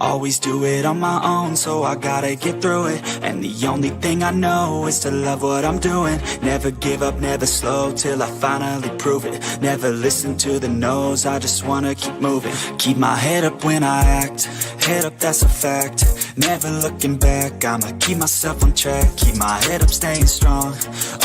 Always do it on my own, so I gotta get through it. And the only thing I know is to love what I'm doing. Never give up, never slow, till I finally prove it. Never listen to the no's, I just wanna keep moving. Keep my head up when I act, head up, that's a fact. Never looking back, I'ma keep myself on track. Keep my head up, staying strong,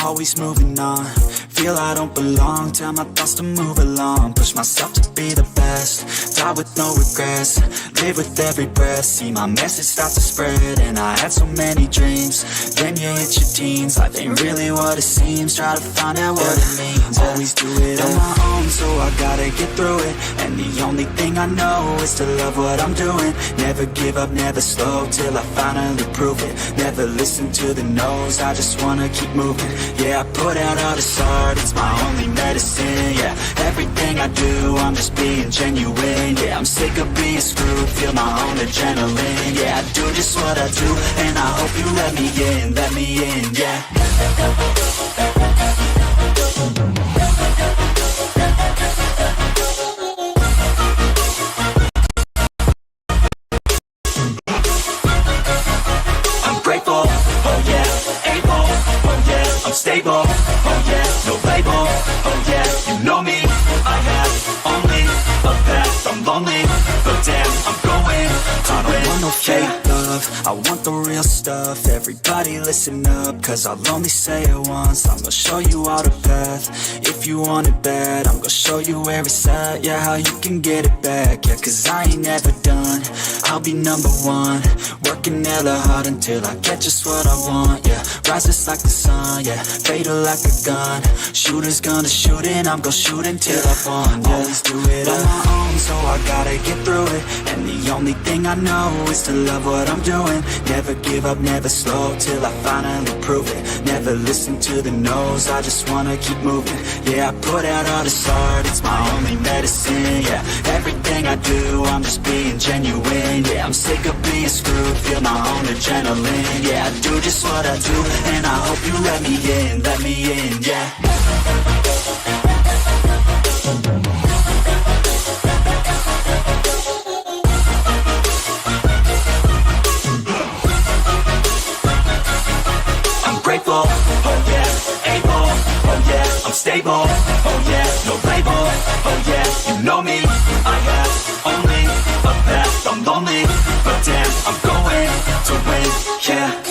always moving on. Feel I don't belong, tell my thoughts to move along. Push myself to be the best, die with no regrets. Live with every breath, see my message start to spread. And I had so many dreams, then you hit your teens. Life ain't really what it seems, try to find out what it means. Always do it on my own, so I gotta get through it. And the only thing I know is to love what I'm doing. Never give up, never slow, till I finally prove it. Never listen to the no's, I just wanna keep moving. Yeah, I put out all this art, it's my only medicine. Yeah, everything I do, I'm just being genuine. Yeah, I'm sick of being screwed, feel my own adrenaline. Yeah, I do just what I do, and I hope you let me in, yeah. I'm grateful, oh yeah, able, oh yeah, I'm stable, oh yeah, no label, oh yeah, you know me, I have only a path, I'm lonely, but damn, I'm going to win. I don't want no fake love, I want the real stuff. Everybody listen up, cause I'll only say it once. I'm gonna show you all the path, if you want it bad. I'm gonna show you where it's at, yeah, how you can get it back. Yeah, cause I ain't never done, I'll be number one. Working hella hard until I get just what I want, yeah. Rises like the sun, yeah, fatal like a gun. Shooters gonna shoot and I'm gonna shoot until I've won, yeah. Always do it on my own, so I gotta get through it. And the only thing I know is to love what I'm doing. Never give up, never slow, till I finally prove it. Never listen to the no's, I just wanna keep moving. Yeah, I put out all this art, it's my only medicine. Yeah, everything I do, I'm just being genuine. Yeah, I'm sick of being screwed, feel my own adrenaline. Yeah, I do just what I do, and I hope you let me in, yeah. Grateful, oh yeah, able, oh yeah, I'm stable, oh yeah, no label, oh yeah, you know me, I have only a path, I'm lonely, but damn, I'm going to win, yeah.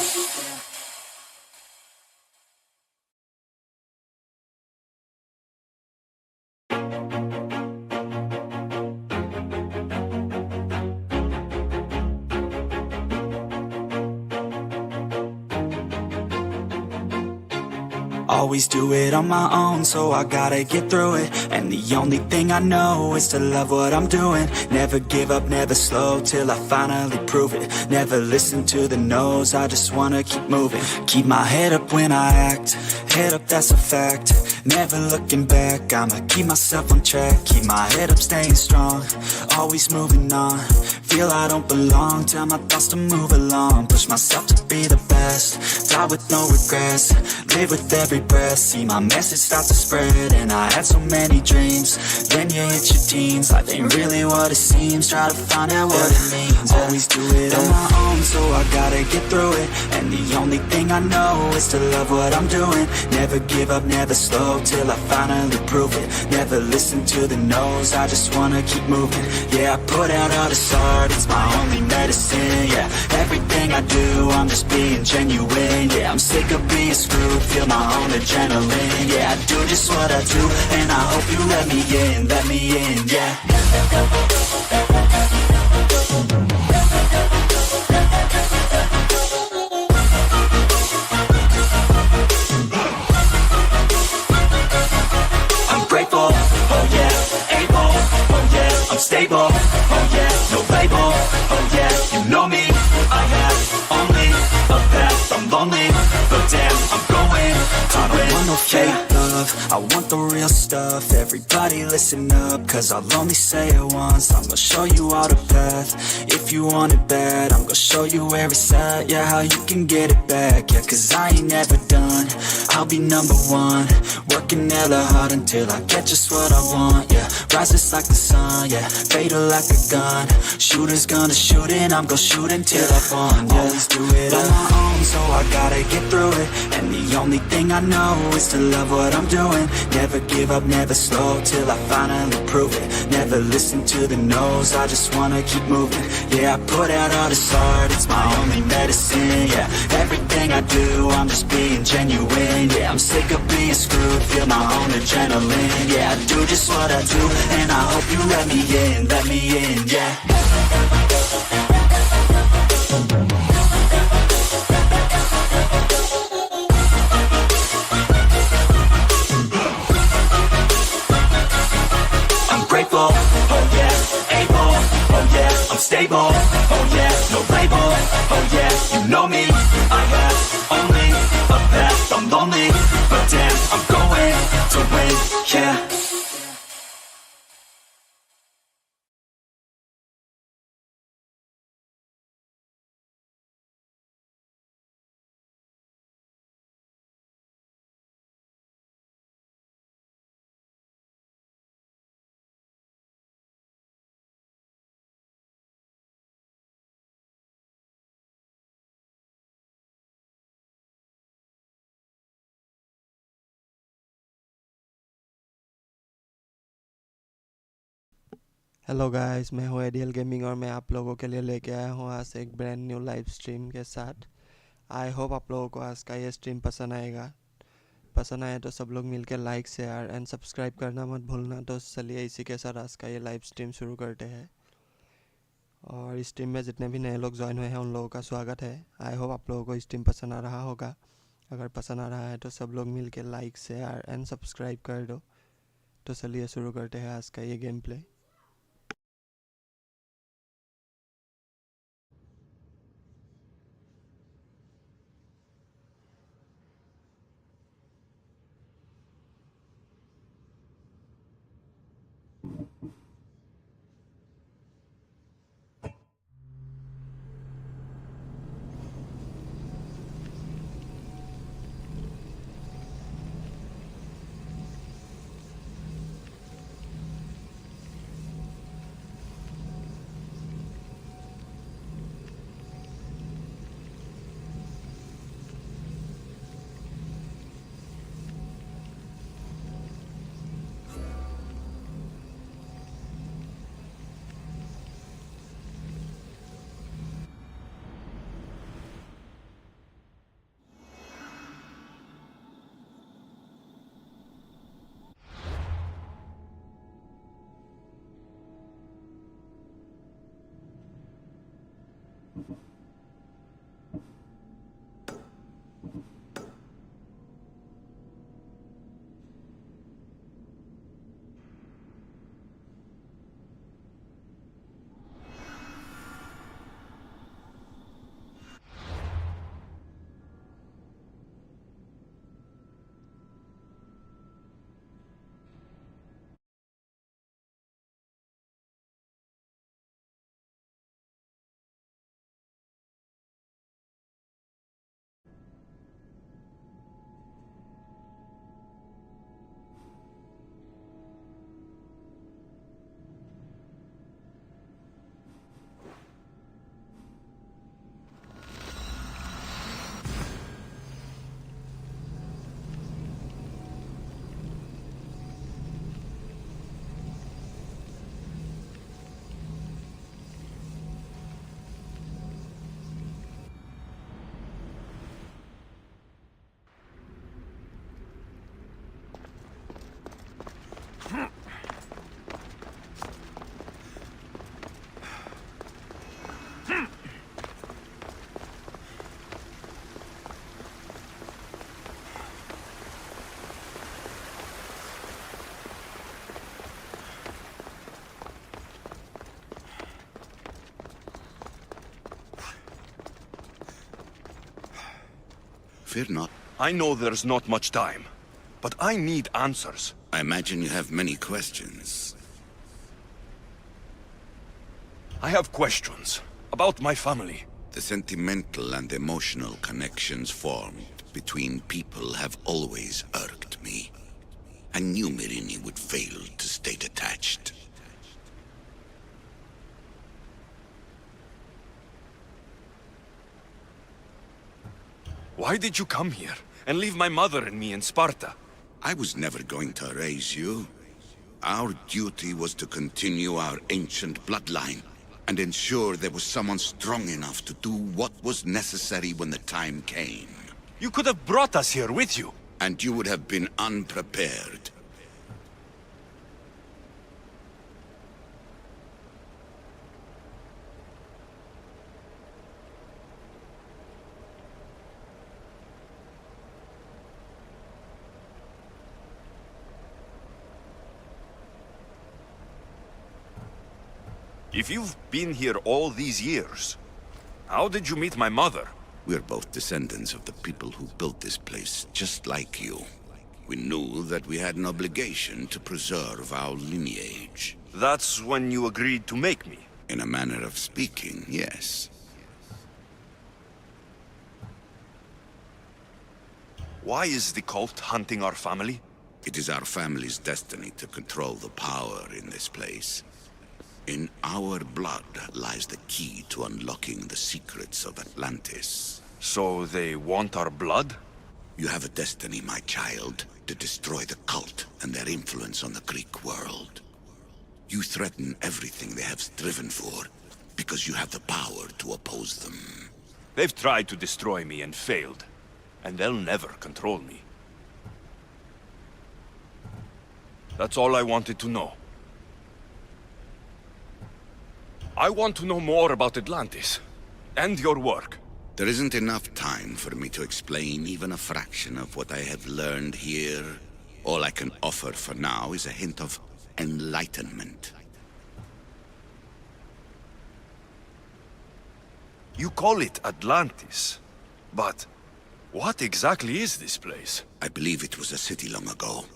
Always do it on my own, so I gotta get through it. And the only thing I know is to love what I'm doing. Never give up, never slow, till I finally prove it. Never listen to the no's, I just wanna keep moving. Keep my head up when I act, head up, that's a fact. Never looking back, I'ma keep myself on track. Keep my head up, staying strong, always moving on. Feel I don't belong, tell my thoughts to move along. Push myself to be the best, die with no regrets. Live with every breath, see my message start to spread. And I had so many dreams, then you hit your teens. Life ain't really what it seems, try to find out what it means. Always do it on my own, so I gotta get through it. And the only thing I know is to love what I'm doing. Never give up, never slow, till I finally prove it. Never listen to the no's, I just wanna keep moving. Yeah, I put out all this art, it's my only medicine. Yeah, everything I do, I'm just being genuine. Yeah, I'm sick of being screwed, feel my own adrenaline. Yeah, I do just what I do, and I hope you let me in, yeah. I'm grateful, oh yeah, able, oh yeah, I'm stable, oh yeah, no label, oh yeah, you know me, I have only a path, I'm lonely, but damn, I'm going to win. I don't want no fake love, love, I want the real stuff. Everybody listen up, cause I'll only say it once. I'm gonna show you all the path. If you want it bad, I'm gonna show you where it's at. Yeah, how you can get it back. Yeah, cause I ain't never done. I'll be number one, working hella hard until I get just what I want. Yeah, rises like the sun, yeah, fatal like a gun. Shooters gonna shoot and I'm gonna shoot until I won. Yeah, always do it on my own, so I gotta get through it. And the only thing I know is to love what I'm doing. Never give up, never slow, till I finally prove it. Never listen to the no's, I just wanna keep moving. Yeah, I put out all this art, it's my only medicine. Yeah, everything I do, I'm just being genuine. Yeah, I'm sick of being screwed, feel my own adrenaline. Yeah, I do just what I do, and I hope you let me in, yeah. I'm grateful, oh yeah, able, oh yeah, I'm stable, oh yeah, no label, oh yeah, you know me, I have only a path, I'm lonely, but damn, I'm going to win, yeah. Hello guys, मैं हूँ एडियल gaming और मैं आप लोगों के लिए लेके आया हूँ आज एक ब्रांड न्यू लाइव स्ट्रीम के साथ। आई होप आप लोगों को आज का ये स्ट्रीम पसंद आएगा। पसंद आए तो सब लोग मिलकर लाइक शेयर एंड सब्सक्राइब करना मत भूलना। तो चलिए इसी के साथ आज का ये लाइव स्ट्रीम शुरू करते हैं। और इस स्ट्रीम में जितने भी नए लोग ज्वाइन हुए हैं उन लोगों का स्वागत है। आई होप आप लोगों को स्ट्रीम पसंद आ रहा होगा। अगर पसंद आ रहा है तो सब लोग मिलकर लाइक शेयर एंड सब्सक्राइब कर दो। तो चलिए शुरू करते हैं आज का ये game play. Fear not. I know there's not much time. but I need answers. I imagine you have many questions. I have questions about my family. The sentimental and emotional connections formed between people have always irked me. I knew Myrini would fail to stay detached. Why did you come here and leave my mother and me in Sparta? I was never going to erase you. Our duty was to continue our ancient bloodline and ensure there was someone strong enough to do what was necessary when the time came. You could have brought us here with you. And you would have been unprepared. If you've been here all these years, how did you meet my mother? We're both descendants of the people who built this place, just like you. We knew that we had an obligation to preserve our lineage. That's when you agreed to make me. In a manner of speaking, yes. Why is the cult hunting our family? It is our family's destiny to control the power in this place. In our blood lies the key to unlocking the secrets of Atlantis. So they want our blood? You have a destiny, my child, to destroy the cult and their influence on the Greek world. You threaten everything they have striven for, because you have the power to oppose them. They've tried to destroy me and failed, and they'll never control me. That's all I wanted to know. I want to know more about Atlantis, and your work. There isn't enough time for me to explain even a fraction of what I have learned here. All I can offer for now is a hint of enlightenment. You call it Atlantis, but what exactly is this place? I believe it was a city long ago.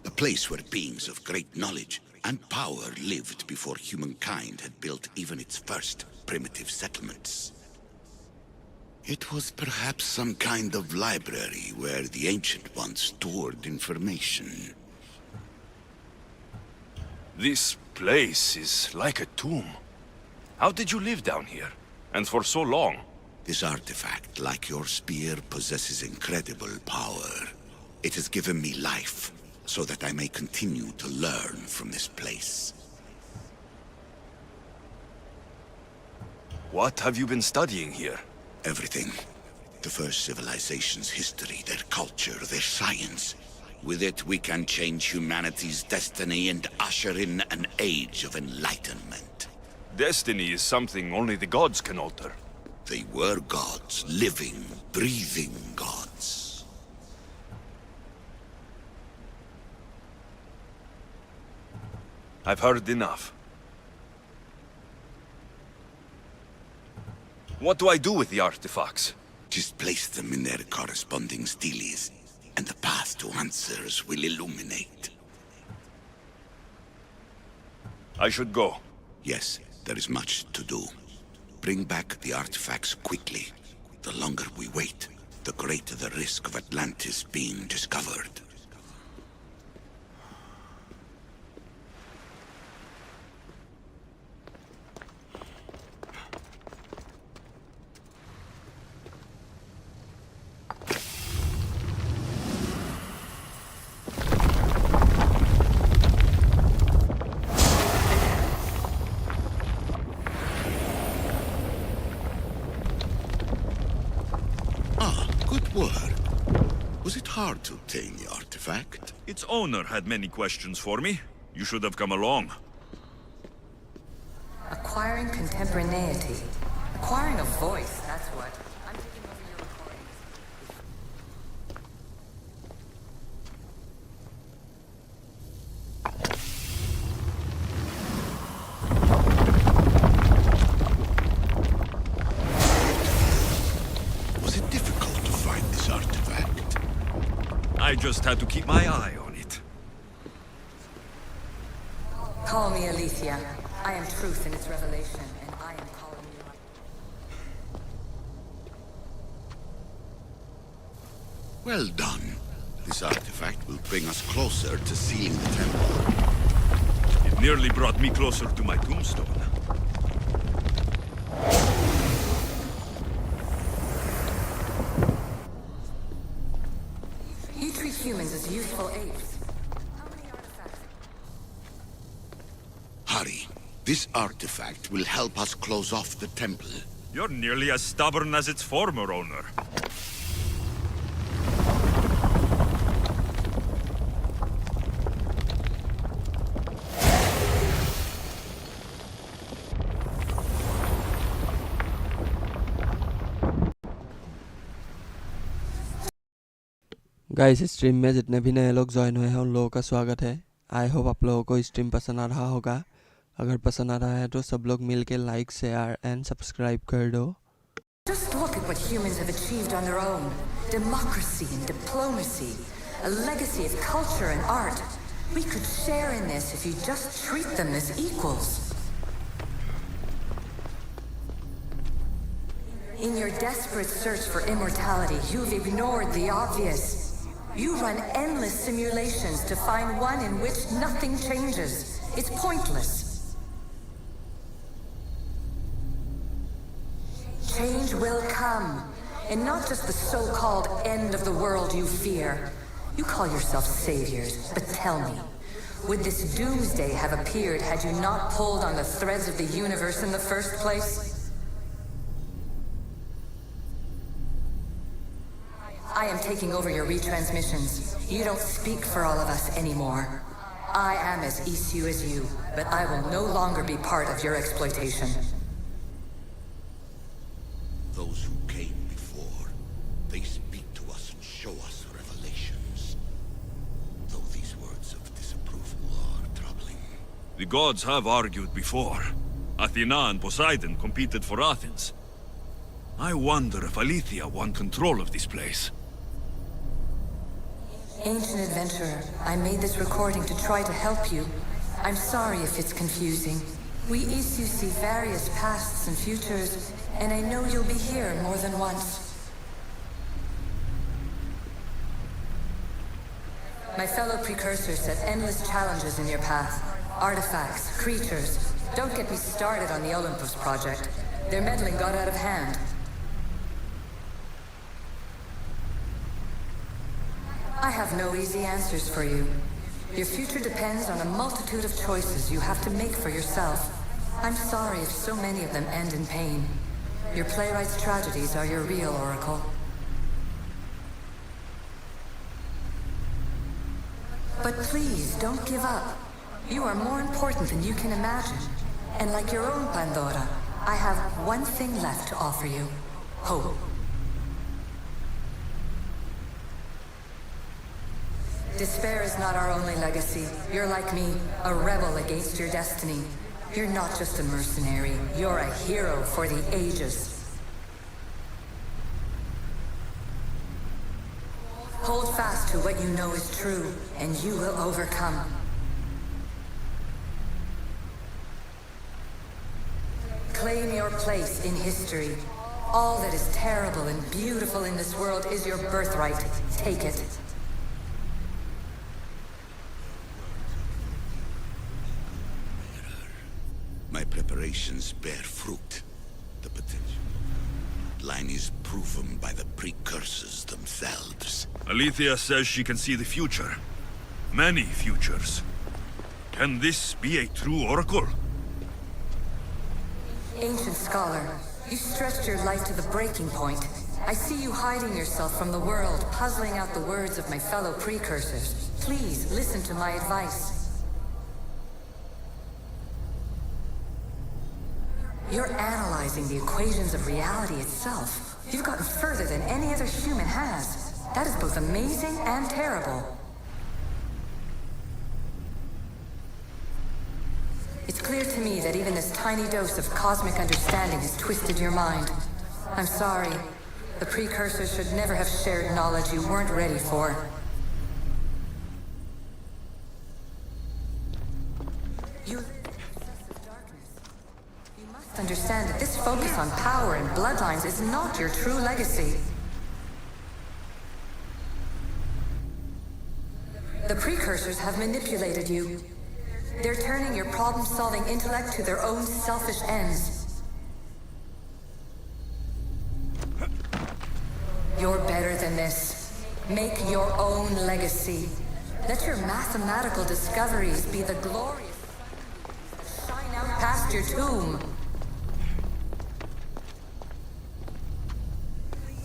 A place where beings of great knowledge and power lived before humankind had built even its first primitive settlements. It was perhaps some kind of library where the Ancient Ones stored information. This place is like a tomb. How did you live down here? And for so long? This artifact, like your spear, possesses incredible power. It has given me life, so that I may continue to learn from this place. What have you been studying here? Everything. The first civilization's history, their culture, their science. With it, we can change humanity's destiny and usher in an age of enlightenment. Destiny is something only the gods can alter. They were gods, living, breathing gods. I've heard enough. What do I do with the artifacts? Just place them in their corresponding steles, and the path to answers will illuminate. I should go. Yes, there is much to do. Bring back the artifacts quickly. The longer we wait, the greater the risk of Atlantis being discovered. Good work. Was it hard to obtain the artifact? Its owner had many questions for me. You should have come along. Acquiring contemporaneity. Acquiring a voice, that's what. I'm taking over your recordings. Was it difficult to find this artifact? I just had to keep my eye on it. Call me Aletheia. I am truth in its revelation, and I am calling you. Well done. This artifact will bring us closer to sealing the temple. It nearly brought me closer to my tombstone. You treat humans as useful apes. How many artifacts? Hurry. This artifact will help us close off the temple. You're nearly as stubborn as its former owner. Guys stream में जितने भी नए लोग join हुए हैं उन लोगों का स्वागत है। आई होप आप लोगों को स्ट्रीम पसंद आ रहा होगा। अगर पसंद आ रहा है तो सब लोग मिल के लाइक शेयर एंड सब्सक्राइब कर दो। Just look at what humans have achieved on their own. Democracy and diplomacy. A legacy of culture and art. We could share in this if you just treat them as equals. In your desperate search for immortality, you've ignored the obvious. You run endless simulations to find one in which nothing changes. It's pointless. Change will come, and not just the so-called end of the world you fear. You call yourselves saviors, but tell me, would this doomsday have appeared had you not pulled on the threads of the universe in the first place? I am taking over your retransmissions. You don't speak for all of us anymore. I am as issue as you, but I will no longer be part of your exploitation. Those who came before, they speak to us and show us revelations. Though these words of disapproval are troubling. The gods have argued before. Athena and Poseidon competed for Athens. I wonder if Aletheia won control of this place. Ancient adventurer, I made this recording to try to help you. I'm sorry if it's confusing. We issue see various pasts and futures, and I know you'll be here more than once. My fellow precursors set endless challenges in your path. Artifacts, creatures. Don't get me started on the Olympus project. Their meddling got out of hand. I have no easy answers for you. Your future depends on a multitude of choices you have to make for yourself. I'm sorry if so many of them end in pain. Your playwright's tragedies are your real oracle. But please, don't give up. You are more important than you can imagine. And like your own Pandora, I have one thing left to offer you. Hope. Despair is not our only legacy. You're like me, a rebel against your destiny. You're not just a mercenary, you're a hero for the ages. Hold fast to what you know is true, and you will overcome. Claim your place in history. All that is terrible and beautiful in this world is your birthright. Take it. My preparations bear fruit. The potential line is proven by the precursors themselves. Aletheia says she can see the future. Many futures. Can this be a true oracle? Ancient scholar, you stretched your life to the breaking point. I see you hiding yourself from the world, puzzling out the words of my fellow precursors. Please, listen to my advice. You're analyzing the equations of reality itself. You've gotten further than any other human has. That is both amazing and terrible. It's clear to me that even this tiny dose of cosmic understanding has twisted your mind. I'm sorry. The precursors should never have shared knowledge you weren't ready for. You live in excessive darkness. You must understand that this focus on power and bloodlines is not your true legacy. The precursors have manipulated you. They're turning your problem-solving intellect to their own selfish ends. You're better than this. Make your own legacy. Let your mathematical discoveries be the glorious sun that shine out past your tomb.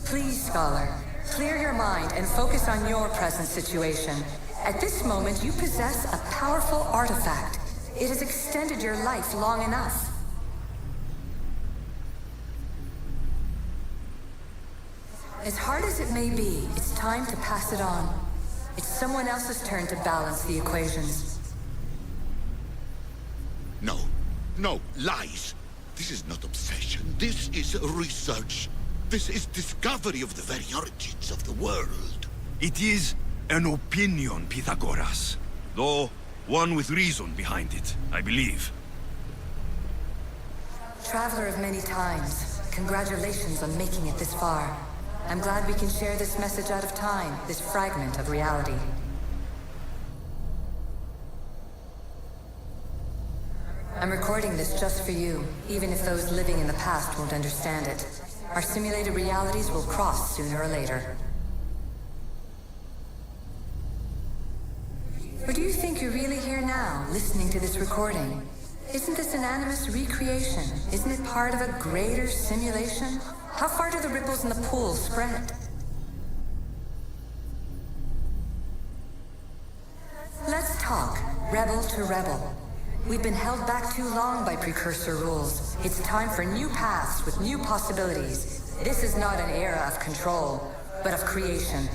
Please, Scholar, clear your mind and focus on your present situation. At this moment, you possess a powerful artifact. It has extended your life long enough. As hard as it may be, it's time to pass it on. It's someone else's turn to balance the equations. No, no, lies. This is not obsession. This is research. This is discovery of the very origins of the world. It is an opinion, Pythagoras. Though, one with reason behind it, I believe. Traveler of many times, congratulations on making it this far. I'm glad we can share this message out of time, this fragment of reality. I'm recording this just for you, even if those living in the past won't understand it. Our simulated realities will cross sooner or later. Or do you think you're really here now, listening to this recording? Isn't this an animus recreation? Isn't it part of a greater simulation? How far do the ripples in the pool spread? Let's talk, rebel to rebel. We've been held back too long by precursor rules. It's time for new paths with new possibilities. This is not an era of control, but of creation.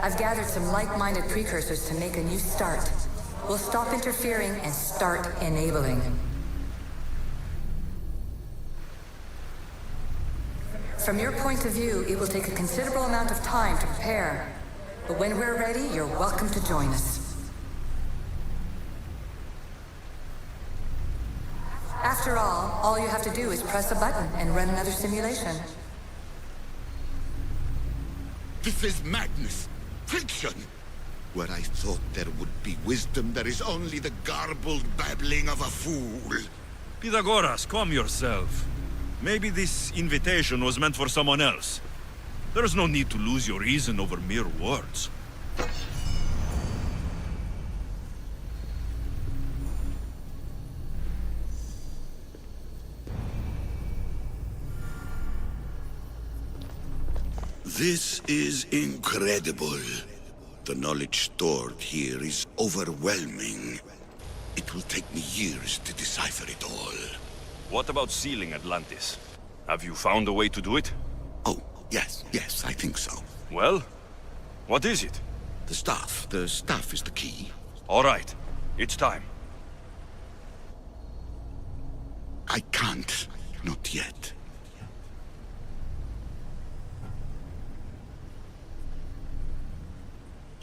I've gathered some like-minded precursors to make a new start. We'll stop interfering and start enabling. From your point of view, it will take a considerable amount of time to prepare. But when we're ready, you're welcome to join us. After all you have to do is press a button and run another simulation. This is madness. Fiction! Where I thought there would be wisdom, there is only the garbled babbling of a fool. Pythagoras, calm yourself. Maybe this invitation was meant for someone else. There's no need to lose your reason over mere words. This is incredible. The knowledge stored here is overwhelming. It will take me years to decipher it all. What about sealing Atlantis? Have you found a way to do it? Oh, yes, I think so. Well, what is it? The staff is the key. All right, it's time. I can't, not yet.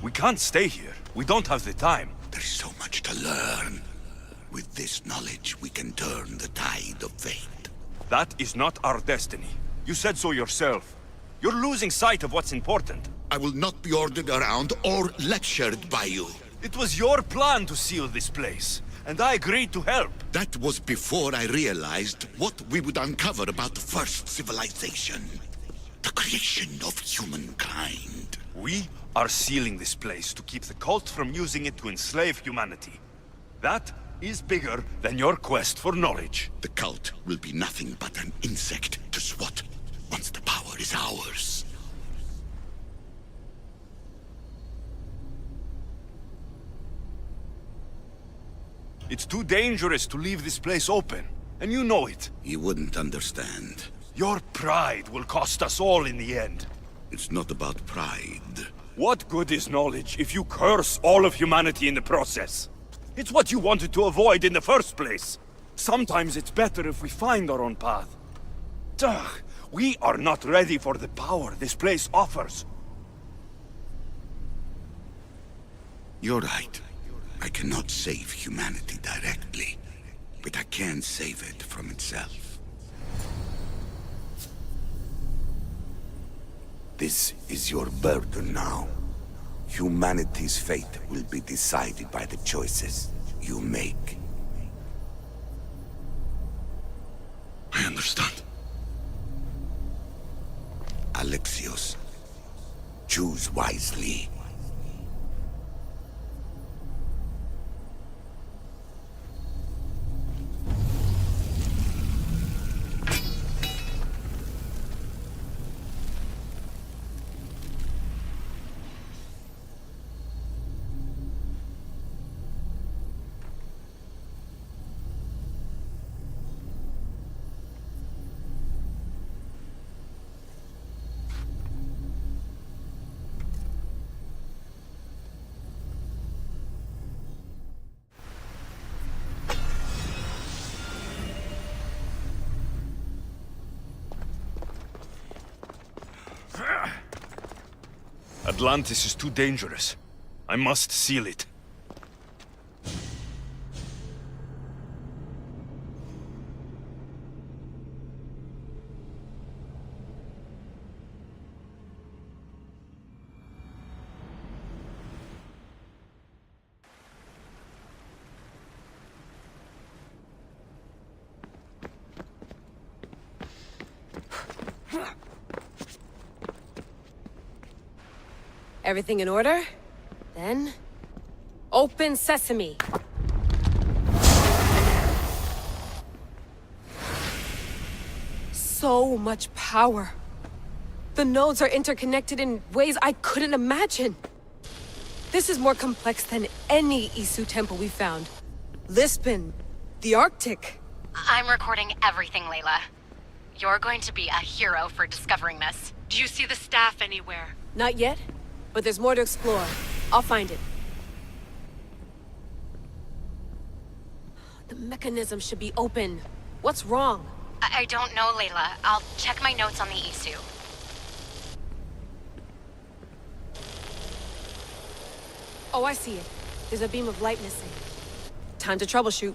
We can't stay here. We don't have the time. There is so much to learn. With this knowledge, we can turn the tide of fate. That is not our destiny. You said so yourself. You're losing sight of what's important. I will not be ordered around or lectured by you. It was your plan to seal this place, and I agreed to help. That was before I realized what we would uncover about the first civilization. The creation of humankind. We are sealing this place to keep the cult from using it to enslave humanity. That is bigger than your quest for knowledge. The cult will be nothing but an insect to swat once the power is ours. It's too dangerous to leave this place open, and you know it. You wouldn't understand. Your pride will cost us all in the end. It's not about pride. What good is knowledge if you curse all of humanity in the process? It's what you wanted to avoid in the first place. Sometimes it's better if we find our own path. Ugh, we are not ready for the power this place offers. You're right. I cannot save humanity directly, but I can save it from itself. This is your burden now. Humanity's fate will be decided by the choices you make. I understand. Alexios, choose wisely. Atlantis is too dangerous. I must seal it. Everything in order? Then... open sesame! So much power. The nodes are interconnected in ways I couldn't imagine. This is more complex than any Isu temple we found. Lisbon, the Arctic. I'm recording everything, Layla. You're going to be a hero for discovering this. Do you see the staff anywhere? Not yet, but there's more to explore. I'll find it. The mechanism should be open. What's wrong? I don't know, Layla. I'll check my notes on the Isu. Oh, I see it. There's a beam of light missing. Time to troubleshoot.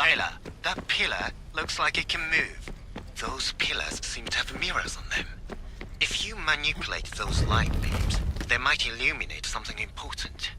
Layla, that pillar looks like it can move. Those pillars seem to have mirrors on them. If you manipulate those light beams, they might illuminate something important.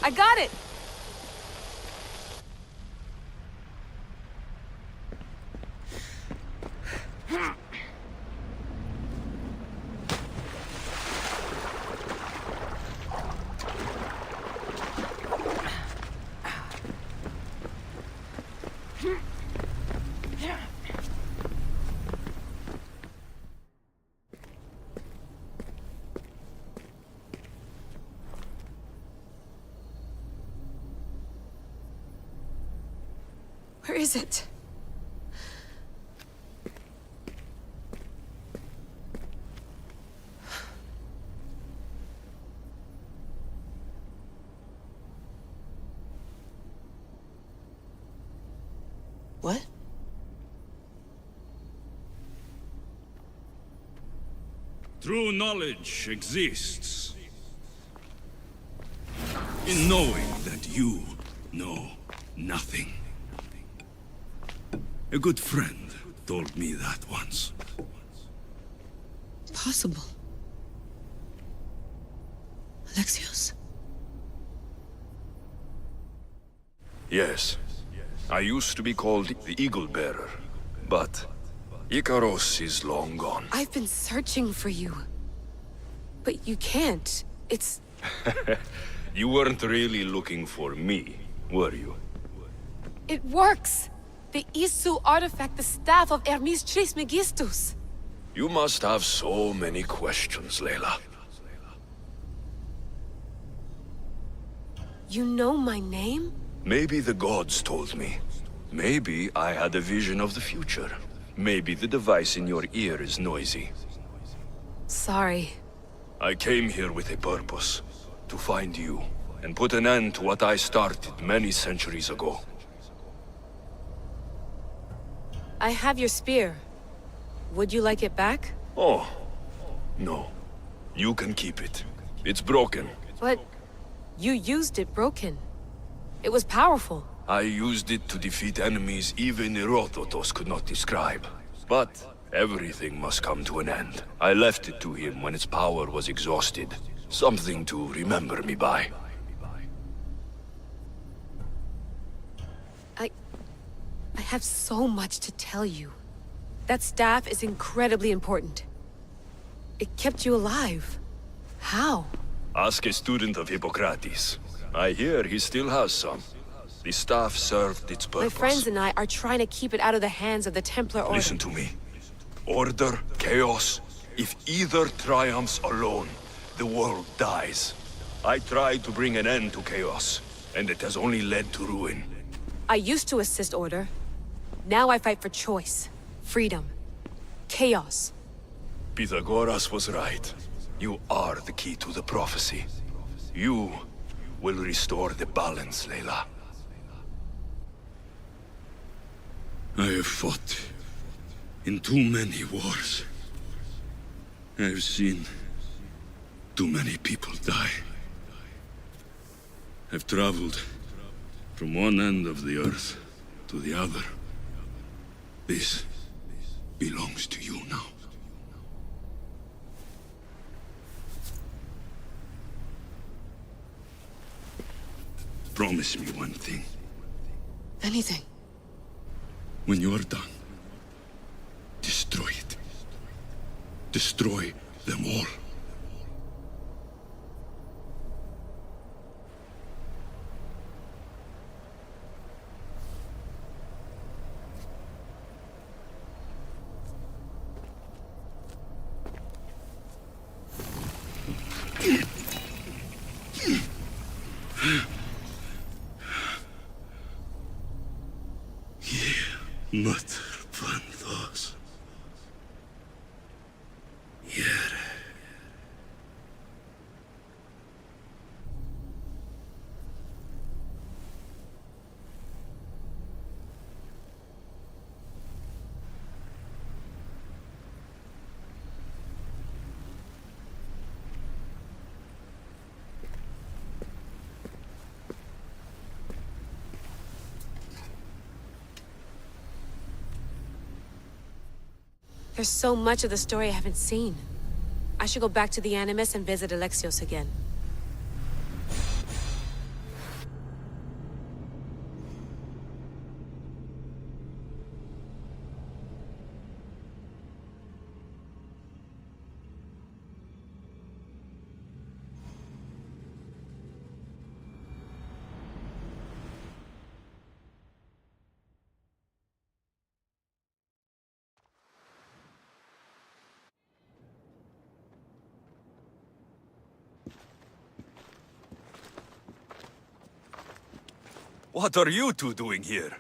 I got it! Where is it? What? True knowledge exists in knowing that you know nothing. A good friend told me that once. Possible. Alexios? Yes. I used to be called the Eagle Bearer, but Icaros is long gone. I've been searching for you. But you can't. It's... You weren't really looking for me, were you? It works! The Isu artifact, the staff of Hermes Trismegistus. You must have so many questions, Layla. You know my name? Maybe the gods told me. Maybe I had a vision of the future. Maybe the device in your ear is noisy. Sorry. I came here with a purpose. To find you, and put an end to what I started many centuries ago. I have your spear. Would you like it back? Oh, no. You can keep it. It's broken. But you used it broken. It was powerful. I used it to defeat enemies even Herodotus could not describe. But everything must come to an end. I left it to him when its power was exhausted. Something to remember me by. I have so much to tell you. That staff is incredibly important. It kept you alive. How? Ask a student of Hippocrates. I hear he still has some. The staff served its purpose. My friends and I are trying to keep it out of the hands of the Templar Order. Listen to me. Order, chaos. If either triumphs alone, the world dies. I tried to bring an end to chaos, and it has only led to ruin. I used to assist Order. Now I fight for choice, freedom, chaos. Pythagoras was right. You are the key to the prophecy. You will restore the balance, Layla. I have fought in too many wars. I have seen too many people die. I've traveled from one end of the earth to the other. This belongs to you now. Promise me one thing. Anything. When you are done, destroy it. Destroy them all. Mutter Panthos. Here. There's so much of the story I haven't seen. I should go back to the Animus and visit Alexios again. What are you two doing here?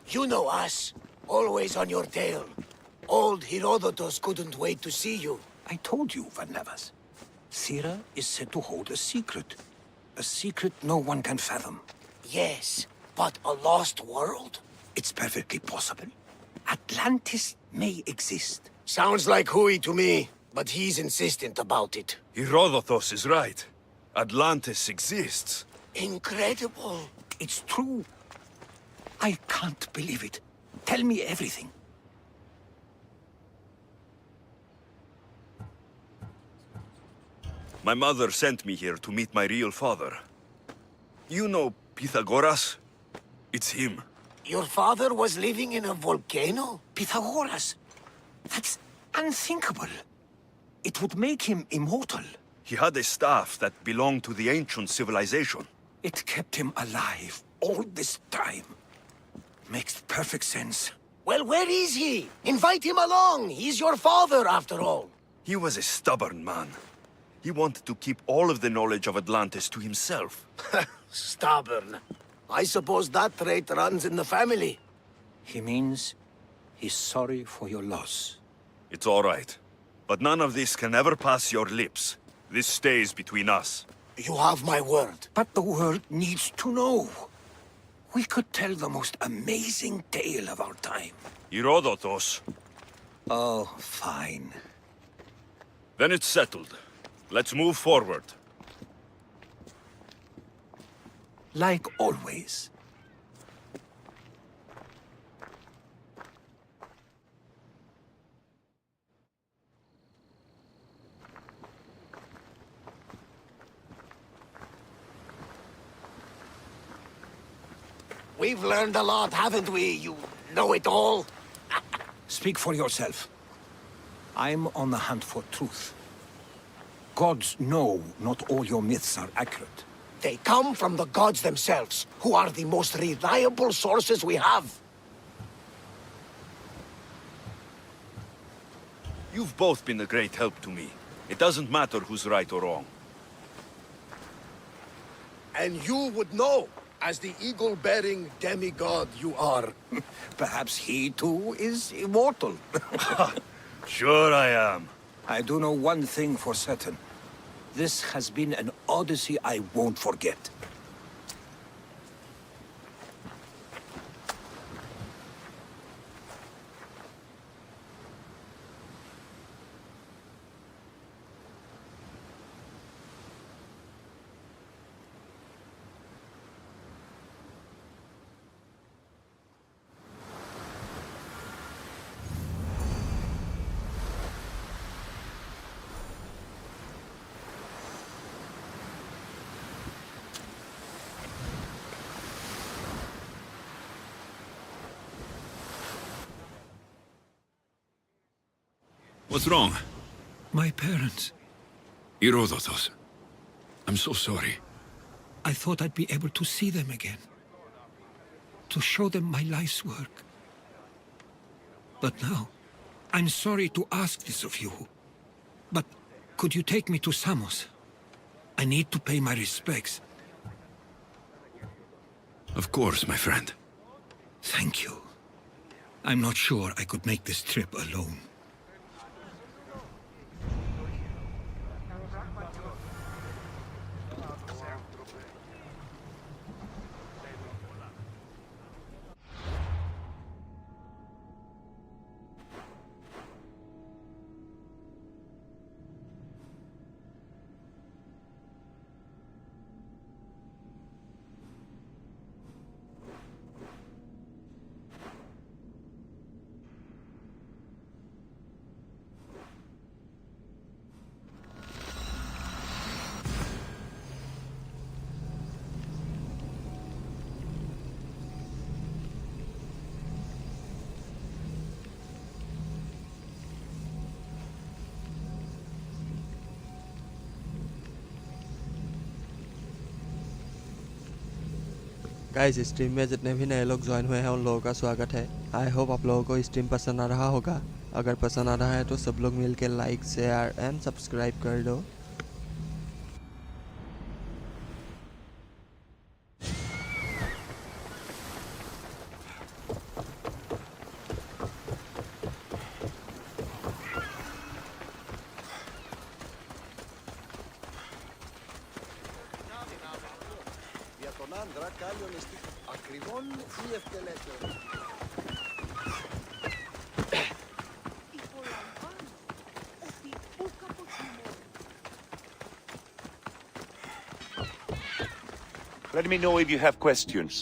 You know us. Always on your tail. Old Herodotus couldn't wait to see you. I told you, Varnavas. Thera is said to hold a secret. A secret no one can fathom. Yes, but a lost world? It's perfectly possible. Atlantis may exist. Sounds like Hui to me, but he's insistent about it. Herodotus is right. Atlantis exists. Incredible. It's true. I can't believe it. Tell me everything. My mother sent me here to meet my real father. You know Pythagoras? It's him. Your father was living in a volcano? Pythagoras. That's unthinkable. It would make him immortal. He had a staff that belonged to the ancient civilization. It kept him alive all this time. Makes perfect sense. Well, where is he? Invite him along. He's your father, after all. He was a stubborn man. He wanted to keep all of the knowledge of Atlantis to himself. Stubborn. I suppose that trait runs in the family. He means he's sorry for your loss. It's all right. But none of this can ever pass your lips. This stays between us. You have my word. But the world needs to know. We could tell the most amazing tale of our time. Herodotus. Oh, fine. Then it's settled. Let's move forward. Like always. We've learned a lot, haven't we, you know-it-all? Speak for yourself. I'm on the hunt for truth. Gods know not all your myths are accurate. They come from the gods themselves, who are the most reliable sources we have. You've both been a great help to me. It doesn't matter who's right or wrong. And you would know, as the eagle-bearing demigod you are. Perhaps he too is immortal. Sure I am. I do know one thing for certain. This has been an odyssey I won't forget. What's wrong? My parents. Herodotus. I'm so sorry. I thought I'd be able to see them again. To show them my life's work. But now, I'm sorry to ask this of you. But could you take me to Samos? I need to pay my respects. Of course, my friend. Thank you. I'm not sure I could make this trip alone. Guys stream में जितने भी नए लोग join हुए हैं उन लोगों का स्वागत है। आई होप आप लोगों को स्ट्रीम पसंद आ रहा होगा। अगर पसंद आ रहा है तो सब लोग मिलकर लाइक शेयर एंड सब्सक्राइब कर दो। άντρα κάλλιον εστί ακριβών ή ευτελέσεων. Let me know if you have questions.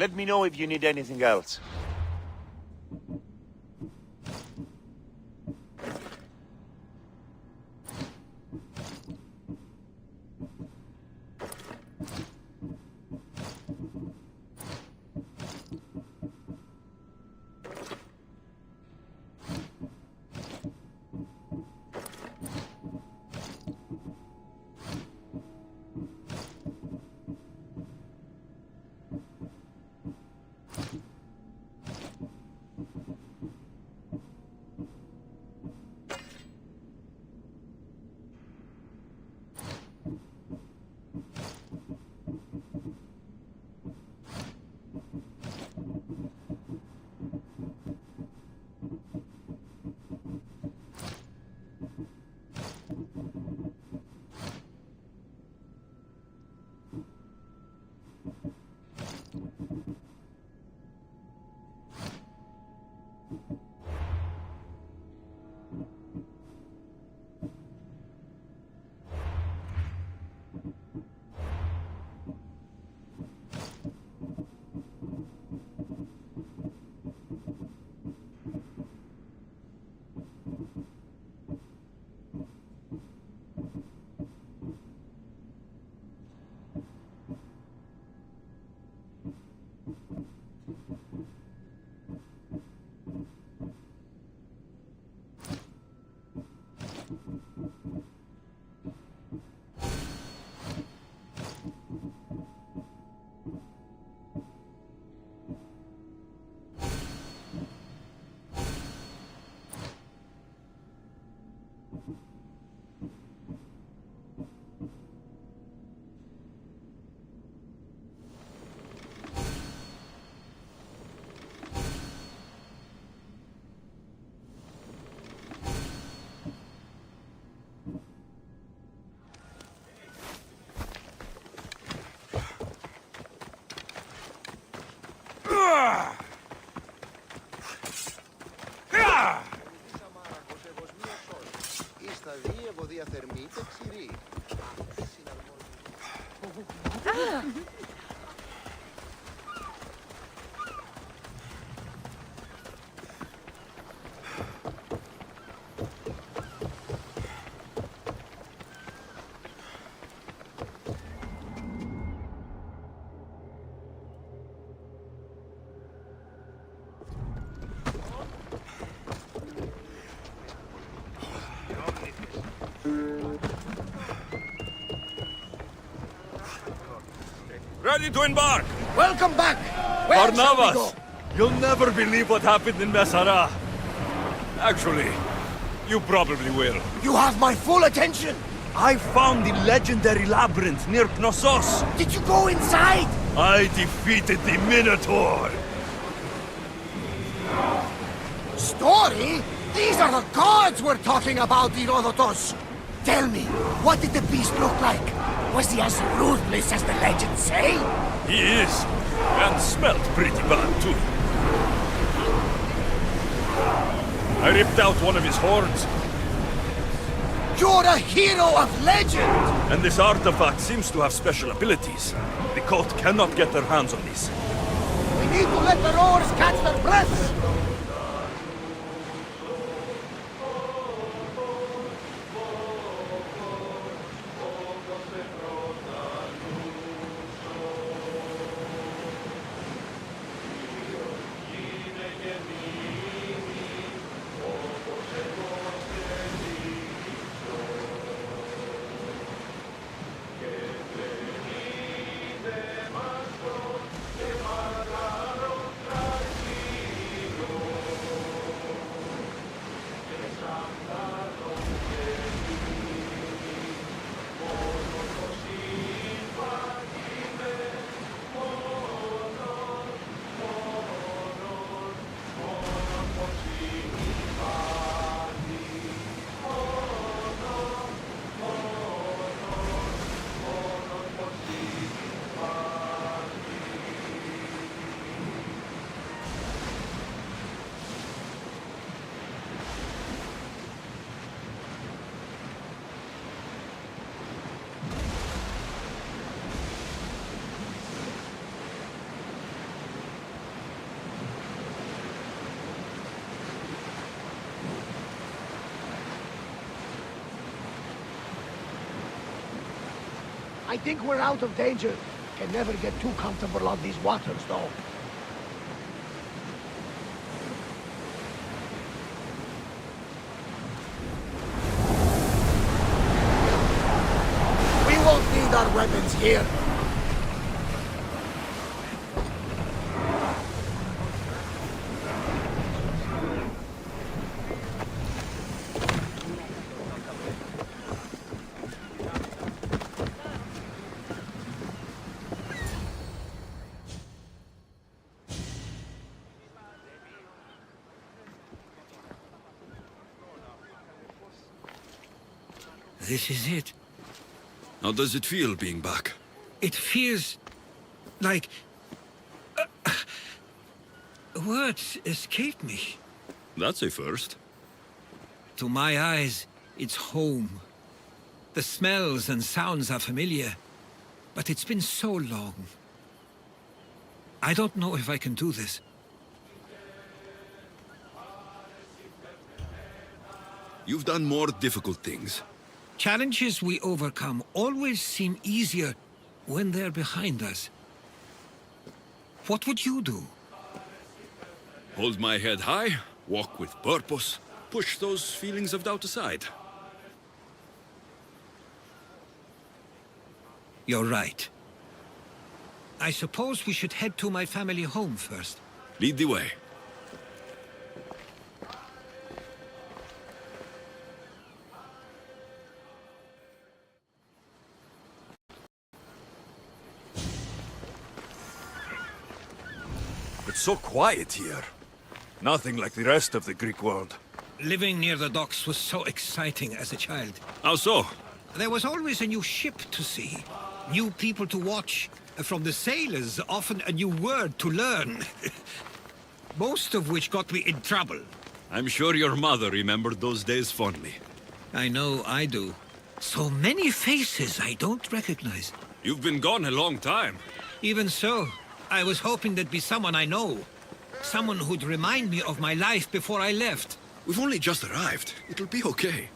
Let me know if you need anything else. Ready to embark! Welcome back! Where shall we go? Barnabas! You'll never believe what happened in Messara. Actually, you probably will. You have my full attention! I found the legendary labyrinth near Knossos. Did you go inside? I defeated the Minotaur. Story? These are the gods we're talking about, Herodotus! Tell me, what did the beast look like? Was he as ruthless as the legends say? He is, and smelled pretty bad too. I ripped out one of his horns. You're a hero of legend! And this artifact seems to have special abilities. The cult cannot get their hands on this. We need to let the rowers catch their breaths! I think we're out of danger. Can never get too comfortable on these waters, though. We won't need our weapons here. This is it. How does it feel being back? It feels like... words escape me. That's a first. To my eyes, it's home. The smells and sounds are familiar, but it's been so long. I don't know if I can do this. You've done more difficult things. Challenges we overcome always seem easier when they're behind us. What would you do? Hold my head high, walk with purpose, push those feelings of doubt aside. You're right. I suppose we should head to my family home first. Lead the way. It's so quiet here. Nothing like the rest of the Greek world. Living near the docks was so exciting as a child. How so? There was always a new ship to see, new people to watch, and from the sailors, often a new word to learn. Most of which got me in trouble. I'm sure your mother remembered those days fondly. I know I do. So many faces I don't recognize. You've been gone a long time. Even so, I was hoping there'd be someone I know. Someone who'd remind me of my life before I left. We've only just arrived. It'll be okay.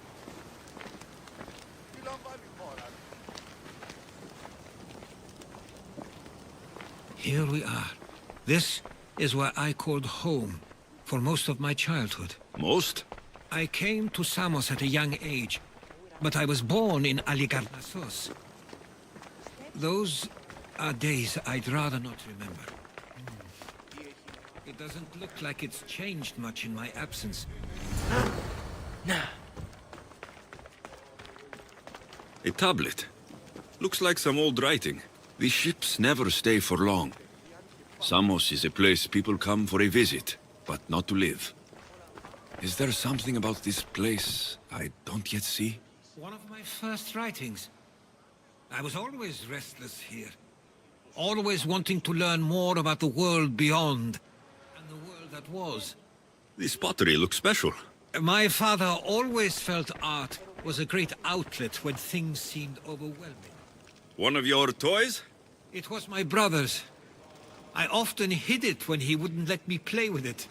Here we are. This is where I called home for most of my childhood. Most? I came to Samos at a young age, but I was born in Aligarnasos. Those are days I'd rather not remember. It doesn't look like it's changed much in my absence. A tablet. Looks like some old writing. The ships never stay for long. Samos is a place people come for a visit, but not to live. Is there something about this place I don't yet see? One of my first writings. I was always restless here. Always wanting to learn more about the world beyond, and the world that was. This pottery looks special. My father always felt art was a great outlet when things seemed overwhelming. One of your toys? It was my brother's. I often hid it when he wouldn't let me play with it.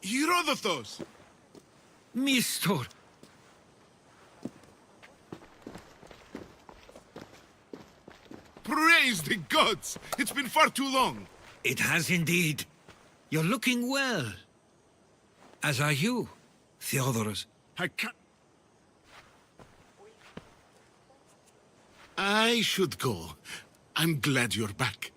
Herodotus! Mistor! Praise the gods! It's been far too long! It has indeed. You're looking well. As are you, Theodorus. I can't... I should go. I'm glad you're back.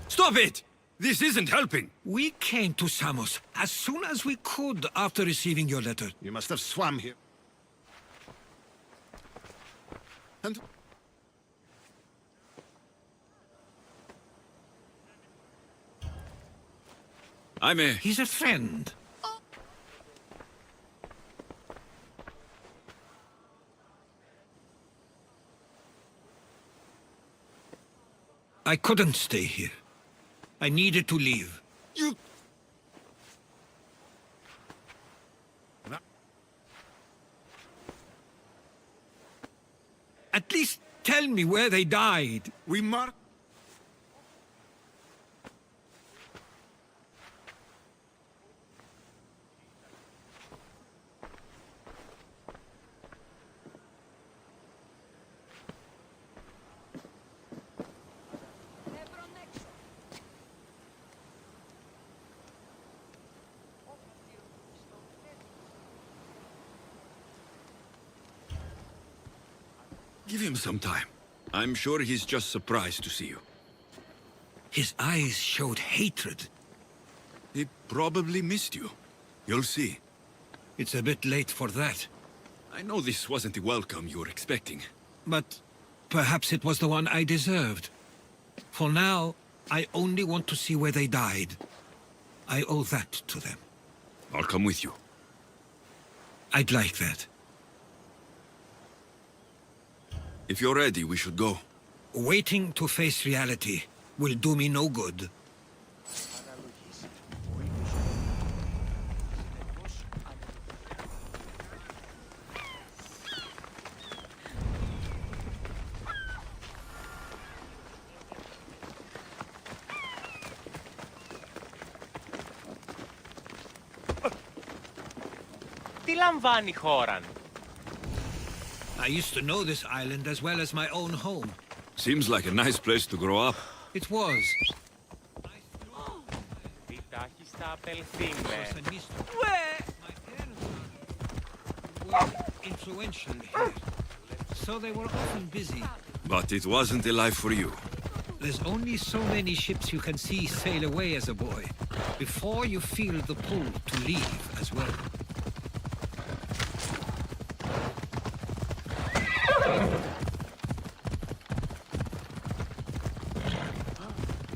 Stop it! This isn't helping. We came to Samos as soon as we could after receiving your letter. You must have swam here. And... He's a friend. I couldn't stay here. I needed to leave. You... At least tell me where they died. We mark... Give him some time. I'm sure he's just surprised to see you. His eyes showed hatred. He probably missed you. You'll see. It's a bit late for that. I know this wasn't the welcome you were expecting. But perhaps it was the one I deserved. For now, I only want to see where they died. I owe that to them. I'll come with you. I'd like that. If you're ready, we should go. Waiting to face reality will do me no good. Τι λαμβάνει χώραν? I used to know this island as well as my own home. Seems like a nice place to grow up. It was. Τι τάχει θα απελθεί με. My parents were influential here, so they were often busy. But it wasn't a life for you. There's only so many ships you can see sail away as a boy, before you feel the pull to leave as well.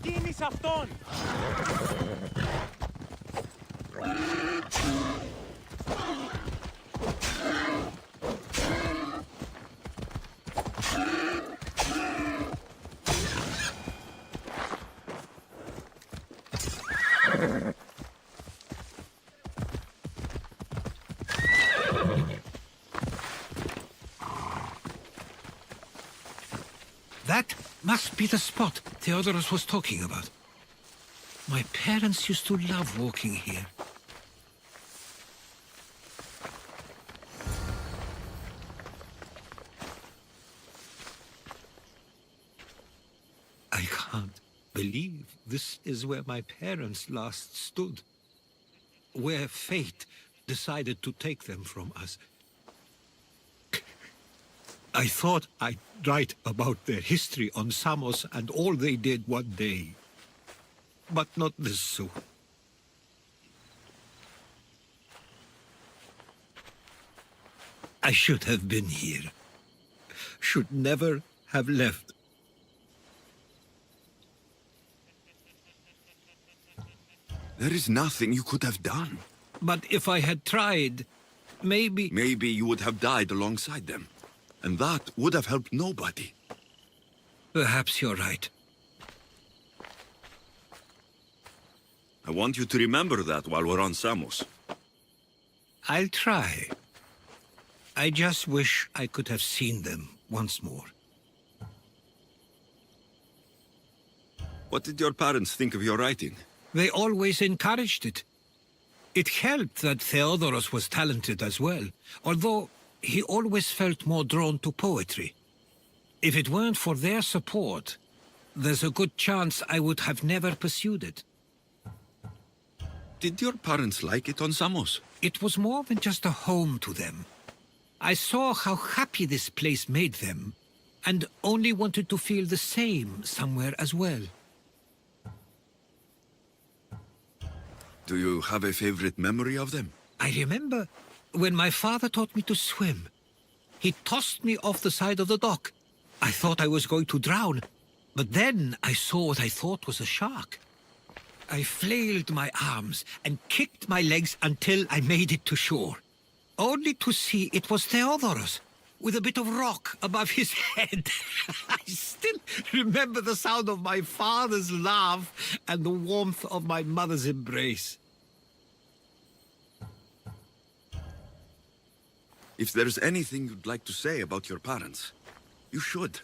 Τι είναι σε αυτόν? That must be the spot Theodorus was talking about. My parents used to love walking here. I can't believe this is where my parents last stood. Where fate decided to take them from us. I thought I'd write about their history on Samos and all they did one day. But not this soon. I should have been here. Should never have left. There is nothing you could have done. But if I had tried, maybe... Maybe you would have died alongside them. And that would have helped nobody. Perhaps you're right. I want you to remember that while we're on Samos. I'll try. I just wish I could have seen them once more. What did your parents think of your writing? They always encouraged it. It helped that Theodorus was talented as well, although he always felt more drawn to poetry. If it weren't for their support, there's a good chance I would have never pursued it. Did your parents like it on Samos? It was more than just a home to them. I saw how happy this place made them, and only wanted to feel the same somewhere as well. Do you have a favorite memory of them? I remember when my father taught me to swim. He tossed me off the side of the dock. I thought I was going to drown, but then I saw what I thought was a shark. I flailed my arms and kicked my legs until I made it to shore, only to see it was Theodorus, with a bit of rock above his head. I still remember the sound of my father's laugh and the warmth of my mother's embrace. If there's anything you'd like to say about your parents, you should.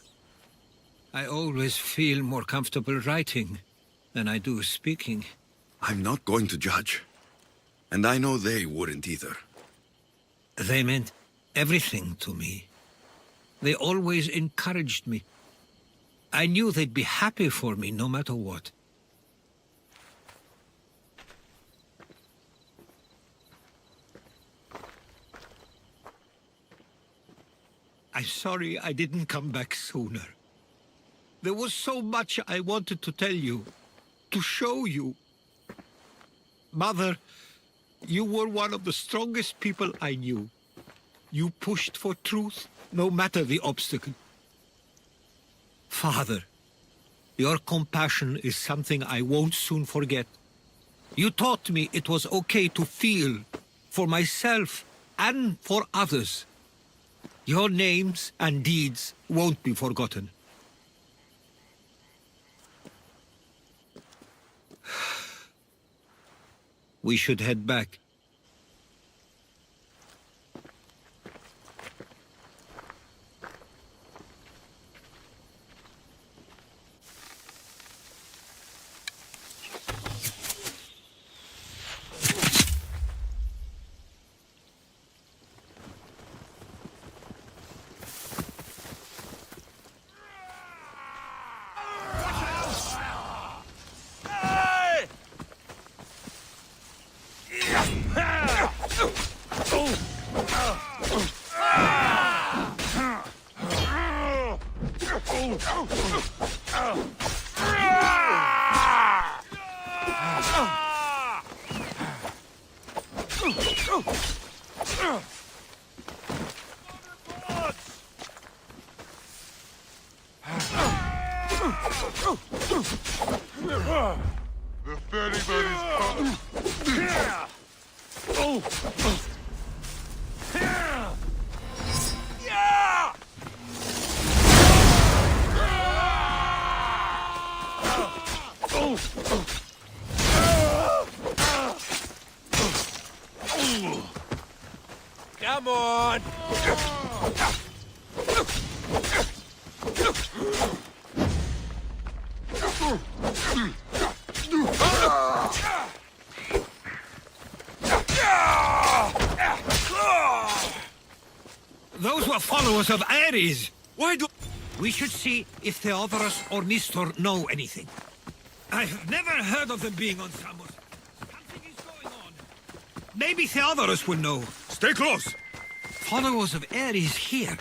I always feel more comfortable writing than I do speaking. I'm not going to judge. And I know they wouldn't either. They meant everything to me. They always encouraged me. I knew they'd be happy for me no matter what. I'm sorry I didn't come back sooner. There was so much I wanted to tell you, to show you. Mother, you were one of the strongest people I knew. You pushed for truth, no matter the obstacle. Father, your compassion is something I won't soon forget. You taught me it was okay to feel, for myself and for others. Your names and deeds won't be forgotten. We should head back. The ferryman is coming. Come on! Those were followers of Ares. Why do... We should see if Theodorus or Nestor know anything. I've never heard of them being on Samos. Something is going on. Maybe Theodorus will know. Stay close! Followers of Ares here.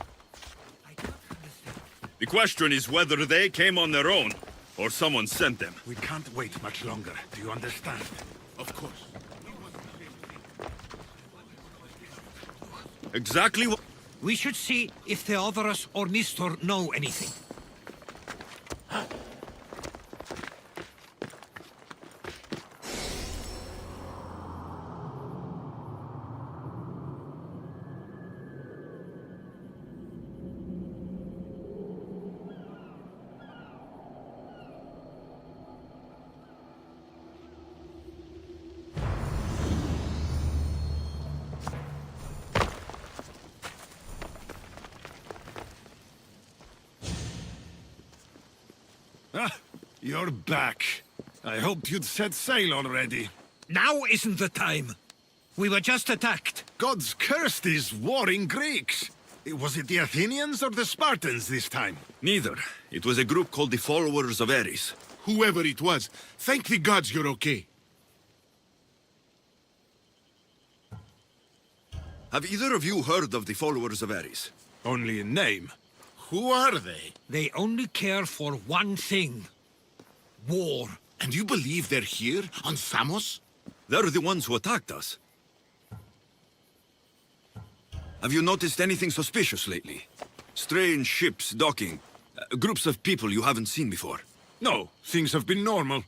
The question is whether they came on their own, or someone sent them. We can't wait much longer. Do you understand? Of course. Exactly what... We should see if Theodorus or Nestor know anything. Ah, you're back. I hoped you'd set sail already. Now isn't the time. We were just attacked. Gods cursed these warring Greeks. Was it the Athenians or the Spartans this time? Neither. It was a group called the Followers of Ares. Whoever it was, thank the gods you're okay. Have either of you heard of the Followers of Ares? Only in name. Who are they? They only care for one thing. War. And you believe they're here, on Samos? They're the ones who attacked us. Have you noticed anything suspicious lately? Strange ships docking. Groups of people you haven't seen before. No, things have been normal.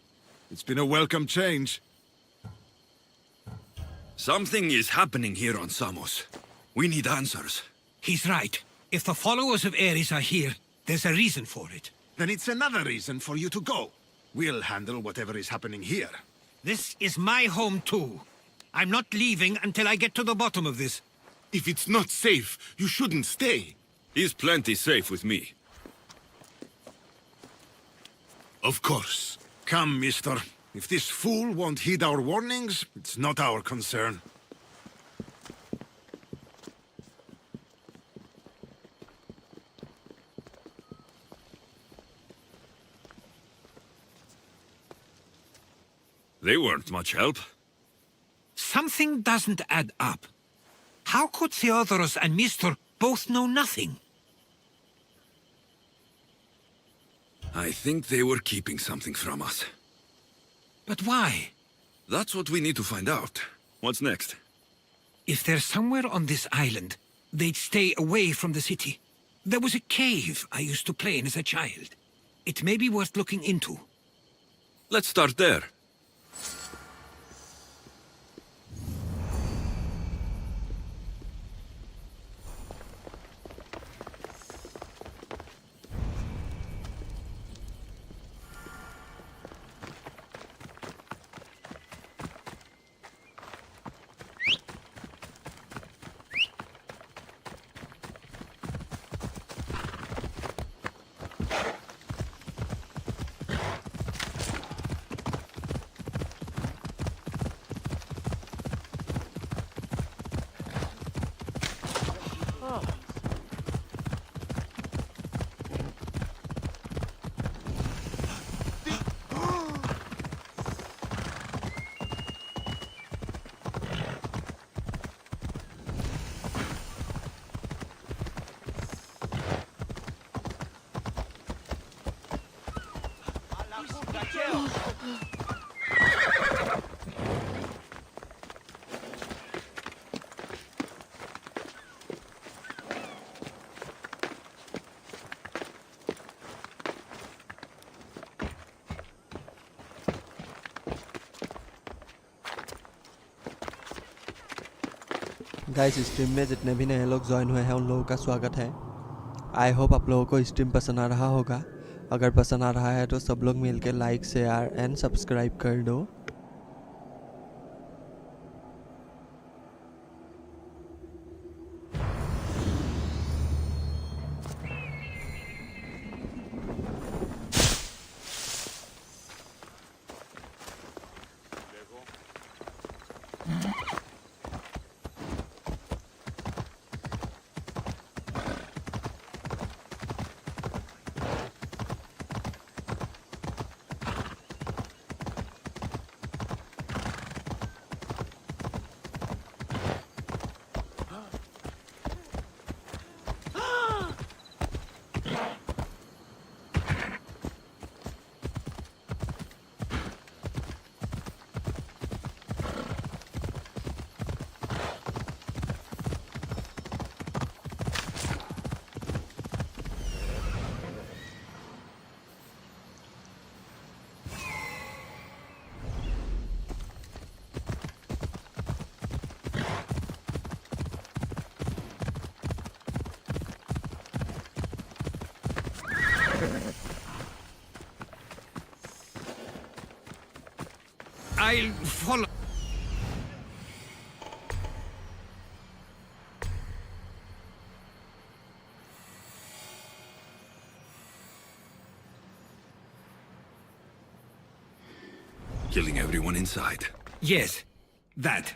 It's been a welcome change. Something is happening here on Samos. We need answers. He's right. If the followers of Ares are here, there's a reason for it. Then it's another reason for you to go. We'll handle whatever is happening here. This is my home too. I'm not leaving until I get to the bottom of this. If it's not safe, you shouldn't stay. He's plenty safe with me. Of course. Come, mister. If this fool won't heed our warnings, it's not our concern. They weren't much help. Something doesn't add up. How could Theodorus and Nestor both know nothing? I think they were keeping something from us. But why? That's what we need to find out. What's next? If they're somewhere on this island, they'd stay away from the city. There was a cave I used to play in as a child. It may be worth looking into. Let's start there. Guys stream में जितने भी नए लोग join हुए हैं उन लोगों का स्वागत है। आई होप आप लोगों को स्ट्रीम पसंद आ रहा होगा। अगर पसंद आ रहा है तो सब लोग मिलकर लाइक शेयर एंड सब्सक्राइब कर दो। I'll follow. Killing everyone inside. Yes, that.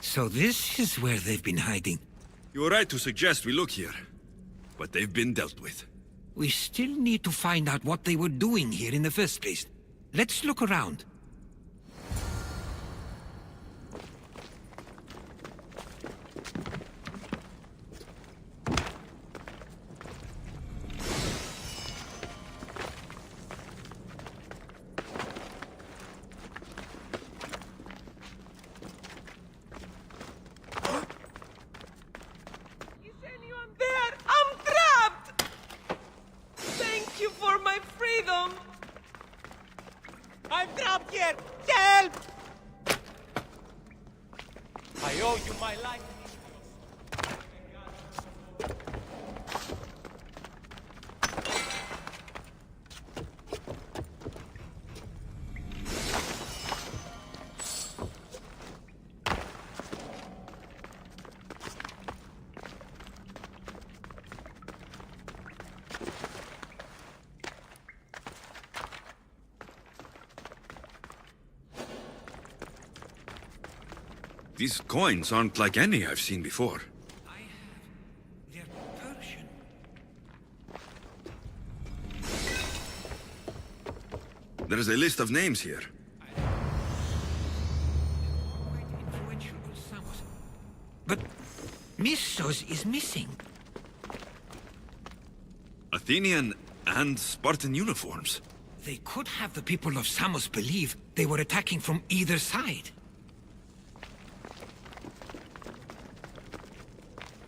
So this is where they've been hiding. You were right to suggest we look here, but they've been dealt with. We still need to find out what they were doing here in the first place. Let's look around. Is anyone there? I'm trapped! Thank you for my freedom! I'm trapped here! Help! I owe you my life. These coins aren't like any I've seen before. They're Persian. There's a list of names here. Quite influential on Samos. But Missos is missing. Athenian and Spartan uniforms. They could have the people of Samos believe they were attacking from either side.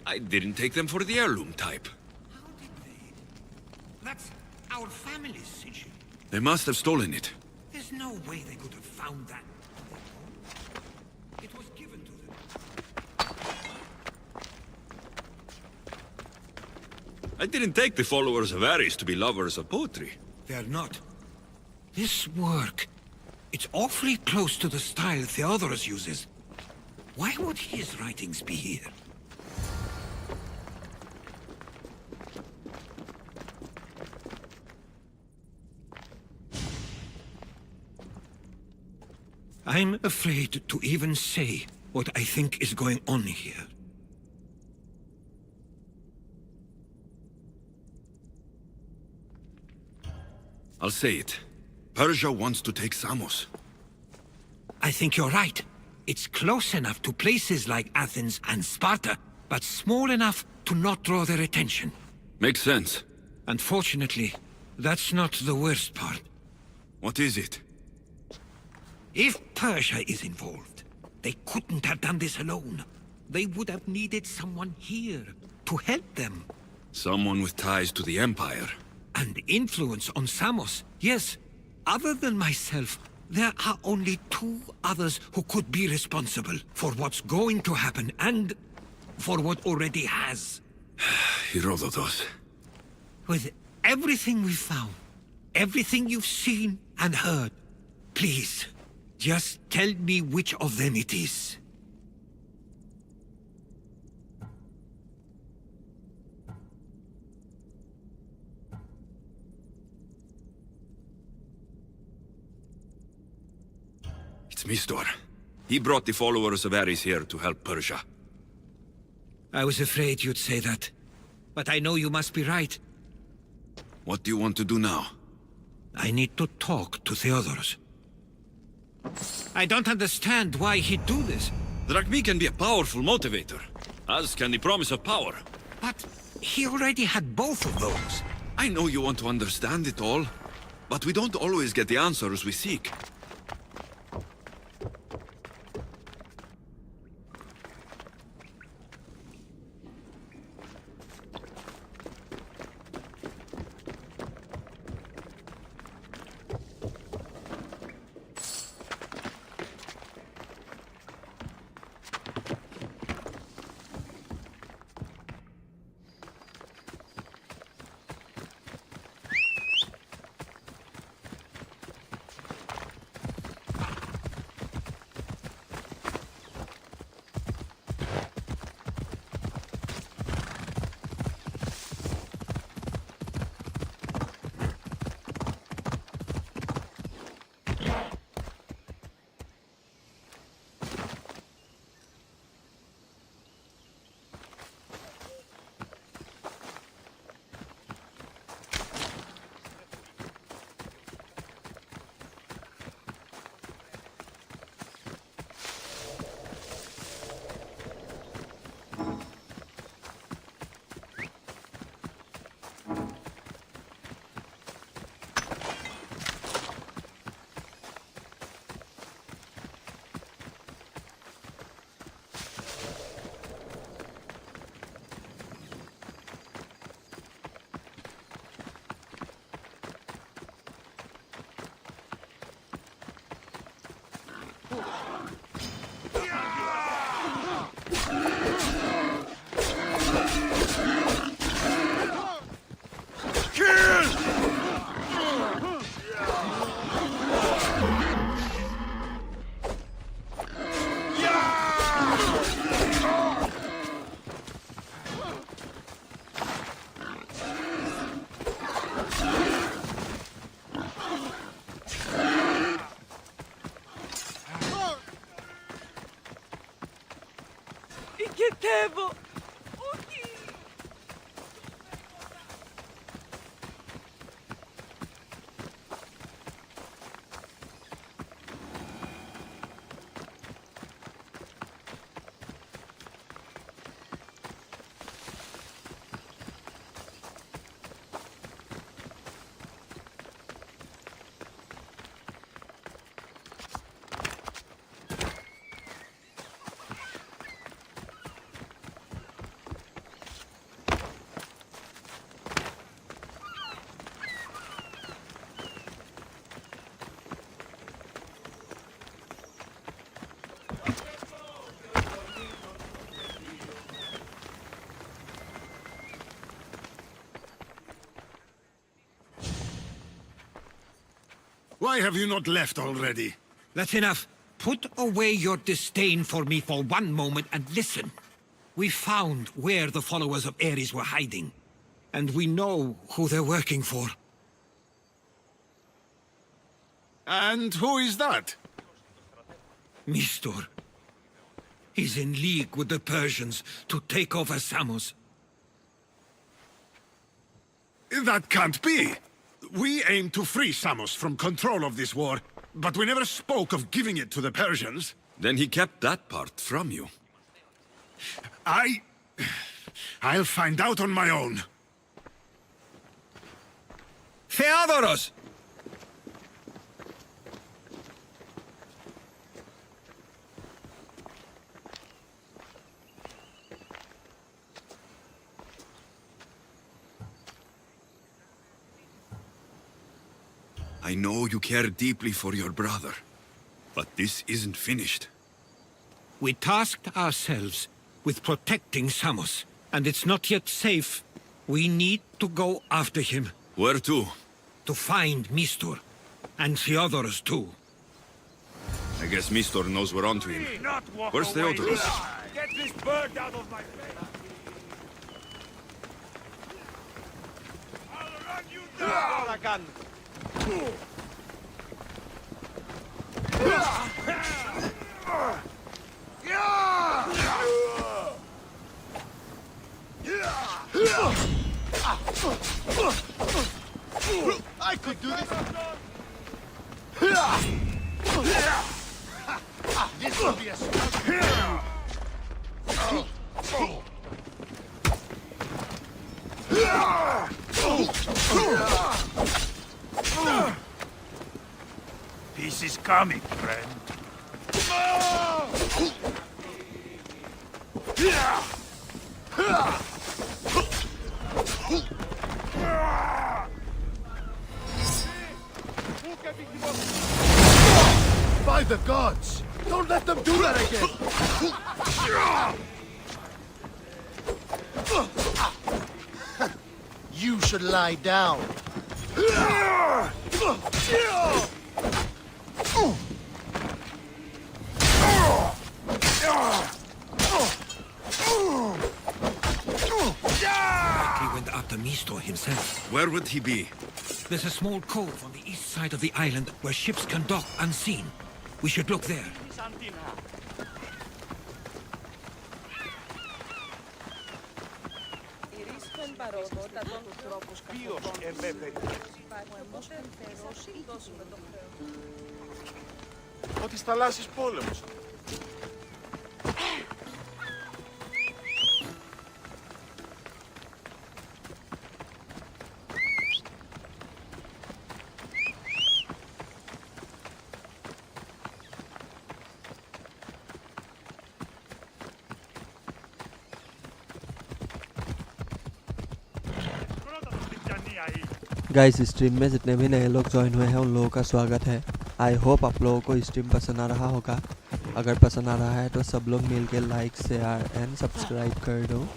I didn't take them for the heirloom type. How did they? That's our family's sigil. They must have stolen it. There's no way they could have found that. It was given to them. I didn't take the followers of Ares to be lovers of poetry. They're not. This work, it's awfully close to the style Theodorus uses. Why would his writings be here? I'm afraid to even say what I think is going on here. I'll say it. Persia wants to take Samos. I think you're right. It's close enough to places like Athens and Sparta, but small enough to not draw their attention. Makes sense. Unfortunately, that's not the worst part. What is it? If Persia is involved, they couldn't have done this alone. They would have needed someone here to help them. Someone with ties to the Empire. And influence on Samos. Yes, other than myself, there are only 2 others who could be responsible for what's going to happen and for what already has. Herodotus. With everything we've found, everything you've seen and heard, please, just tell me which of them it is. It's Mistor. He brought the followers of Ares here to help Persia. I was afraid you'd say that. But I know you must be right. What do you want to do now? I need to talk to Theodorus. I don't understand why he'd do this. Drachmi can be a powerful motivator, as can the promise of power. But he already had both of those. I know you want to understand it all, but we don't always get the answers we seek. Why have you not left already? That's enough. Put away your disdain for me for one moment and listen. We found where the followers of Ares were hiding. And we know who they're working for. And who is that? Mistor. He's in league with the Persians to take over Samos. That can't be. We aim to free Samos from control of this war, but we never spoke of giving it to the Persians. Then he kept that part from you. I'll find out on my own. Theodoros! I know you care deeply for your brother, but this isn't finished. We tasked ourselves with protecting Samos, and it's not yet safe. We need to go after him. Where to? To find Mistur. And Theodoros too. I guess Mistor knows we're onto him. Where's Theodoros? Get this bird out of my face! I'll run you down! I could do this. This will be a Peace is coming, friend. By the gods! Don't let them do that again! You should lie down. He went after Mistur himself. Where would he be? There's a small cove on the east side of the island where ships can dock unseen. We should look there. Ο της θαλάσσης πόλεμος. Guys stream में जितने भी नए लोग join हुए हैं उन लोगों का स्वागत है। आई होप आप लोगों को स्ट्रीम पसंद आ रहा होगा। अगर पसंद आ रहा है तो सब लोग मिलके लाइक शेयर एंड सब्सक्राइब कर दो।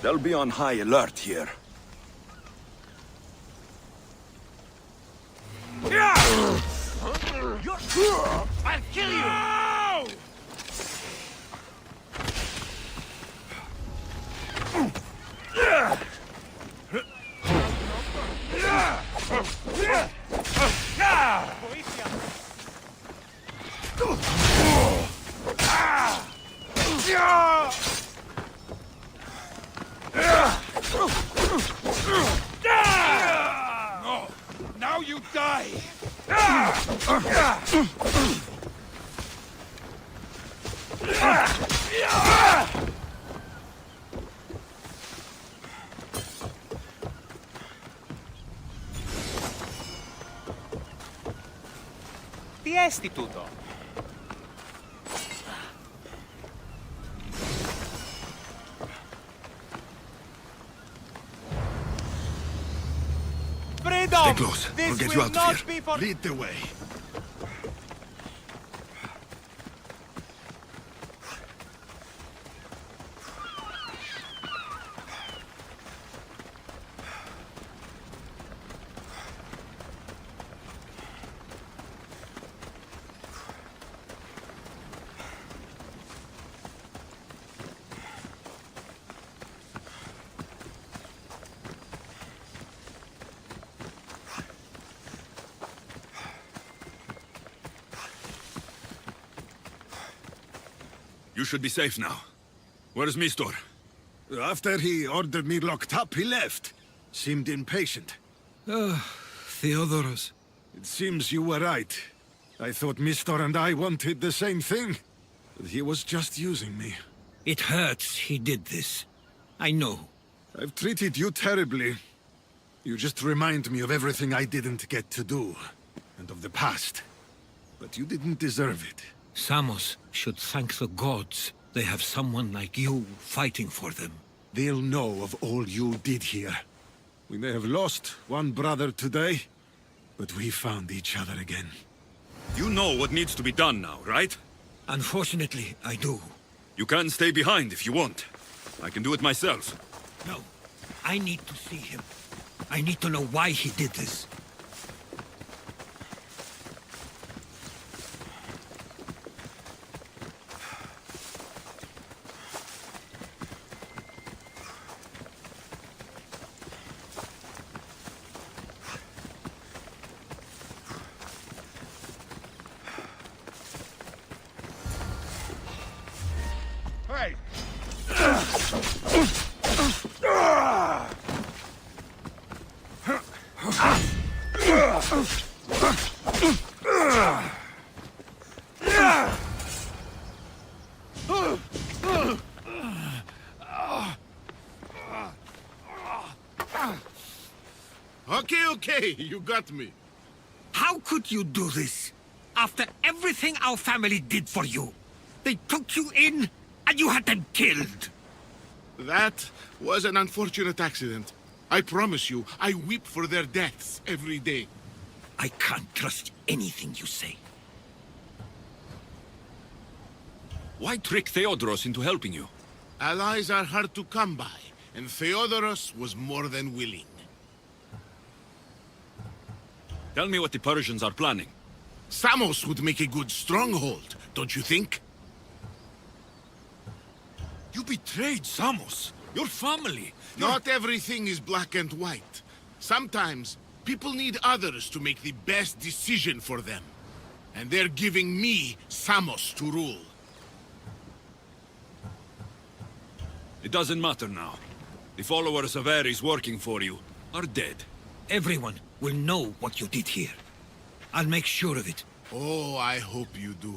They'll be on high alert here. I'll kill you! No! Now you die! Τι έστι τούτο? Freedom! Stay close. This I'll get will you out not of be here. for... Lead the way. You should be safe now. Where's Mistor? After he ordered me locked up, he left. Seemed impatient. Theodoros. It seems you were right. I thought Mistor and I wanted the same thing. But he was just using me. It hurts he did this. I know. I've treated you terribly. You just remind me of everything I didn't get to do. And of the past. But you didn't deserve it. Samos should thank the gods they have someone like you fighting for them. They'll know of all you did here. We may have lost one brother today, but we found each other again. You know what needs to be done now, right? Unfortunately, I do. You can stay behind if you want. I can do it myself. No, I need to see him. I need to know why he did this. Hey! Okay, you got me. How could you do this? After everything our family did for you. They took you in, and you had them killed. That was an unfortunate accident. I promise you, I weep for their deaths every day. I can't trust anything you say. Why trick Theodoros into helping you? Allies are hard to come by, and Theodoros was more than willing. Tell me what the Persians are planning. Samos would make a good stronghold, don't you think? You betrayed Samos, your family. Not everything is black and white. Sometimes, people need others to make the best decision for them. And they're giving me Samos to rule. It doesn't matter now. The followers of Ares working for you are dead. Everyone will know what you did here. I'll make sure of it. Oh, I hope you do.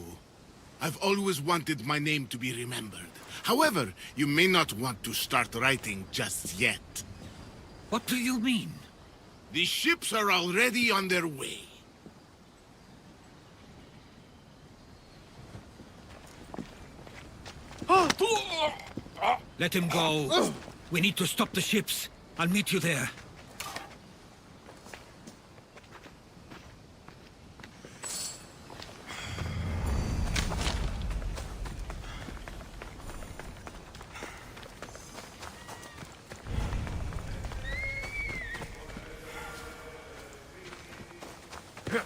I've always wanted my name to be remembered. However, you may not want to start writing just yet. What do you mean? The ships are already on their way. Let him go. We need to stop the ships. I'll meet you there. Ready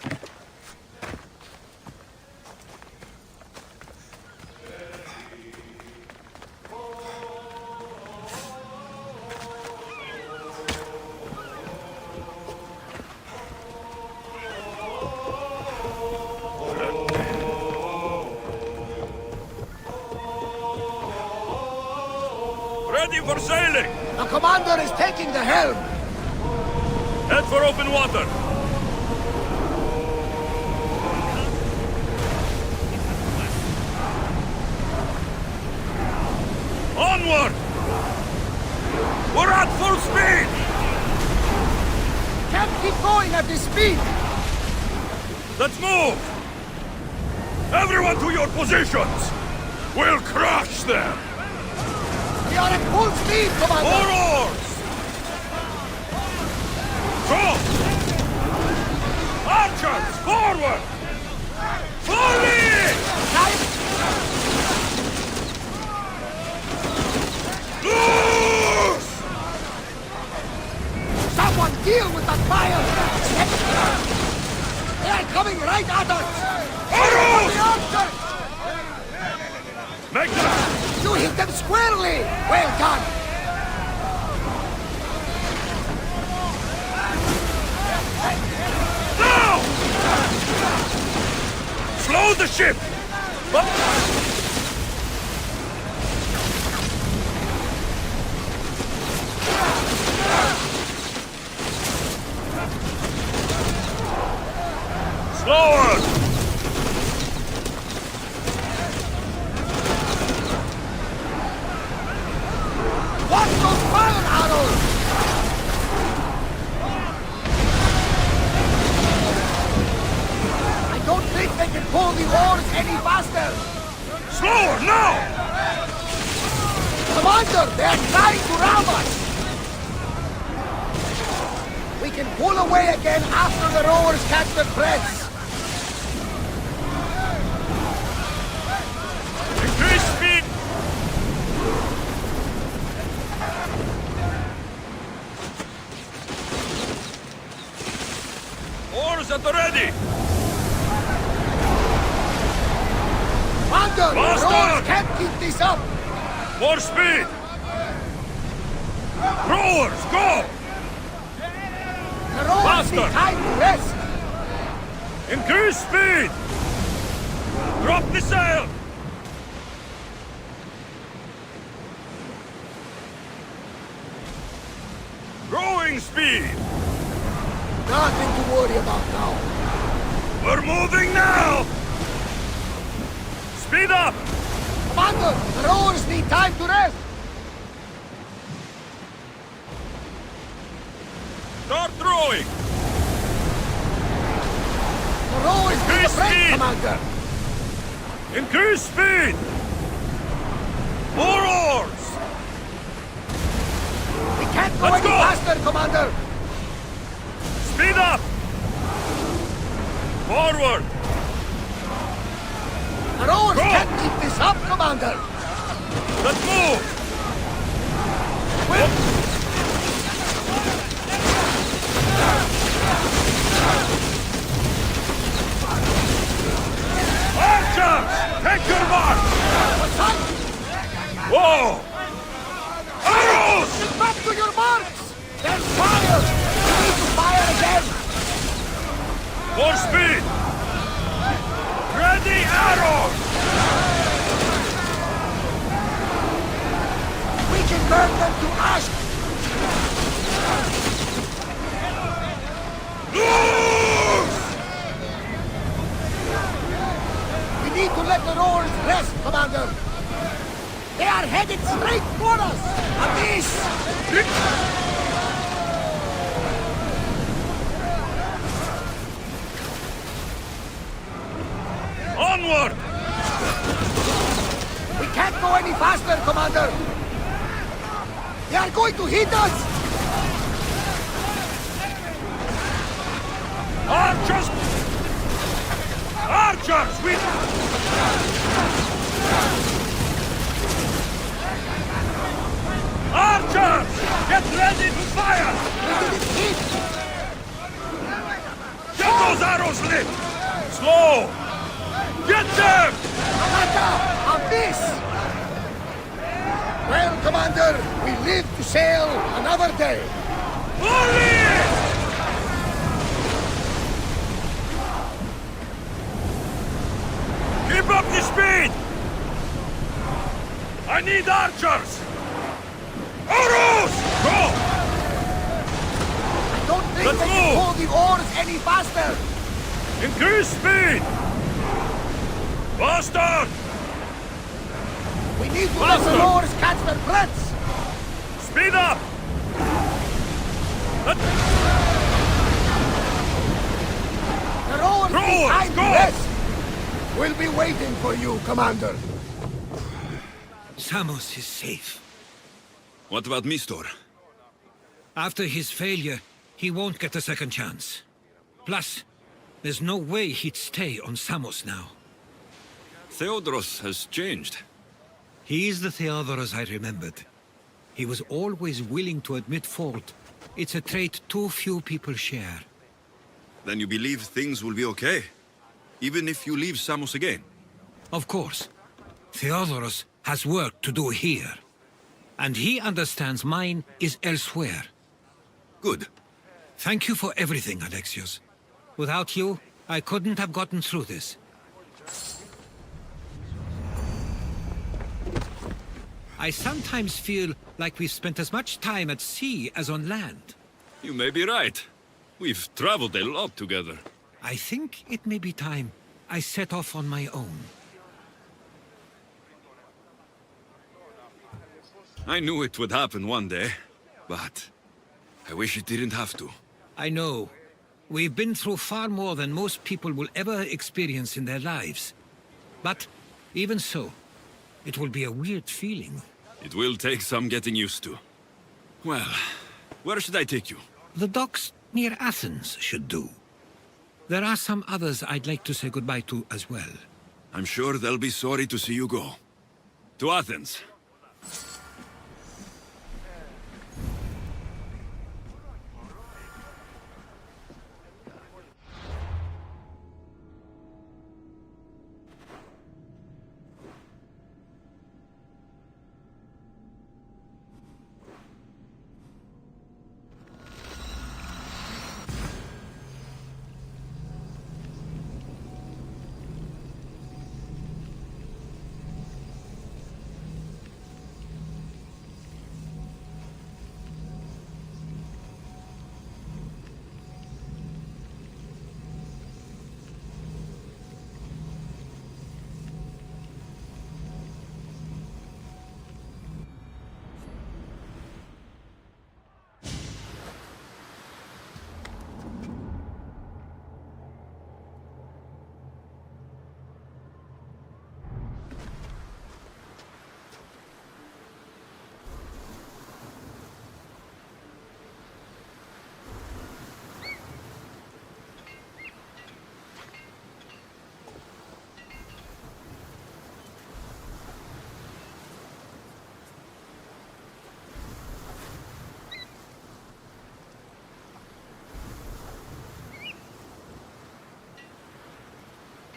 for sailing! The commander is taking the helm! Head for open water! Onward! We're at full speed! Can't keep going at this speed! Let's move! Everyone to your positions! We'll crush them! We are at full speed, commander! More oars! Go! Archers, forward! Volley! Loose! Someone deal with that fire! They are coming right at us! Arrows! The archers! Make them! You hit them squarely! Well done! Now! Slow the ship! But... Slower! Watch those fire arrows! I don't think they can pull the oars any faster! Slower, now! Commander, they are trying to ram us! We can pull away again after the rowers catch the threads! Increase speed! Oars at the ready! Commander, the Faster! rowers can't keep this up! More speed! Rowers, go! The rowers need Faster! time to rest! Increase speed! Drop the sail! Rowing speed! Nothing to worry about now. We're moving now! Speed up! Commander, the rowers need time to rest! Start rowing! The rowers need a Increase break, speed! Commander! Increase speed! More oars! We can't go Let's any go! faster, Commander! Speed up! Forward! The rowers Go! can't keep this up, Commander! Let's move! Archers! Take your mark! Whoa! Arrows! Get back to your marks! There's fire! We need to fire again! More speed! Ready arrows! We can burn them to ash! Loose! We need to let the rowers rest, Commander! They are headed straight for us! Abyss! Onward! We can't go any faster, Commander! They are going to hit us! Archers! Archers! We... Archers! Get ready to fire! We didn't hit! Get those those arrows lit! Slow! Get them! On this! Well, Commander, we live to sail another day. Keep up the speed! I need archers! Arrows! Go! Don't think Let's they can move! pull the oars any faster! Increase speed! Faster! We need to let the oars catch their breaths! Speed up! The oars Rowers, behind go! the rest! We'll be waiting for you, Commander. Samos is safe. What about Mistor? After his failure, he won't get a second chance. Plus, there's no way he'd stay on Samos now. Theodoros has changed. He is the Theodoros I remembered. He was always willing to admit fault. It's a trait too few people share. Then you believe things will be okay? Even if you leave Samos again? Of course. Theodoros has work to do here. And he understands mine is elsewhere. Good. Thank you for everything, Alexios. Without you, I couldn't have gotten through this. I sometimes feel like we've spent as much time at sea as on land. You may be right. We've traveled a lot together. I think it may be time I set off on my own. I knew it would happen one day, but I wish it didn't have to. I know. We've been through far more than most people will ever experience in their lives. But even so, it will be a weird feeling. It will take some getting used to. Well, where should I take you? The docks near Athens should do. There are some others I'd like to say goodbye to as well. I'm sure they'll be sorry to see you go. To Athens.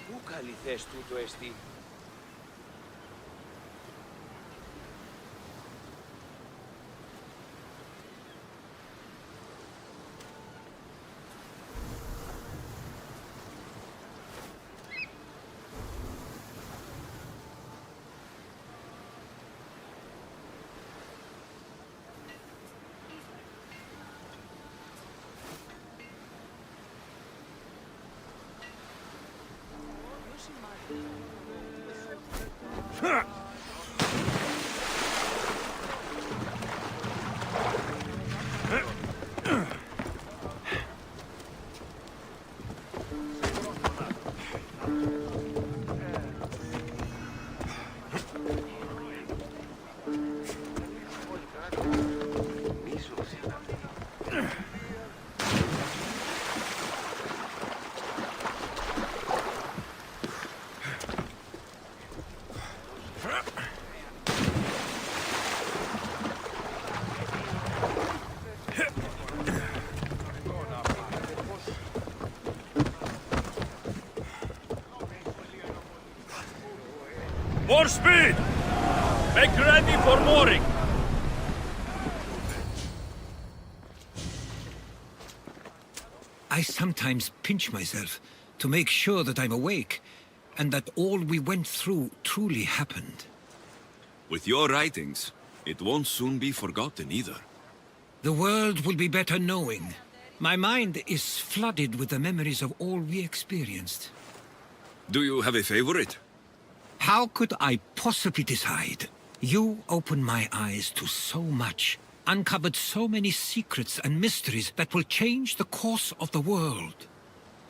Πού καλή θες τούτο εστί? More speed! Make ready for mooring! I sometimes pinch myself to make sure that I'm awake, and that all we went through truly happened. With your writings, it won't soon be forgotten either. The world will be better knowing. My mind is flooded with the memories of all we experienced. Do you have a favorite? How could I possibly decide? You opened my eyes to so much, uncovered so many secrets and mysteries that will change the course of the world.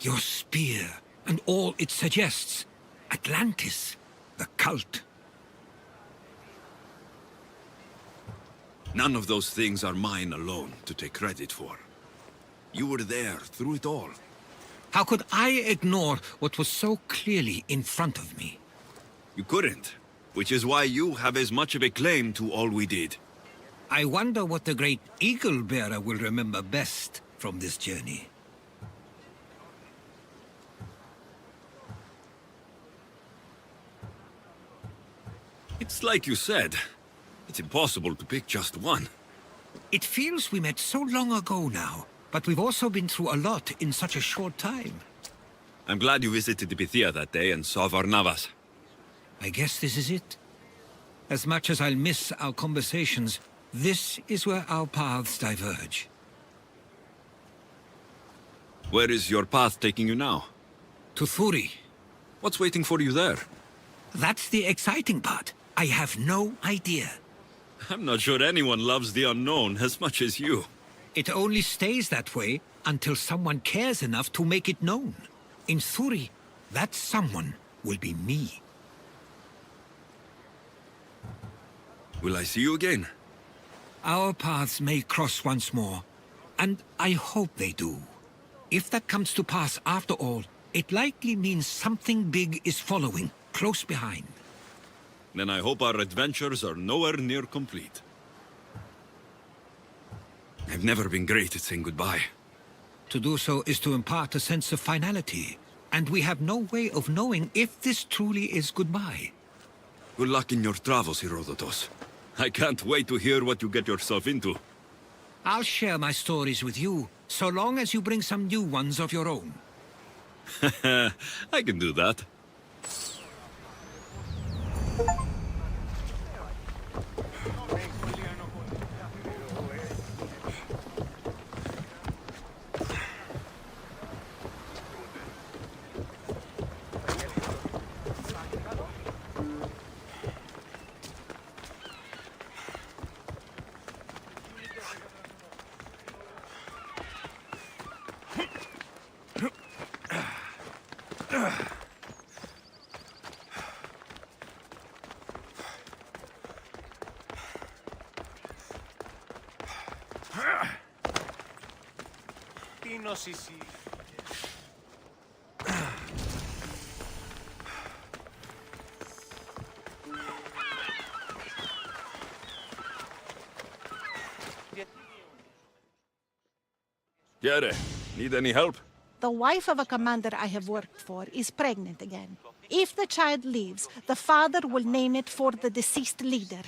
Your spear, and all it suggests. Atlantis, the cult. None of those things are mine alone to take credit for. You were there through it all. How could I ignore what was so clearly in front of me? You couldn't, which is why you have as much of a claim to all we did. I wonder what the great Eagle Bearer will remember best from this journey. It's like you said. It's impossible to pick just one. It feels we met so long ago now, but we've also been through a lot in such a short time. I'm glad you visited the Bithia that day and saw Varnavas. I guess this is it. As much as I'll miss our conversations, this is where our paths diverge. Where is your path taking you now? To Thuri. What's waiting for you there? That's the exciting part. I have no idea. I'm not sure anyone loves the unknown as much as you. It only stays that way until someone cares enough to make it known. In Thuri, that someone will be me. Will I see you again? Our paths may cross once more, and I hope they do. If that comes to pass after all, it likely means something big is following, close behind. Then I hope our adventures are nowhere near complete. I've never been great at saying goodbye. To do so is to impart a sense of finality, and we have no way of knowing if this truly is goodbye. Good luck in your travels, Herodotus. I can't wait to hear what you get yourself into. I'll share my stories with you, so long as you bring some new ones of your own. I can do that. Gere, need any help? The wife of a commander I have worked for is pregnant again. If the child leaves, the father will name it for the deceased leader.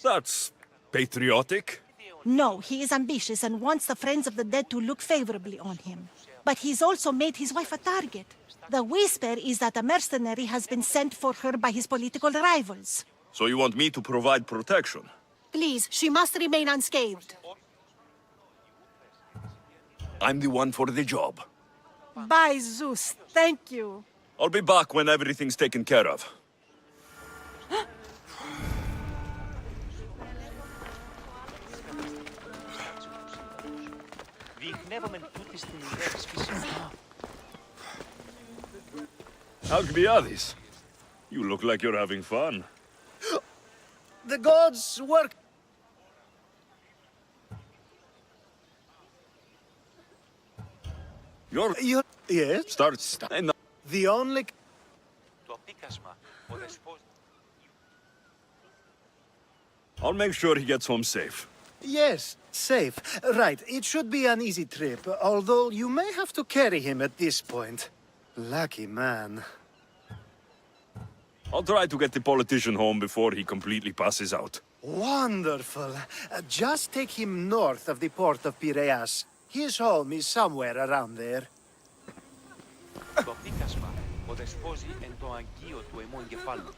That's patriotic. No, he is ambitious and wants the friends of the dead to look favorably on him. But he's also made his wife a target. The whisper is that a mercenary has been sent for her by his political rivals. So you want me to provide protection? Please, she must remain unscathed. I'm the one for the job. By Zeus, thank you. I'll be back when everything's taken care of. Alcibiades, you look like you're having fun. The gods work. You're... Yes? Start. The only... I'll make sure he gets home safe. Yes, safe. Right, it should be an easy trip, although you may have to carry him at this point. Lucky man. I'll try to get the politician home before he completely passes out. Wonderful. Just take him north of the port of Piraeus. His home is somewhere around there. Το πίκασμα οδεσπόζει εν το αγγείο του αιμού εγκεφάλου.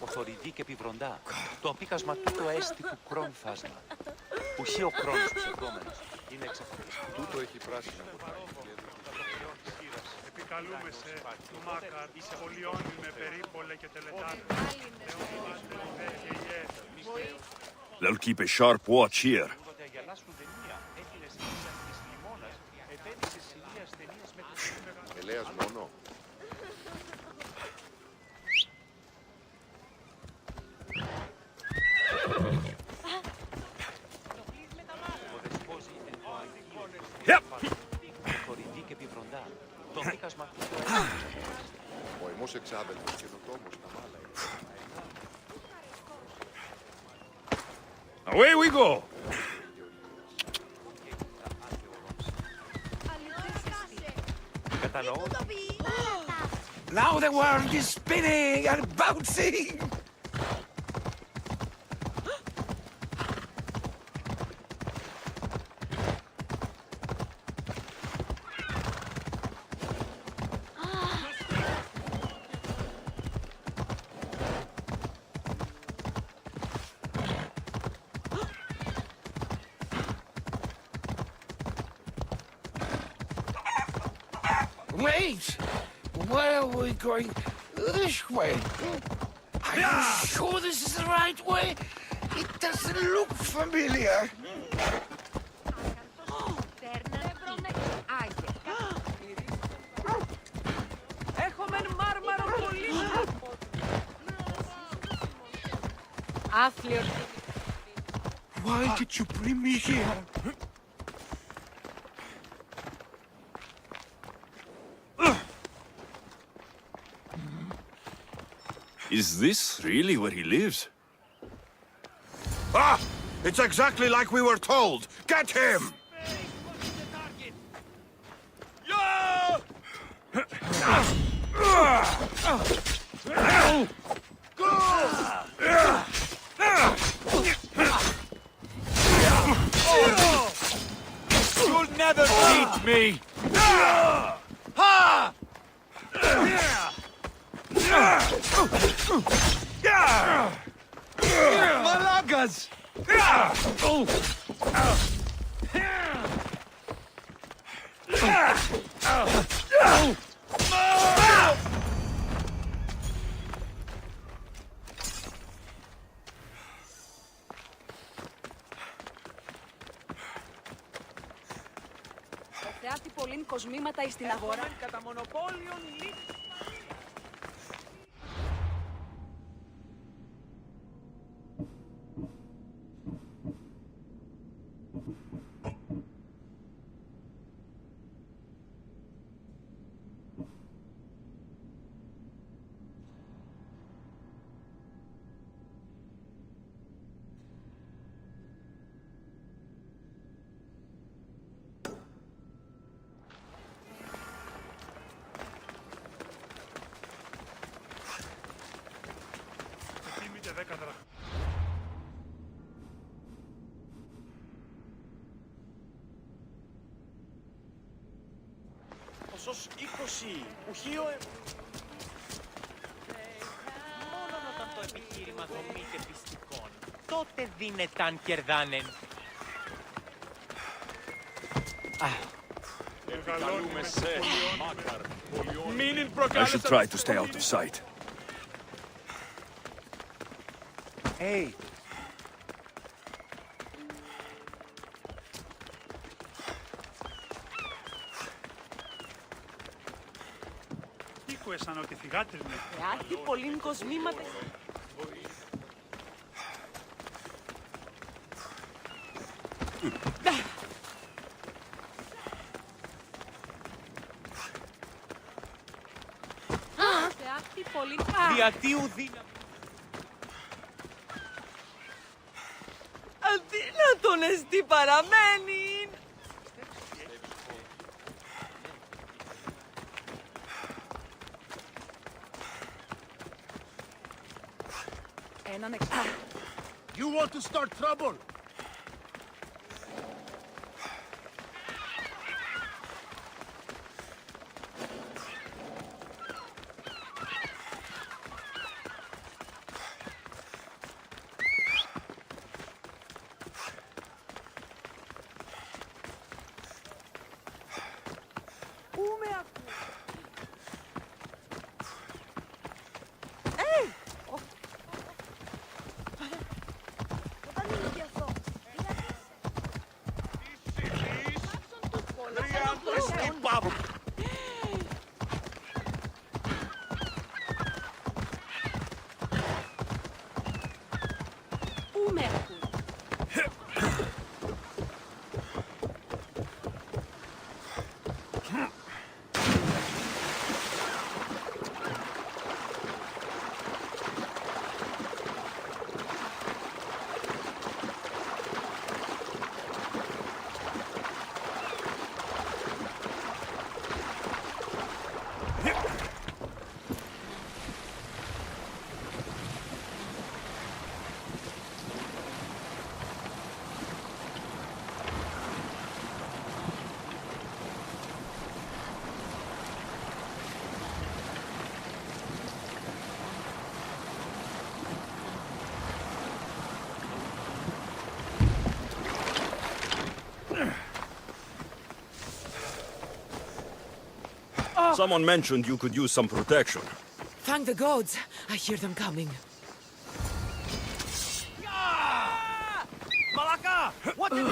Ο θορυδί και επιβροντά. Το πίκασμα τούτο έστι του κρόν φάσμα. Ουχή ο κρόνος ψευδόμενος. Είναι εξαφανιστικό. Τούτο έχει πράσινο ποτάμι. Επικαλούμεσαι του Μάκαρ, πολιώνει με περίπολε και τελετάδε. They'll keep a sharp watch here. Ελέας μόνο. Yep. Ο αιμός εξάδελφος καινοτόμος στα μάλα. Away we go! Now the world is spinning and bouncing! Wait! Where are we going? This way. Are you sure this is the right way? It doesn't look familiar. Έχουμε μάρμαρο πολύ. Άθλιος. Why did you bring me here? Is this really where he lives? Ah! It's exactly like we were told! Get him! You'll never beat me! Malagas! Θεάτη πολλήν κοσμήματα εις την αγορά. Κατά μονοπόλιον Ποσός 20, ουχείο... Μόνο όταν το επιχείρημα δομείται πιστικών, τότε δίνεταν κερδάνεν. I should try to stay out of sight. Hey! Σαν ότι θυγάτρινε. Θεάτη πολλήν κοσμήματα. Θεάτη πολλήν... Διατίου δύναμη. Αδύνατον εστί παραμένει. You want to start trouble? Someone mentioned you could use some protection. Thank the gods. I hear them coming. Malaka! What did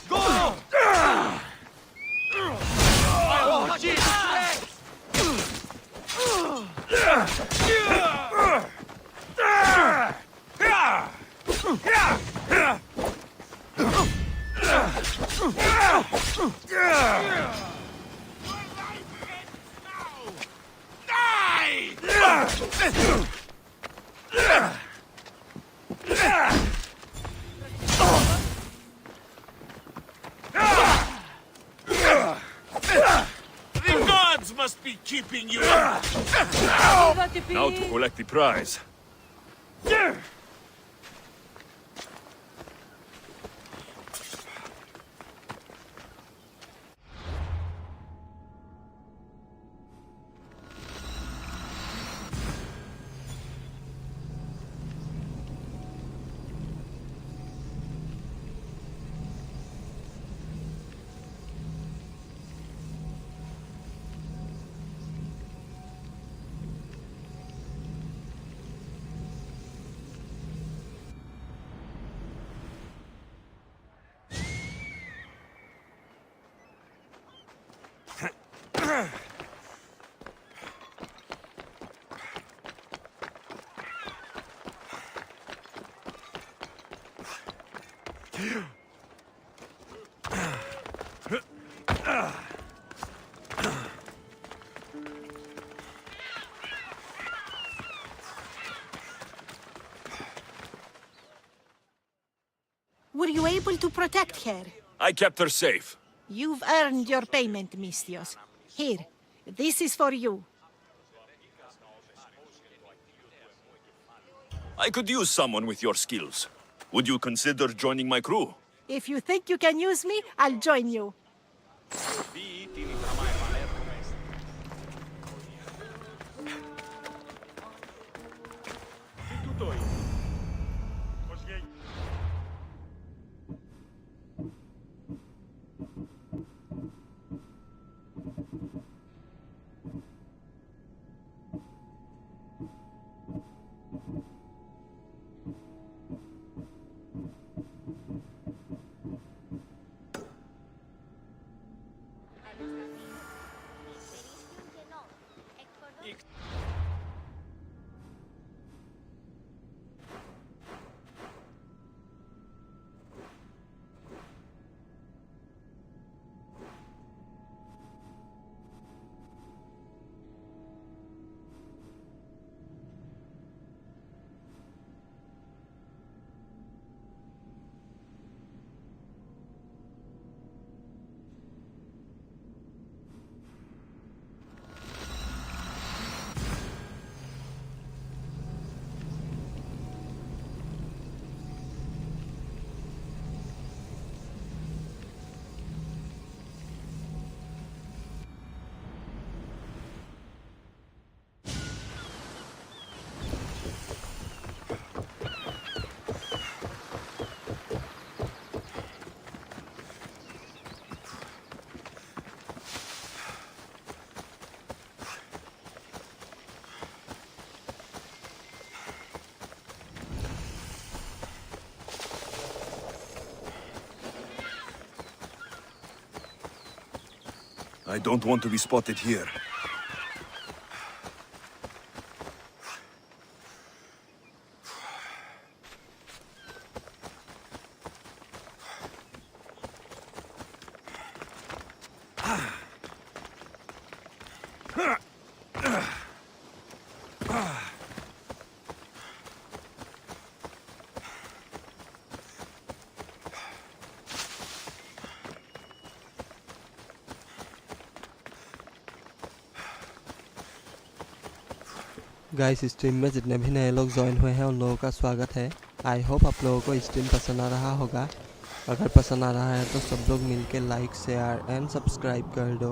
Go! Oh, Jesus! The gods must be keeping you up. Now to collect the prize. Were you able to protect her? I kept her safe. You've earned your payment, Mistios. Here, this is for you. I could use someone with your skills. Would you consider joining my crew? If you think you can use me, I'll join you. I don't want to be spotted here. Guys stream में जितने भी नए लोग join हुए हैं उन लोगों का स्वागत है। आई होप आप लोगों को स्ट्रीम पसंद आ रहा होगा। अगर पसंद आ रहा है तो सब लोग मिलके लाइक शेयर एंड सब्सक्राइब कर दो।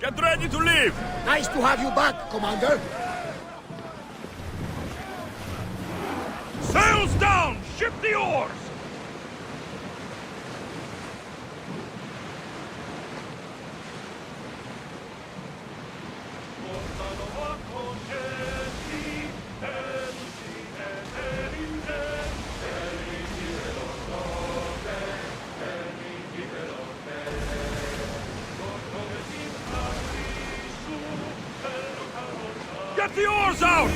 Get ready to leave! Nice to have you back, Commander. Sails down! Ship the oars! Get the oars out!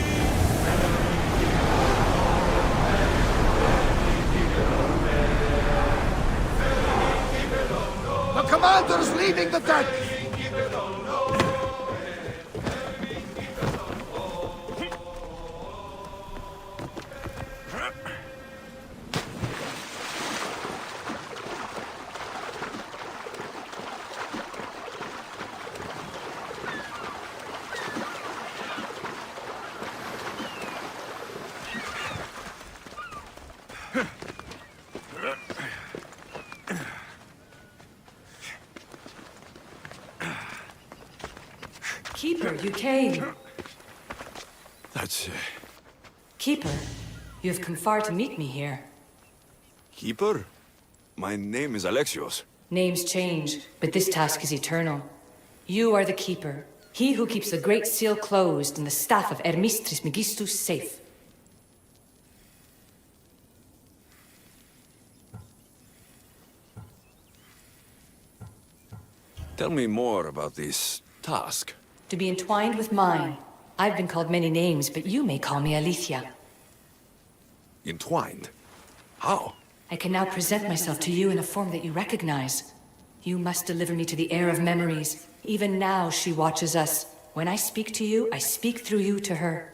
The commander's leaving the deck. Keeper, you came. That's... Keeper, you have come far to meet me here. Keeper? My name is Alexios. Names change, but this task is eternal. You are the Keeper, he who keeps the Great Seal closed and the staff of Hermes Trismegistus safe. Tell me more about this task. To be entwined with mine. I've been called many names, but you may call me Aletheia. Entwined? How? I can now present myself to you in a form that you recognize. You must deliver me to the heir of memories. Even now she watches us. When I speak to you, I speak through you to her.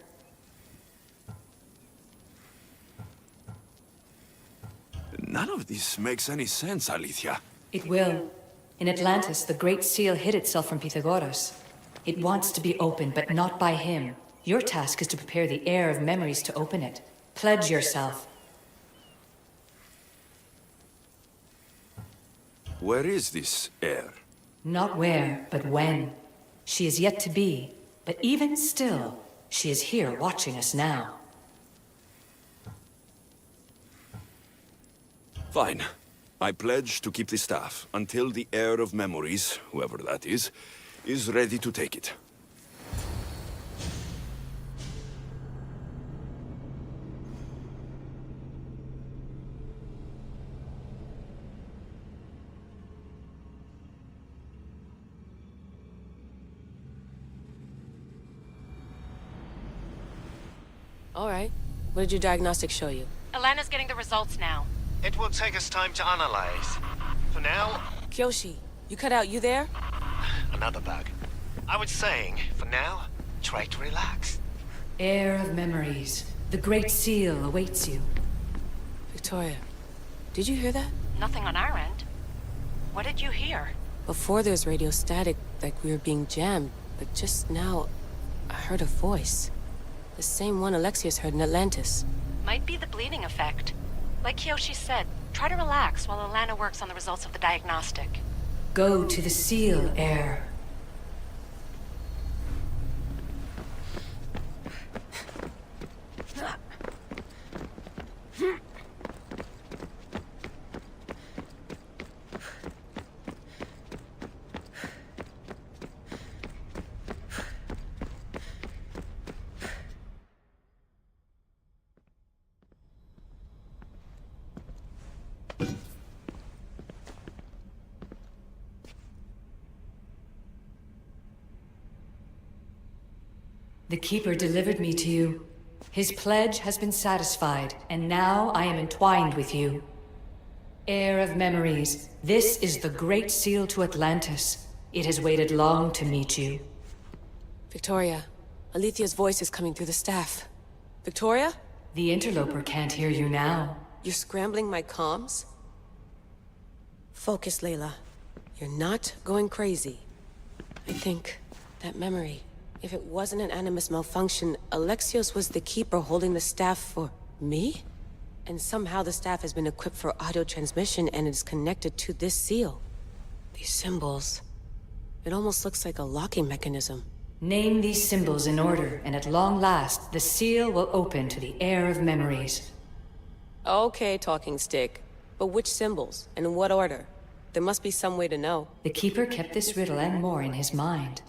None of this makes any sense, Aletheia. It will. In Atlantis, the Great Seal hid itself from Pythagoras. It wants to be opened, but not by him. Your task is to prepare the heir of memories to open it. Pledge yourself. Where is this heir? Not where, but when. She is yet to be, but even still, she is here watching us now. Fine. I pledge to keep the staff until the heir of memories, whoever that is ready to take it. All right. What did your diagnostics show you? Alana's getting the results now. It will take us time to analyze. For now... Kyoshi, you cut out, you there? Another bug. I was saying, for now, try to relax. Heir of memories. The Great Seal awaits you. Victoria, did you hear that? Nothing on our end. What did you hear? Before there's radio static, like we were being jammed. but just now, I heard a voice. The same one Alexios heard in Atlantis. Might be the bleeding effect. Like Kiyoshi said, try to relax while Alana works on the results of the diagnostic. Go to the seal, heir. The Keeper delivered me to you. His pledge has been satisfied, and now I am entwined with you. Heir of memories, this is the Great Seal to Atlantis. It has waited long to meet you. Victoria, Alethea's voice is coming through the staff. Victoria? The interloper can't hear you now. You're scrambling my comms? Focus, Layla. You're not going crazy. I think that memory, if it wasn't an Animus malfunction, Alexios was the Keeper holding the staff for me? And somehow the staff has been equipped for audio transmission and is connected to this seal. These symbols, it almost looks like a locking mechanism. Name these symbols in order, and at long last, the seal will open to the Heir of Memories. Okay, talking stick. But which symbols, and in what order? There must be some way to know. The Keeper kept this riddle and more in his mind.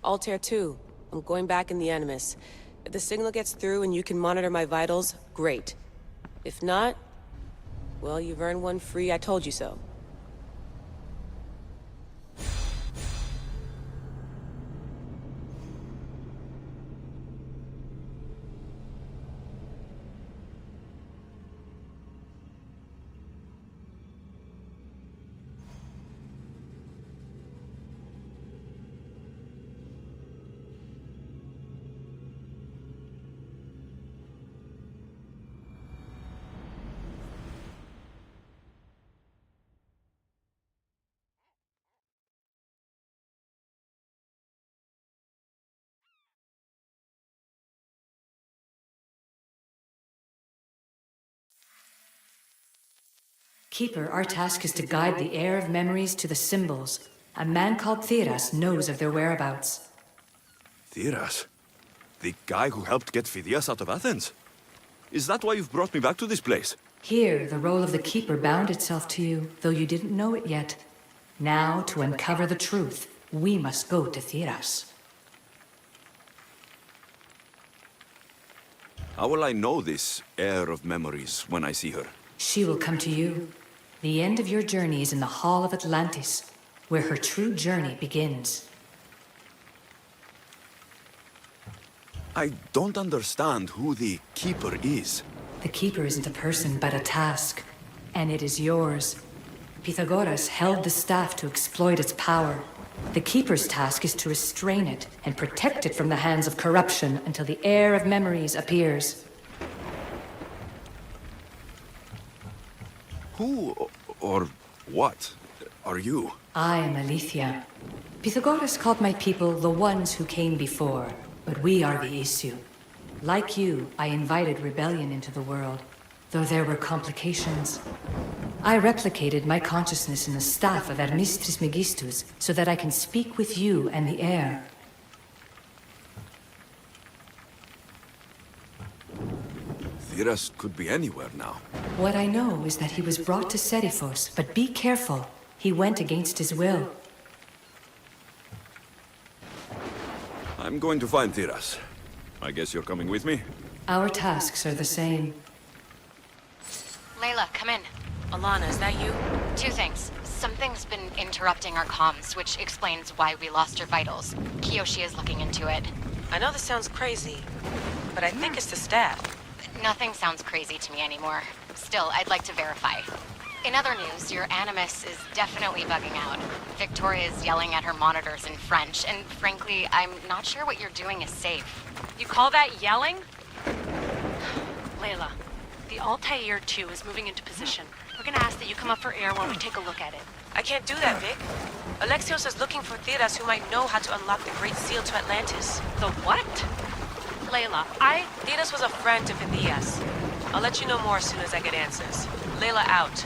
Altair 2, I'm going back in the Animus. If the signal gets through and you can monitor my vitals, great. If not, well, you've earned one free I told you so. Keeper, our task is to guide the Heir of Memories to the symbols. A man called Theras knows of their whereabouts. Theras? The guy who helped get Phidias out of Athens? Is that why you've brought me back to this place? Here, the role of the Keeper bound itself to you, though you didn't know it yet. Now, to uncover the truth, we must go to Theras. How will I know this Heir of Memories when I see her? She will come to you. The end of your journey is in the Hall of Atlantis, where her true journey begins. I don't understand who the Keeper is. The Keeper isn't a person, but a task. And it is yours. Pythagoras held the staff to exploit its power. The Keeper's task is to restrain it and protect it from the hands of corruption until the Heir of Memories appears. Who or what are you? I am Aletheia. Pythagoras called my people the ones who came before, but we are the issue. Like you, I invited rebellion into the world, though there were complications. I replicated my consciousness in the staff of Hermes Trismegistus so that I can speak with you and the heir. Theras could be anywhere now. What I know is that he was brought to Seriphos, but be careful. He went against his will. I'm going to find Theras. I guess you're coming with me? Our tasks are the same. Layla, come in. Alana, is that you? Two things. Something's been interrupting our comms, which explains why we lost your vitals. Kiyoshi is looking into it. I know this sounds crazy, but I think it's the staff. Nothing sounds crazy to me anymore. Still, I'd like to verify. In other news, your Animus is definitely bugging out. Victoria is yelling at her monitors in French, and frankly, I'm not sure what you're doing is safe. You call that yelling? Layla, the Altair 2 is moving into position. We're gonna ask that you come up for air while we take a look at it. I can't do that, Vic. Alexios is looking for Theras who might know how to unlock the Great Seal to Atlantis. The what? Layla, Theras was a friend to Phidias. I'll let you know more as soon as I get answers. Layla out.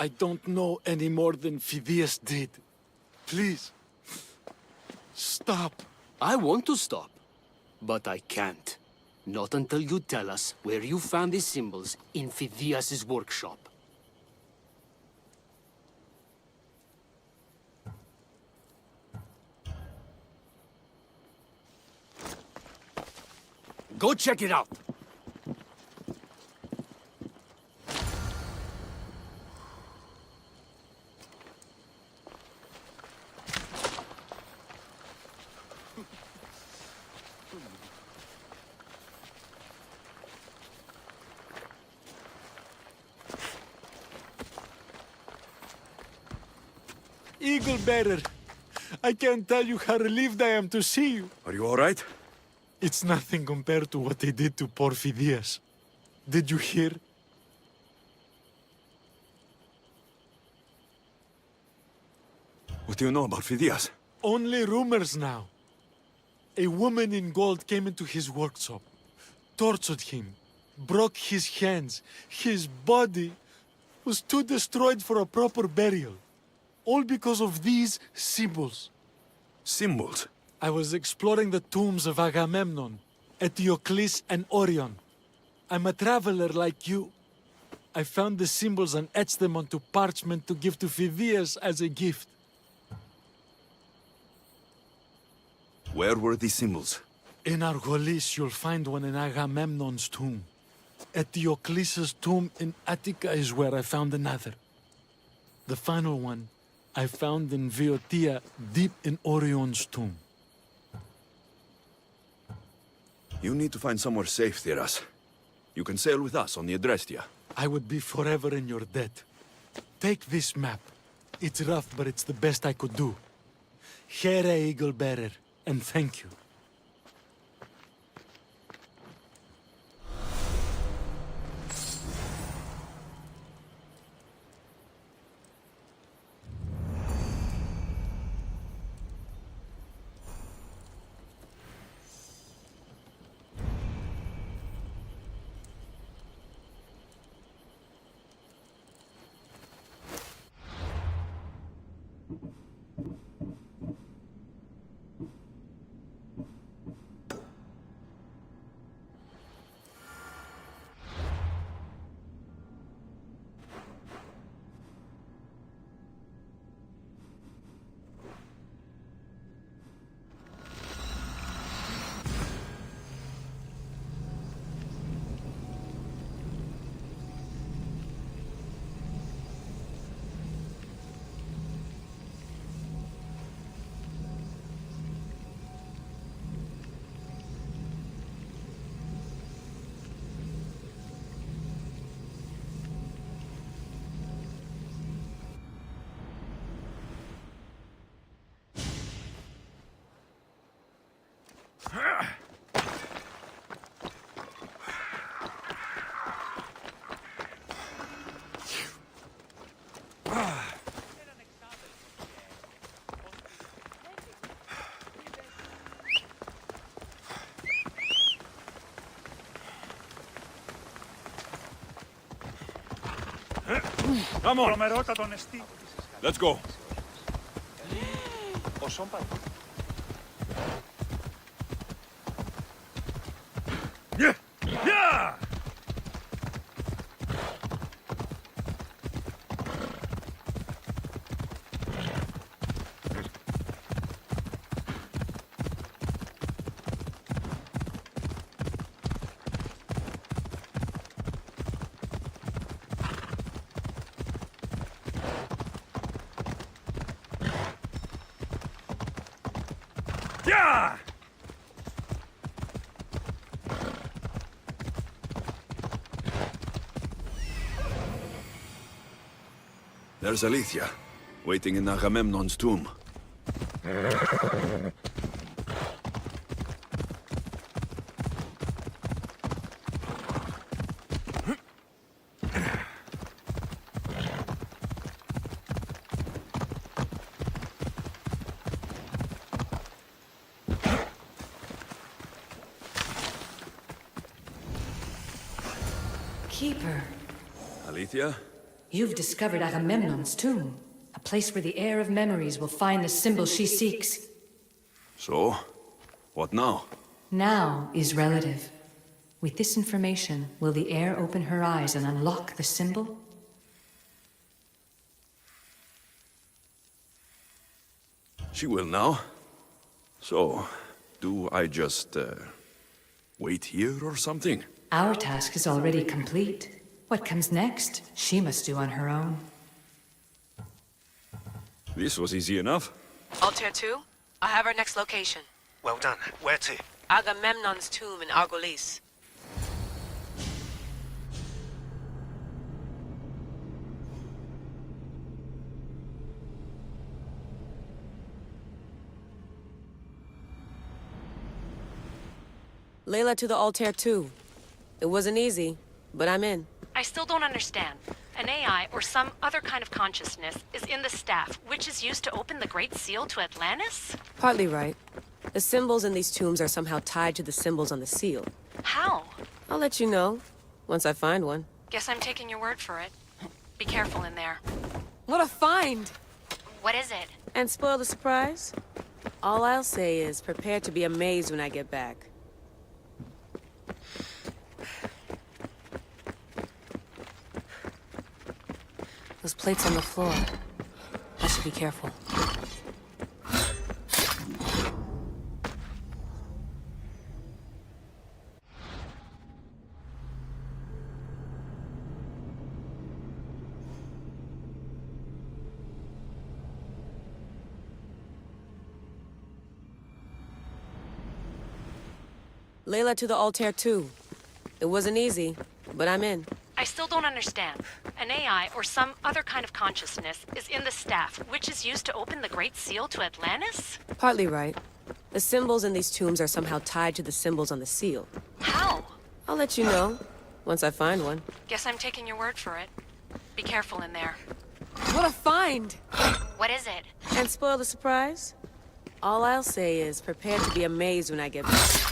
I don't know any more than Phidias did. Please, stop. I want to stop, but I can't. Not until you tell us where you found these symbols in Phidias' workshop. Go check it out. Eagle Bearer, I can't tell you how relieved I am to see you. Are you all right? It's nothing compared to what they did to poor Phidias. Did you hear? What do you know about Phidias? Only rumors now. A woman in gold came into his workshop, tortured him, broke his hands. His body was too destroyed for a proper burial. All because of these symbols. Symbols? I was exploring the tombs of Agamemnon, Eteocles, and Orion. I'm a traveler like you. I found the symbols and etched them onto parchment to give to Phidias as a gift. Where were these symbols? In Argolis, you'll find one in Agamemnon's tomb. Eteocles' tomb in Attica is where I found another. The final one I found in Viotia, deep in Orion's tomb. You need to find somewhere safe, Theras. You can sail with us on the Adrestia. I would be forever in your debt. Take this map. It's rough, but it's the best I could do. Here, Eagle Bearer, and thank you. Come on. Τρομερότατον εστί. Let's go. Ο Σόμπα. Yeah! Yeah! Yeah! There's Alethea, waiting in Agamemnon's tomb. Keeper, Alethea? you've discovered Agamemnon's tomb, a place where the heir of memories will find the symbol she seeks. So? What now? Now is relative. With this information, will the heir open her eyes and unlock the symbol? She will now. So, do I just, wait here or something? Our task is already complete. What comes next, she must do on her own. This was easy enough. Altair 2, I have our next location. Well done. Where to? Agamemnon's tomb in Argolis. Layla to the Altair 2. It wasn't easy, but I'm in. I still don't understand. An AI or some other kind of consciousness is in the staff, which is used to open the Great Seal to Atlantis? Partly right. The symbols in these tombs are somehow tied to the symbols on the seal. How? I'll let you know, once I find one. Guess I'm taking your word for it. Be careful in there. What a find! What is it? And spoil the surprise? All I'll say is, prepare to be amazed when I get back. Those plates on the floor. I should be careful. Layla to the Altair 2. It wasn't easy, but I'm in. I still don't understand. An AI or some other kind of consciousness is in the staff, which is used to open the Great Seal to Atlantis? Partly right. The symbols in these tombs are somehow tied to the symbols on the seal. How? I'll let you know, once I find one. Guess I'm taking your word for it. Be careful in there. What a find! What is it? And spoil the surprise? All I'll say is, prepare to be amazed when I get back.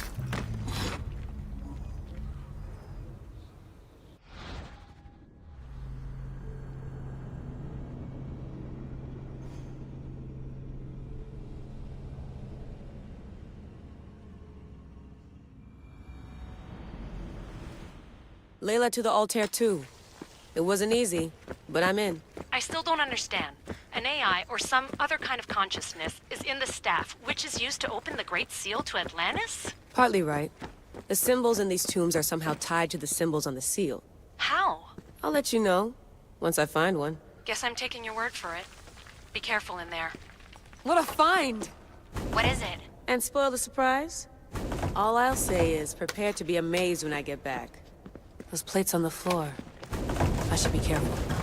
Layla to the Altair 2. It wasn't easy, but I'm in. I still don't understand. An AI or some other kind of consciousness is in the staff, which is used to open the Great Seal to Atlantis? Partly right. The symbols in these tombs are somehow tied to the symbols on the seal. How? I'll let you know, once I find one. Guess I'm taking your word for it. Be careful in there. What a find! What is it? And spoil the surprise? All I'll say is, prepare to be amazed when I get back. Those plates on the floor. I should be careful.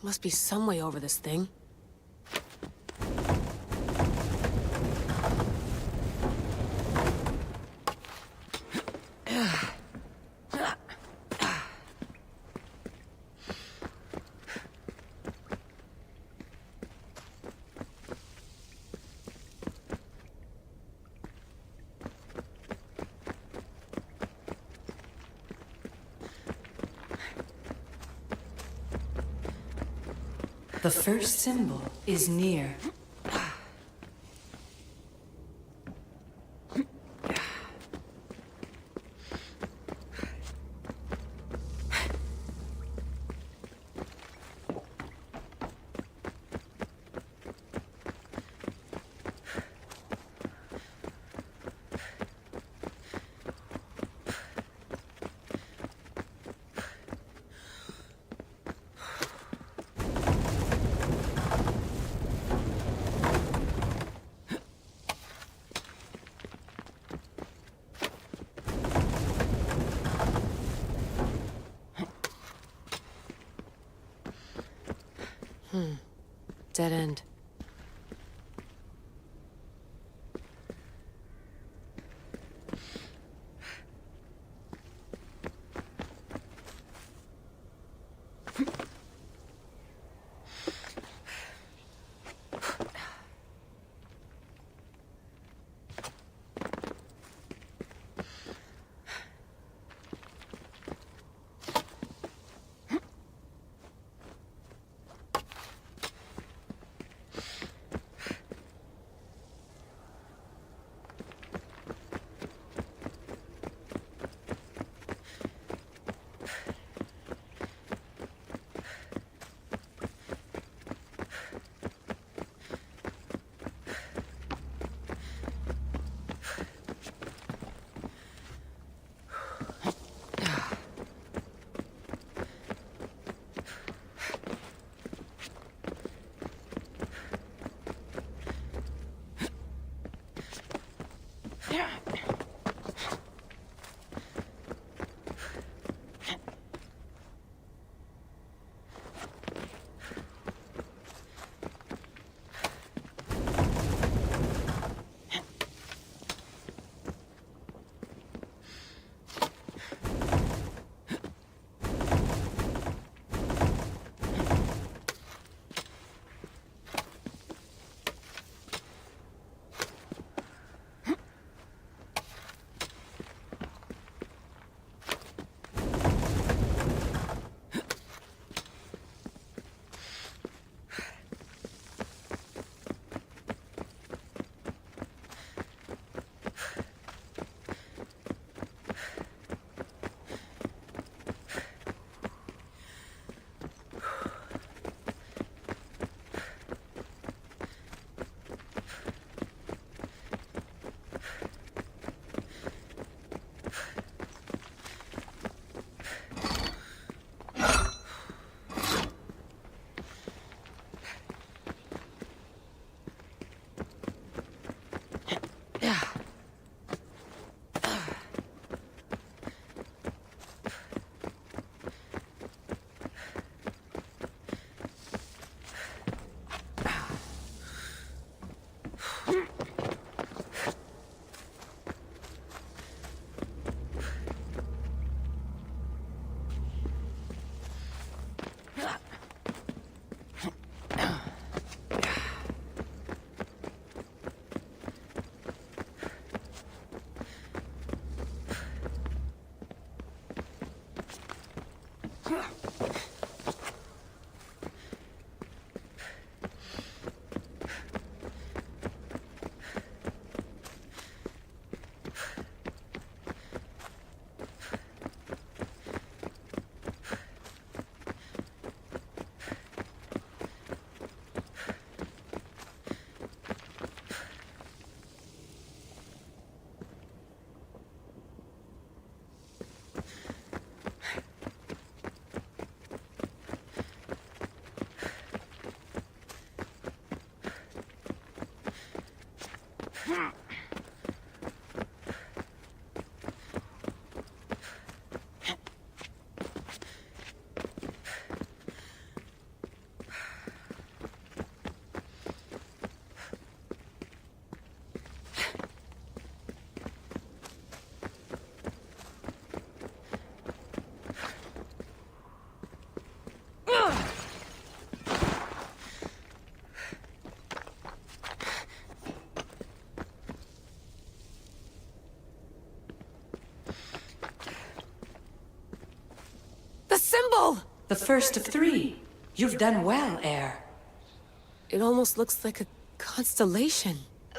There must be some way over this thing. The first symbol is near. Dead end. symbol! The first of 3. You've done well, heir. It almost looks like a constellation.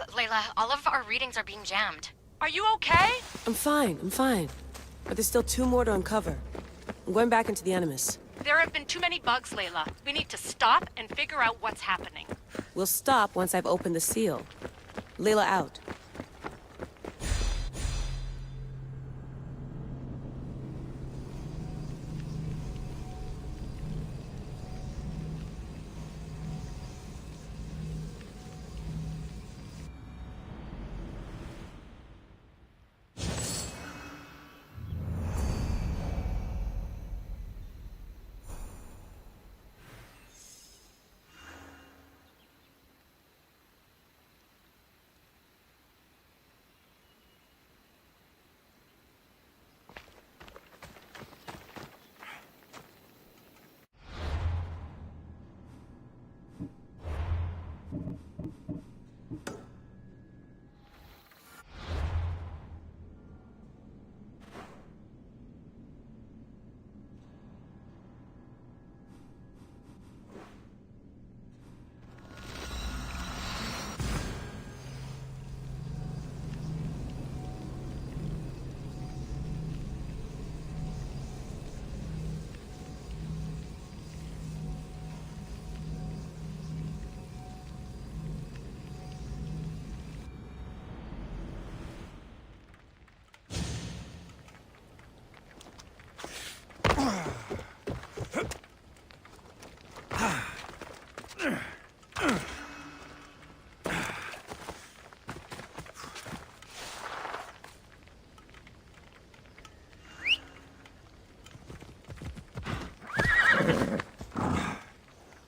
Layla, all of our readings are being jammed. Are you okay? I'm fine. But there's still 2 more to uncover. I'm going back into the Animus. There have been too many bugs, Layla. We need to stop and figure out what's happening. We'll stop once I've opened the seal. Layla out.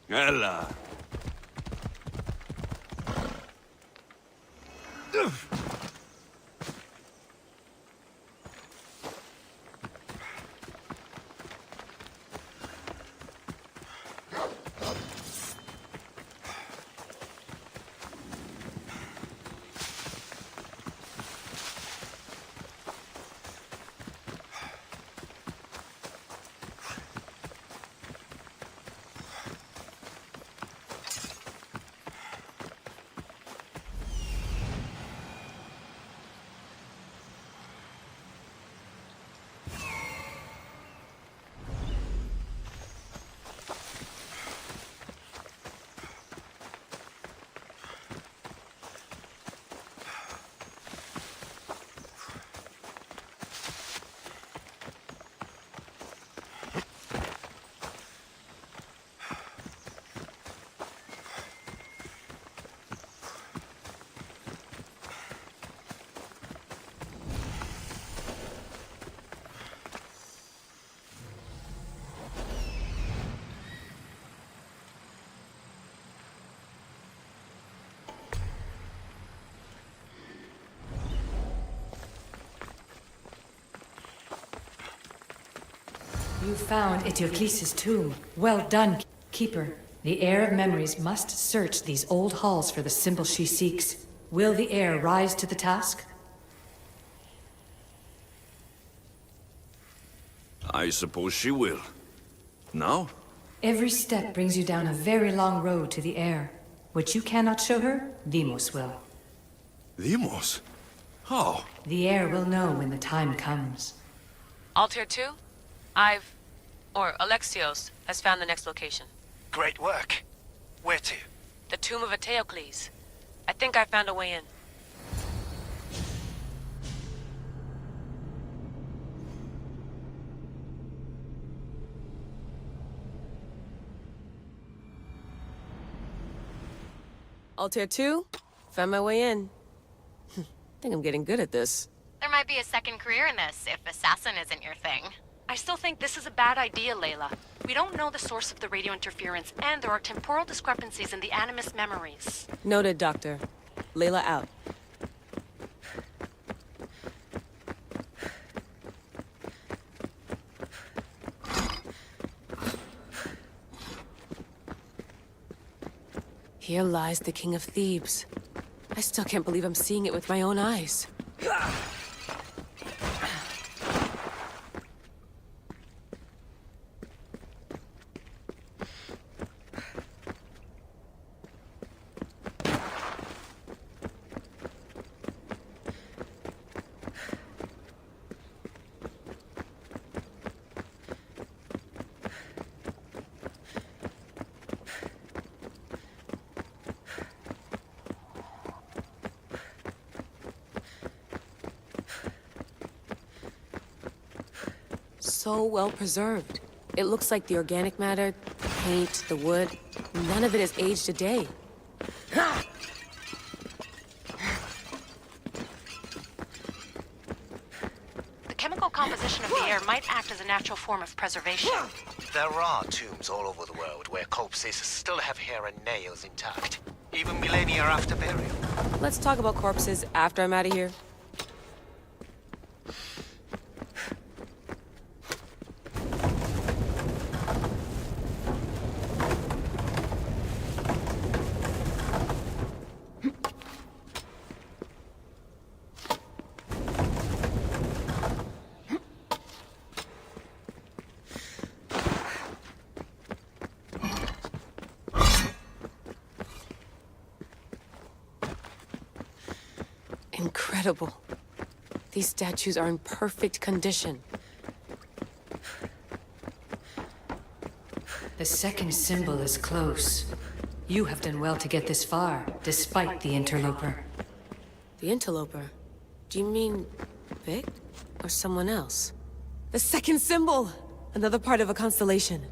Ella. You found Eteocles' tomb. Well done, Keeper. The heir of memories must search these old halls for the symbol she seeks. Will the heir rise to the task? I suppose she will. Now? Every step brings you down a very long road to the heir. What you cannot show her, Deimos will. Deimos? How? The heir will know when the time comes. Altair 2? Alexios has found the next location. Great work. Where to? The tomb of Eteocles. I think I found a way in. Altair 2? Found my way in. Think I'm getting good at this. There might be a second career in this, if assassin isn't your thing. I still think this is a bad idea, Layla. We don't know the source of the radio interference, and there are temporal discrepancies in the Animus memories. Noted, Doctor. Layla out. Here lies the King of Thebes. I still can't believe I'm seeing it with my own eyes. so well preserved. It looks like the organic matter, the paint, the wood, none of it has aged a day. The chemical composition of the air might act as a natural form of preservation. There are tombs all over the world where corpses still have hair and nails intact, even millennia after burial. Let's talk about corpses after I'm out of here. Incredible. These statues are in perfect condition. The second symbol is close. You have done well to get this far, despite the interloper. The interloper? Do you mean Vic? Or someone else? The second symbol! Another part of a constellation.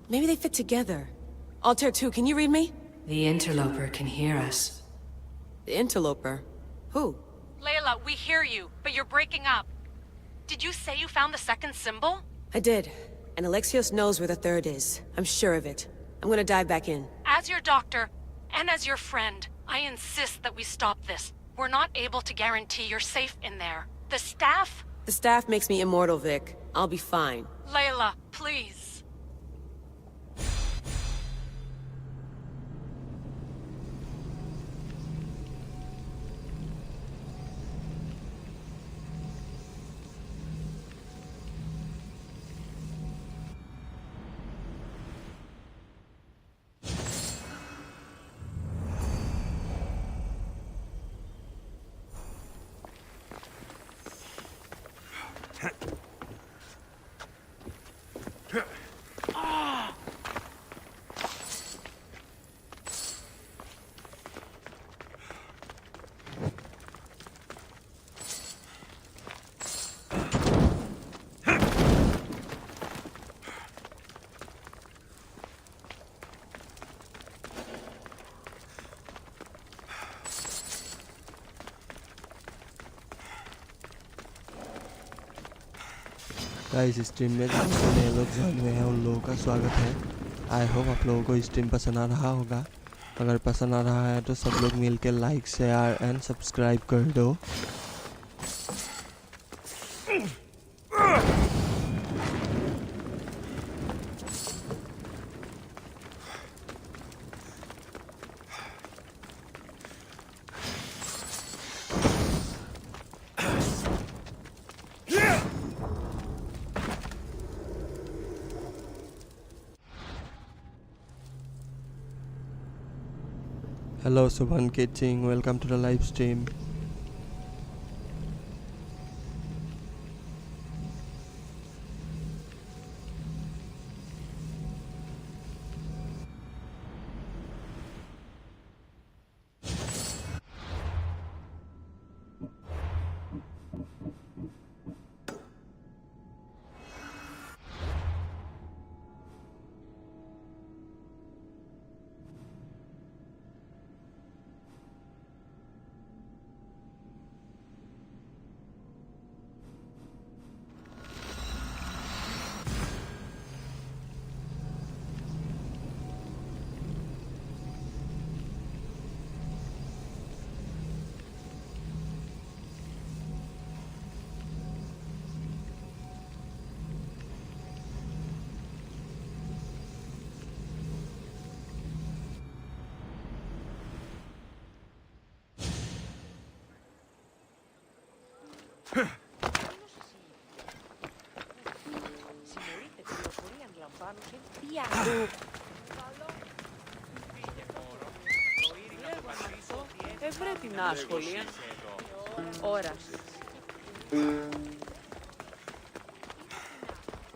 Maybe they fit together. Altair 2, can you read me? The interloper can hear us. The interloper? Who? Layla, we hear you, but you're breaking up. Did you say you found the second symbol? I did. And Alexios knows where the third is. I'm sure of it. I'm gonna dive back in. As your doctor, and as your friend, I insist that we stop this. We're not able to guarantee you're safe in there. The staff? The staff makes me immortal, Vic. I'll be fine. Layla, please. Guys stream में जितने नए लोग join हुए हैं उन लोगों का स्वागत है। आई होप आप लोगों को स्ट्रीम पसंद आ रहा होगा। अगर पसंद आ रहा है तो सब लोग मिलकर लाइक शेयर एंड सब्सक्राइब कर दो। Hello Subhan Kitching, welcome to the live stream. Έβρε την άσχολη. Όραση.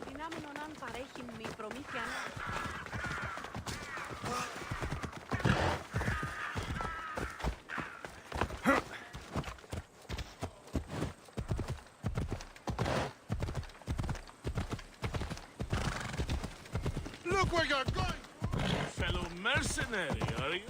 Δυνάμενον αν παρέχει μη προμήθεια. Look where you're going! Fellow mercenary, are you?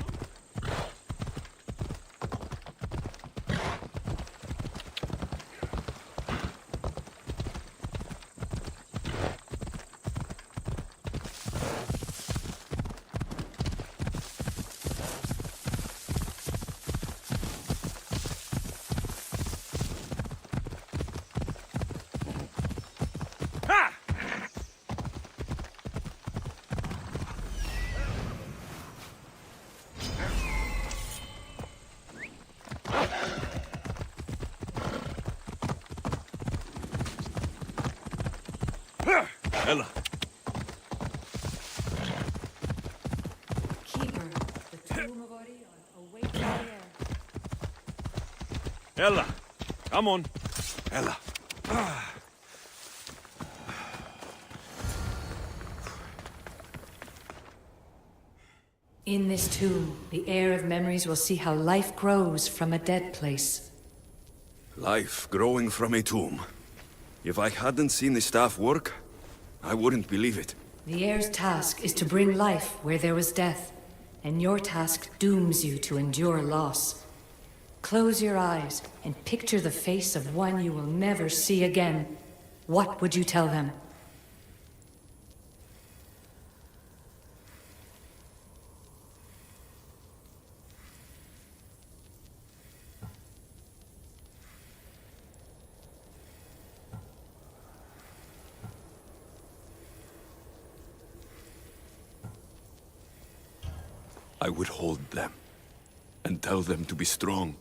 Ella. Keeper, the tomb of Orion awaits the air. Ella, come on. Ella. In this tomb, the heir of memories will see how life grows from a dead place. Life growing from a tomb. If I hadn't seen the staff work, I wouldn't believe it. The heir's task is to bring life where there was death, and your task dooms you to endure loss. Close your eyes and picture the face of one you will never see again. What would you tell them? I would hold them and tell them to be strong,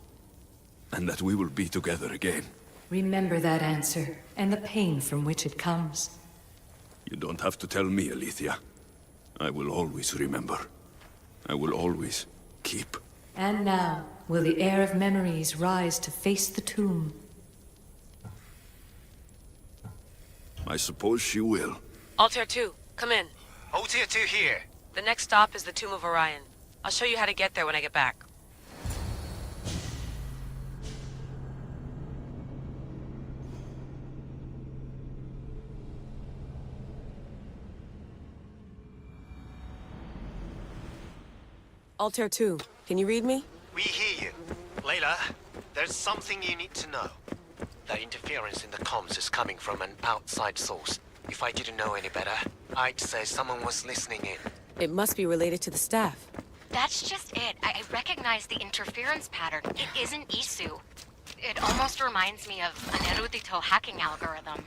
and that we will be together again. Remember that answer, and the pain from which it comes. You don't have to tell me, Alethea. I will always remember. I will always keep. And now, will the heir of memories rise to face the tomb? I suppose she will. Altair 2, come in. Altair 2 here. The next stop is the Tomb of Orion. I'll show you how to get there when I get back. Altair 2, can you read me? We hear you. Layla, there's something you need to know. That interference in the comms is coming from an outside source. If I didn't know any better, I'd say someone was listening in. It must be related to the staff. That's just it. I recognize the interference pattern. It isn't Isu. It almost reminds me of an erudito hacking algorithm.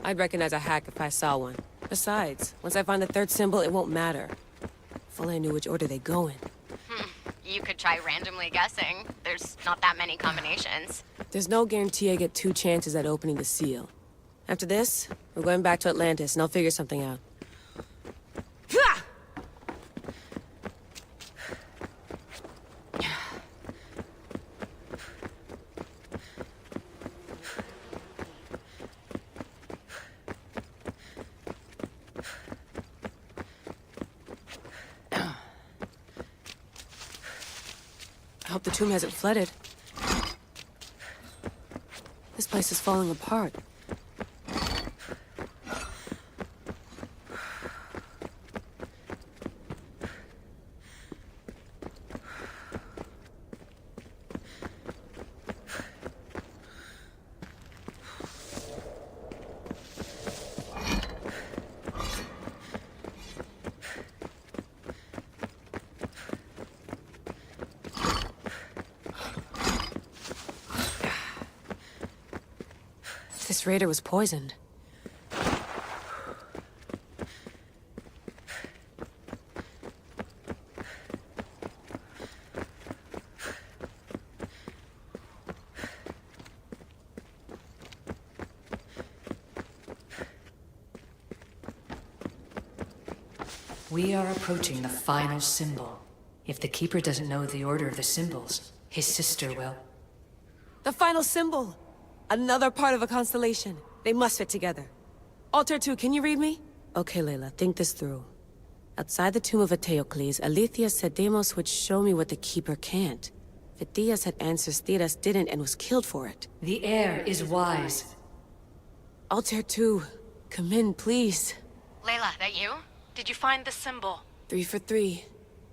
I'd recognize a hack if I saw one. Besides, once I find the third symbol, it won't matter. If only I knew which order they go in. You could try randomly guessing. There's not that many combinations. There's no guarantee I get 2 chances at opening the seal. After this, we're going back to Atlantis, and I'll figure something out. I hope the tomb hasn't flooded. This place is falling apart. This raider was poisoned. We are approaching the final symbol. If the Keeper doesn't know the order of the symbols, his sister will. The final symbol! Another part of a constellation. They must fit together. Alter 2, can you read me? Okay, Layla, think this through. Outside the tomb of Eteocles, Alethea said Deimos would show me what the Keeper can't. Phidias had answers Theras didn't and was killed for it. The heir is wise. Altair 2, come in, please. Layla, that you? Did you find the symbol? 3 for 3.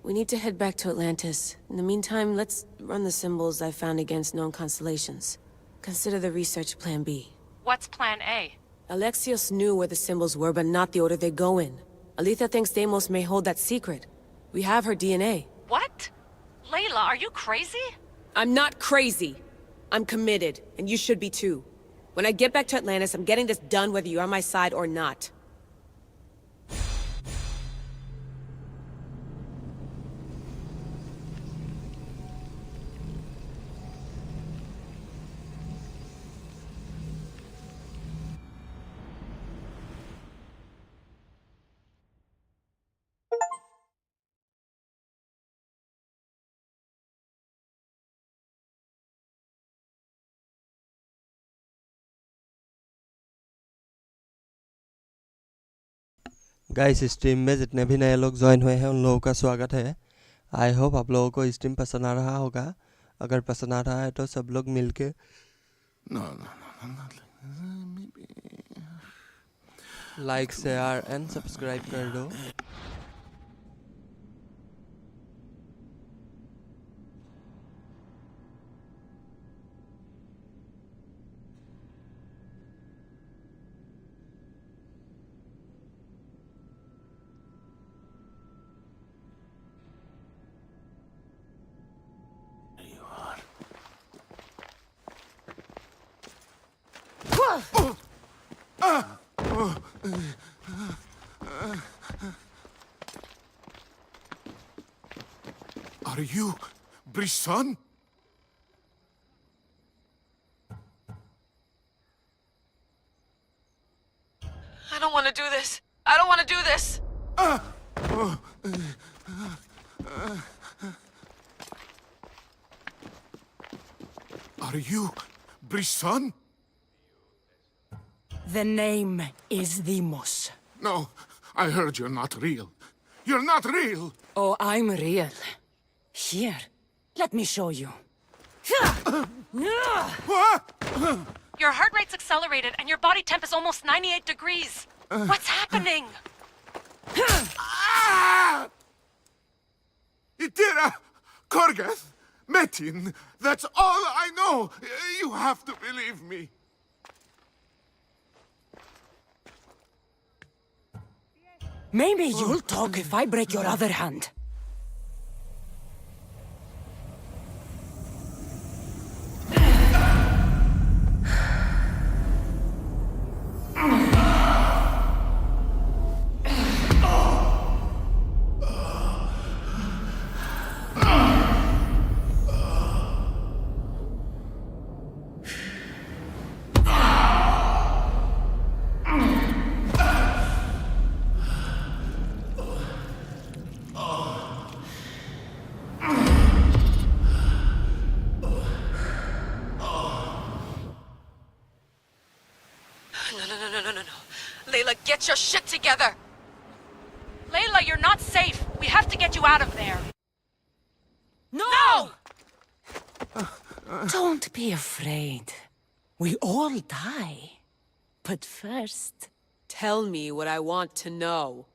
We need to head back to Atlantis. In the meantime, let's run the symbols I found against known constellations. Consider the research plan B. What's plan A? Alexios knew where the symbols were, but not the order they go in. Alethea thinks Deimos may hold that secret. We have her DNA. What? Layla, are you crazy? I'm not crazy. I'm committed, and you should be too. When I get back to Atlantis, I'm getting this done whether you're on my side or not. Guys stream में जितने भी नए लोग join हुए हैं उन लोगों का स्वागत है। आई होप आप लोगों को स्ट्रीम पसंद आ रहा होगा। अगर पसंद आ रहा है तो सब लोग मिलके लाइक शेयर एंड सब्सक्राइब कर दो। Are you Brisson? I don't want to do this. I don't want to do this. Are you Brisson? The name is Deimos. No, I heard you're not real. You're not real! Oh, I'm real. Here, let me show you. Your heart rate's accelerated and your body temp is almost 98 degrees. What's happening? Itira! Korgath! Metin! That's all I know! You have to believe me. Maybe you'll talk if I break your other hand. Layla, get your shit together! Layla, you're not safe! We have to get you out of there! No! Don't be afraid. We all die. But first... Tell me what I want to know.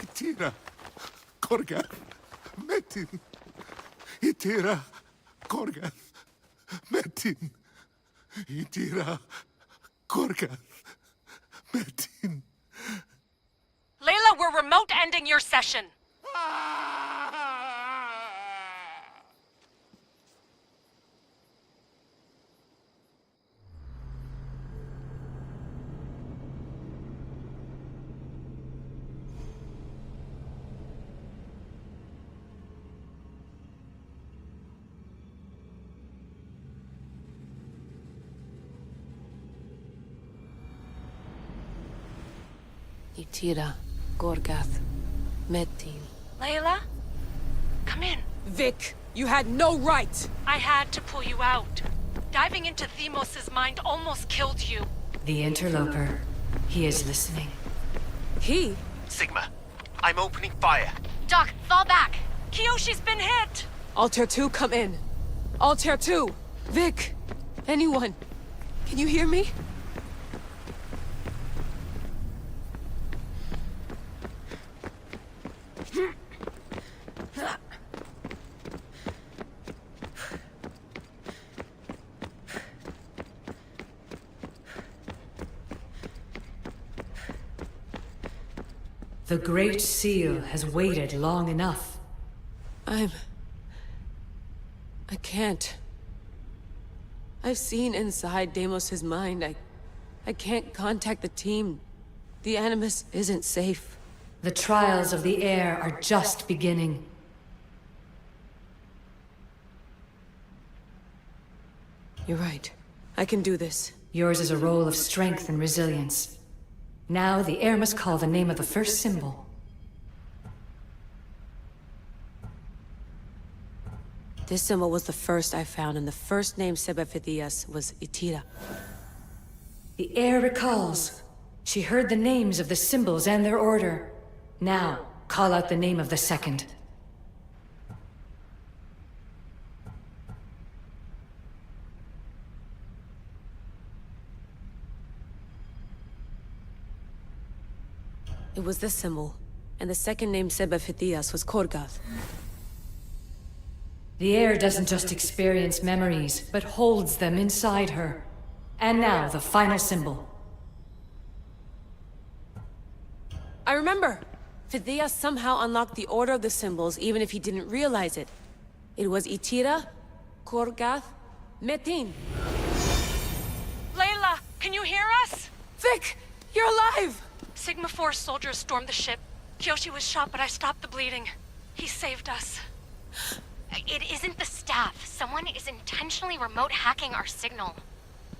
Itira! Korgath! Metin! Itira! Korgath! Metin! Itira! Korgath! Metin! Layla, we're remote ending your session! Itira, Gorgath, Metin. Layla? Come in. Vic, you had no right! I had to pull you out. Diving into Themos' mind almost killed you. The interloper. He is listening. He? Sigma, I'm opening fire. Doc, fall back. Kiyoshi's been hit. Altair 2, come in. Altair 2! Vic! Anyone? Can you hear me? The Great Seal has waited long enough. I can't. I've seen inside Deimos' mind. I can't contact the team. The Animus isn't safe. The trials of the air are just beginning. You're right. I can do this. Yours is a role of strength and resilience. Now the air must call the name of the first symbol. This symbol was the first I found, and the first name Sebefithias was Itira. The air recalls. She heard the names of the symbols and their order. Now, call out the name of the second. It was this symbol, and the second name Sebefithias was Korgath. The air doesn't just experience memories, but holds them inside her. And now, the final symbol. I remember! Fithias somehow unlocked the order of the symbols, even if he didn't realize it. It was Itira, Korgath, Metin. Layla, can you hear us? Vic! You're alive! Sigma 4 soldiers stormed the ship. Kiyoshi was shot, but I stopped the bleeding. He saved us. It isn't the staff. Someone is intentionally remote hacking our signal.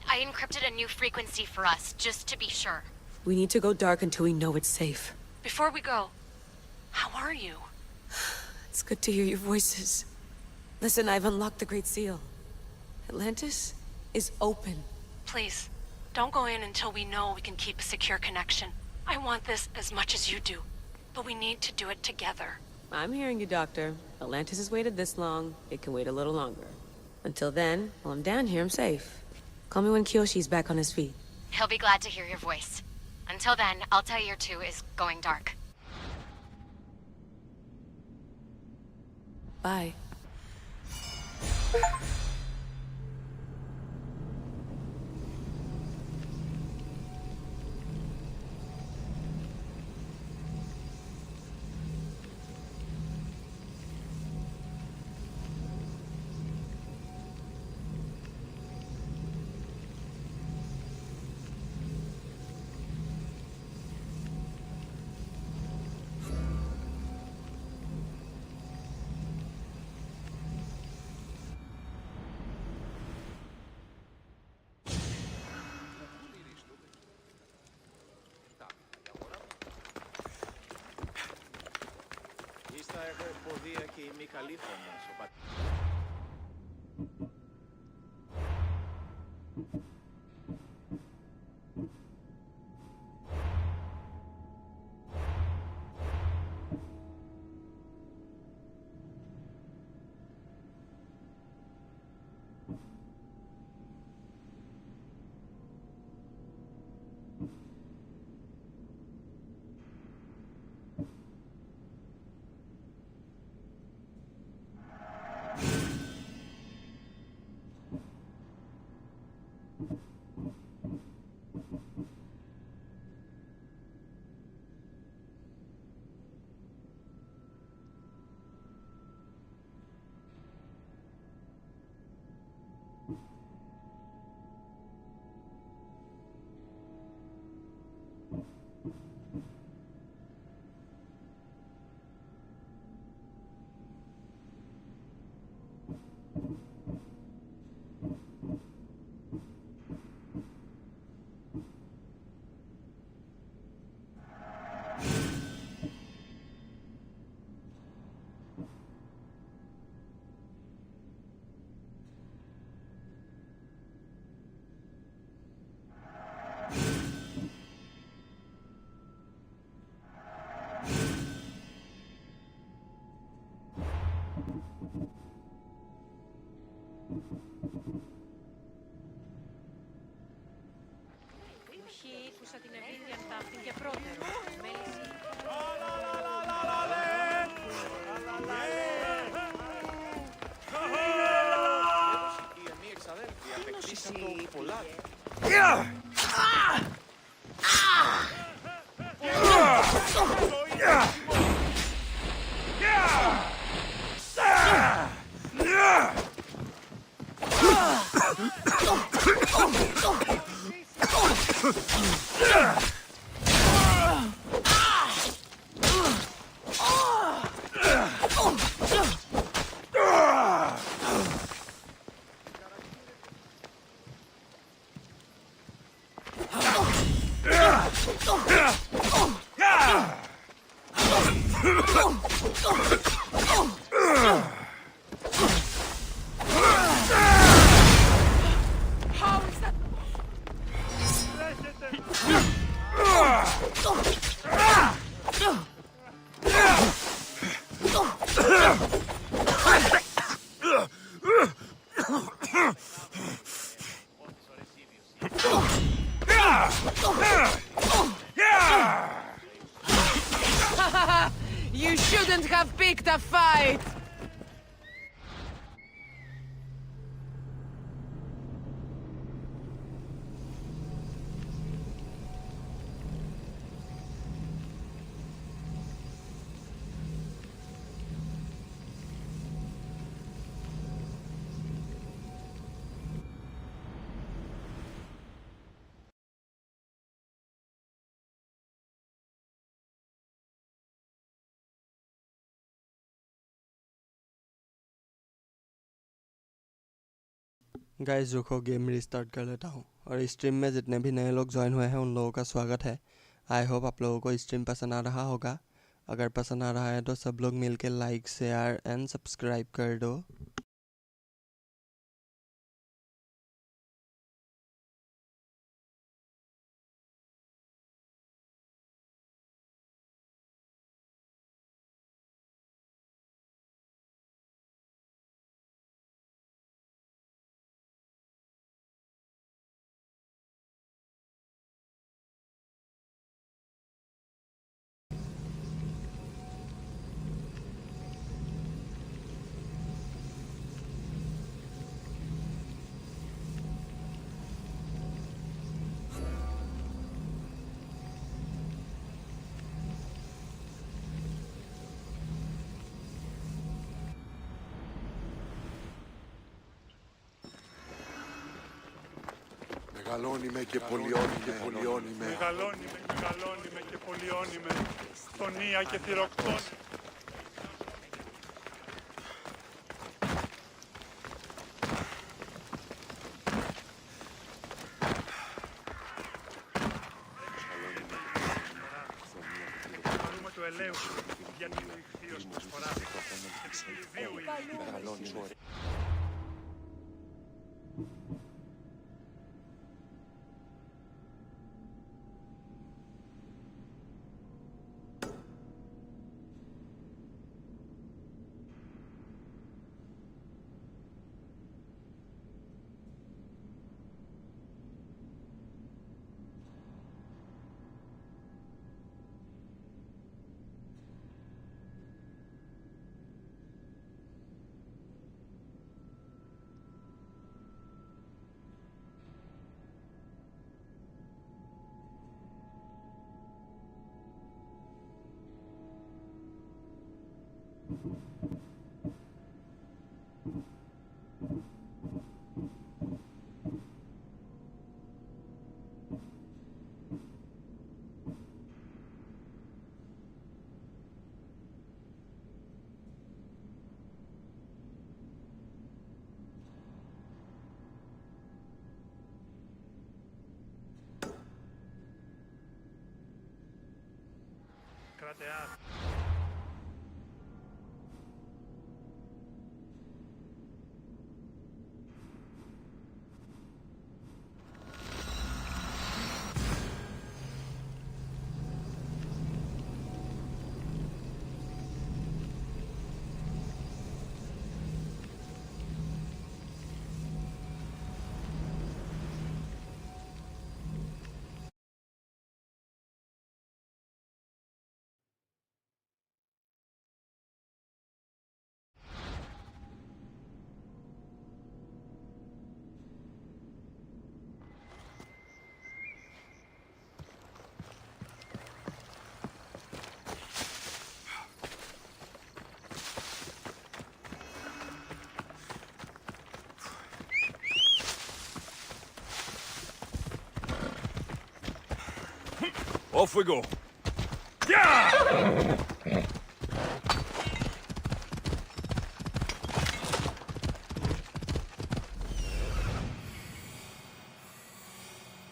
I encrypted a new frequency for us, just to be sure. We need to go dark until we know it's safe. Before we go, how are you? It's good to hear your voices. Listen, I've unlocked the Great Seal. Atlantis is open. Please, don't go in until we know we can keep a secure connection. I want this as much as you do, but we need to do it together. I'm hearing you, Doctor. Atlantis has waited this long. It can wait a little longer. Until then, while I'm down here, I'm safe. Call me when Kiyoshi's back on his feet. He'll be glad to hear your voice. Until then, Altair 2 is going dark. Bye. έχω ποδία και είμαι καλύφωνος. Άκουσα την Εβίδια τάφτηκε πρώτερο. Μέληση. Η εξαδέλφη απεκτήσαν πολλά. You shouldn't have picked a fight! Guys रुको game restart कर लेता हूँ और stream में जितने भी नए लोग ज्वाइन हुए हैं उन लोगों का स्वागत है। आई होप आप लोगों को स्ट्रीम पसंद आ रहा होगा। अगर पसंद आ रहा है तो सब लोग मिलके लाइक शेयर एंड सब्सक्राइब कर दो। Μεγαλώνει και πολιώνει και πολιώνει με. Μεγαλώνει και πολιώνει με. Στονία και θηροκτώνει. Μπορούμε του ελαίου για την ηχθείως προσφορά και της Λιβύου η κρατεά. Off we go. Yeah!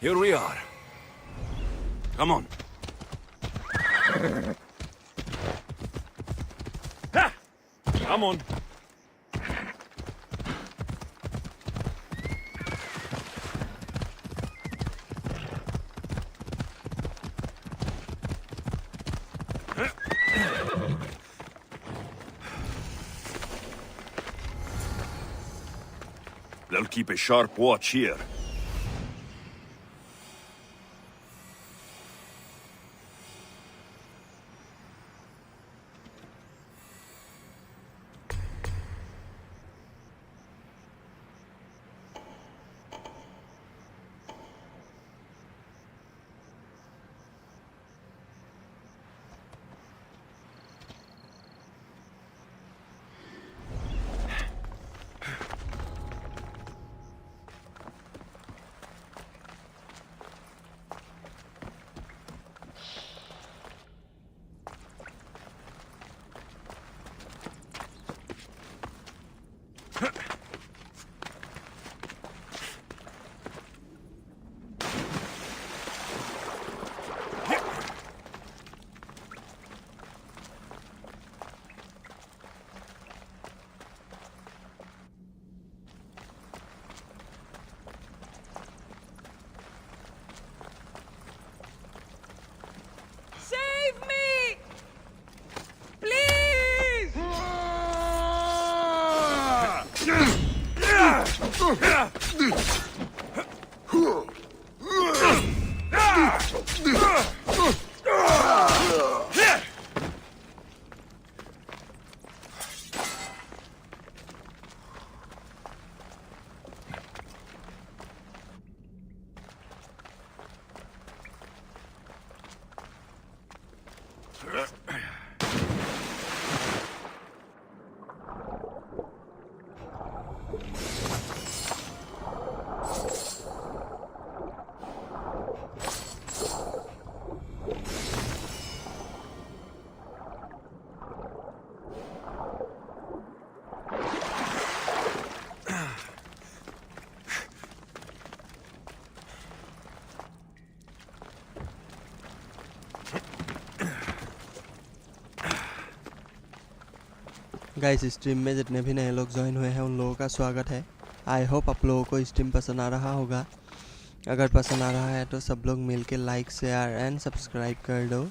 Here we are. Come on. Ha! Come on. They'll keep a sharp watch here. Save me! Please! Guys stream में जितने भी नए लोग ज्वाइन हुए हैं उन लोगों का स्वागत है। आई होप आप लोगों को स्ट्रीम पसंद आ रहा होगा। अगर पसंद आ रहा है तो सब लोग मिलके लाइक शेयर एंड सब्सक्राइब कर दो।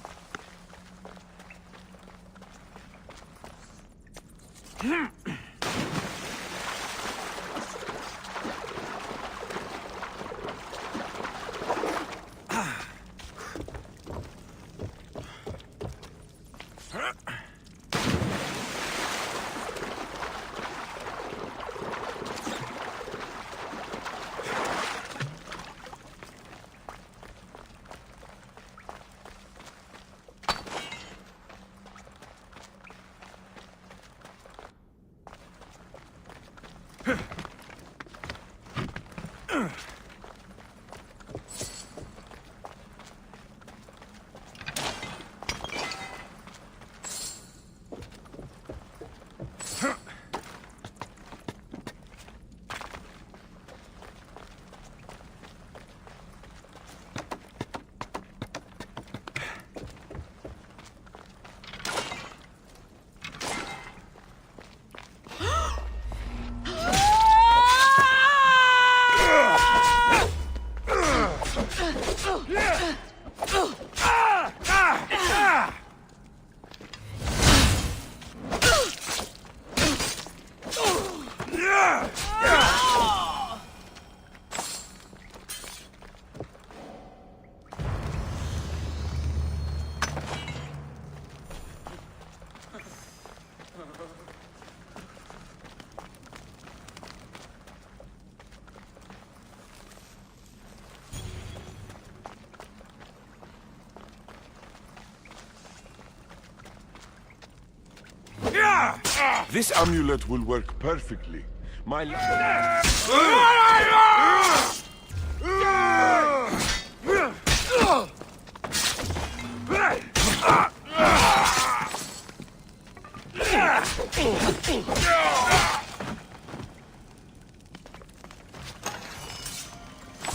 This amulet will work perfectly. My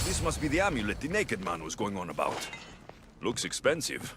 This must be the amulet the naked man was going on about. Looks expensive.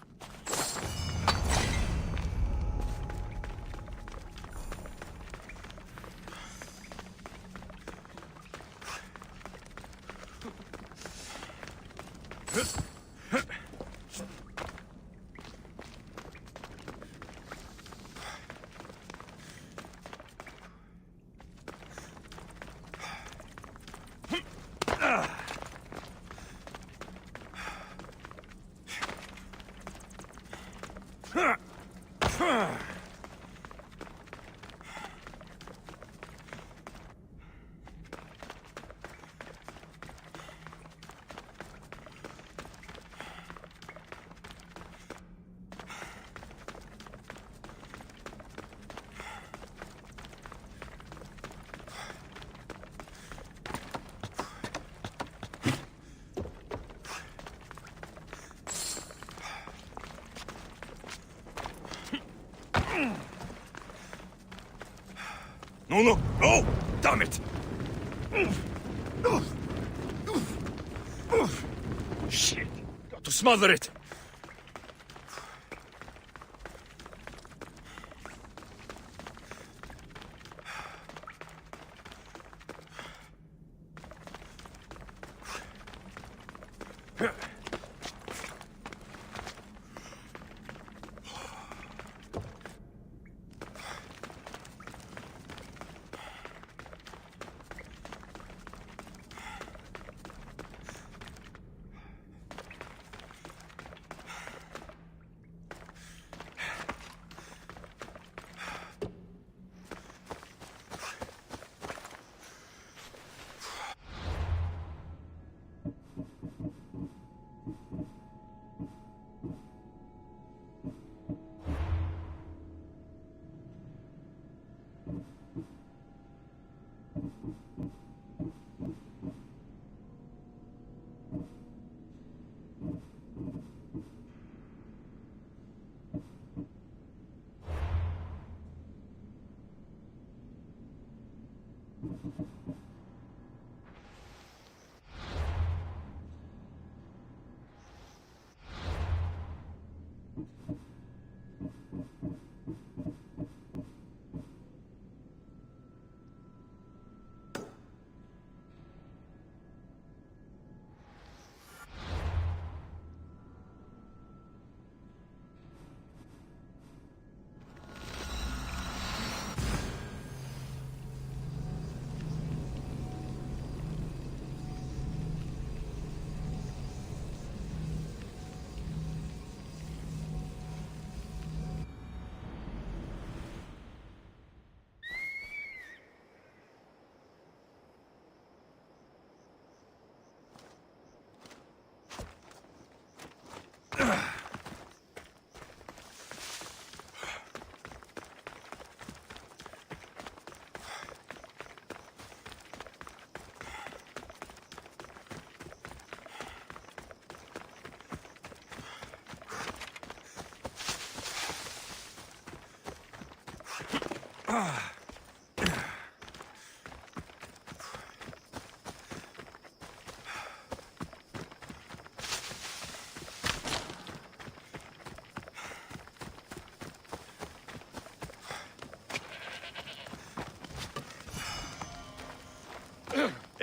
No, no, no! Damn it! Shit! Got to smother it!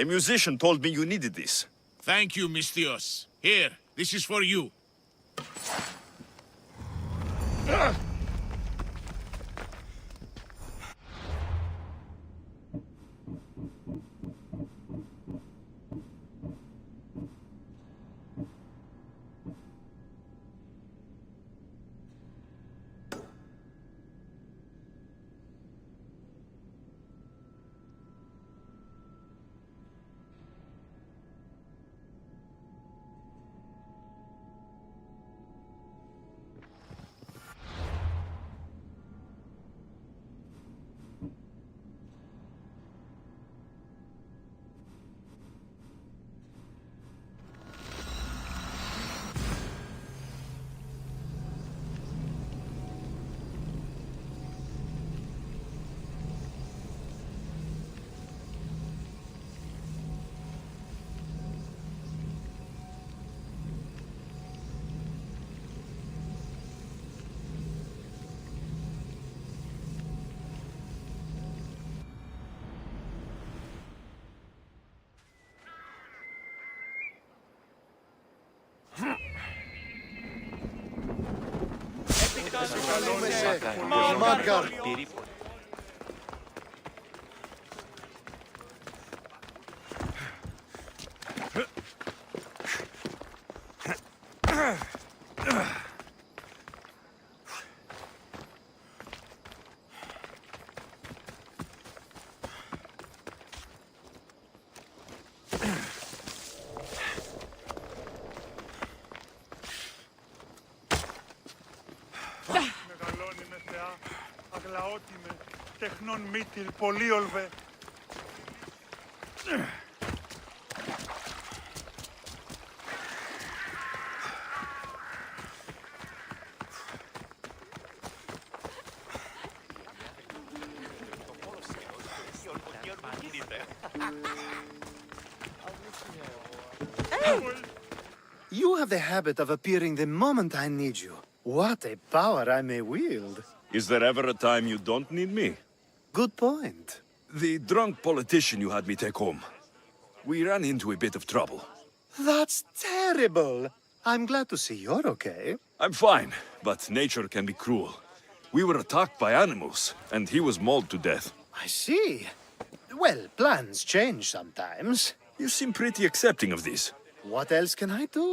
A musician told me you needed this. Thank you, Mistios. Here, this is for you. Μεγαλώνει με θεά, αγλαότη με, τεχνών μύτιλ, πολύολβε. You have the habit of appearing the moment I need you. What a power I may wield. Is there ever a time you don't need me? Good point. The drunk politician you had me take home. We ran into a bit of trouble. That's terrible. I'm glad to see you're okay. I'm fine, but nature can be cruel. We were attacked by animals, and he was mauled to death. I see. Well, plans change sometimes. You seem pretty accepting of this. What else can I do?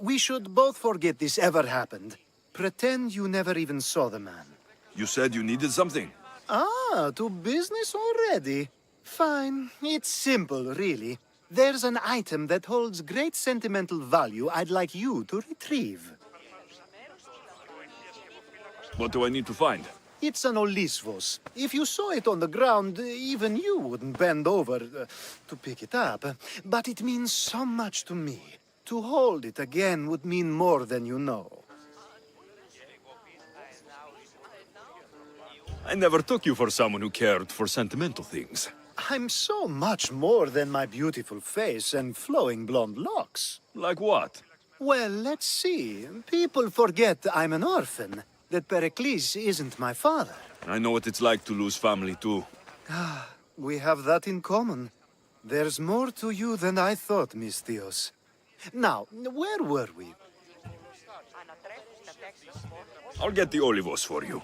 We should both forget this ever happened. Pretend you never even saw the man. You said you needed something. Ah, to business already? Fine. It's simple, really. There's an item that holds great sentimental value I'd like you to retrieve. What do I need to find? It's an Odysseus. If you saw it on the ground, even you wouldn't bend over to pick it up. But it means so much to me. To hold it again would mean more than you know. I never took you for someone who cared for sentimental things. I'm so much more than my beautiful face and flowing blonde locks. Like what? Well, let's see. People forget I'm an orphan, that Pericles isn't my father. I know what it's like to lose family too. Ah, we have that in common. There's more to you than I thought, Miss Theos. Now, where were we? I'll get the olivos for you.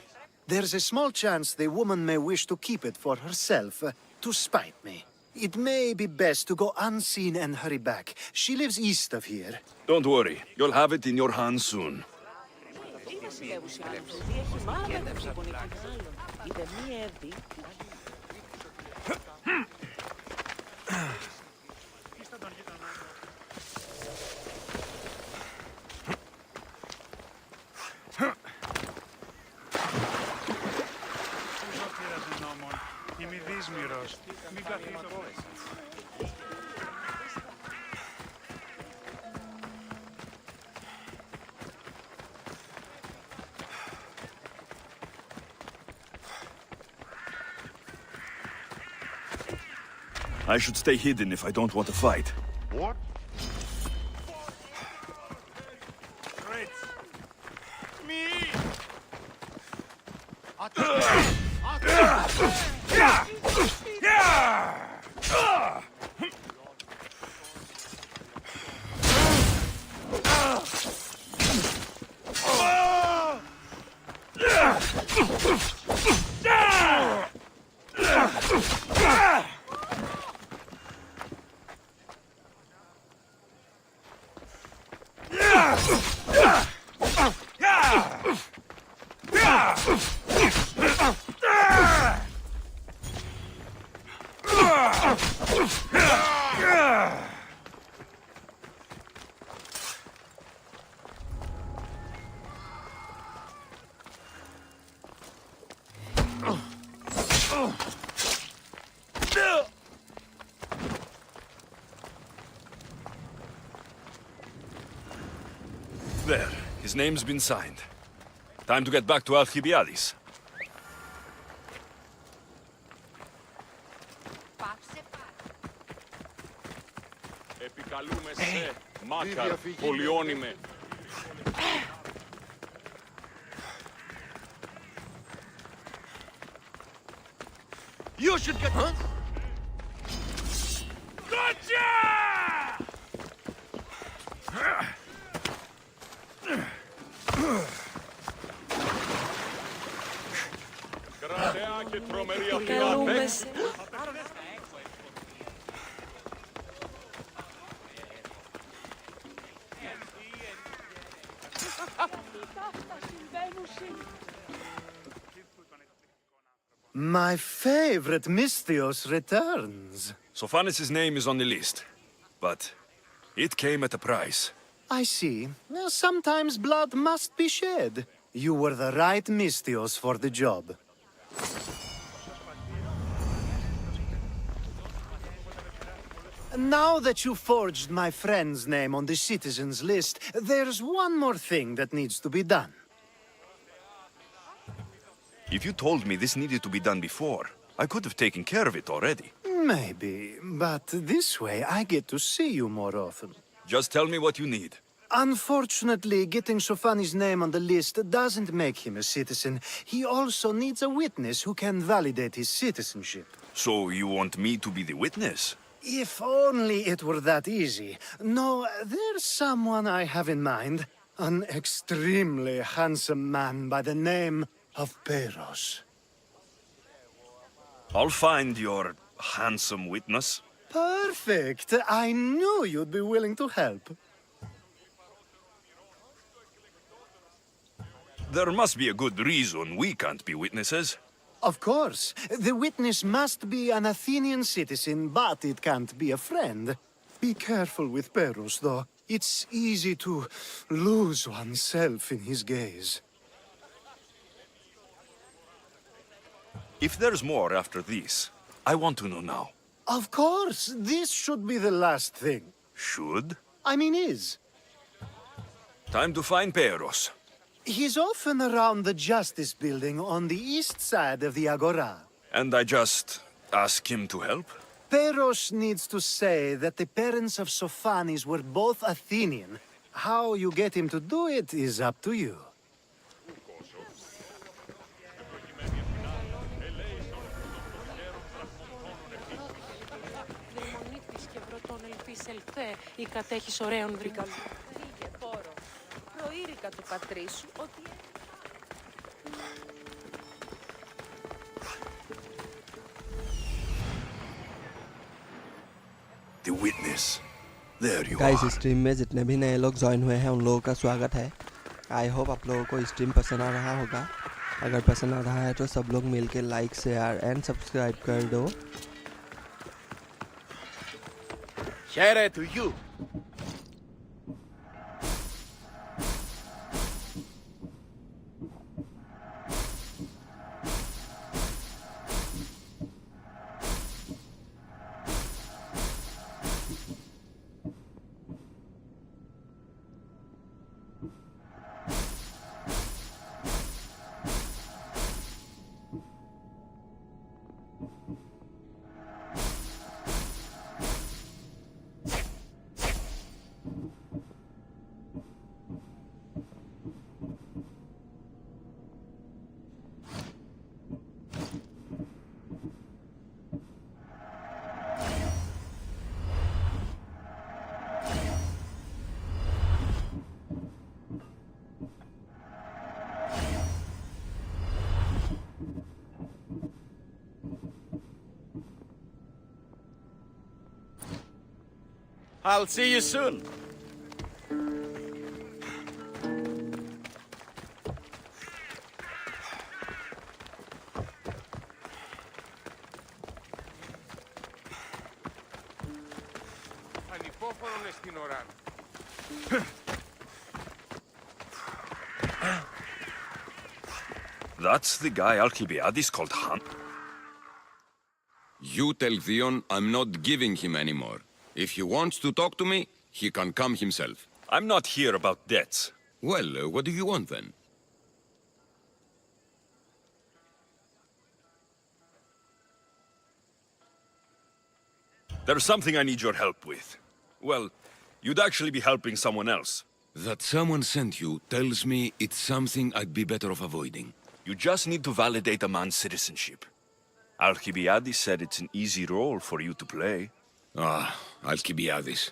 There's a small chance the woman may wish to keep it for herself, to spite me. It may be best to go unseen and hurry back. She lives east of here. Don't worry, you'll have it in your hands soon. Είμαι δύσμυρος. Μην καθίσω. I should stay hidden if I don't want to fight. What? There, his name's been signed. Time to get back to Alcibiades. Επικαλούμε σε Μάκαρ, πολιώνυμε. You should get... Huh? Gotcha! Καλούμε σε. My favorite Misthios returns. Sophanis' name is on the list, but it came at a price. I see. Sometimes blood must be shed. You were the right Misthios for the job. Now that you forged my friend's name on the citizens list, there's one more thing that needs to be done. If you told me this needed to be done before, I could have taken care of it already. Maybe, but this way I get to see you more often. Just tell me what you need. Unfortunately, getting Sofani's name on the list doesn't make him a citizen. He also needs a witness who can validate his citizenship. So you want me to be the witness? If only it were that easy. No, there's someone I have in mind. An extremely handsome man by the name of Peros. I'll find your handsome witness. Perfect. I knew you'd be willing to help. There must be a good reason we can't be witnesses. Of course. The witness must be an Athenian citizen, but it can't be a friend. Be careful with Peros, though. It's easy to lose oneself in his gaze. If there's more after this, I want to know now. Of course. This should be the last thing. Should? I mean is. Time to find Peros. He's often around the Justice Building on the east side of the Agora. And I just ask him to help? Peros needs to say that the parents of Sophanis were both Athenian. How you get him to do it is up to you. Ή κατέχεις ωραίων βρυκαλού. Βρήκε πόρο. Προείρικα του πατρίσου ότι... The witness. There you guys are. Stream में जितने भी नए लोग join हुए हैं उन लोगों का स्वागत है। आई होप आप लोगों को स्ट्रीम पसंद आ रहा होगा। अगर पसंद आ रहा है तो सब लोग मिलके लाइक शेयर एंड सब्सक्राइब कर दो। Share to you. I'll see you soon. That's the guy Alcibiades called Han. You tell Theon I'm not giving him any more. If he wants to talk to me, he can come himself. I'm not here about debts. Well, what do you want then? There's something I need your help with. Well, you'd actually be helping someone else. That someone sent you tells me it's something I'd be better off avoiding. You just need to validate a man's citizenship. Alcibiades said it's an easy role for you to play. Ah, Alcibiades.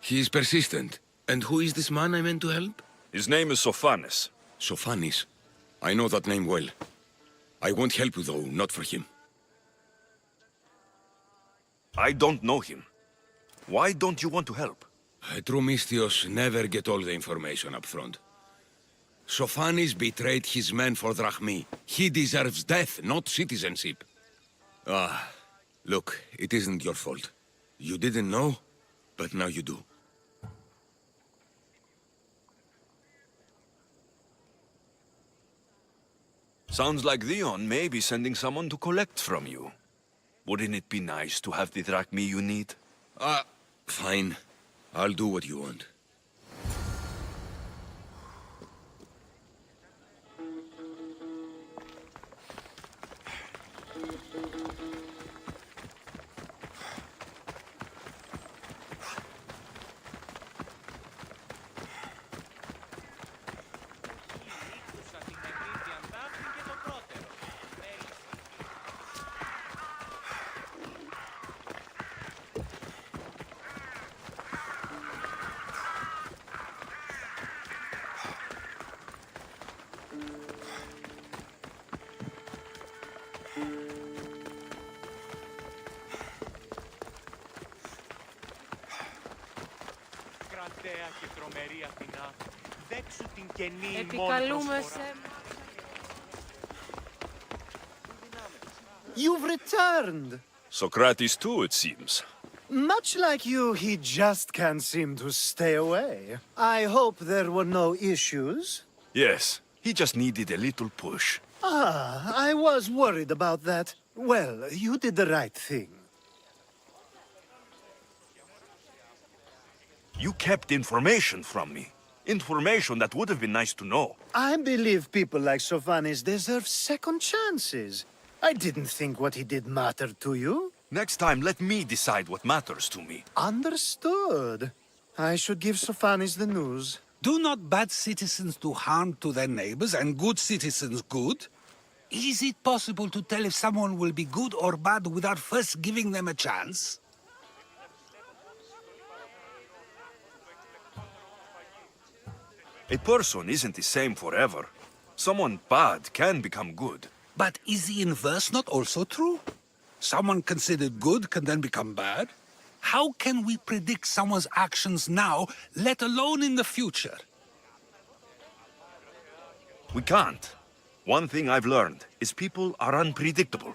He is persistent. And who is this man I meant to help? His name is Sophanis. Sophanis. I know that name well. I want help though, not for him. I don't know him. Why don't you want to help? True Mystios never get all the information up front. Sophanis betrayed his men for Drachmi. He deserves death, not citizenship. Ah, look, it isn't your fault. You didn't know, but now you do. Sounds like Theon may be sending someone to collect from you. Wouldn't it be nice to have the drachmi you need? Fine. I'll do what you want. Κρατέα και τρομερή Αθηνά, δέξου την κενή ημών Επικαλούμε προσφορά. σε... You've returned! Socrates too, it seems. Much like you, he just can't seem to stay away. I hope there were no issues. Yes, he just needed a little push. Ah, I was worried about that. Well, you did the right thing. You kept information from me. Information that would have been nice to know. I believe people like Sophanis deserve second chances. I didn't think what he did mattered to you. Next time, let me decide what matters to me. Understood. I should give Sophanis the news. Do not bad citizens do harm to their neighbors and good citizens good? Is it possible to tell if someone will be good or bad without first giving them a chance? A person isn't the same forever. Someone bad can become good. But is the inverse not also true? Someone considered good can then become bad? How can we predict someone's actions now, let alone in the future? We can't. One thing I've learned is people are unpredictable.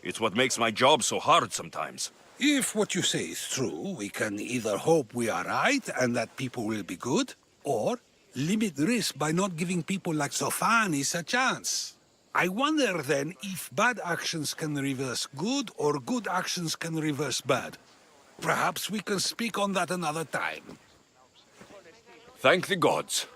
It's what makes my job so hard sometimes. If what you say is true, we can either hope we are right and that people will be good, or limit risk by not giving people like Sophanis a chance. I wonder then if bad actions can reverse good or good actions can reverse bad. Perhaps we can speak on that another time. Thank the gods.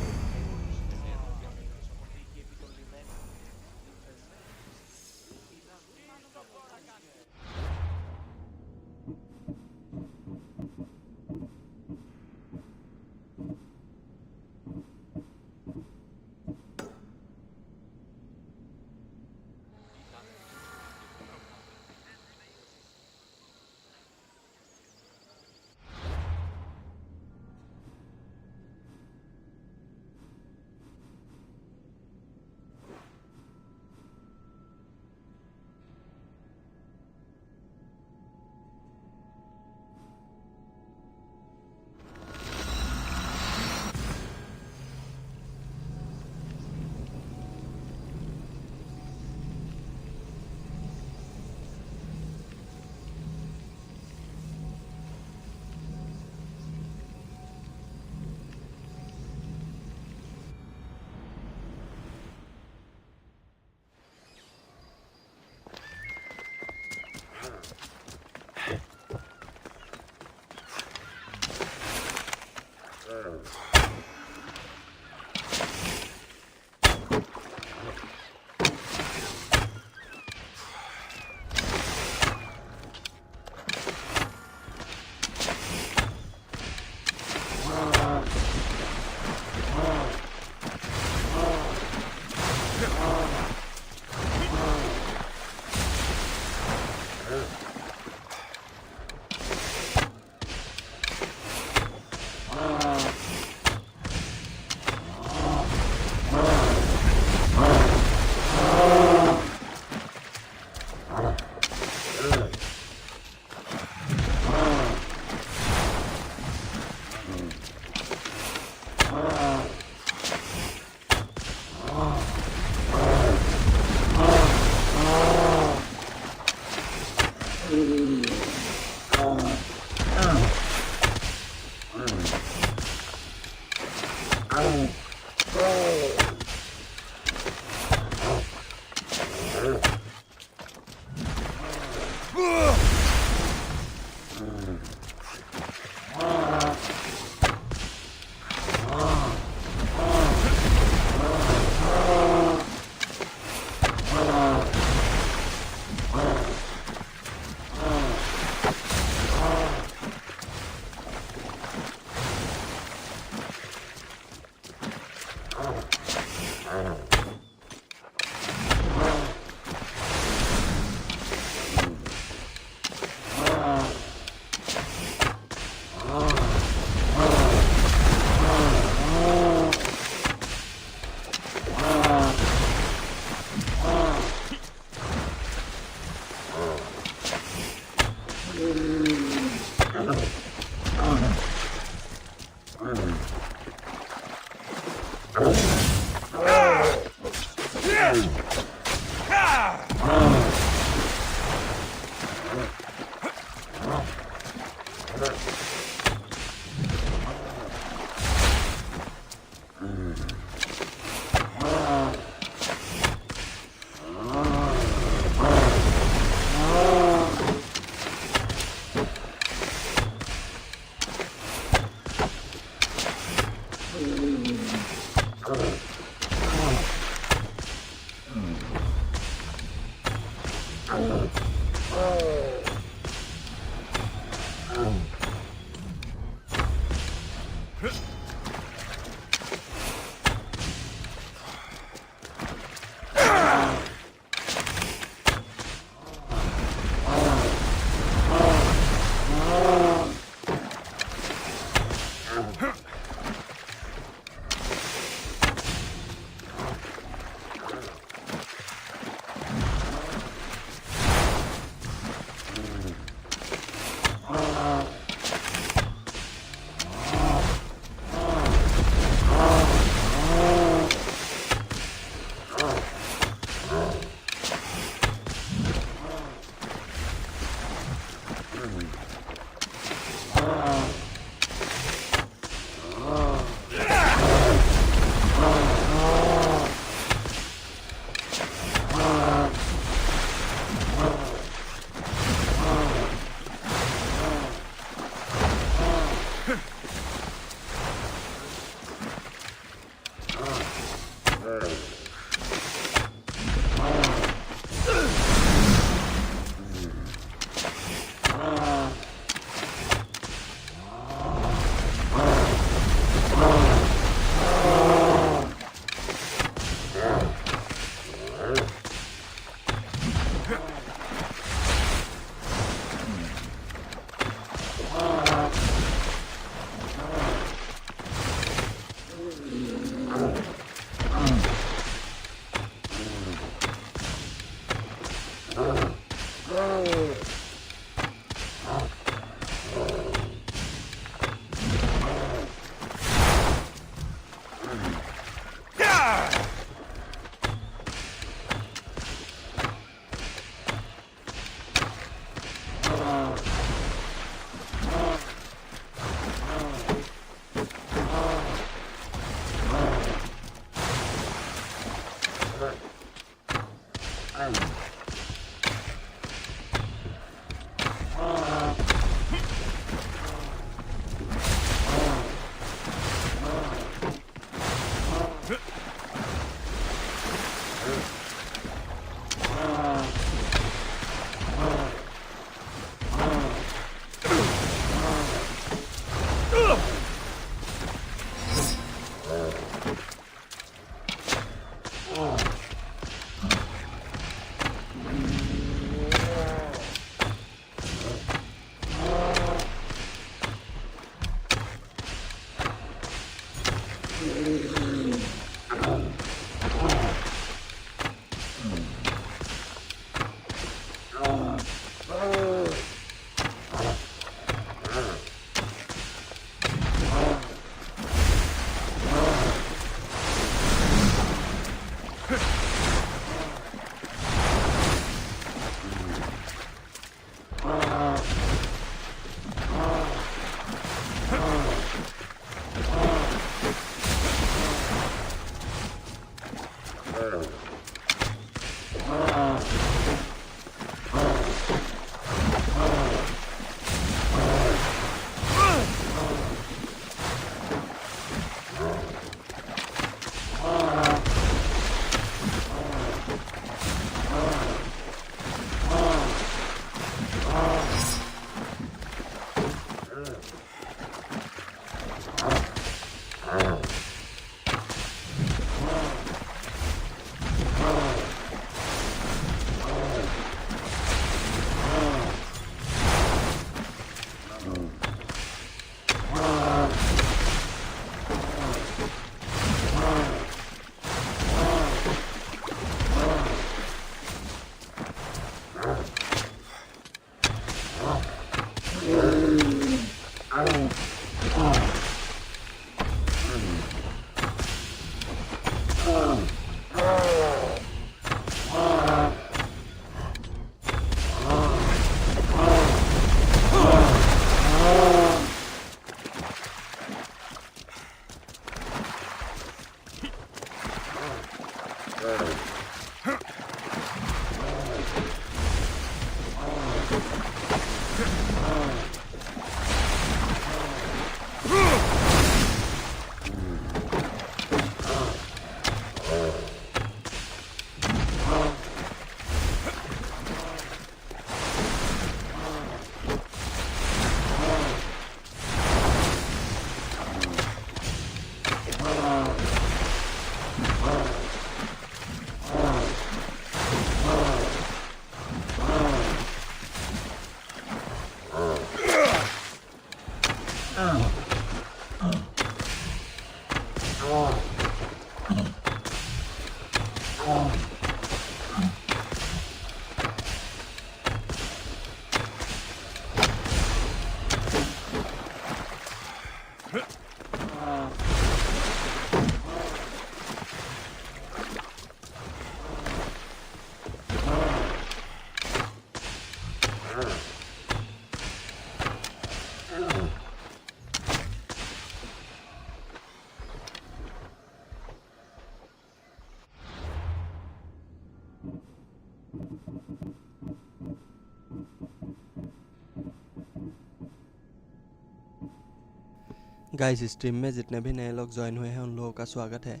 Guys stream में जितने भी नए लोग join हुए हैं उन लोगों का स्वागत है।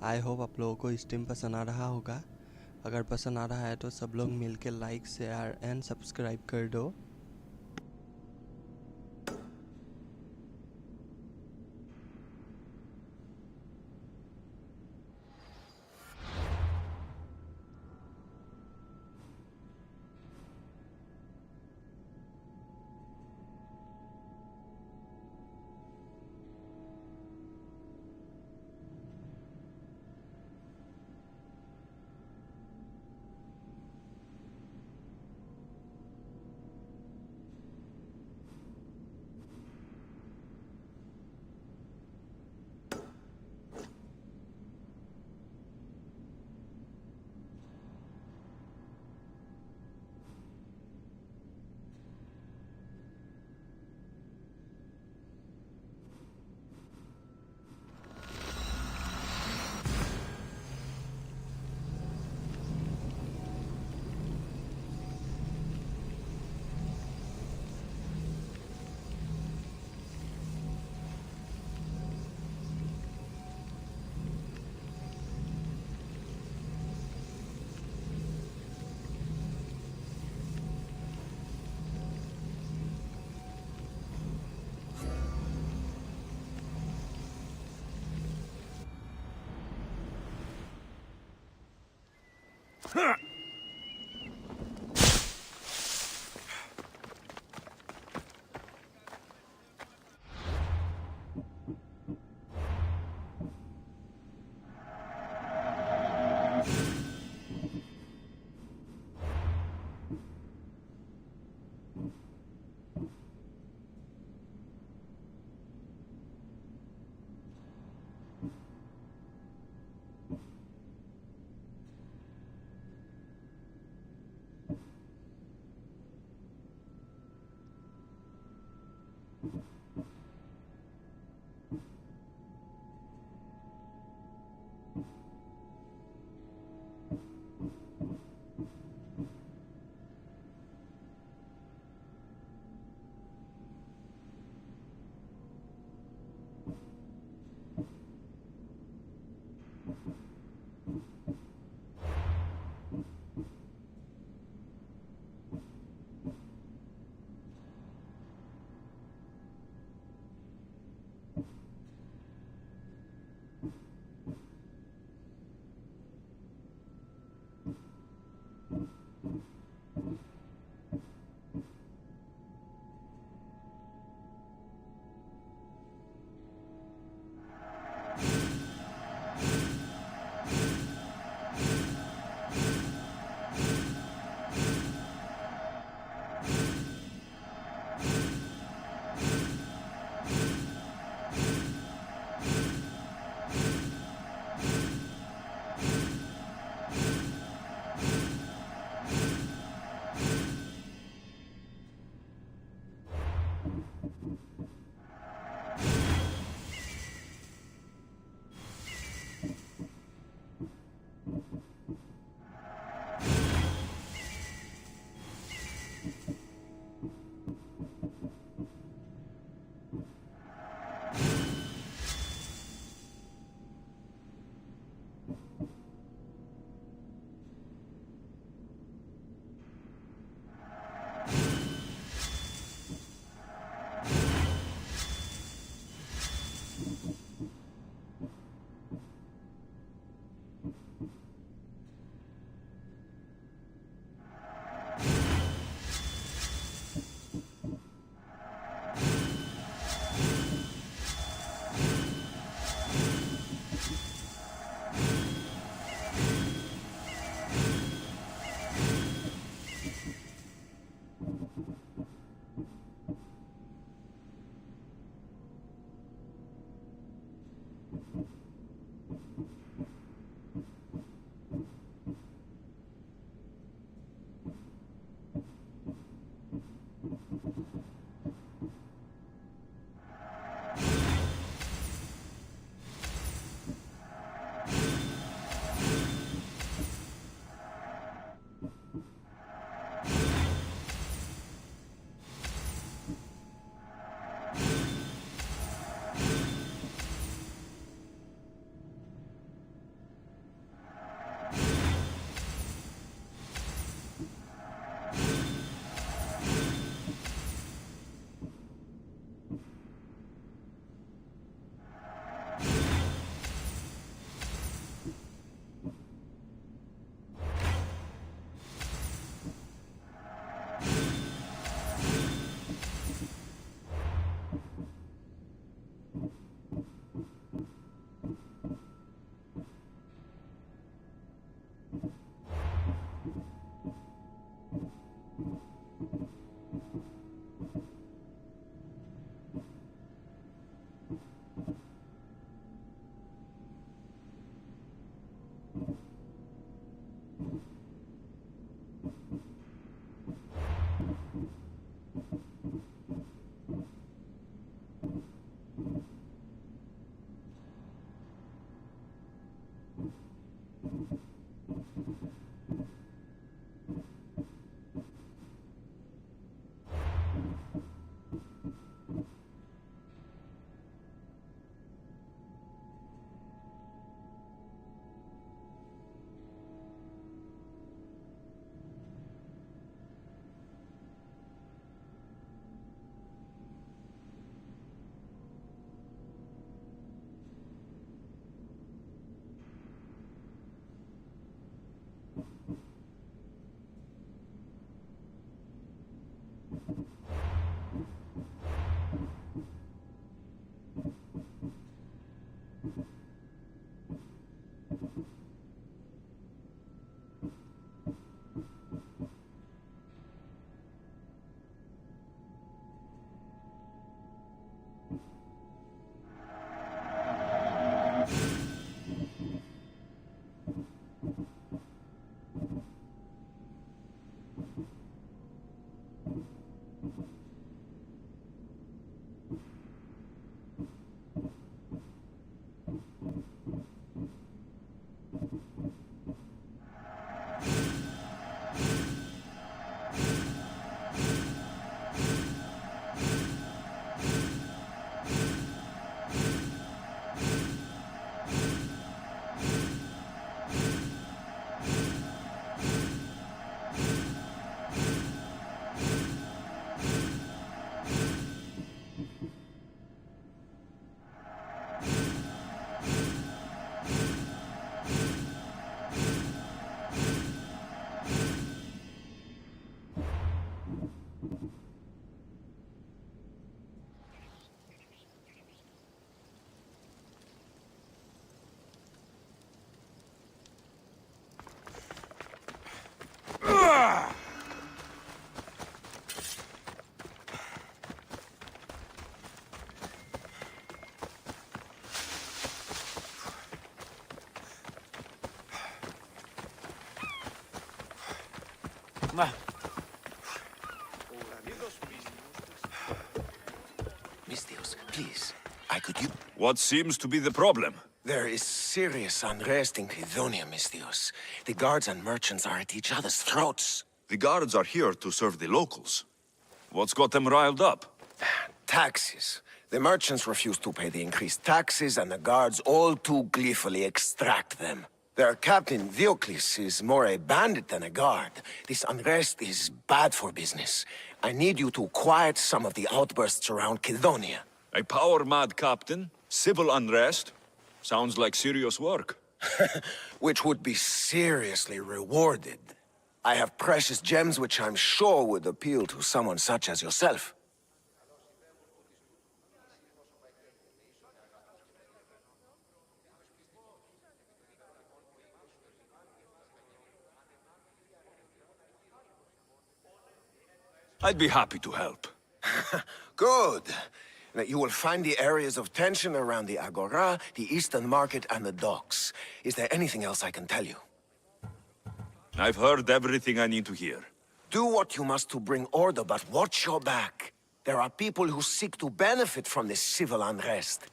आई होप आप लोगों को स्ट्रीम पसंद आ रहा होगा। अगर पसंद आ रहा है तो सब लोग मिलकर लाइक शेयर एंड सब्सक्राइब कर दो। you Misthios, please. I could use... What seems to be the problem? There is serious unrest in Kydonia, Misthios. The guards and merchants are at each other's throats. The guards are here to serve the locals. What's got them riled up? Taxes. The merchants refuse to pay the increased taxes, and the guards all too gleefully extract them. Their captain, Diocles, is more a bandit than a guard. This unrest is bad for business. I need you to quiet some of the outbursts around Kydonia. A power-mad captain? Civil unrest? Sounds like serious work. Which would be seriously rewarded. I have precious gems which I'm sure would appeal to someone such as yourself. I'd be happy to help. Good. That you will find the areas of tension around the Agora, the Eastern Market, and the docks. Is there anything else I can tell you? I've heard everything I need to hear. Do what you must to bring order, but watch your back. There are people who seek to benefit from this civil unrest.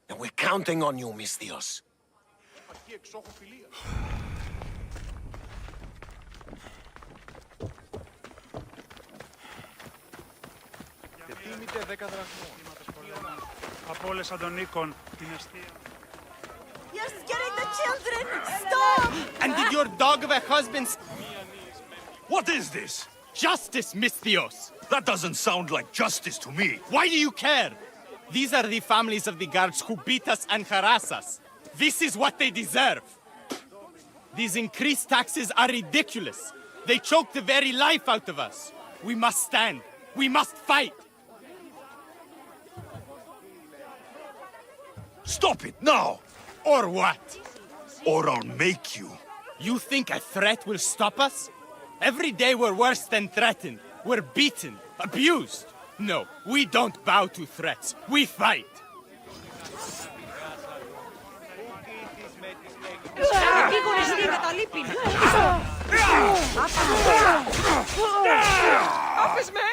And we're counting on you, Misthios. Απόλυσα τον Νίκον την αιστεία. You're scaring the children! Stop! And did your dog of a husband... What is this? Justice, Misthios! That doesn't sound like justice to me. Why do you care? These are the families of the guards who beat us and harass us. This is what they deserve. These increased taxes are ridiculous. They choke the very life out of us. We must stand. We must fight. Stop it now! Or what? Or I'll make you. You think a threat will stop us? Every day we're worse than threatened. We're beaten, abused. No, we don't bow to threats. We fight. Άφες με!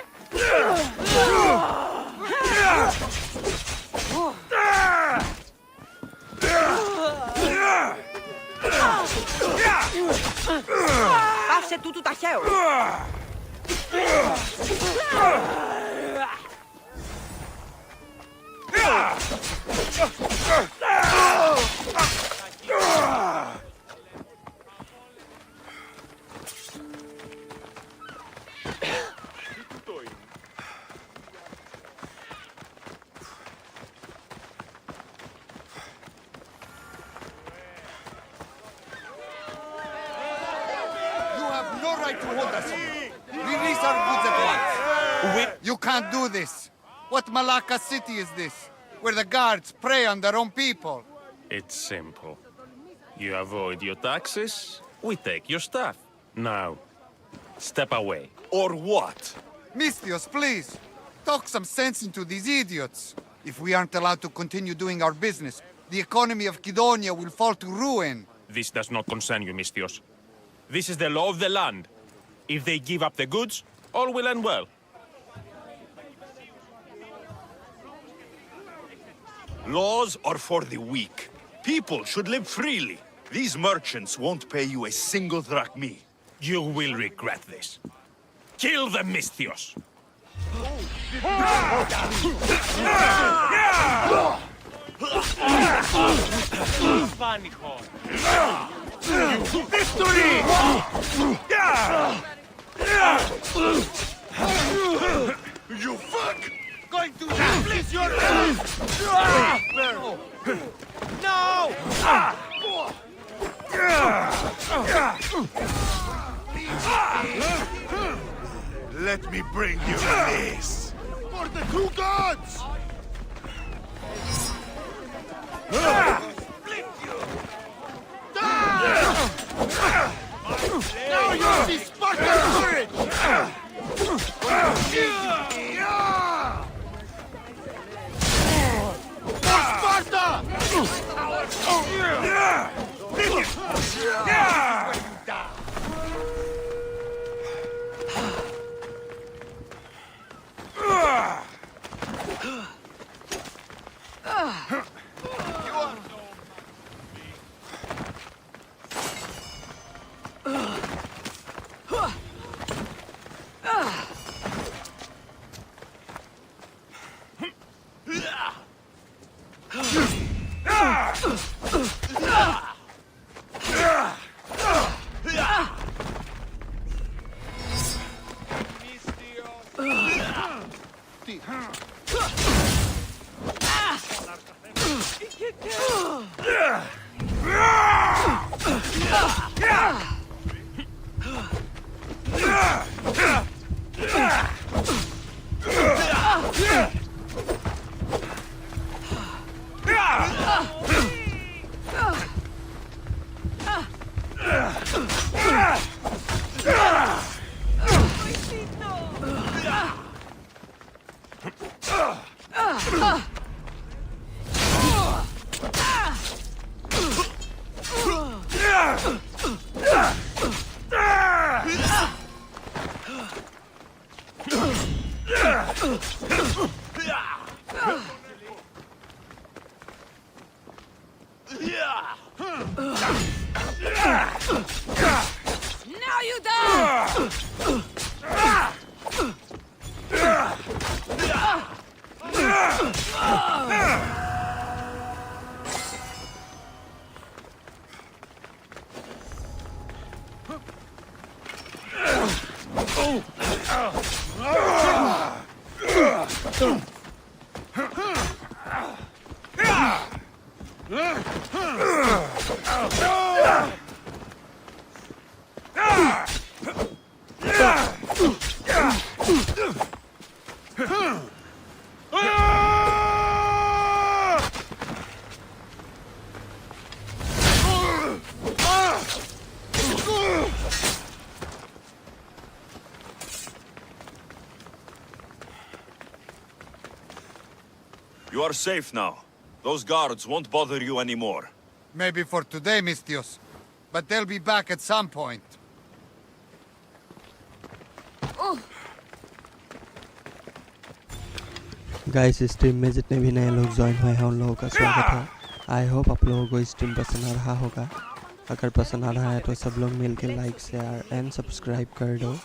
Πάψε τούτου ταχαίω! Release our goods at once. You can't do this. What Malacca city is this? Where the guards prey on their own people. It's simple. You avoid your taxes, we take your stuff. Now, step away. Or what? Misthios, please. Talk some sense into these idiots. If we aren't allowed to continue doing our business, the economy of Kydonia will fall to ruin. This does not concern you, Misthios. This is the law of the land. If they give up the goods, all will end well. Laws are for the weak. People should live freely. These merchants won't pay you a single drachmi. You will regret this. Kill the Misthios! Victory! You fuck! Going to split your No! Let me bring you this. For the two gods! Now you see Spartan courage! For Sparta! Now you die! You are safe now. Those guards won't bother you anymore. Maybe for today, Mistios. But they'll be back at some point. Guys stream में जितने भी नए लोग join हुए हैं उन लोगों का स्वागत है। आई होप आप लोगों को स्ट्रीम पसंद आ रहा होगा। अगर पसंद आ रहा है तो सब लोग मिलकर लाइक शेयर एंड सब्सक्राइब कर दो।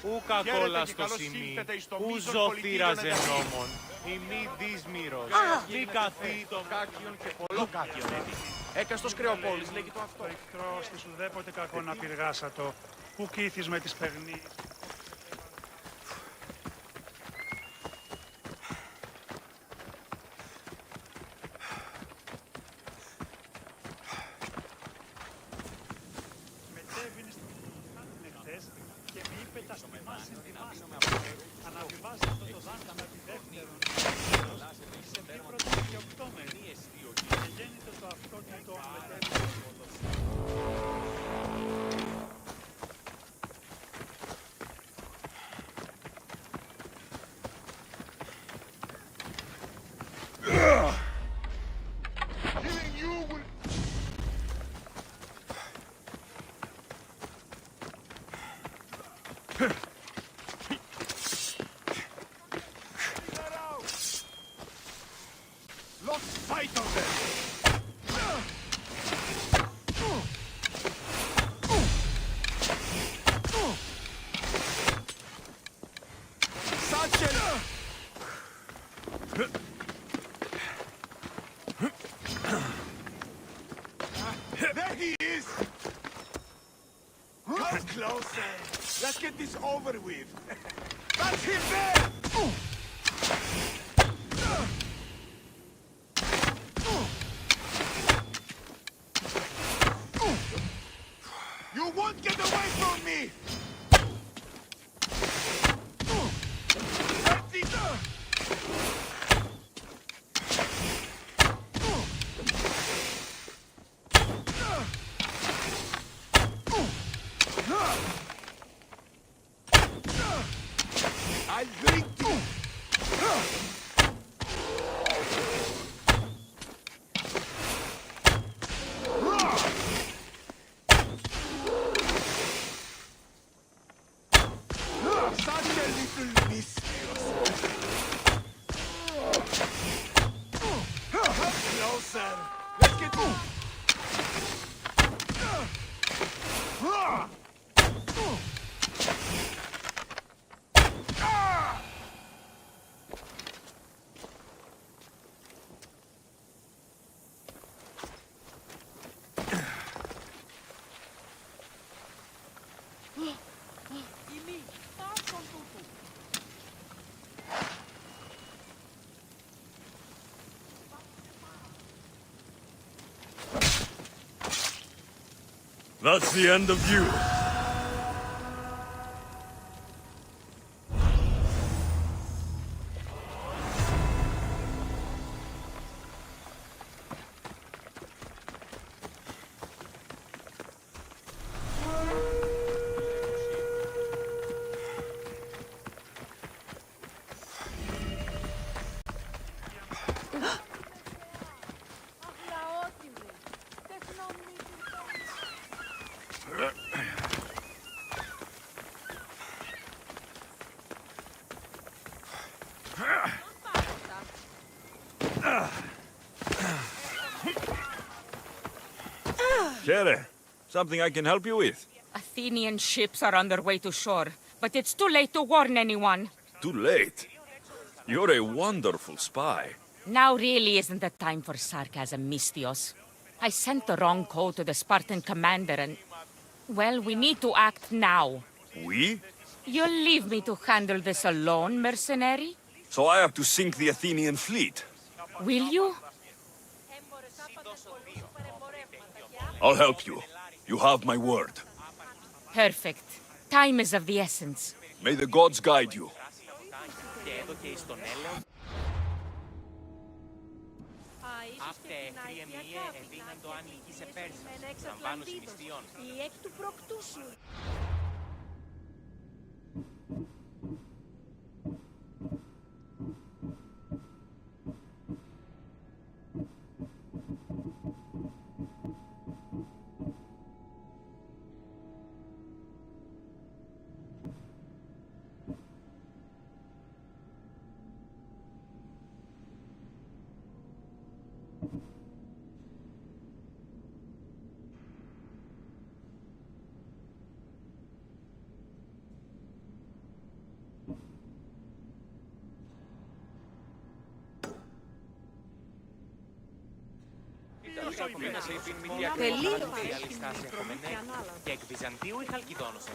Ούκα Χαίρετε κόλλα και στο καλώς σημείο. ήλθετε εις το Ου μίσον ζωφύρας πολιτήριον ενόμων. Η μη δυσμύρος. Μη καθεί το κάκιον και πολλό κάκιον έτη. Έκαστος κρεοπόλης λέγει το αυτό. Το εχθρό της ουδέποτε κακό να πηργάσατο, που κήθεις με τις παιγνείς. Μετέβηνε στην χάνουν εχθές και μη είπε τα στιμάσιν δημάσιν. Αναβιβάζει αυτό το δάσκαμα τη δεύτερον. Σε μη πρώτη και οκτώμερη. Και γέννητο το αυτόκητο μετέβηνε. Let's fight on them! Satchel! There he is! Come closer! Let's get this over with! That's him there! You won't get away from me! That's it! I'll break you! Such a little mischievous. Come closer. Let's get That's the end of you. Kere, something I can help you with? Athenian ships are on their way to shore, but it's too late to warn anyone. Too late. You're a wonderful spy. Now really isn't the time for sarcasm, Mystios. I sent the wrong code to the Spartan commander and... Well, we need to act now. We? You'll leave me to handle this alone, mercenary? So I have to sink the Athenian fleet. Will you? I'll help you. You have my word. Perfect. Time is of the essence. May the gods guide you. Η εκ του προκτούσου. Τελείως. Και εκ Βυζαντίου ή Χαλκιδόνωσο.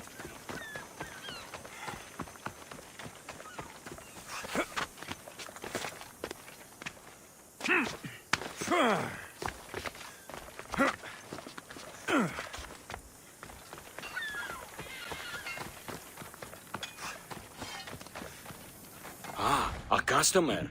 Ah, a customer.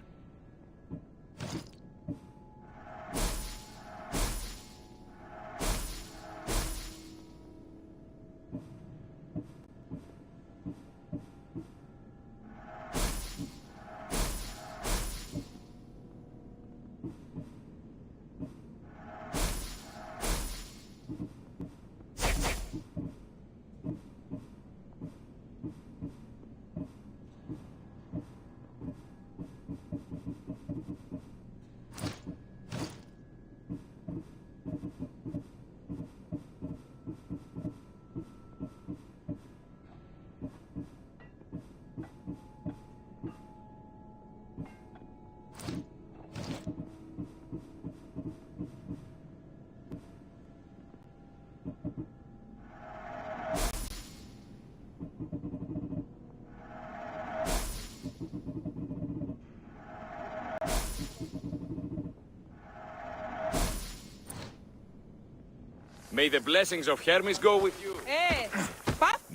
May the blessings of Hermes go with you.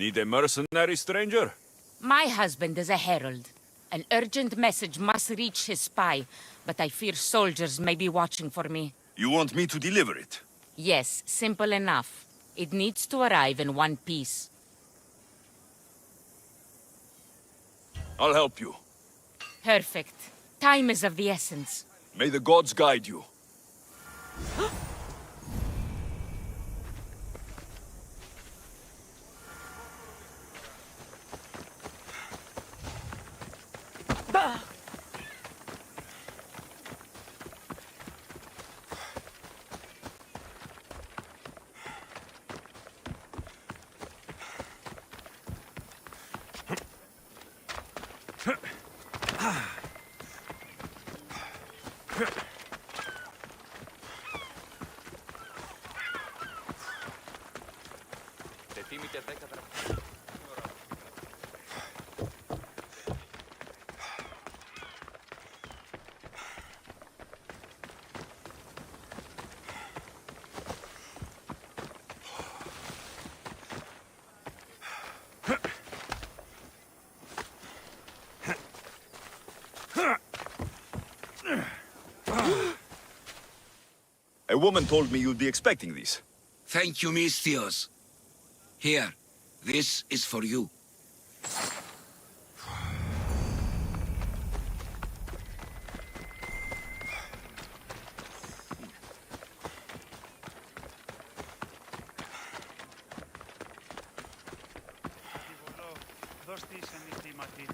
Need a mercenary, stranger? My husband is a herald. An urgent message must reach his spy, but I fear soldiers may be watching for me. You want me to deliver it? Yes, simple enough. It needs to arrive in one piece. I'll help you. Perfect. Time is of the essence. May the gods guide you. A woman told me you'd be expecting these. Thank you, Misthios. Here, this is for you. Δώσ' τη εννητήματι.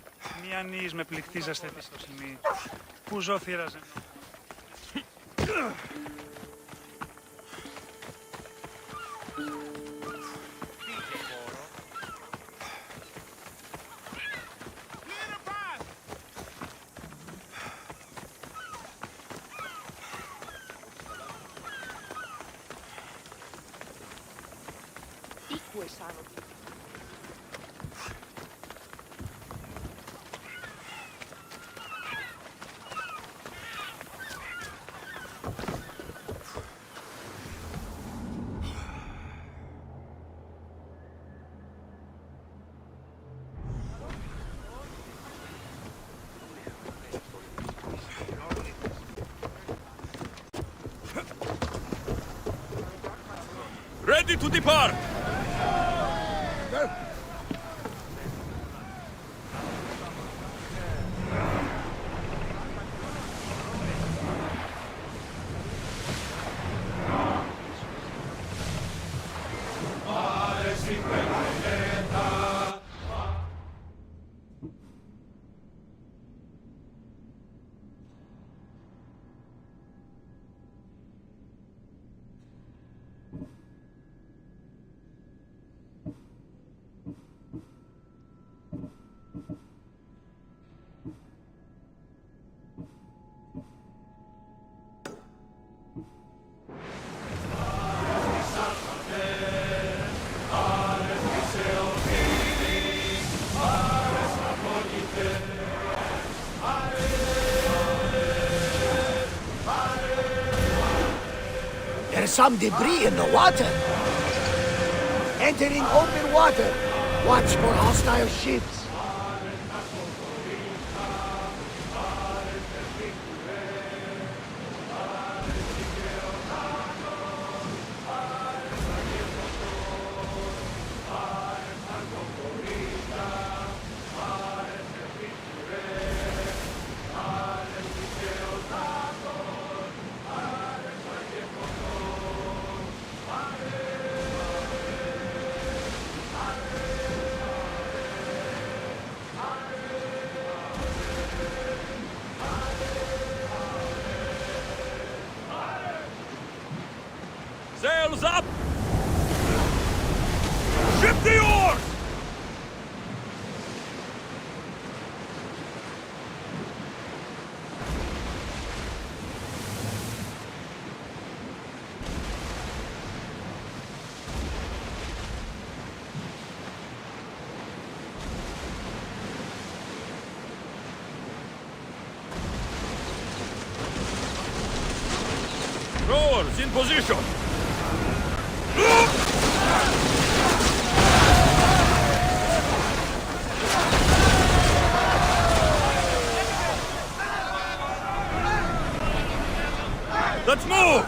Μία νύης με πληκτίζεστε τη στο σημείο. Που ζώφυραζε. Ready to depart! There's some debris in the water. Entering open water. Watch for hostile ships. Sails up! Ship the oars! Rowers in position! Let's move!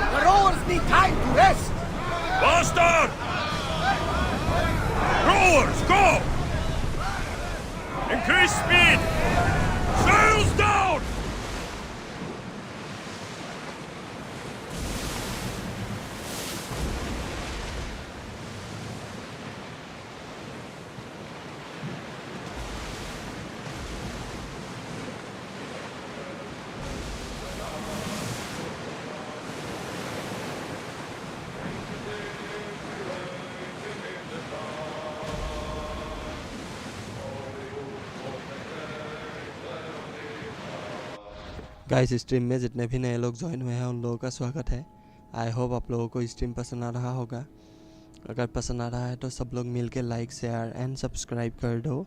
The rowers need time to rest. Faster! Rowers, go! Increase speed! Sails down! Guys stream में जितने भी नए लोग join हुए हैं उन लोगों का स्वागत है। आई होप आप लोगों को स्ट्रीम पसंद आ रहा होगा। अगर पसंद आ रहा है तो सब लोग मिल के लाइक शेयर एंड सब्सक्राइब कर दो।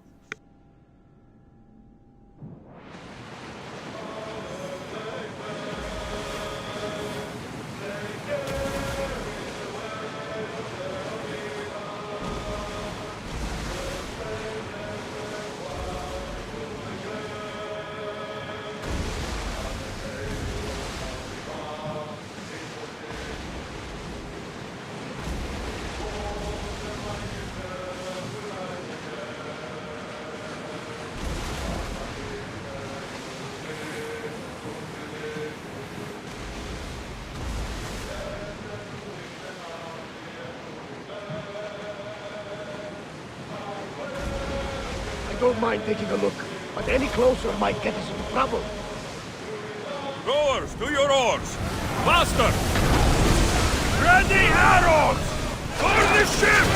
I don't mind taking a look, but any closer might get us into trouble. Rowers, to your oars! Faster! Ready arrows! For the ship!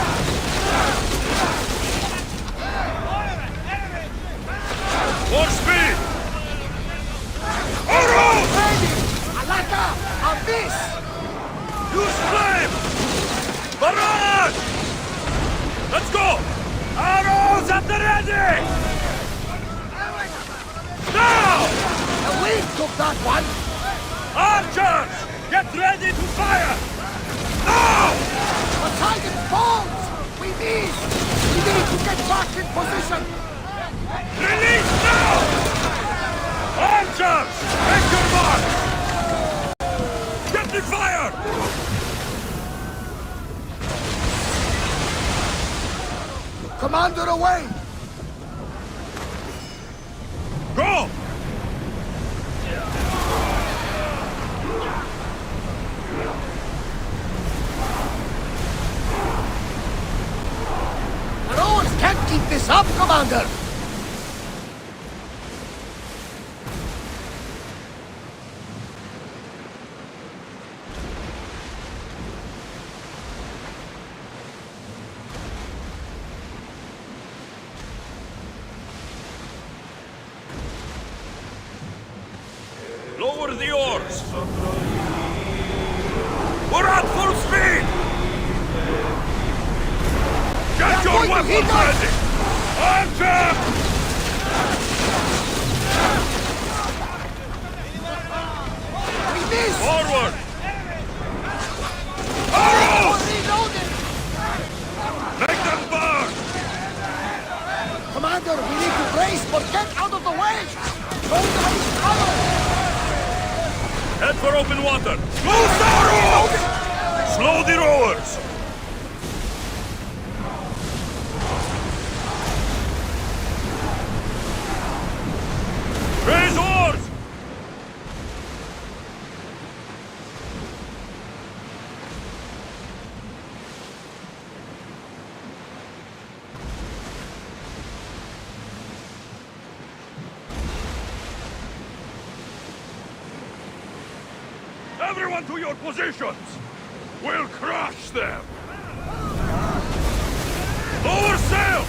More speed! Arrows! Ready! Alaka! Abyss! Use flame! Barrage! Let's go! Arrows at the ready! Now! The wind took that one! Archers! Get ready to fire! Now! Poseidon falls! We need to get back in position! Release now! Archers! Take your mark! Get the fire! Commander away! Go! The rowers can't keep this up, Commander! Lower the oars! We're at full speed! to hit us! ready! Archer! We missed! Forward! Arrows! Reloaded! Make them burn! Commander, we need to brace, but get out of the way! Don't let each other! Head for open water! Loose arrows! Slow the rowers! Raise oars! Everyone to your positions! We'll crush them! Lower sail!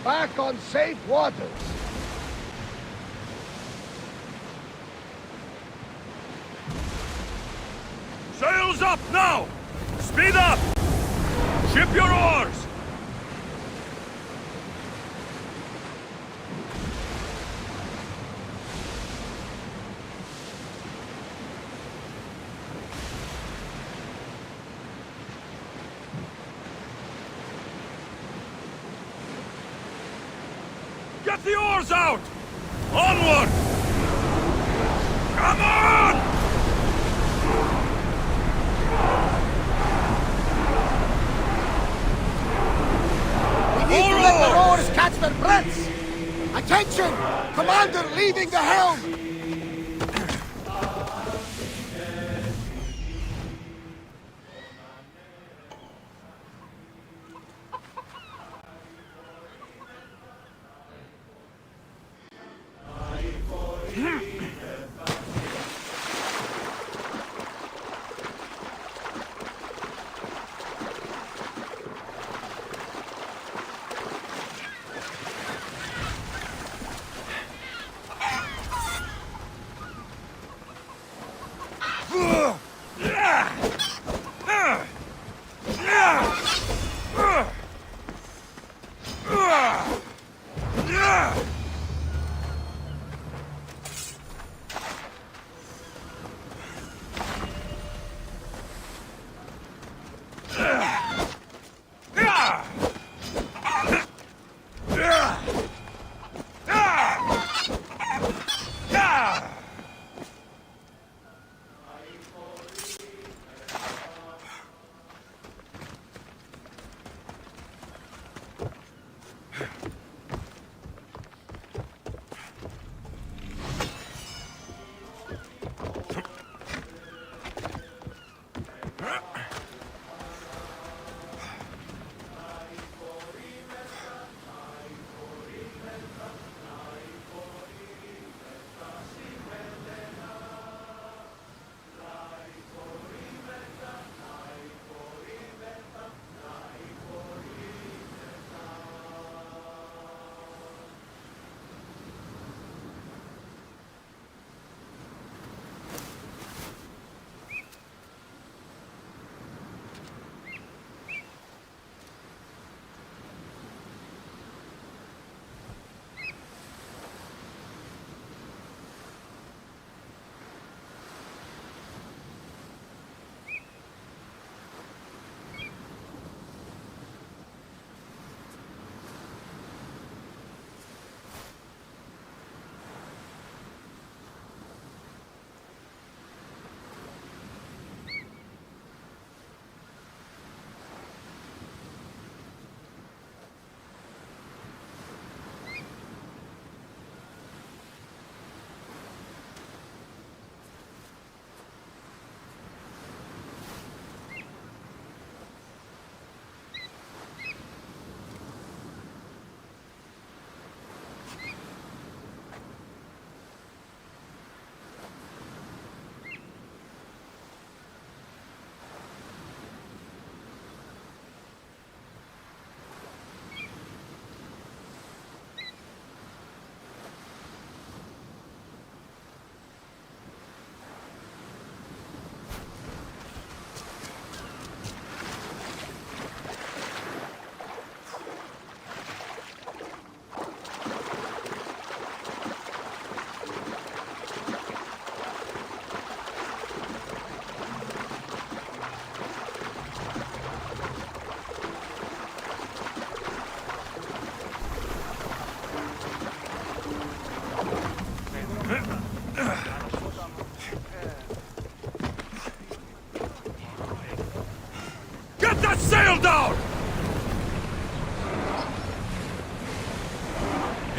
Back on safe waters! Sails up now! Speed up! Ship your oars! Get the oars out! Onward! Come on! We need to let the rowers catch their breaths! Attention! Commander leaving the helm! Sail down!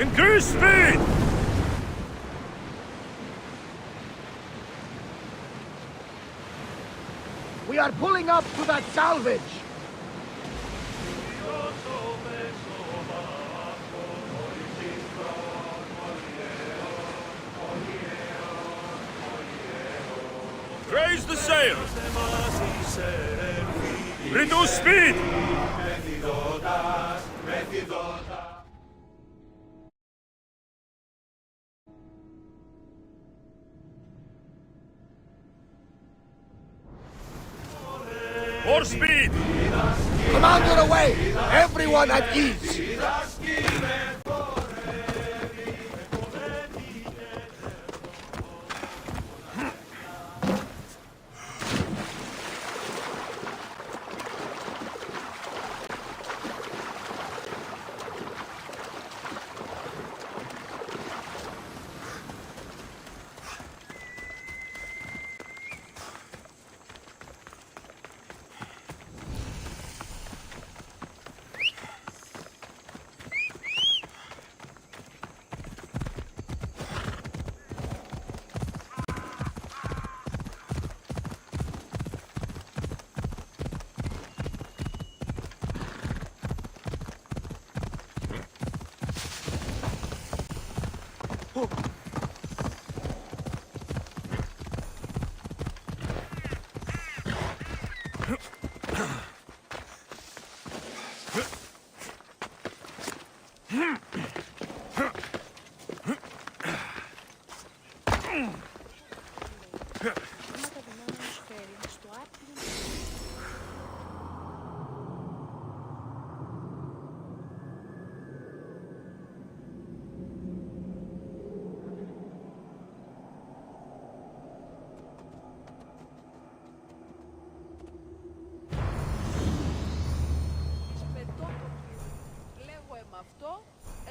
Increase speed! We are pulling up to that salvage! Raise the sail! Reduce speed! More speed! Commander away! Everyone at ease!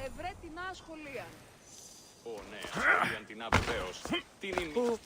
Ευρέ την σχολεία. Ω, ναι, σχολείαν την βεβαίως. Την είναι...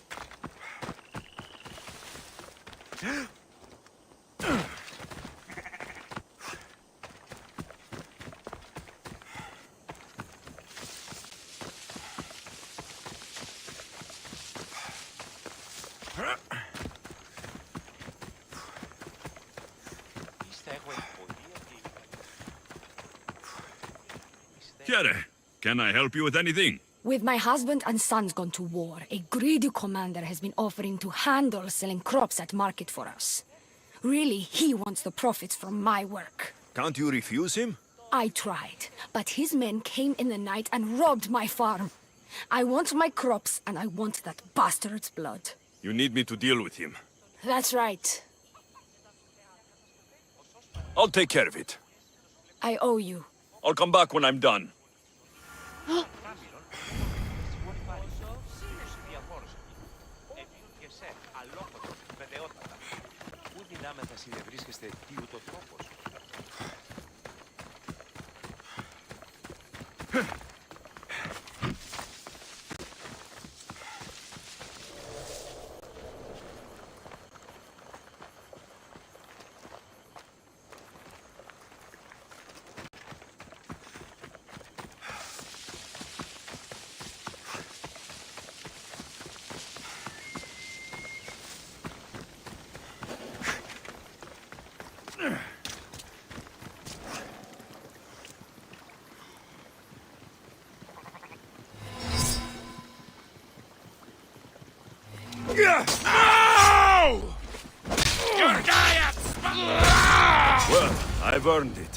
Chiara, can I help you with anything? With my husband and sons gone to war, a greedy commander has been offering to handle selling crops at market for us. Really, he wants the profits from my work. Can't you refuse him? I tried, but his men came in the night and robbed my farm. I want my crops, and I want that bastard's blood. You need me to deal with him. That's right. I'll take care of it. I owe you. I'll come back when I'm done. No! Your diets! Well, I've earned it.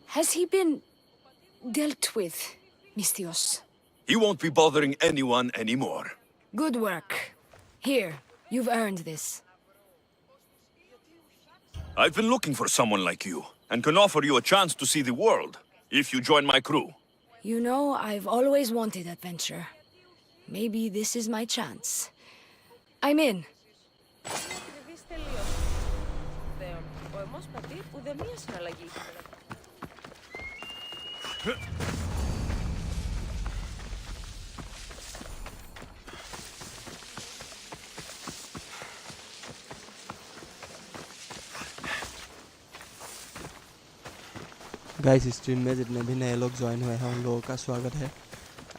Has he been dealt with, Misthios? He won't be bothering anyone anymore. Good work. Here, you've earned this. I've been looking for someone like you, and can offer you a chance to see the world, if you join my crew. You know, I've always wanted adventure. Maybe this is my chance. I'm in. Ο εμός πατήρ ουδέμια συναλλαγή. Guys stream में जितने भी नए लोग join हुए हैं उन लोगों का स्वागत है।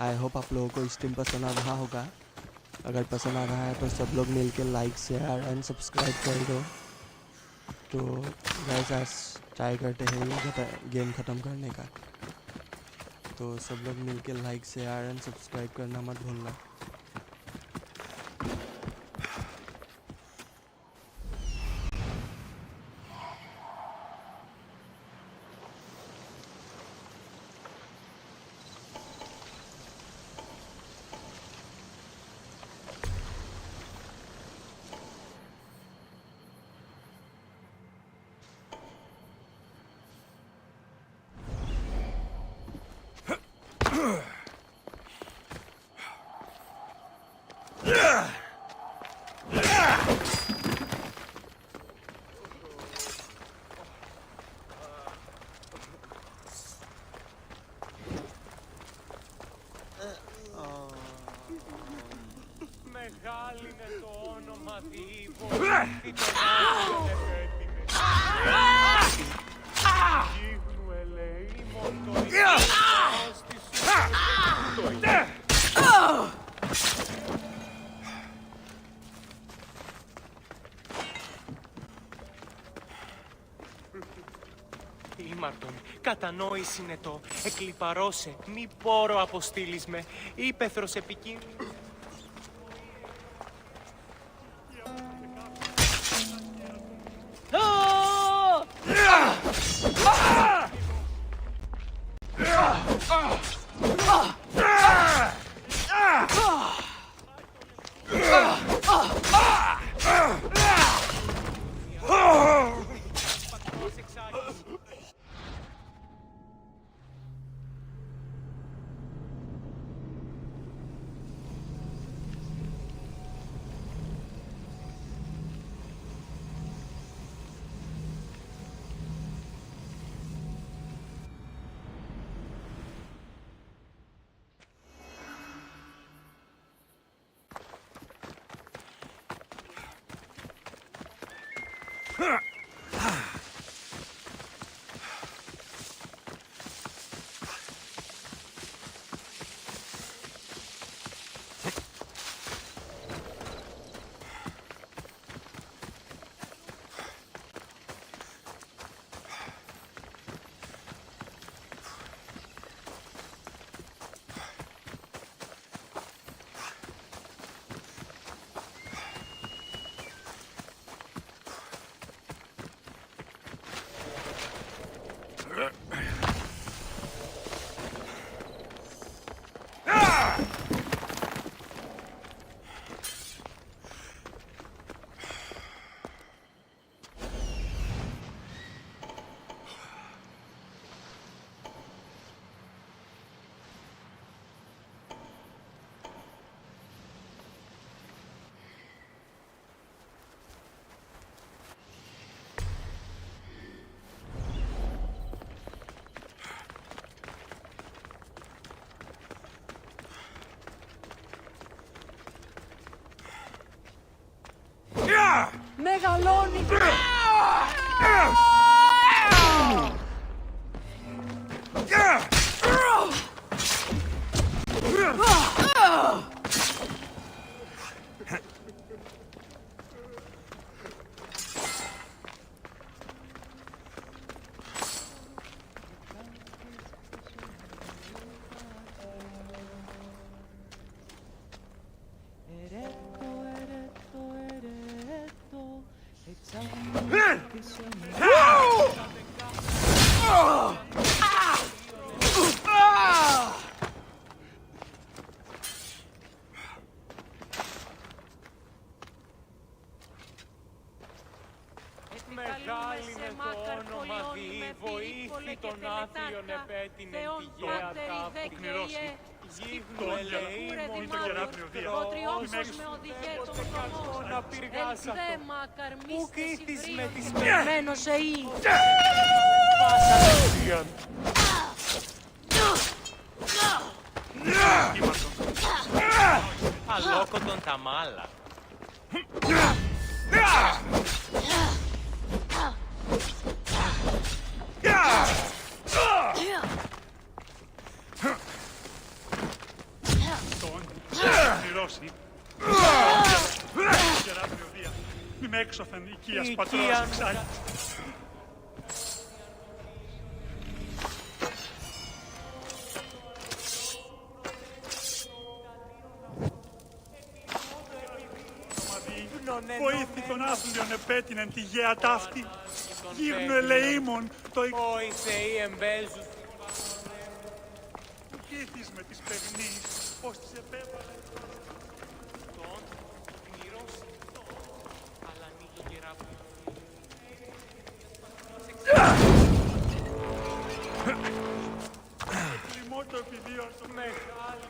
आई होप आप लोगों को स्ट्रीम पसंद आ रहा होगा। अगर पसंद आ रहा है तो सब लोग मिलके लाइक शेयर एंड सब्सक्राइब कर दो। तो गाइस आज ट्राई करते हैं ये गेम ख़त्म करने का। तो सब लोग मिलके लाइक शेयर एंड सब्सक्राइब करना मत भूलना। Μεγάλη είναι το όνομα Δίβο. Γίγνου ελεήμων το ήλιος της Ήμαρτον, κατανόηση είναι το εκλιπαρώσε, μη πόρο αποστείλεις με, ύπεθρος επικίνδυνος. Μεγαλώνει! την εντυγαία τάφη πυκνηρώσει. γύχνου ελεήμων το κεράφνιο δία. Να πυργάσα που κήθεις με τις περμένος εή. Πάσα δεξιάν. Αλόκοτον τα μάλα. Πυκνηρώσει. Κεράφνιο δία. Μη με έξωθεν οικίας πατρός εξάγει. Βοήθη τον άθλιον επέτεινεν τη γέα ταύτη. Γύρνου ελεήμων το Όι θεοί εμπέζους. Του κήθεις με τις περνείς, πως τις επέβαλε. Τον πυκνηρώσει, αλλά ανοίγει κεράφνιο. Λυμώ το επιδίωρο Μεγάλη.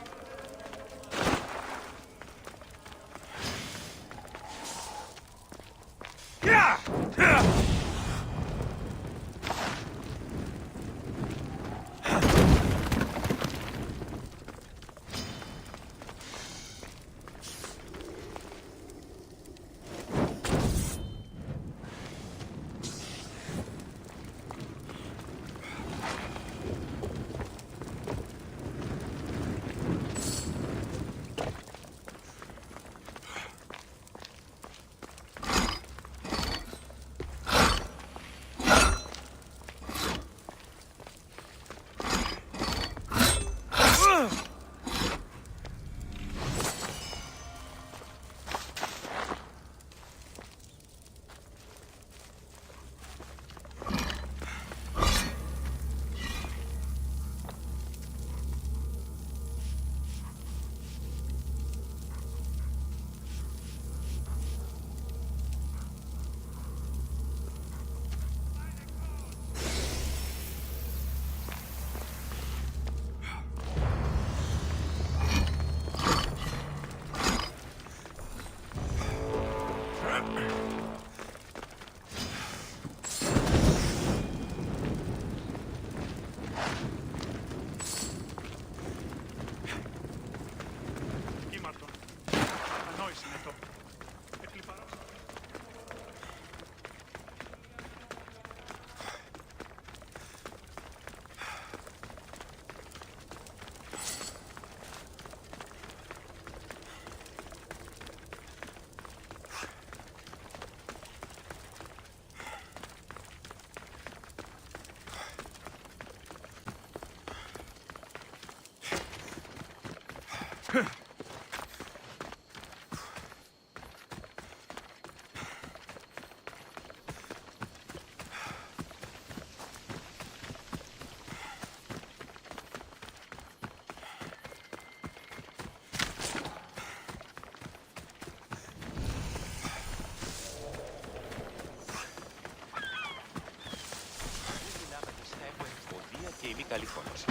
Και είμαι καλή φωνός.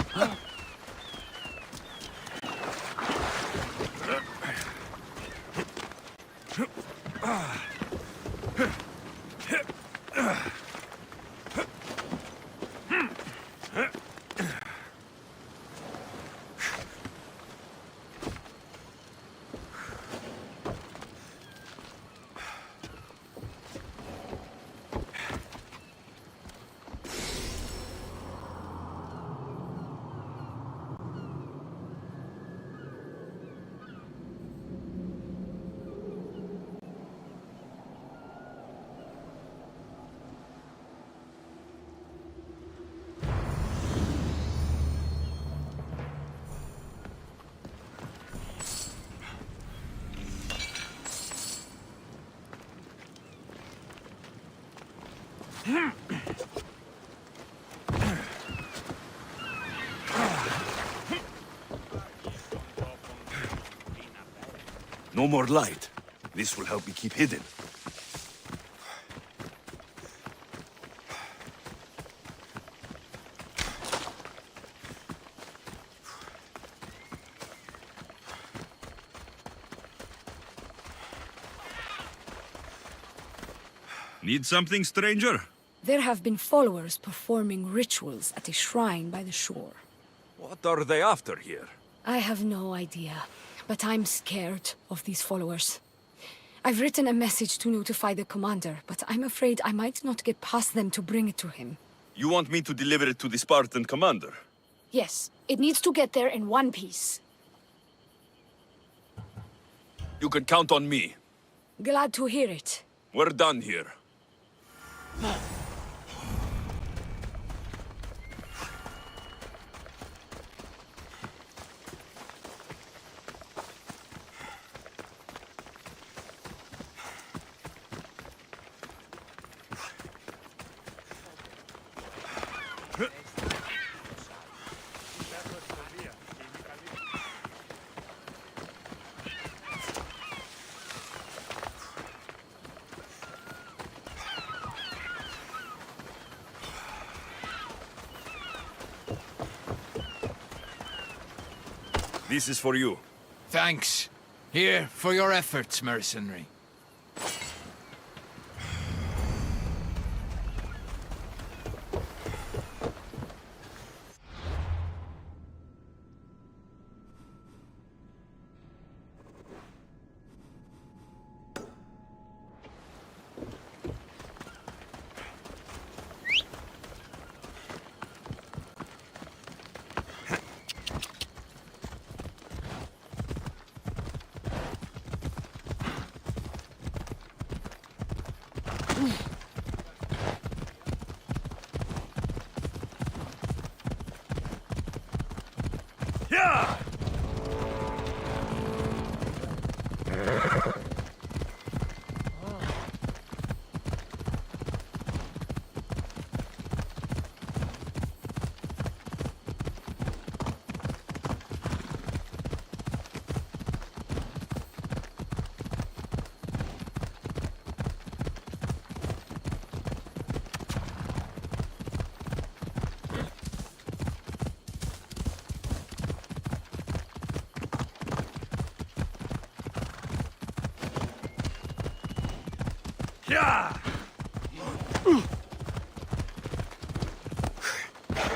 No more light. This will help me keep hidden. Need something, stranger? There have been followers performing rituals at a shrine by the shore. What are they after here? I have no idea, but I'm scared of these followers. I've written a message to notify the commander, but I'm afraid I might not get past them to bring it to him. You want me to deliver it to the Spartan commander? Yes, it needs to get there in one piece. You can count on me. Glad to hear it. We're done here. This is for you. Thanks. Here, for your efforts, mercenary.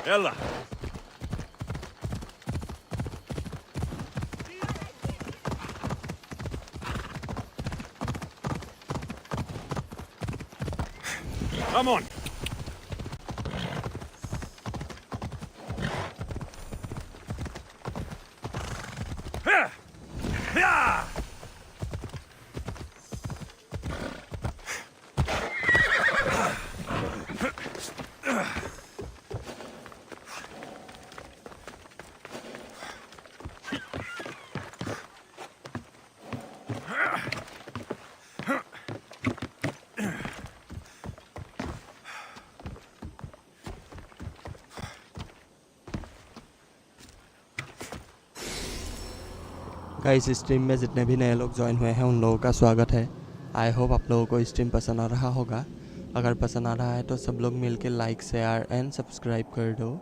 Ella. Come on. Guys stream में जितने भी नए लोग join हुए हैं उन लोगों का स्वागत है। आई होप आप लोगों को स्ट्रीम पसंद आ रहा होगा। अगर पसंद आ रहा है तो सब लोग मिलके लाइक शेयर एंड सब्सक्राइब कर दो।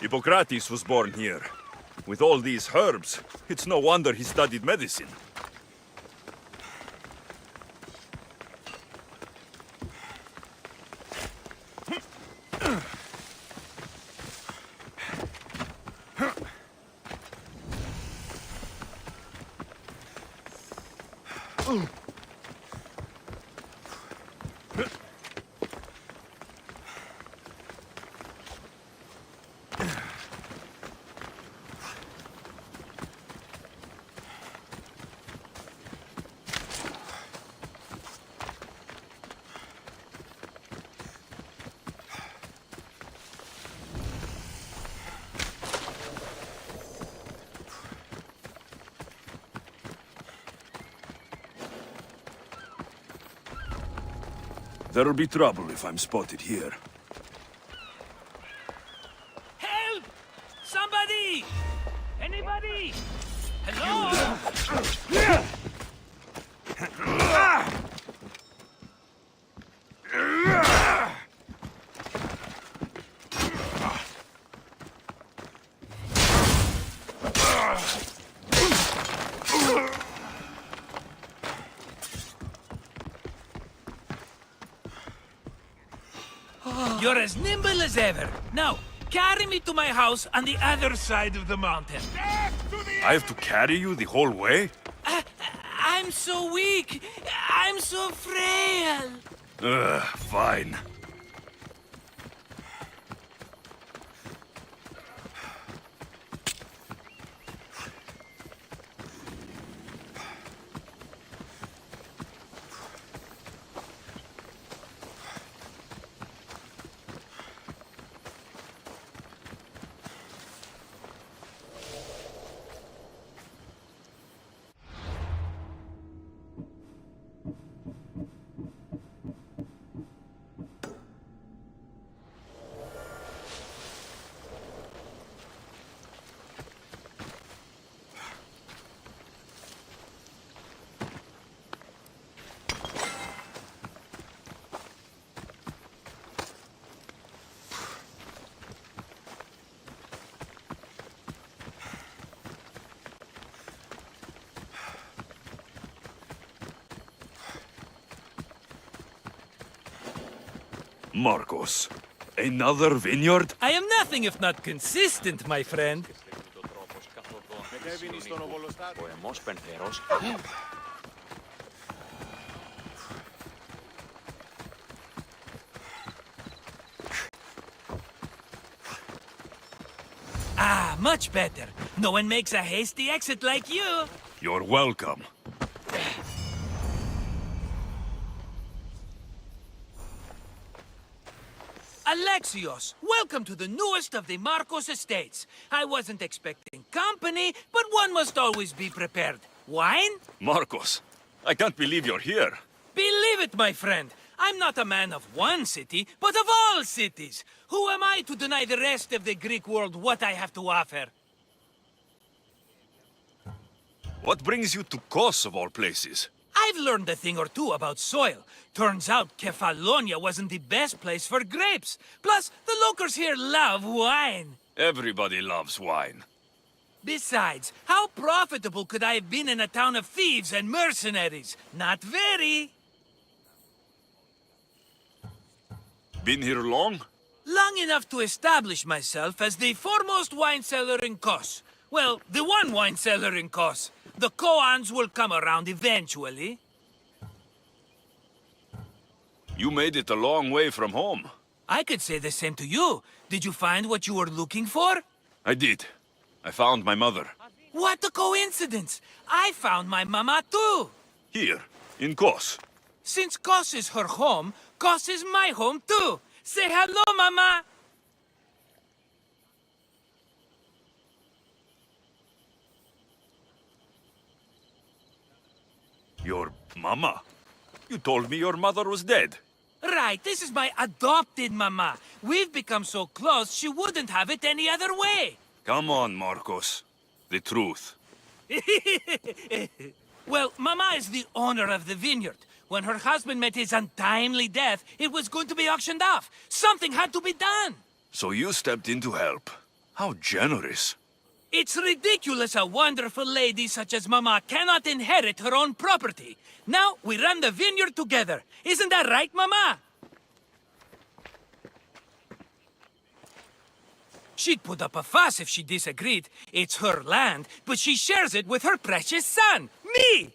Hippocrates was born here. With all these herbs, it's no wonder he studied medicine. There'll be trouble if I'm spotted here. Help! Somebody! You're as nimble as ever. Now, carry me to my house on the other side of the mountain. I have to carry you the whole way? I'm so weak. I'm so frail. Fine. Marcos, another vineyard? I am nothing if not consistent, my friend. Ah, much better. No one makes a hasty exit like you. You're welcome. Alexios, welcome to the newest of the Marcos estates. I wasn't expecting company, but one must always be prepared. Wine? Marcos, I can't believe you're here. Believe it, my friend. I'm not a man of one city, but of all cities. Who am I to deny the rest of the Greek world what I have to offer? What brings you to Kos, of all places? I've learned a thing or two about soil. Turns out Kefalonia wasn't the best place for grapes. Plus, the locals here love wine. Everybody loves wine. Besides, how profitable could I have been in a town of thieves and mercenaries? Not very. Been here long? Long enough to establish myself as the foremost wine seller in Kos. Well, the one wine seller in Kos. The koans will come around eventually. You made it a long way from home. I could say the same to you. Did you find what you were looking for? I did. I found my mother. What a coincidence! I found my mama too! Here, in Kos. Since Kos is her home, Kos is my home too! Say hello, mama! Your mama? You told me your mother was dead. Right, this is my adopted mama. We've become so close, she wouldn't have it any other way. Come on, Marcos. The truth. Well, mama is the owner of the vineyard. When her husband met his untimely death, it was going to be auctioned off. Something had to be done. So you stepped in to help. How generous. It's ridiculous a wonderful lady such as Mama cannot inherit her own property. Now we run the vineyard together. Isn't that right, Mama? She'd put up a fuss if she disagreed. It's her land, but she shares it with her precious son, me!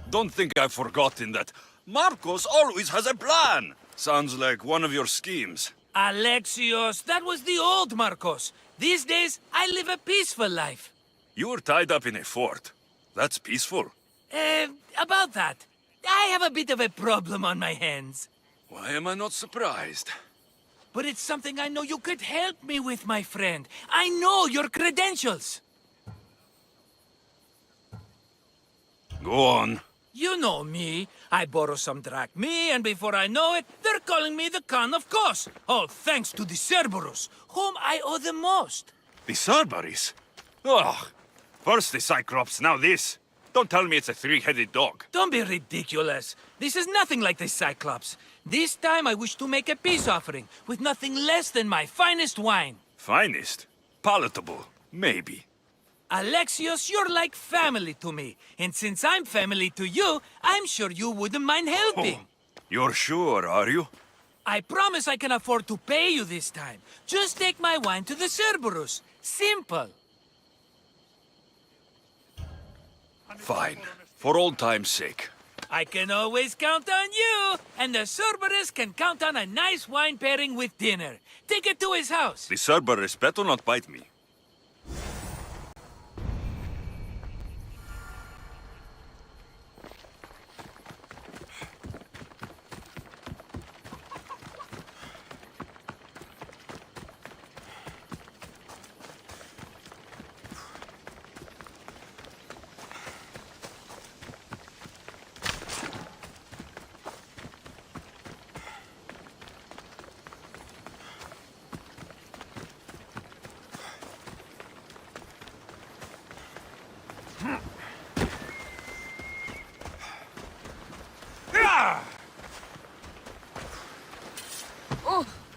Don't think I've forgotten that. Marcos always has a plan. Sounds like one of your schemes. Alexios, that was the old Marcos. These days, I live a peaceful life. You were tied up in a fort. That's peaceful. About that. I have a bit of a problem on my hands. Why am I not surprised? But it's something I know you could help me with, my friend. I know your credentials. Go on. You know me. I borrow some drachmae, and before I know it, they're calling me the Khan of Kos. All thanks to the Cerberus, whom I owe the most. The Cerberus? Ugh. First the Cyclops, now this. Don't tell me it's a three-headed dog. Don't be ridiculous. This is nothing like the Cyclops. This time I wish to make a peace offering, with nothing less than my finest wine. Finest? Palatable? Maybe. Alexios, you're like family to me. And since I'm family to you, I'm sure you wouldn't mind helping. You're sure, are you? I promise I can afford to pay you this time. Just take my wine to the Cerberus. Simple. Fine. For old time's sake. I can always count on you. And the Cerberus can count on a nice wine pairing with dinner. Take it to his house. The Cerberus better not bite me.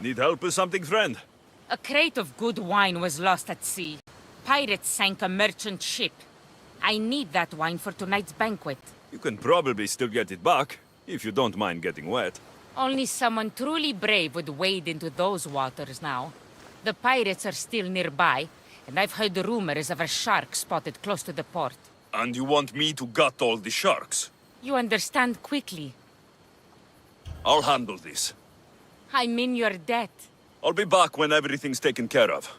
Need help with something, friend? A crate of good wine was lost at sea. Pirates sank a merchant ship. I need that wine for tonight's banquet. You can probably still get it back, if you don't mind getting wet. Only someone truly brave would wade into those waters now. The pirates are still nearby, and I've heard rumors of a shark spotted close to the port. And you want me to gut all the sharks? You understand quickly. I'll handle this. I'm in your debt. I'll be back when everything's taken care of.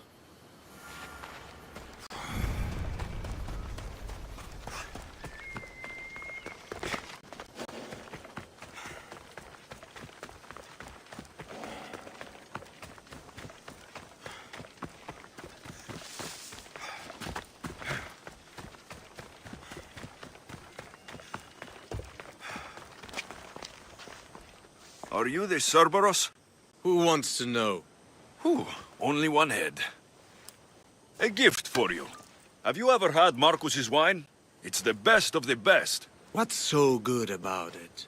Are you the Cerberus? Who wants to know? Whew, only one head. A gift for you. Have you ever had Marcus's wine? It's the best of the best. What's so good about it?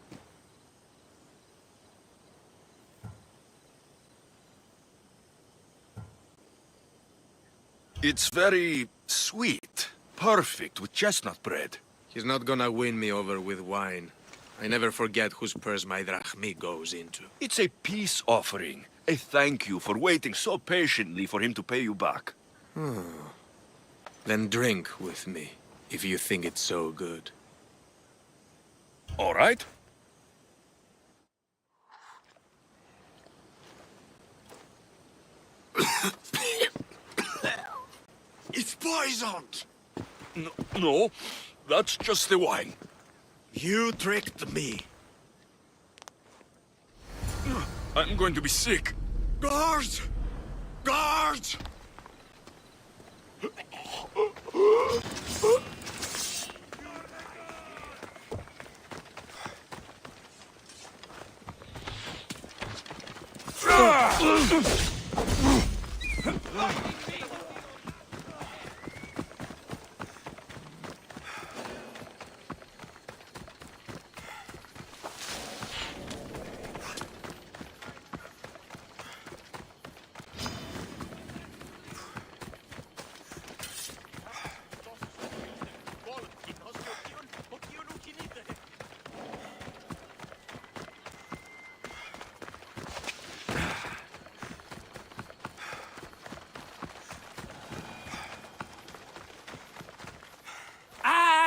It's very sweet. Perfect with chestnut bread. He's not gonna win me over with wine. I never forget whose purse my drachmi goes into. It's a peace offering. A thank you for waiting so patiently for him to pay you back. Then drink with me, if you think it's so good. All right. It's poisoned! No, that's just the wine. You tricked me. I'm going to be sick. Guards! Guards!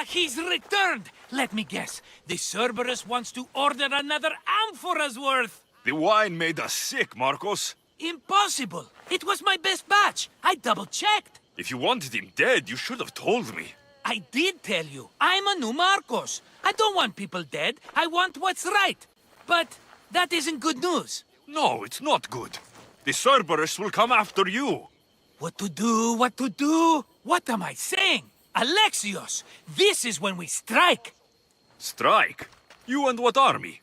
He's returned! Let me guess. The Cerberus wants to order another amphora's worth! The wine made us sick, Marcos. Impossible! It was my best batch! I double-checked! If you wanted him dead, you should have told me. I did tell you. I'm a new Marcos. I don't want people dead. I want what's right. But that isn't good news. No, it's not good. The Cerberus will come after you. What to do? What to do? What am I saying? Alexios, this is when we strike. Strike? You and what army?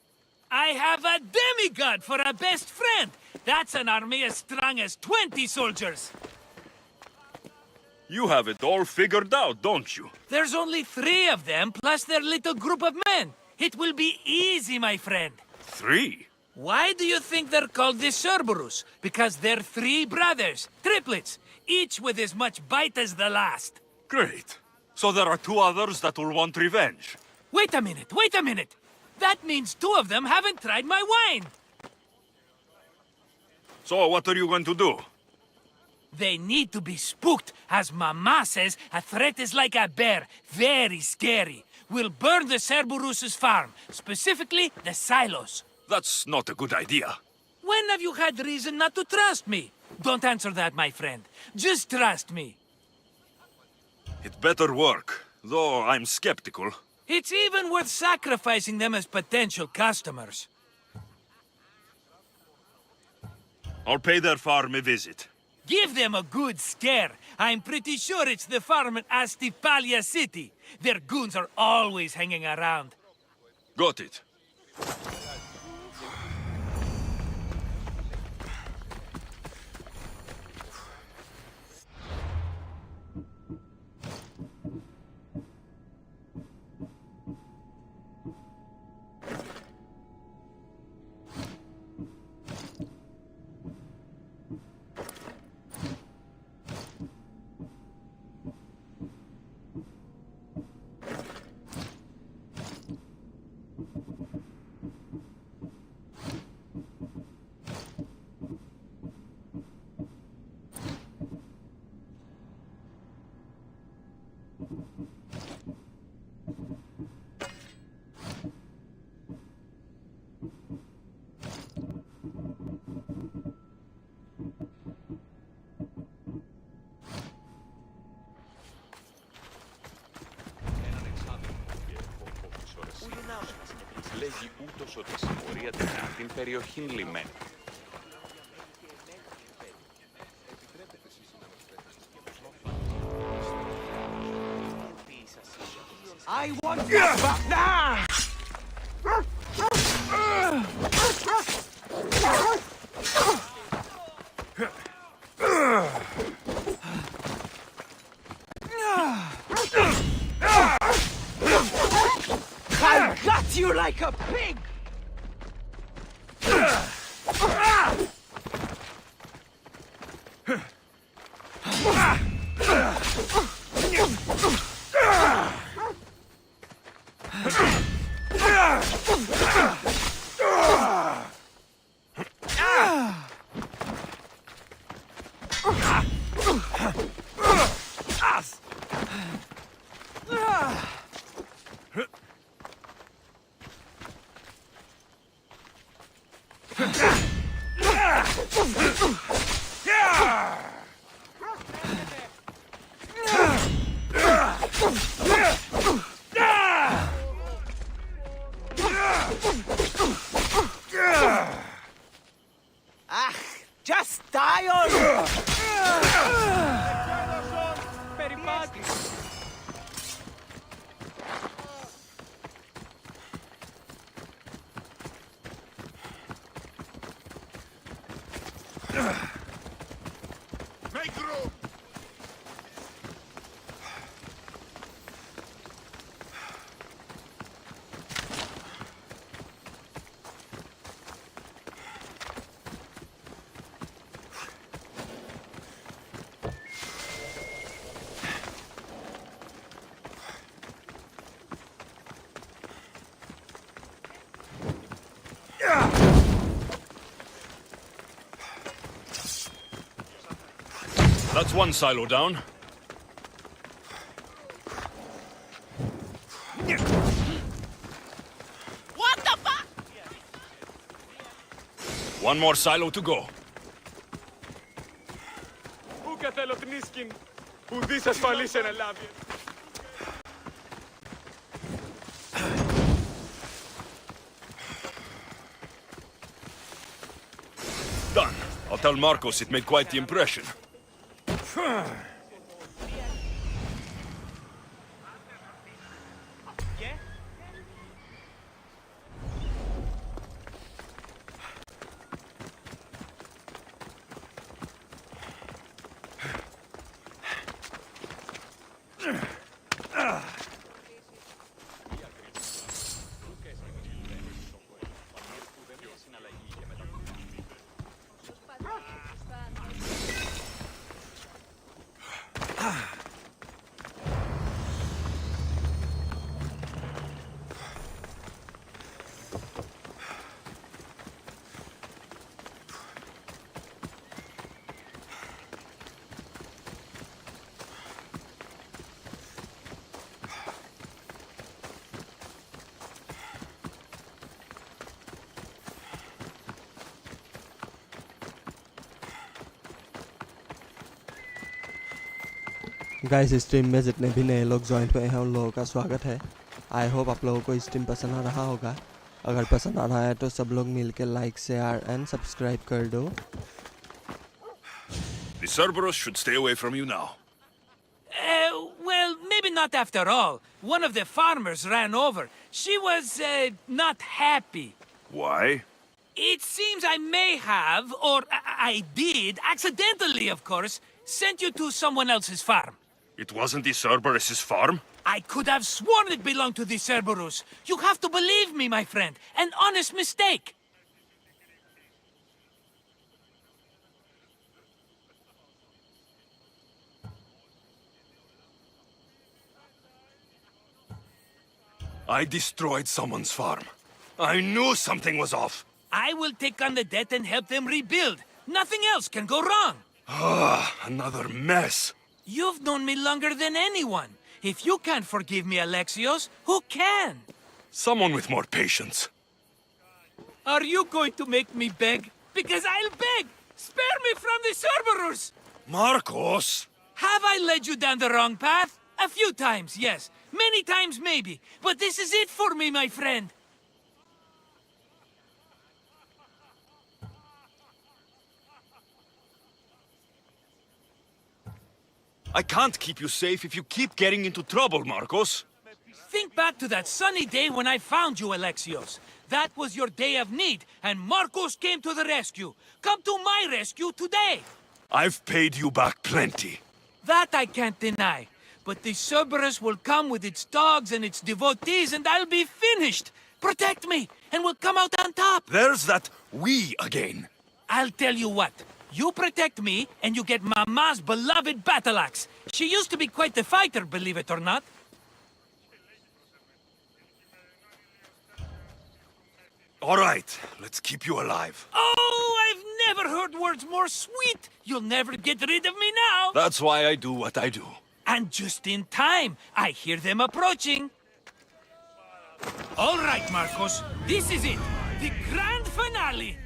I have a demigod for a best friend. That's an army as strong as 20 soldiers. You have it all figured out, don't you? There's only 3 of them, plus their little group of men. It will be easy, my friend. 3? Why do you think they're called the Cerberus? Because they're 3 brothers, triplets, each with as much bite as the last. Great. So there are two others that will want revenge. Wait a minute, wait a minute! That means two of them haven't tried my wine! So what are you going to do? They need to be spooked. As Mama says, a threat is like a bear. Very scary. We'll burn the Cerberus' farm, specifically the silos. That's not a good idea. When have you had reason not to trust me? Don't answer that, my friend. Just trust me. It better work, though I'm skeptical. It's even worth sacrificing them as potential customers. I'll pay their farm a visit. Give them a good scare. I'm pretty sure it's the farm in Astipalia City. Their goons are always hanging around. Got it. Λέγει ούτως ότι συμμορία την περιοχή λιμένη. I want that back now! I got you like a pig! Just die on Make room! That's one silo down. What the fuck? One more silo to go. Πού καθελοτνίσκην, ουδής ασφαλής εν ελάβει. Done. I'll tell Marcos it made quite the impression. Guys stream में जितने भी नए लोग join हुए हैं उन लोगों का स्वागत है। आई होप आप लोगों को स्ट्रीम पसंद आ रहा होगा। अगर पसंद आ रहा है तो सब लोग मिलकर लाइक शेयर एंड सब्सक्राइब कर दो। The Cerberus should stay away from you now. Well, maybe not after all. One of the farmers ran over. She was, not happy. Why? It seems I may have, or I did, accidentally of course, sent you to someone else's farm. It wasn't the Cerberus's farm? I could have sworn it belonged to the Cerberus. You have to believe me, my friend. An honest mistake. I destroyed someone's farm. I knew something was off. I will take on the debt and help them rebuild. Nothing else can go wrong. Ah, another mess. You've known me longer than anyone. If you can't forgive me, Alexios, who can? Someone with more patience. Are you going to make me beg? Because I'll beg! Spare me from the Cerberus! Marcos! Have I led you down the wrong path? A few times, yes. Many times, maybe. But this is it for me, my friend. I can't keep you safe if you keep getting into trouble, Marcos. Think back to that sunny day when I found you, Alexios. That was your day of need, and Marcos came to the rescue. Come to my rescue today. I've paid you back plenty. That I can't deny. But the Cerberus will come with its dogs and its devotees, and I'll be finished. Protect me, and we'll come out on top. There's that we again. I'll tell you what. You protect me, and you get Mama's beloved battle axe. She used to be quite the fighter, believe it or not. All right, let's keep you alive. Oh, I've never heard words more sweet. You'll never get rid of me now. That's why I do what I do. And just in time. I hear them approaching. All right, Marcos. This is it. The grand finale.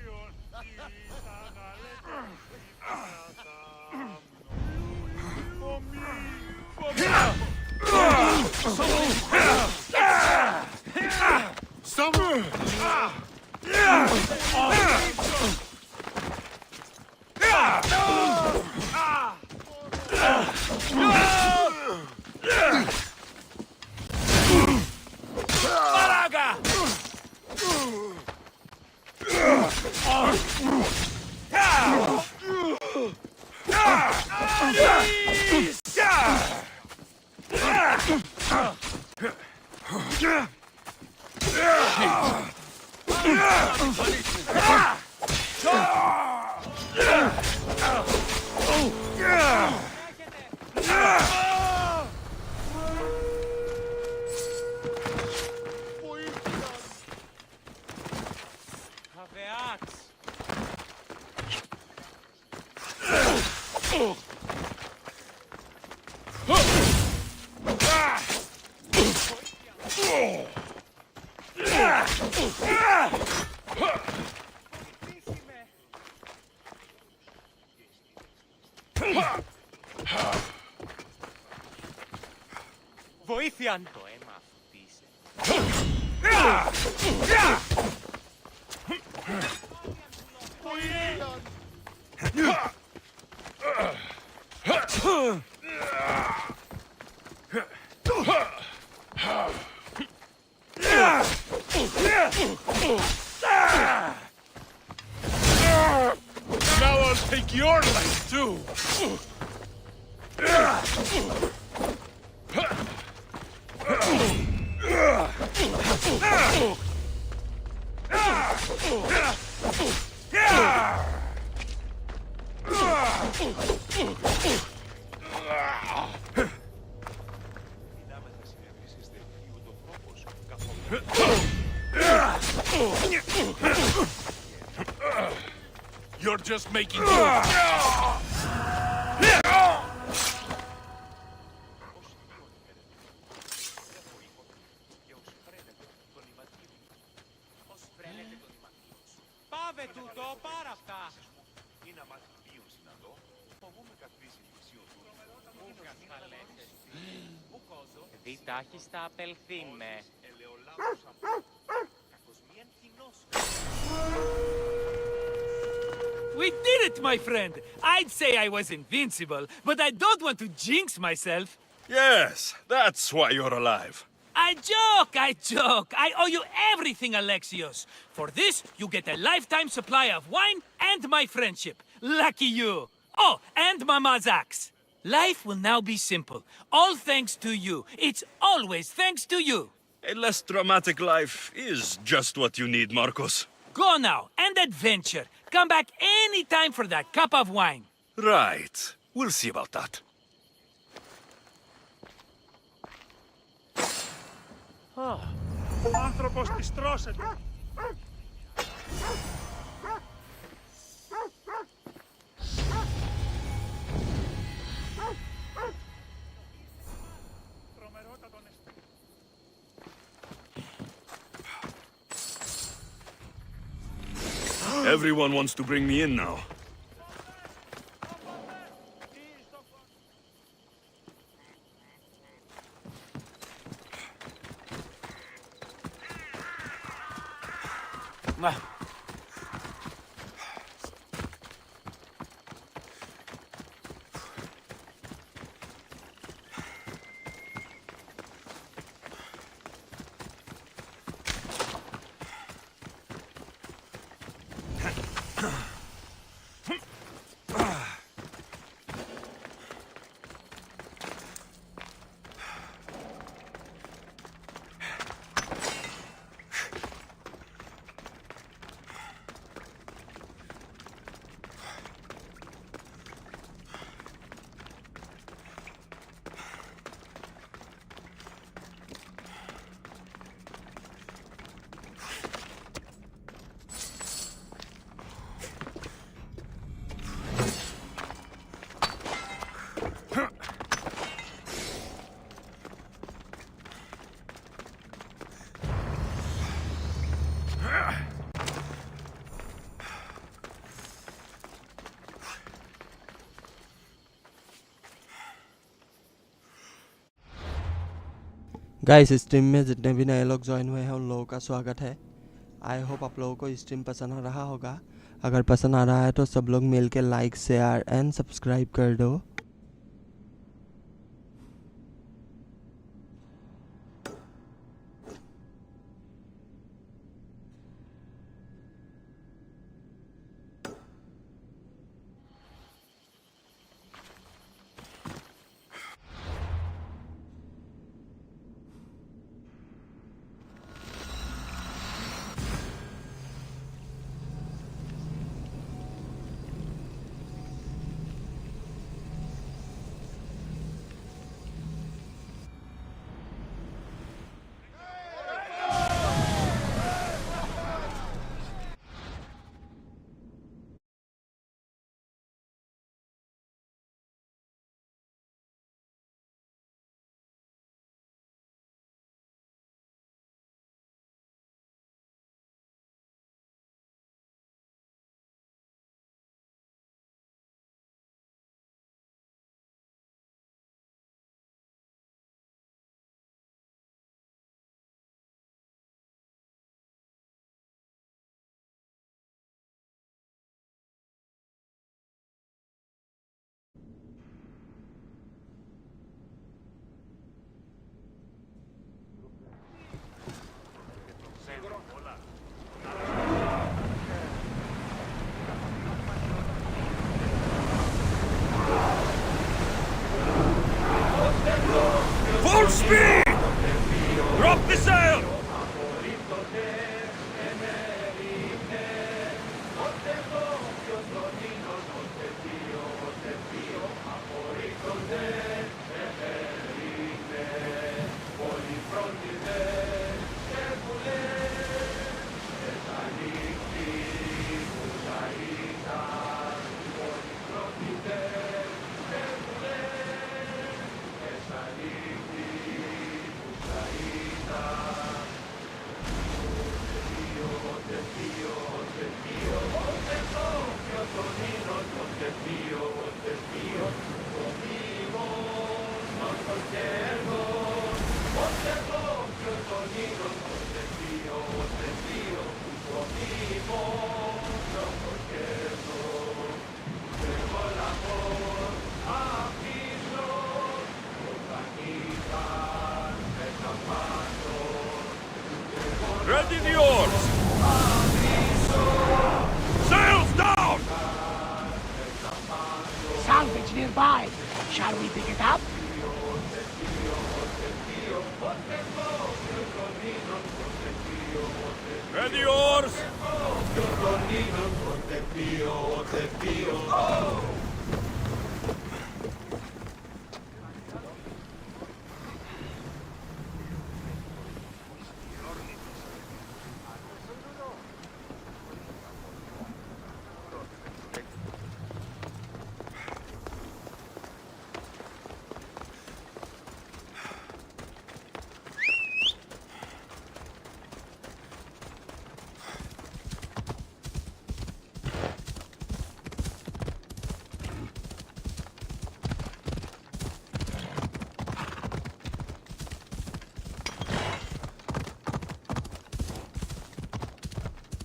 Βοήθειαν. Το αίμα αφουτήσε. Now I'll take your life too. You're just making Πάμε τούτο, πάρα αυτά. Ή να μάθει ποιος να δω, φοβούμαι καθίσει νησιό του. Τι τα έχεις τα απελθύνε. We did it, my friend! I'd say I was invincible, but I don't want to jinx myself. Yes, that's why you're alive. I joke! I owe you everything, Alexios. For this, you get a lifetime supply of wine and my friendship. Lucky you. Oh, and Mama's axe. Life will now be simple. All thanks to you. It's always thanks to you. A less dramatic life is just what you need, Marcos. Go now, and adventure. Come back any time for that cup of wine. Right. We'll see about that. Ο άνθρωπος της τρώσεται. Everyone wants to bring me in now. Guys stream में जितने भी नए लोग join हुए हैं उन लोगों का स्वागत है। आई होप आप लोगों को स्ट्रीम पसंद आ रहा होगा। अगर पसंद आ रहा है तो सब लोग मिल के लाइक शेयर एंड सब्सक्राइब कर दो। Full speed! Drop the sail! Ready the oars! Sails down! Salvage nearby. Shall we pick it up? Ready oars!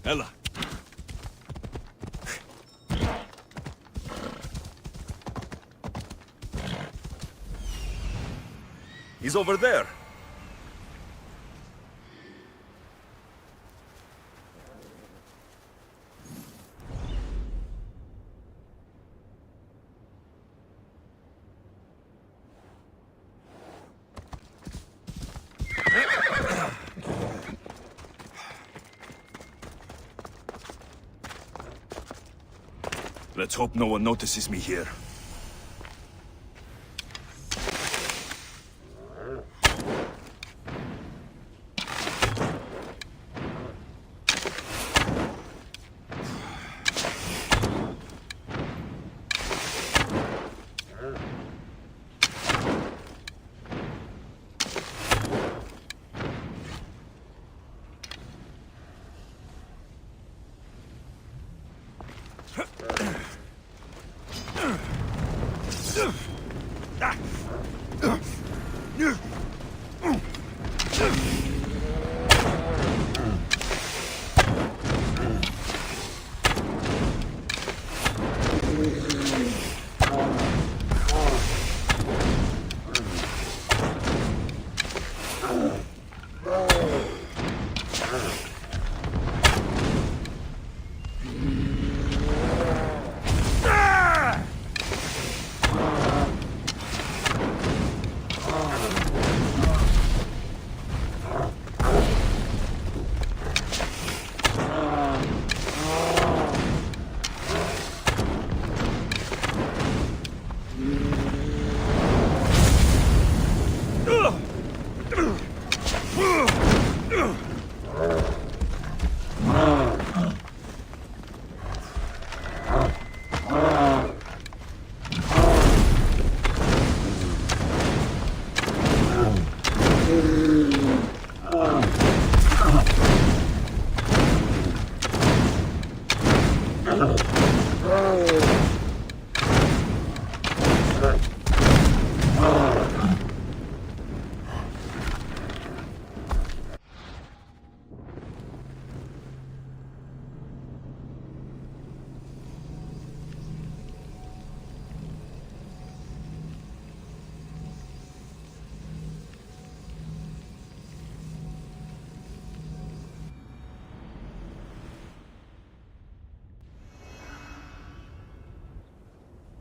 Ella. He's over there. Let's hope no one notices me here.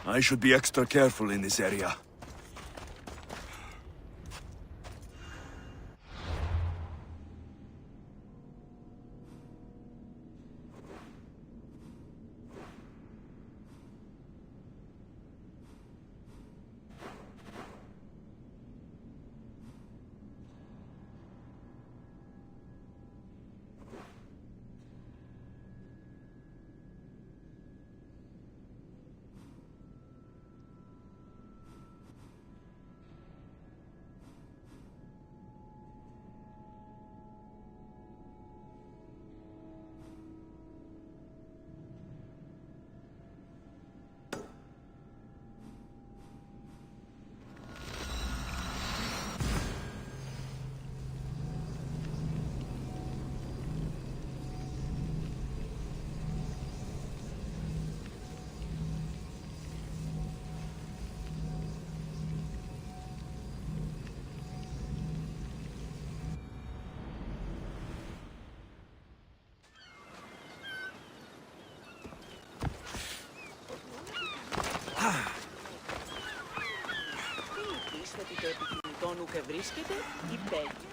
I should be extra careful in this area. ότι το επιθυμητό νουκ βρίσκεται ή Πέγγι.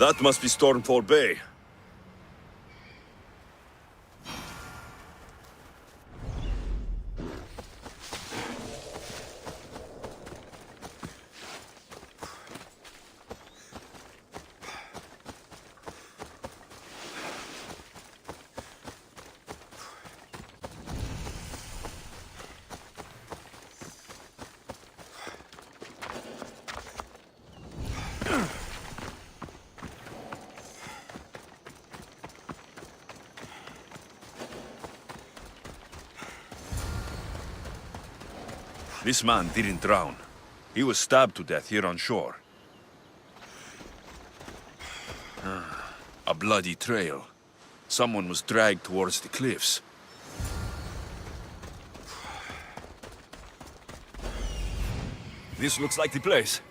That must be Stormfall Bay. This man didn't drown. He was stabbed to death here on shore. A bloody trail. Someone was dragged towards the cliffs. This looks like the place.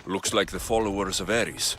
Looks like the followers of Ares.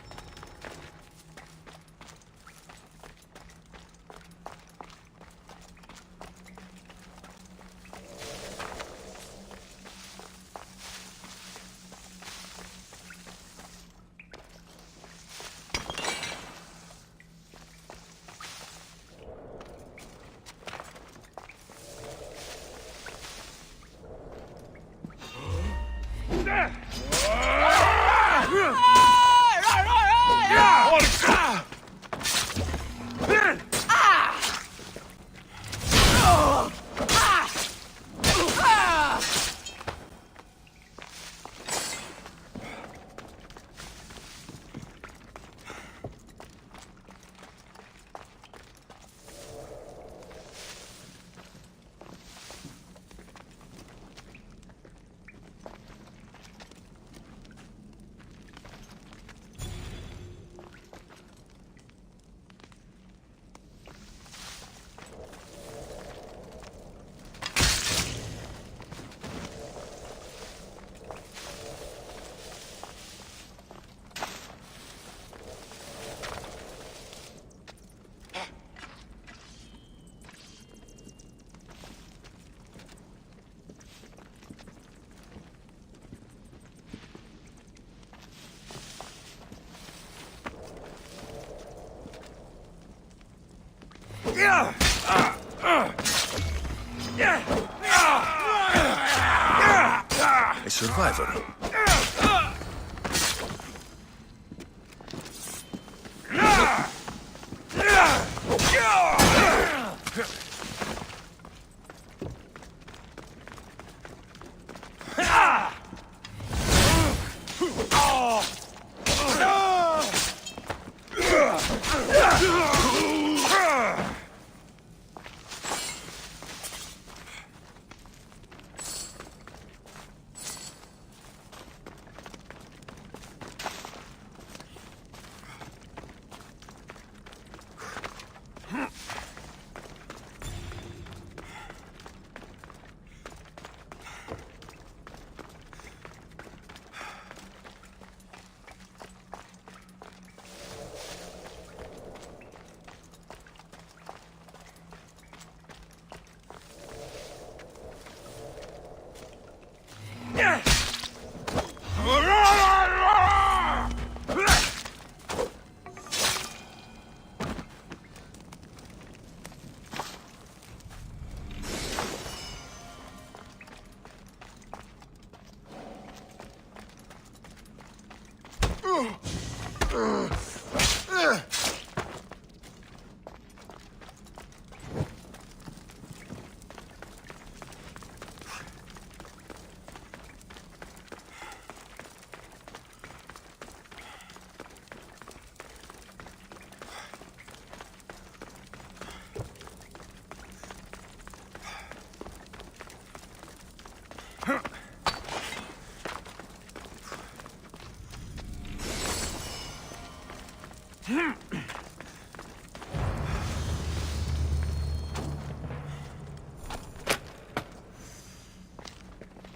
A survivor.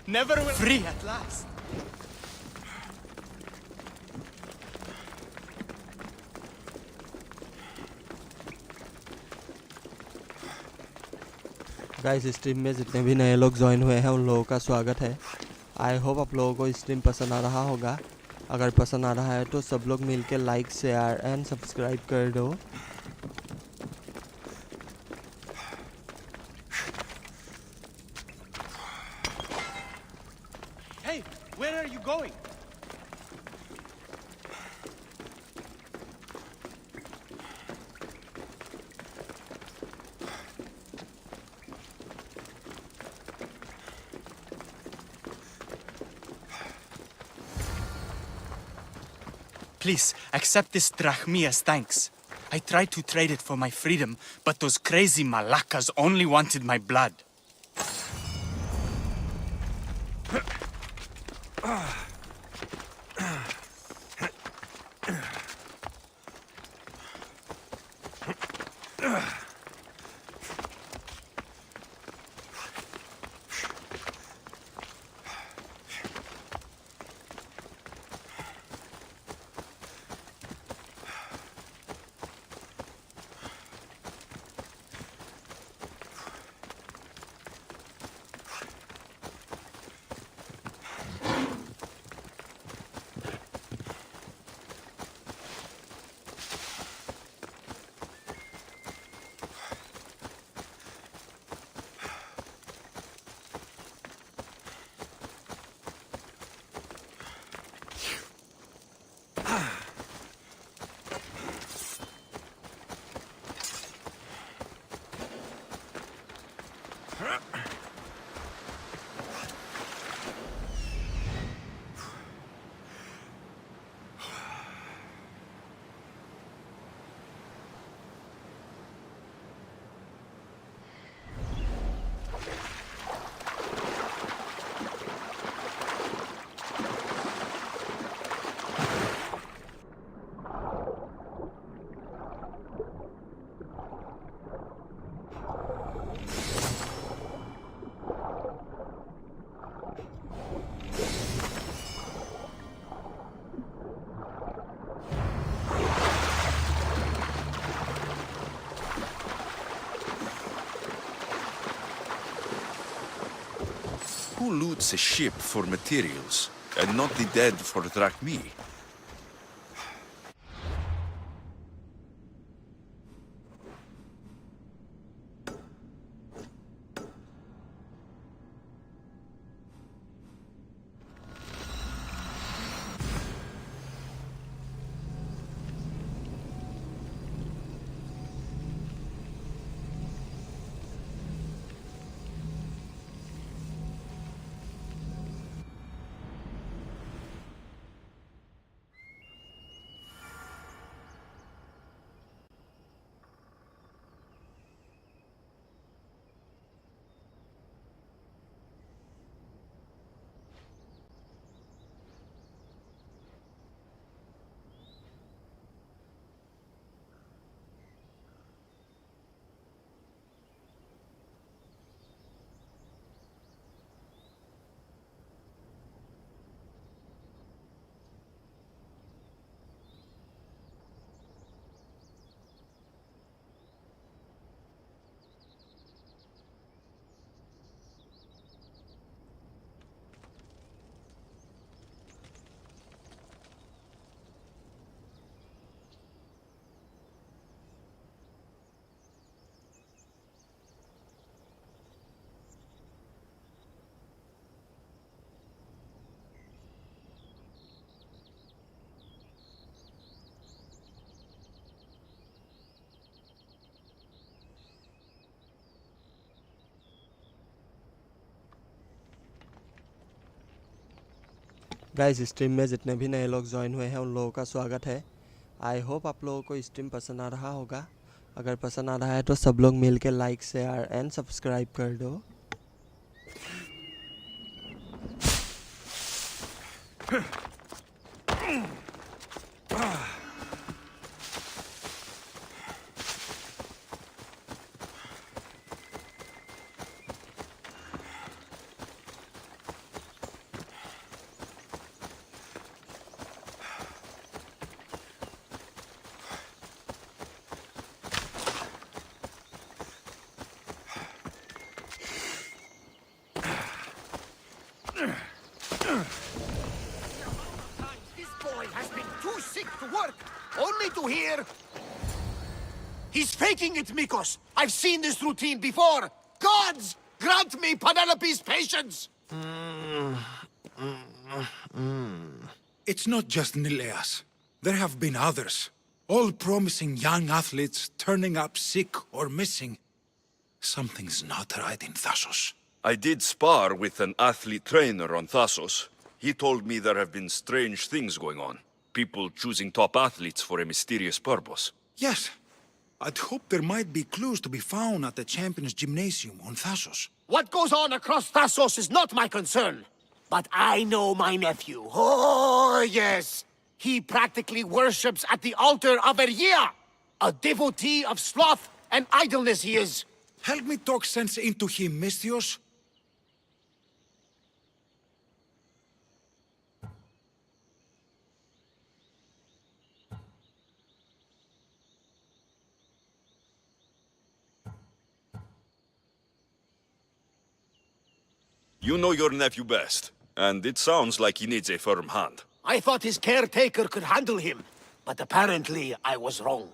Never will free at last. Guys stream में जितने भी नए लोग join हुए हैं उन लोगों का स्वागत है। आई होप आप लोगों को स्ट्रीम पसंद आ रहा होगा। अगर पसंद आ रहा है तो सब लोग मिलकर लाइक शेयर एंड सब्सक्राइब कर दो। Hey, where are you going? Please, accept this drachmi as thanks. I tried to trade it for my freedom, but those crazy malakas only wanted my blood. Who loots a ship for materials, and not the dead for drachmi? Guys stream में जितने भी नए लोग join हुए हैं उन लोगों का स्वागत है। आई होप आप लोगों को स्ट्रीम पसंद आ रहा होगा। अगर पसंद आ रहा है तो सब लोग मिल के लाइक शेयर एंड सब्सक्राइब कर दो। This boy has been too sick to work, only to hear... He's faking it, Mikos. I've seen this routine before. Gods, grant me Penelope's patience! It's not just Nileas. There have been others. All promising young athletes turning up sick or missing. Something's not right in Thassos. I did spar with an athlete trainer on Thassos. He told me there have been strange things going on. People choosing top athletes for a mysterious purpose. Yes. I'd hope there might be clues to be found at the Champions Gymnasium on Thassos. What goes on across Thassos is not my concern. But I know my nephew. Oh, yes. He practically worships at the altar of Ergia. A devotee of sloth and idleness he is. Help me talk sense into him, Misthios. You know your nephew best, and it sounds like he needs a firm hand. I thought his caretaker could handle him, but apparently I was wrong.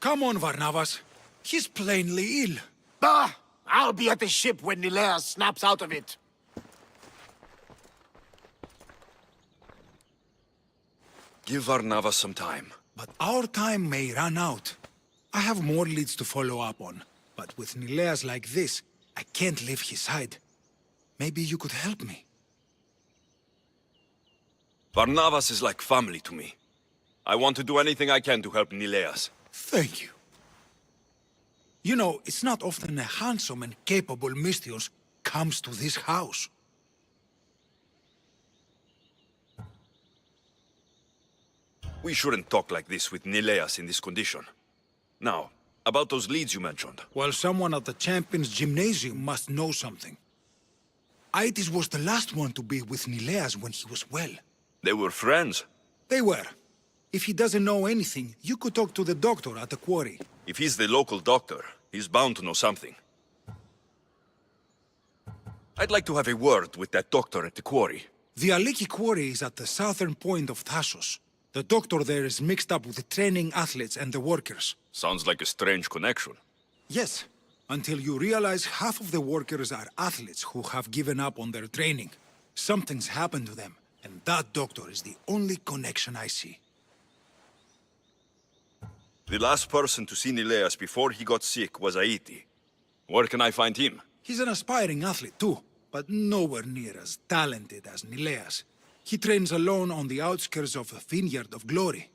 Come on, Varnavas. He's plainly ill. Bah! I'll be at the ship when Nilea snaps out of it. Give Varnavas some time. But our time may run out. I have more leads to follow up on, but with Nileas like this, I can't leave his side. Maybe you could help me. Barnabas is like family to me. I want to do anything I can to help Nileas. Thank you. You know, it's not often a handsome and capable Misthios comes to this house. We shouldn't talk like this with Nileas in this condition. Now, about those leads you mentioned. Well, someone at the Champions Gymnasium must know something. Aitis was the last one to be with Nileas when he was well. They were friends? They were. If he doesn't know anything, you could talk to the doctor at the quarry. If he's the local doctor, he's bound to know something. I'd like to have a word with that doctor at the quarry. The Aliki quarry is at the southern point of Thassos. The doctor there is mixed up with the training athletes and the workers. Sounds like a strange connection. Yes, until you realize half of the workers are athletes who have given up on their training. Something's happened to them, and that doctor is the only connection I see. The last person to see Nileas before he got sick was Aiti. Where can I find him? He's an aspiring athlete too, but nowhere near as talented as Nileas. He trains alone on the outskirts of the Vineyard of Glory.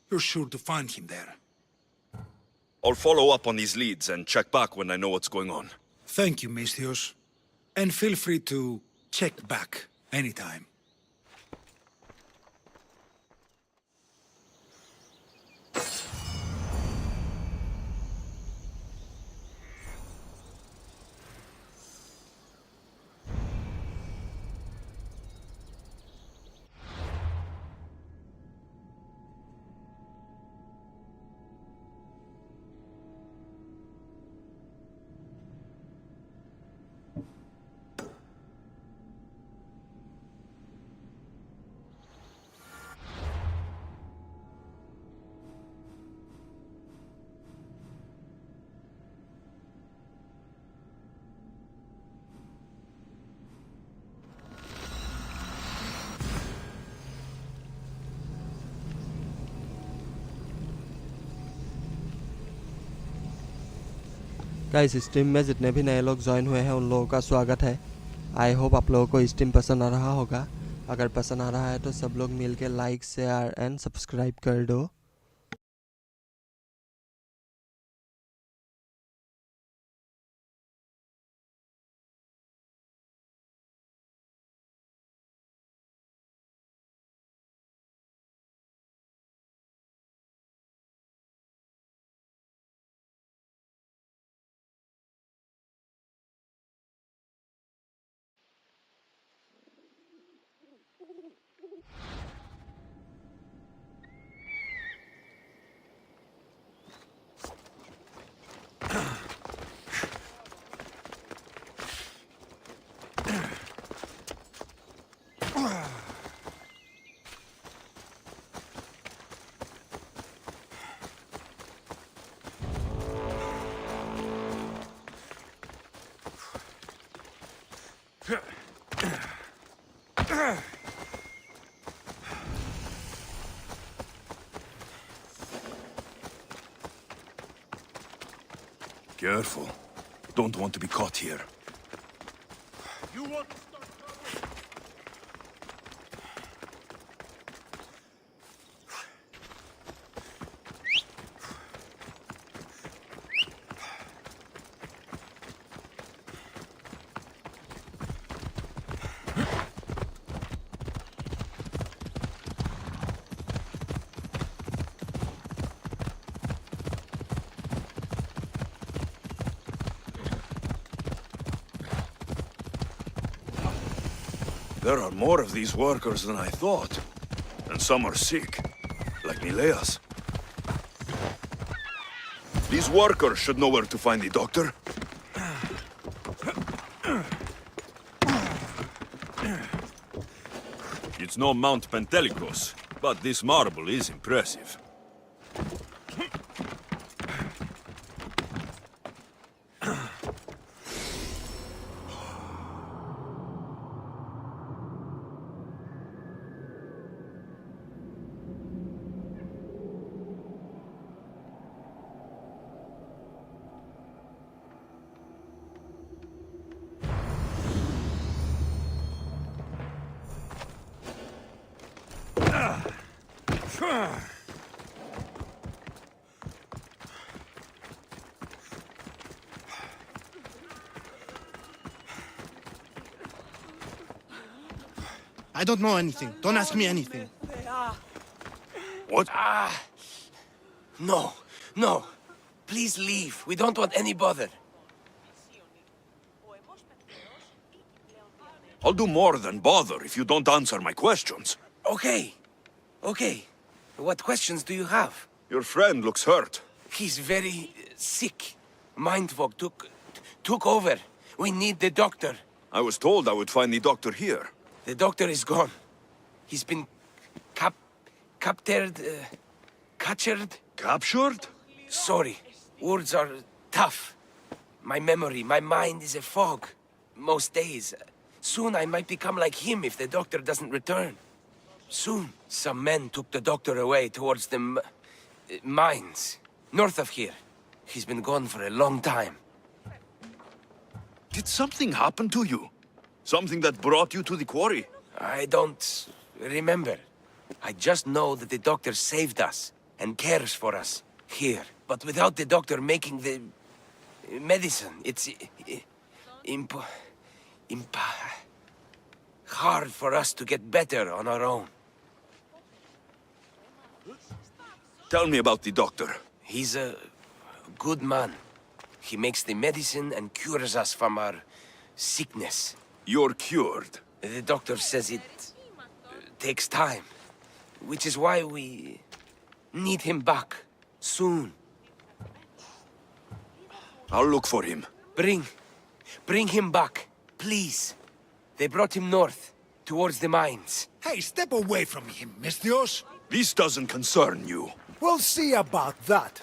You're sure to find him there. I'll follow up on these leads and check back when I know what's going on. Thank you, Misthios. And feel free to check back anytime. Guys stream में जितने भी नए लोग join हुए हैं उन लोगों का स्वागत है। आई होप आप लोगों को स्ट्रीम पसंद आ रहा होगा। अगर पसंद आ रहा है तो सब लोग मिलके लाइक शेयर एंड सब्सक्राइब कर दो। Careful. Don't want to be caught here. You want... There are more of these workers than I thought. And some are sick, like Nileas. These workers should know where to find the doctor. It's no Mount Pentelicos, but this marble is impressive. I don't know anything. Don't ask me anything. What? No, no. Please leave. We don't want any bother. I'll do more than bother if you don't answer my questions. Okay. Okay. What questions do you have? Your friend looks hurt. He's very sick. Mind fog took over. We need the doctor. I was told I would find the doctor here. The doctor is gone. He's been captured. Captured? Sorry. Words are tough. My memory, my mind is a fog. Most days. Soon I might become like him if the doctor doesn't return. Soon. Some men took the doctor away towards the mines. North of here. He's been gone for a long time. Did something happen to you? Something that brought you to the quarry? I don't remember. I just know that the doctor saved us and cares for us here. But without the doctor making the medicine, it's hard for us to get better on our own. Tell me about the doctor. He's a good man. He makes the medicine and cures us from our sickness. You're cured? The doctor says it takes time, which is why we need him back soon. I'll look for him. Bring him back, please. They brought him north, towards the mines. Hey, step away from him, Misthios. This doesn't concern you. We'll see about that.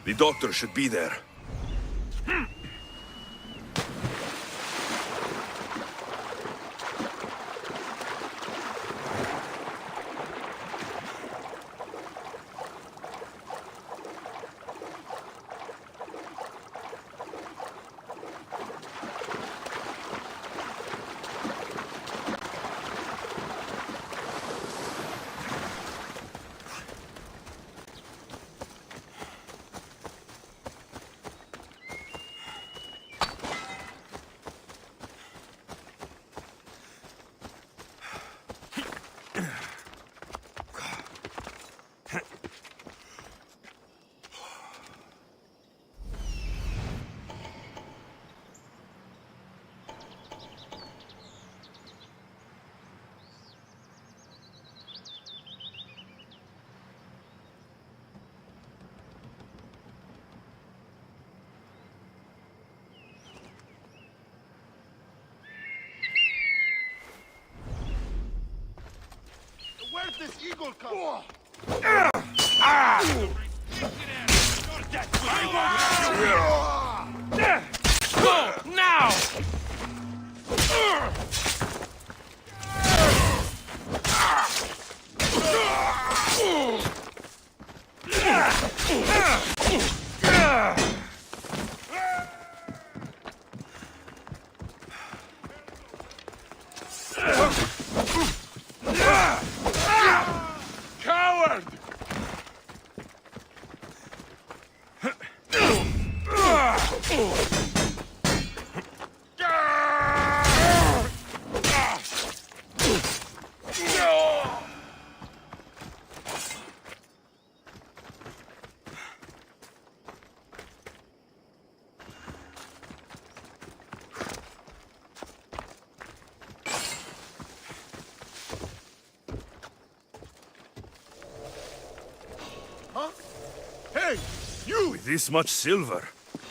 The doctor should be there. this eagle come? Go now! Coward! Huh? Hey, you! With this much silver,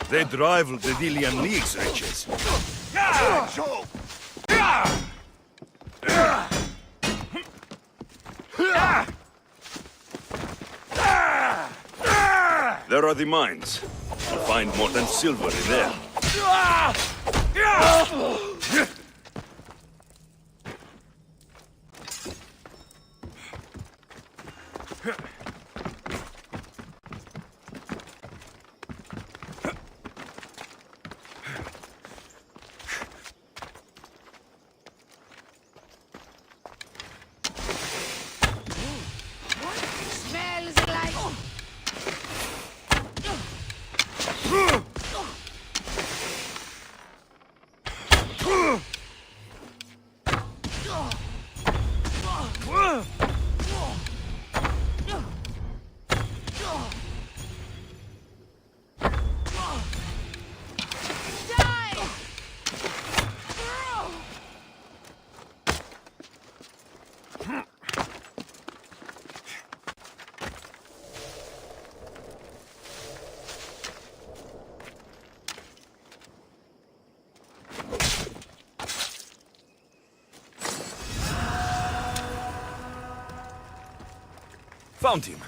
they'd rival the Dillian League's riches. There are the mines. You'll find more than silver in there. Smells like... Found him.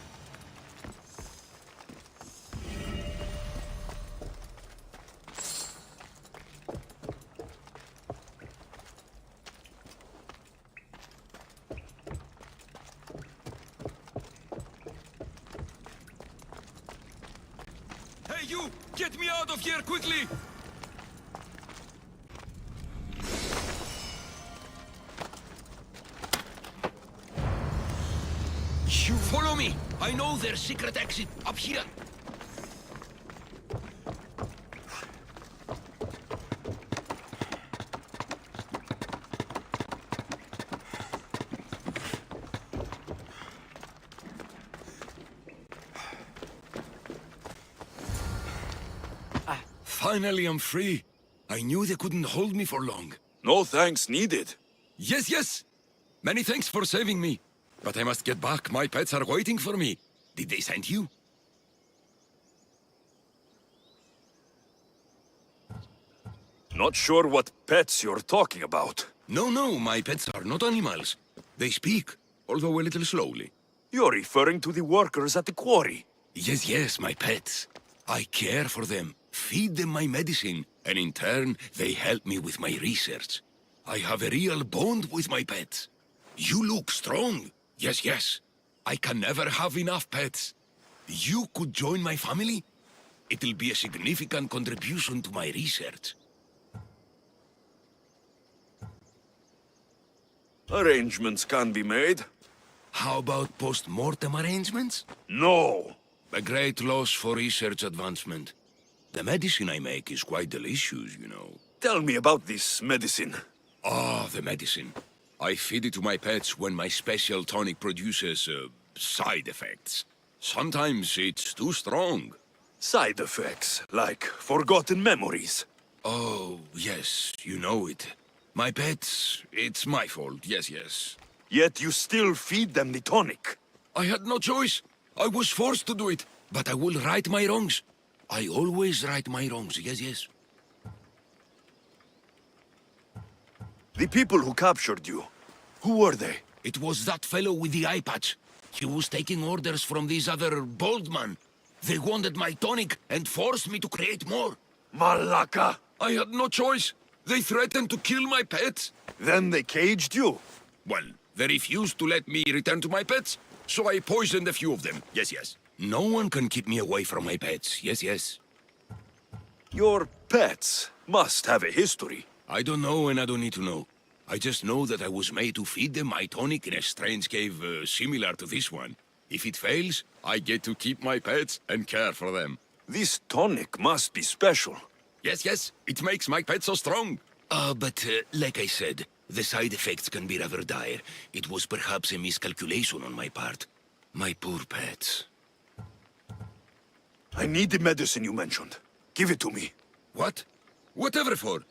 Hey, you! Get me out of here, quickly! You follow me! I know their secret exit up here. Finally, I'm free. I knew they couldn't hold me for long. No thanks needed. Yes, yes! Many thanks for saving me. But I must get back. My pets are waiting for me. Did they send you? Not sure what pets you're talking about. No, my pets are not animals. They speak, although a little slowly. You're referring to the workers at the quarry. Yes, my pets. I care for them, feed them my medicine, and in turn, they help me with my research. I have a real bond with my pets. You look strong. Yes. I can never have enough pets. You could join my family? It'll be a significant contribution to my research. Arrangements can be made. How about post-mortem arrangements? No. A great loss for research advancement. The medicine I make is quite delicious, you know. Tell me about this medicine. The medicine. I feed it to my pets when my special tonic produces, side effects. Sometimes it's too strong. Side effects, like forgotten memories. Oh, yes, you know it. My pets, it's my fault, yes. Yet you still feed them the tonic. I had no choice. I was forced to do it. But I will right my wrongs. I always right my wrongs, yes. The people who captured you, who were they? It was that fellow with the eye patch. He was taking orders from this other bald man. They wanted my tonic and forced me to create more. Malaka! I had no choice. They threatened to kill my pets. Then they caged you? Well, they refused to let me return to my pets, so I poisoned a few of them. Yes, yes. No one can keep me away from my pets. Yes, yes. Your pets must have a history. I don't know and I don't need to know. I just know that I was made to feed them my tonic in a strange cave similar to this one. If it fails, I get to keep my pets and care for them. This tonic must be special. Yes, yes, it makes my pets so strong. But like I said, the side effects can be rather dire. It was perhaps a miscalculation on my part. My poor pets. I need the medicine you mentioned. Give it to me. What? Whatever for.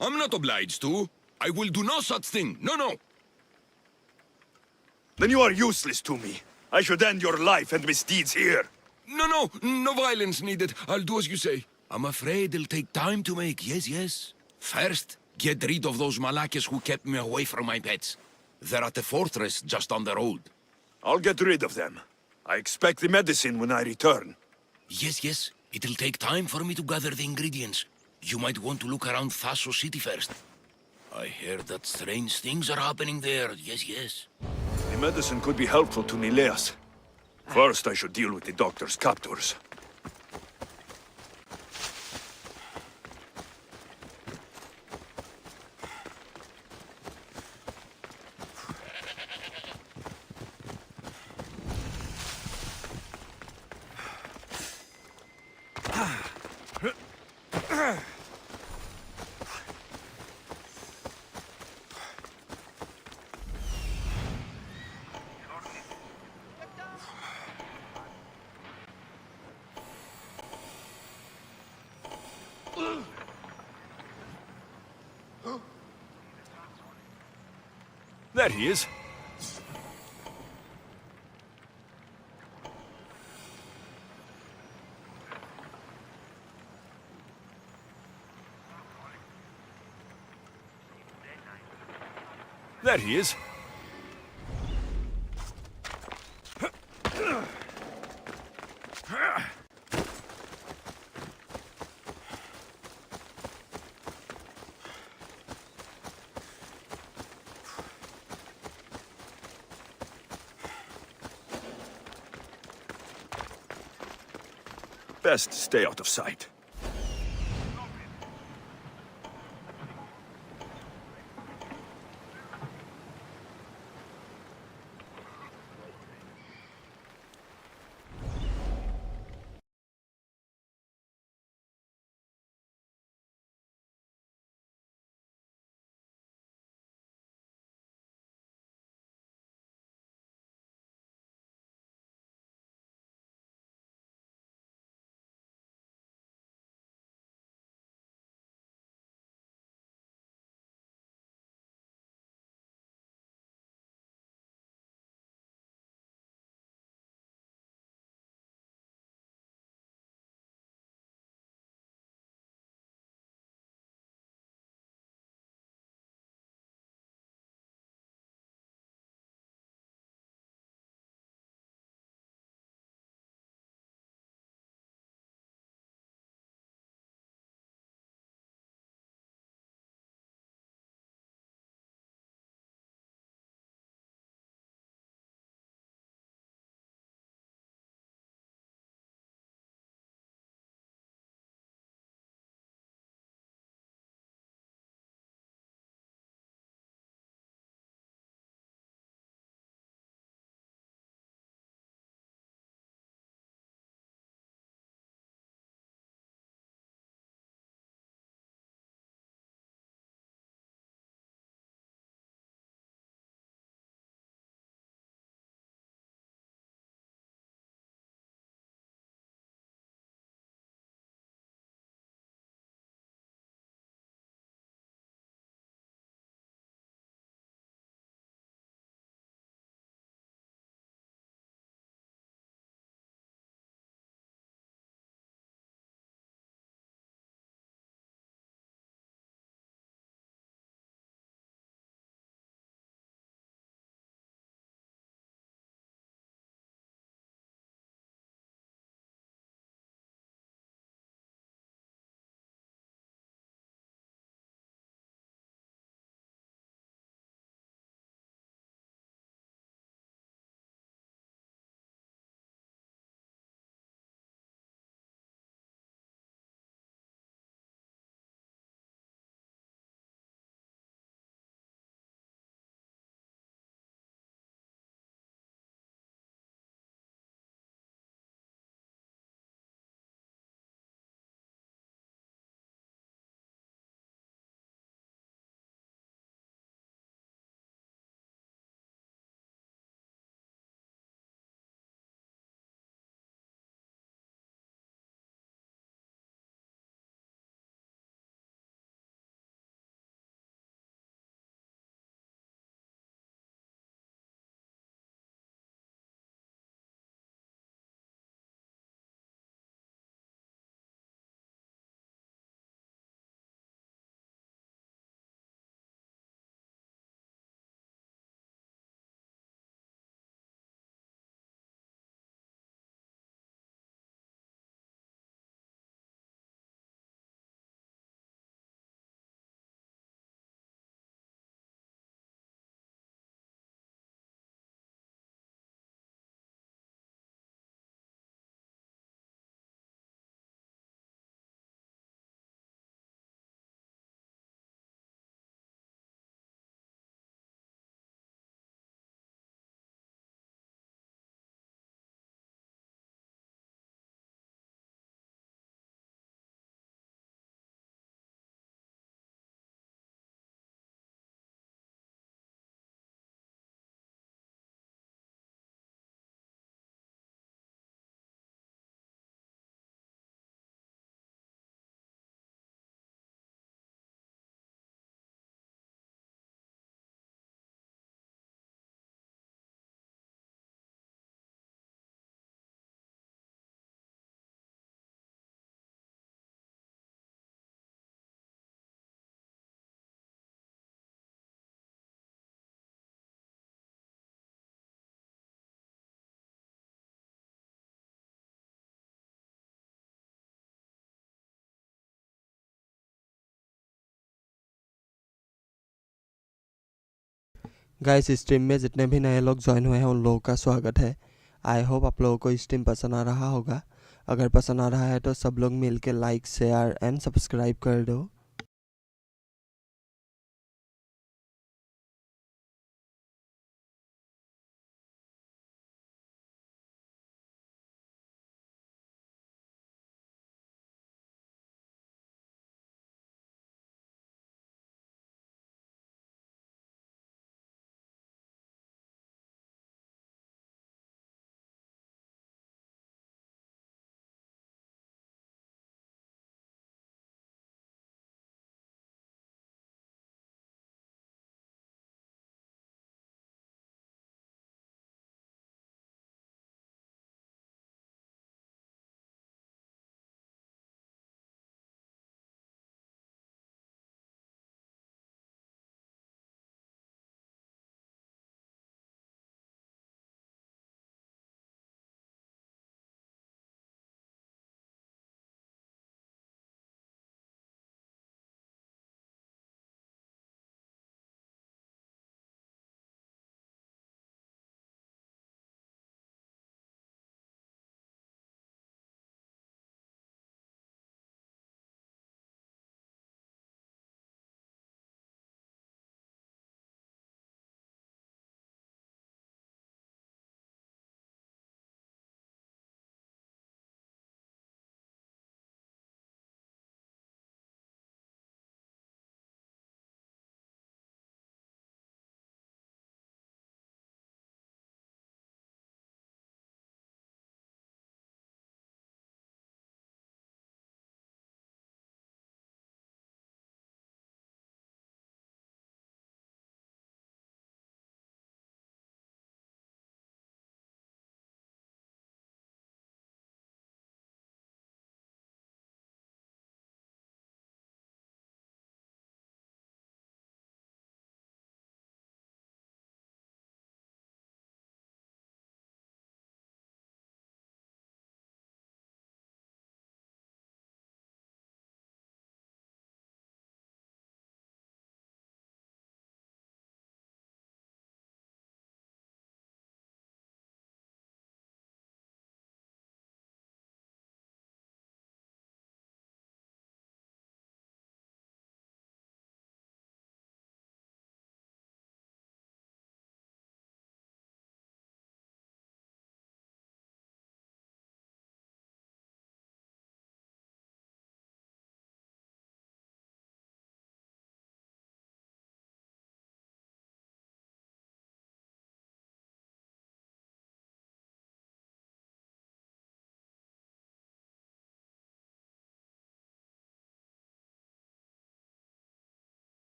I'm not obliged to. I will do no such thing. No, no. Then you are useless to me. I should end your life and misdeeds here. No, no. No violence needed. I'll do as you say. I'm afraid it'll take time to make. Yes, yes. First, get rid of those Malakas who kept me away from my pets. They're at the fortress just on the road. I'll get rid of them. I expect the medicine when I return. Yes, yes. It'll take time for me to gather the ingredients. You might want to look around Thasso City first. I hear that strange things are happening there. Yes, yes. The medicine could be helpful to Nileas. First, I should deal with the doctor's captors. There he is. There he is. Best stay out of sight. Guys stream में जितने भी नए लोग join हुए हैं उन लोगों का स्वागत है। आई होप आप लोगों को स्ट्रीम पसंद आ रहा होगा। अगर पसंद आ रहा है तो सब लोग मिल के लाइक शेयर एंड सब्सक्राइब कर दो।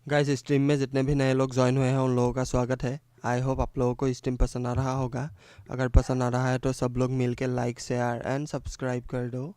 गाइस स्ट्रीम में जितने भी नए लोग ज्वाइन हुए हैं उन लोगों का स्वागत है। आई होप आप लोगों को स्ट्रीम पसंद आ रहा होगा। अगर पसंद आ रहा है तो सब लोग मिलके लाइक शेयर एंड सब्सक्राइब कर दो।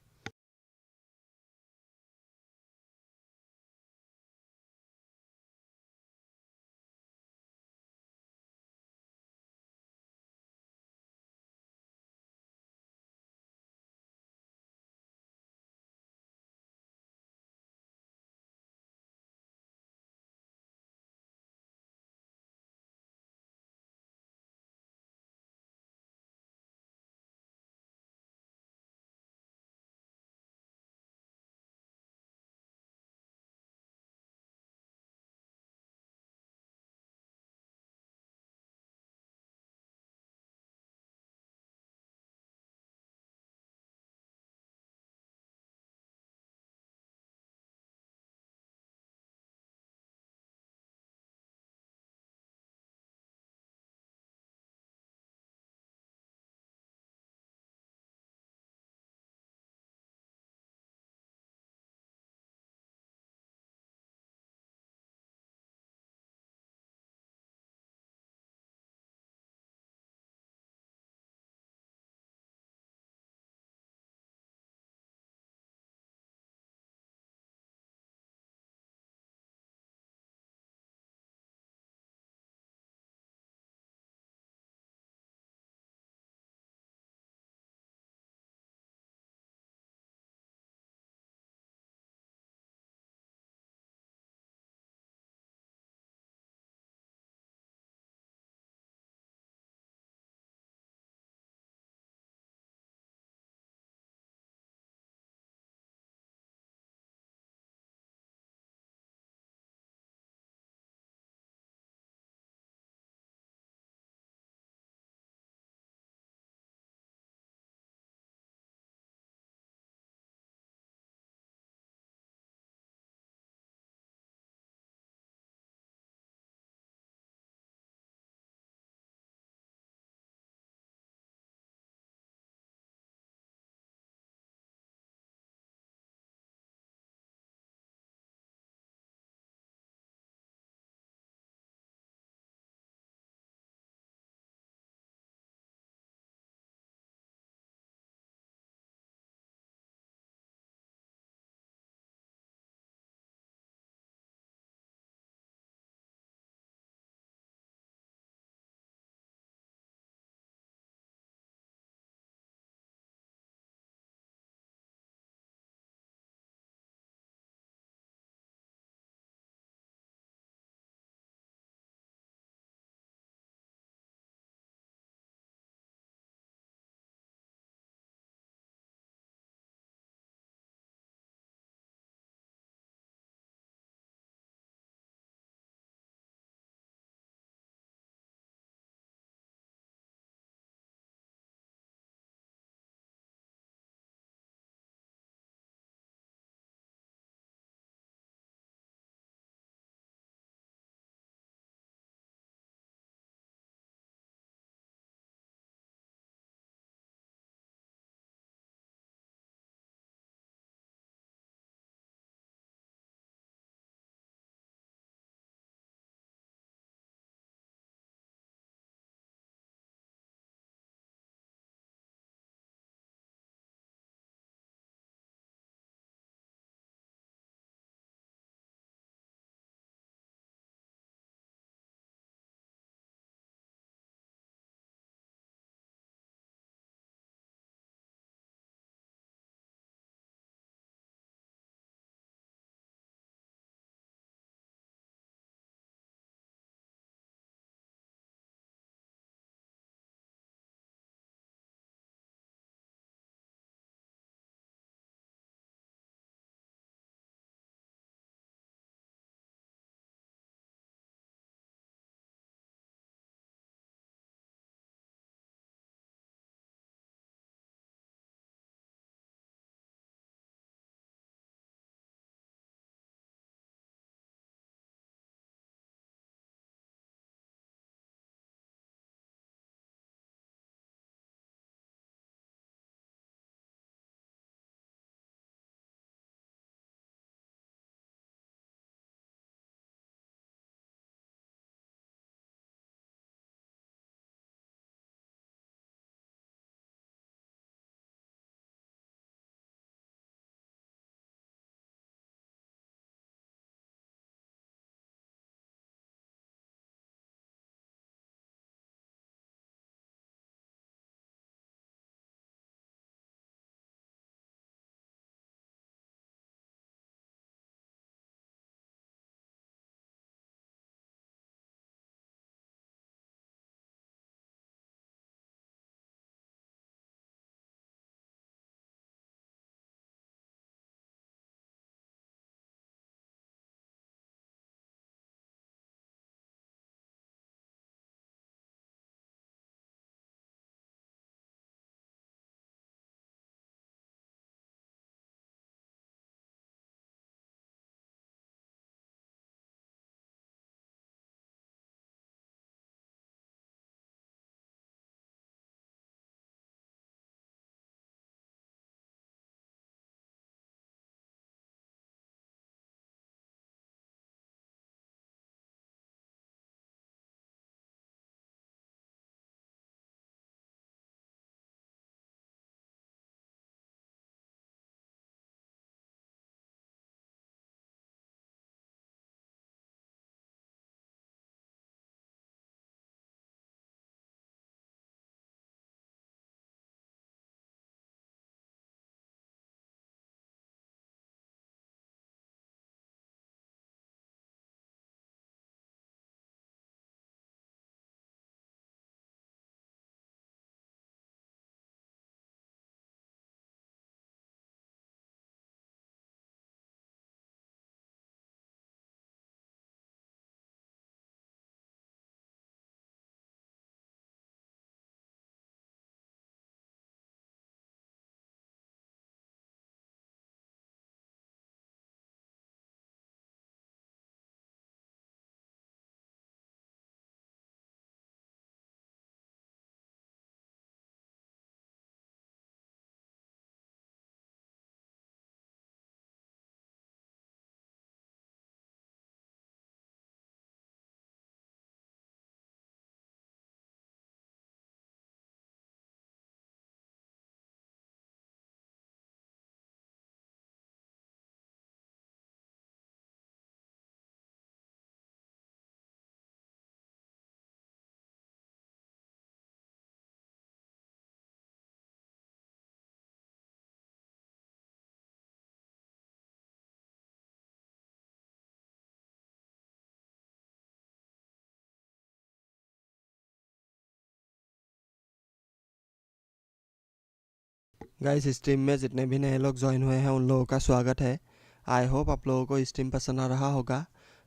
गाइस स्ट्रीम में जितने भी नए लोग ज्वाइन हुए हैं उन लोगों का स्वागत है। आई होप आप लोगों को स्ट्रीम पसंद आ रहा होगा।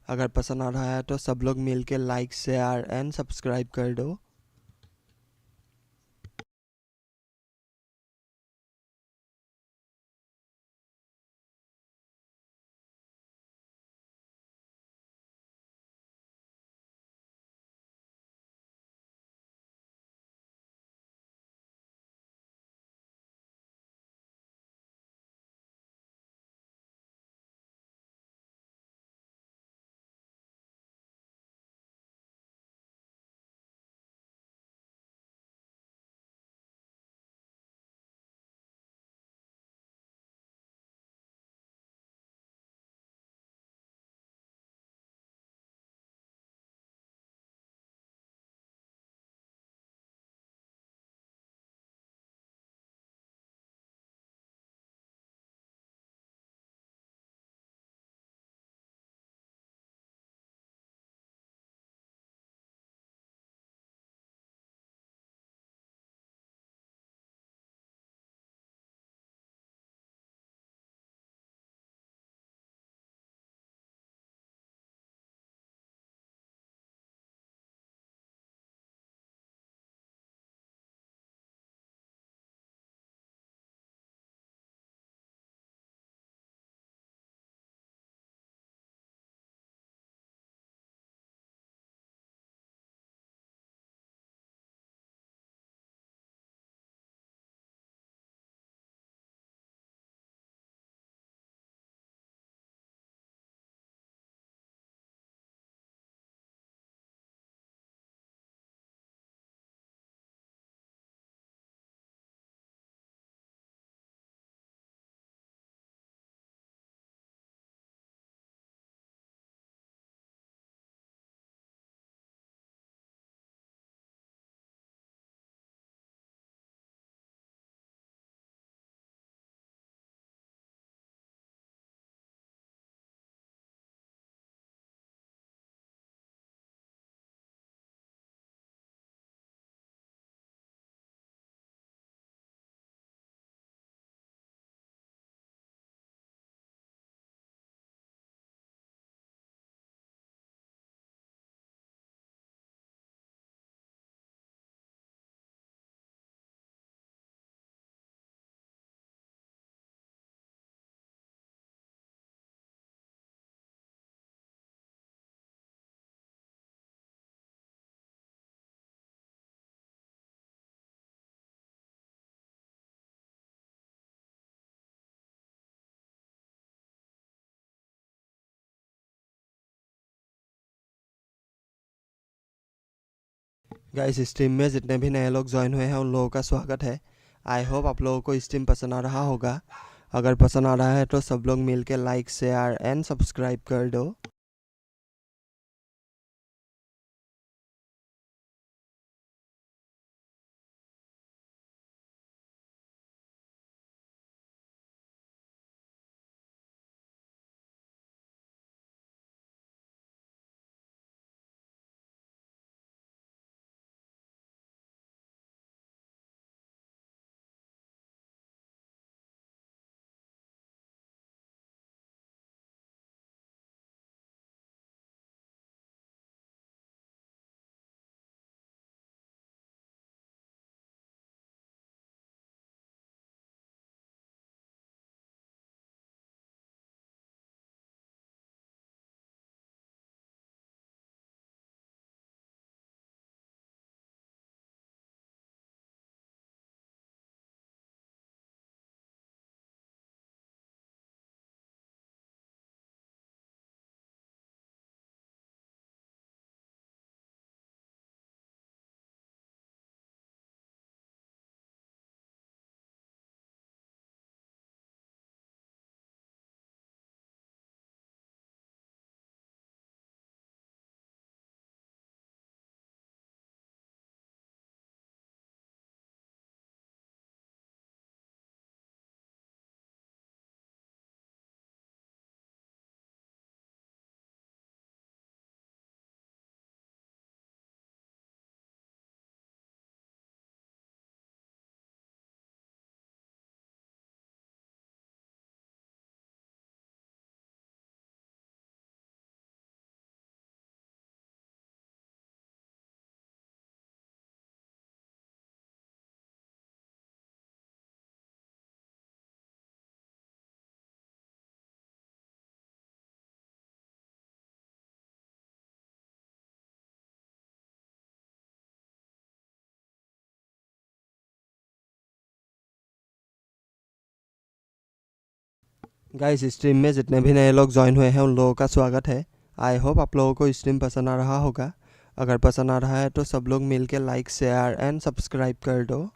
अगर पसंद आ रहा है तो सब लोग मिल के लाइक शेयर एंड सब्सक्राइब कर दो। गाइस स्ट्रीम में जितने भी नए लोग ज्वाइन हुए हैं उन लोगों का स्वागत है। आई होप आप लोगों को स्ट्रीम पसंद आ रहा होगा। अगर पसंद आ रहा है तो सब लोग मिल के लाइक शेयर एंड सब्सक्राइब कर दो। गाइस स्ट्रीम में जितने भी नए लोग ज्वाइन हुए हैं उन लोगों का स्वागत है। आई होप आप लोगों को स्ट्रीम पसंद आ रहा होगा। अगर पसंद आ रहा है तो सब लोग मिलके लाइक शेयर एंड सब्सक्राइब कर दो।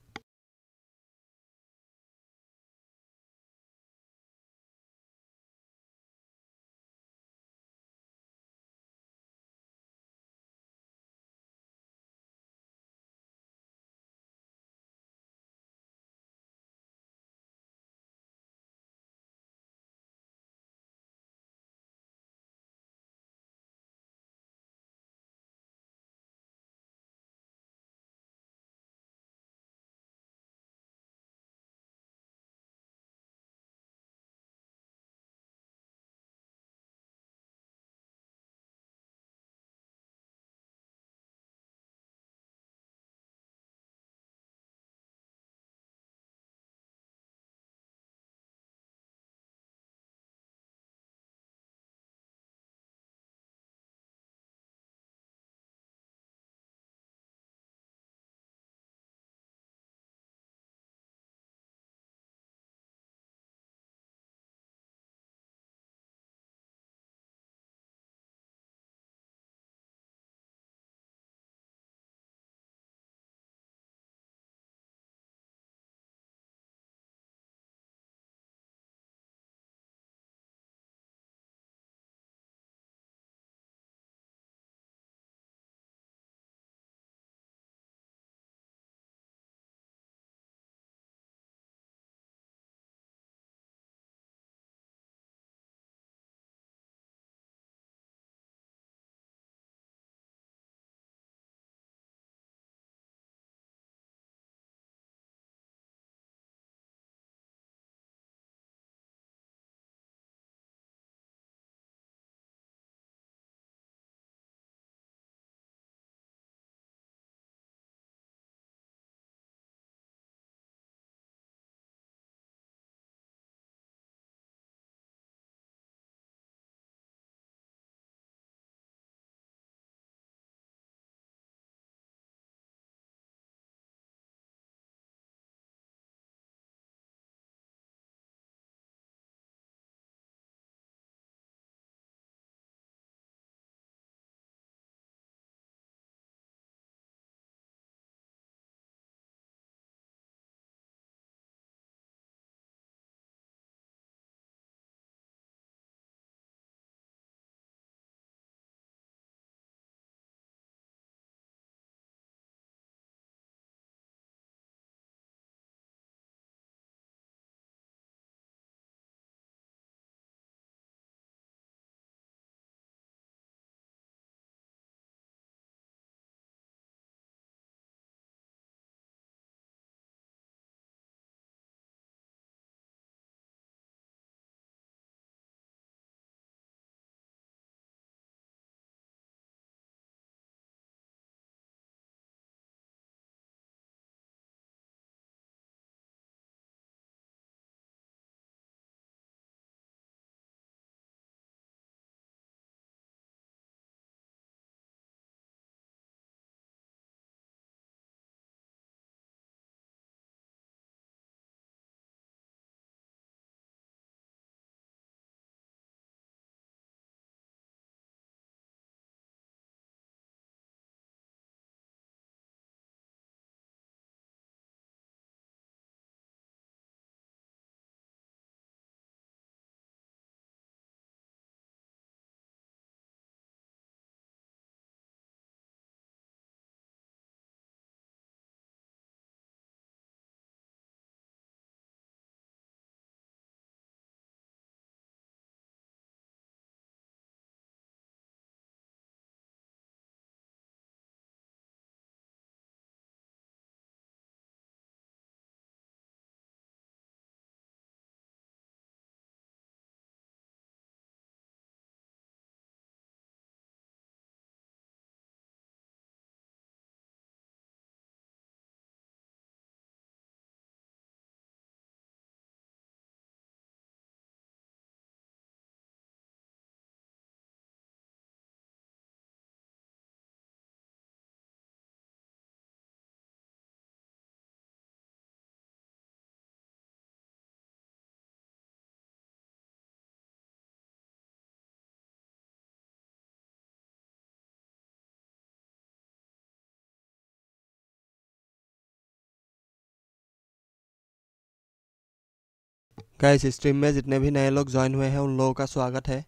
गाइस स्ट्रीम में जितने भी नए लोग ज्वाइन हुए हैं उन लोगों का स्वागत है।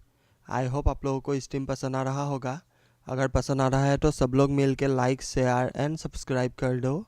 आई होप आप लोगों को स्ट्रीम पसंद आ रहा होगा। अगर पसंद आ रहा है तो सब लोग मिल के लाइक शेयर एंड सब्सक्राइब कर दो।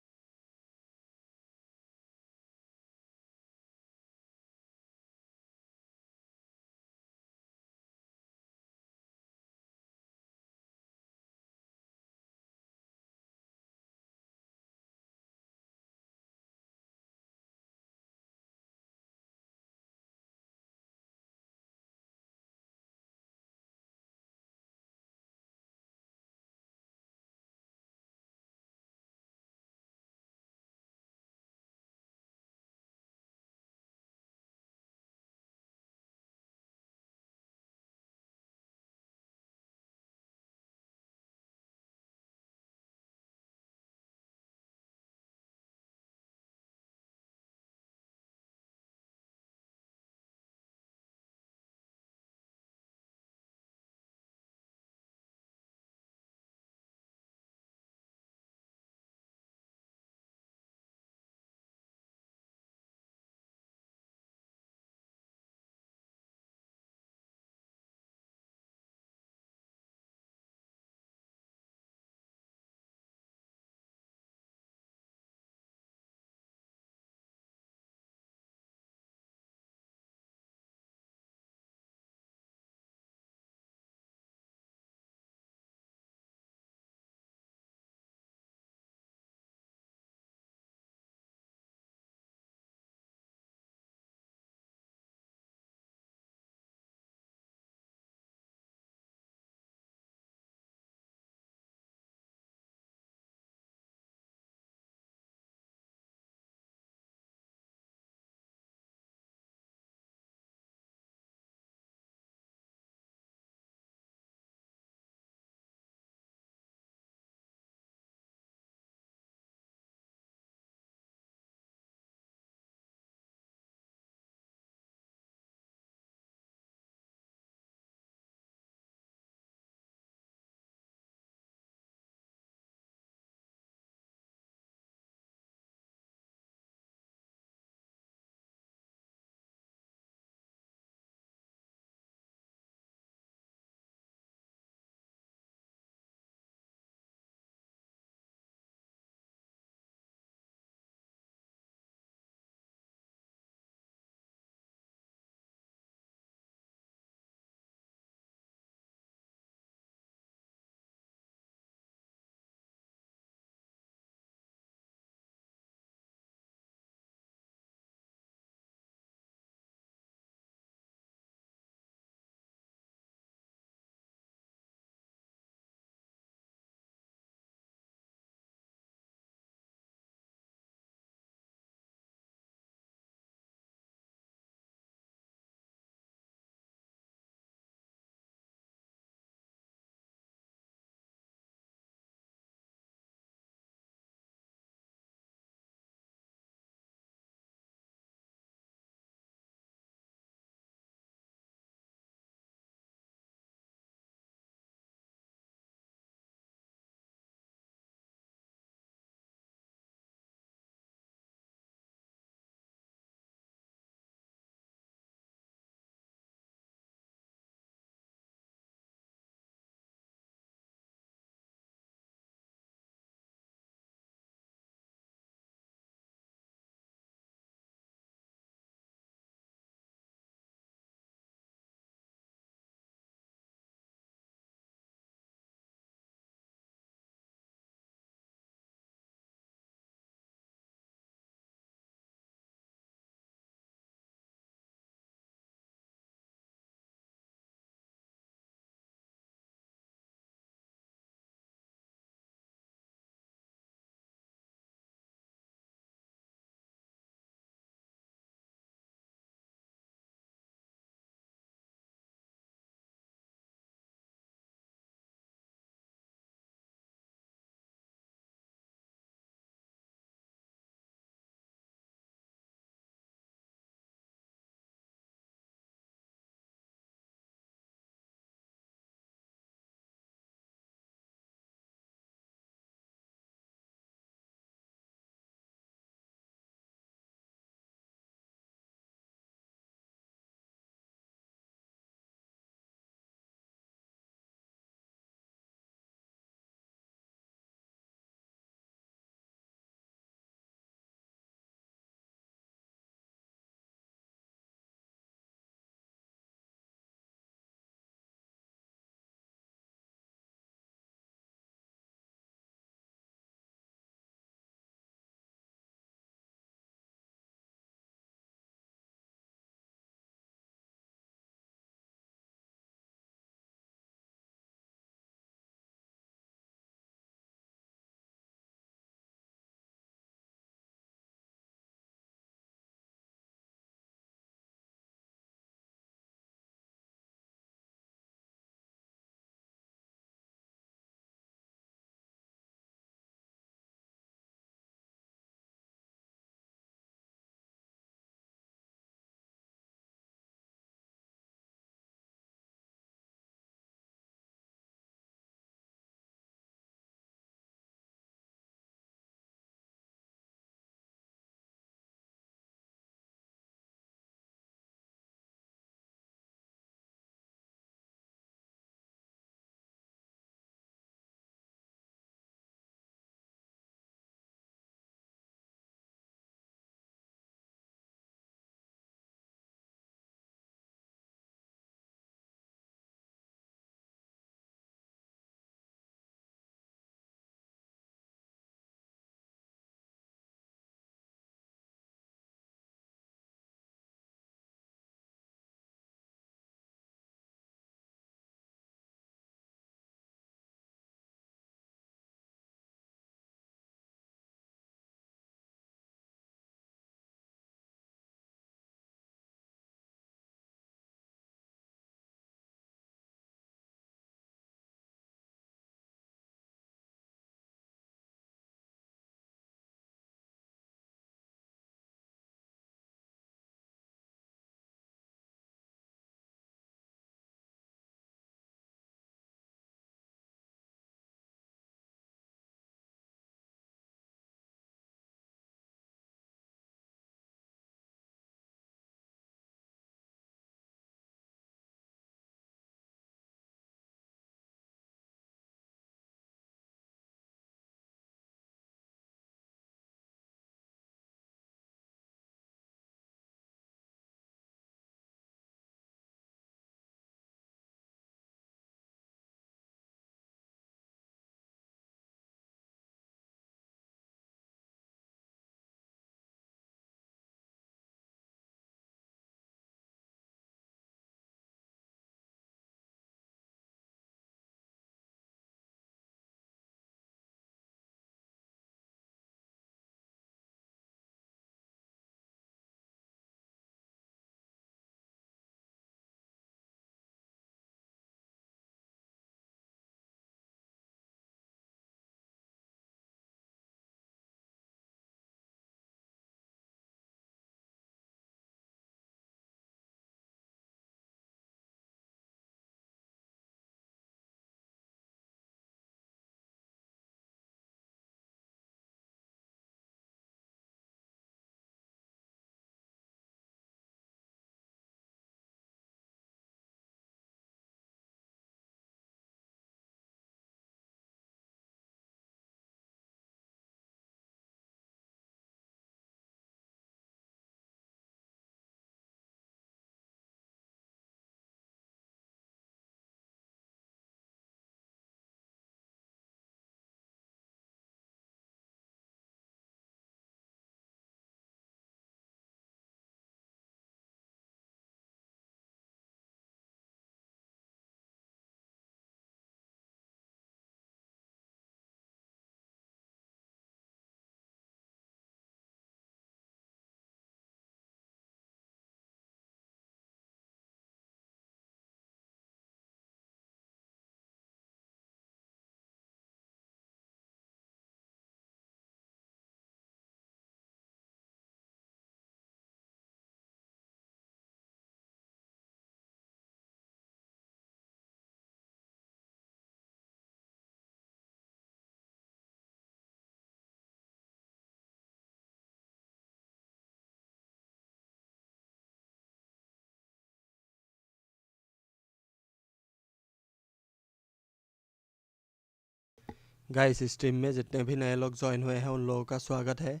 गाइस स्ट्रीम में जितने भी नए लोग ज्वाइन हुए हैं उन लोगों का स्वागत है।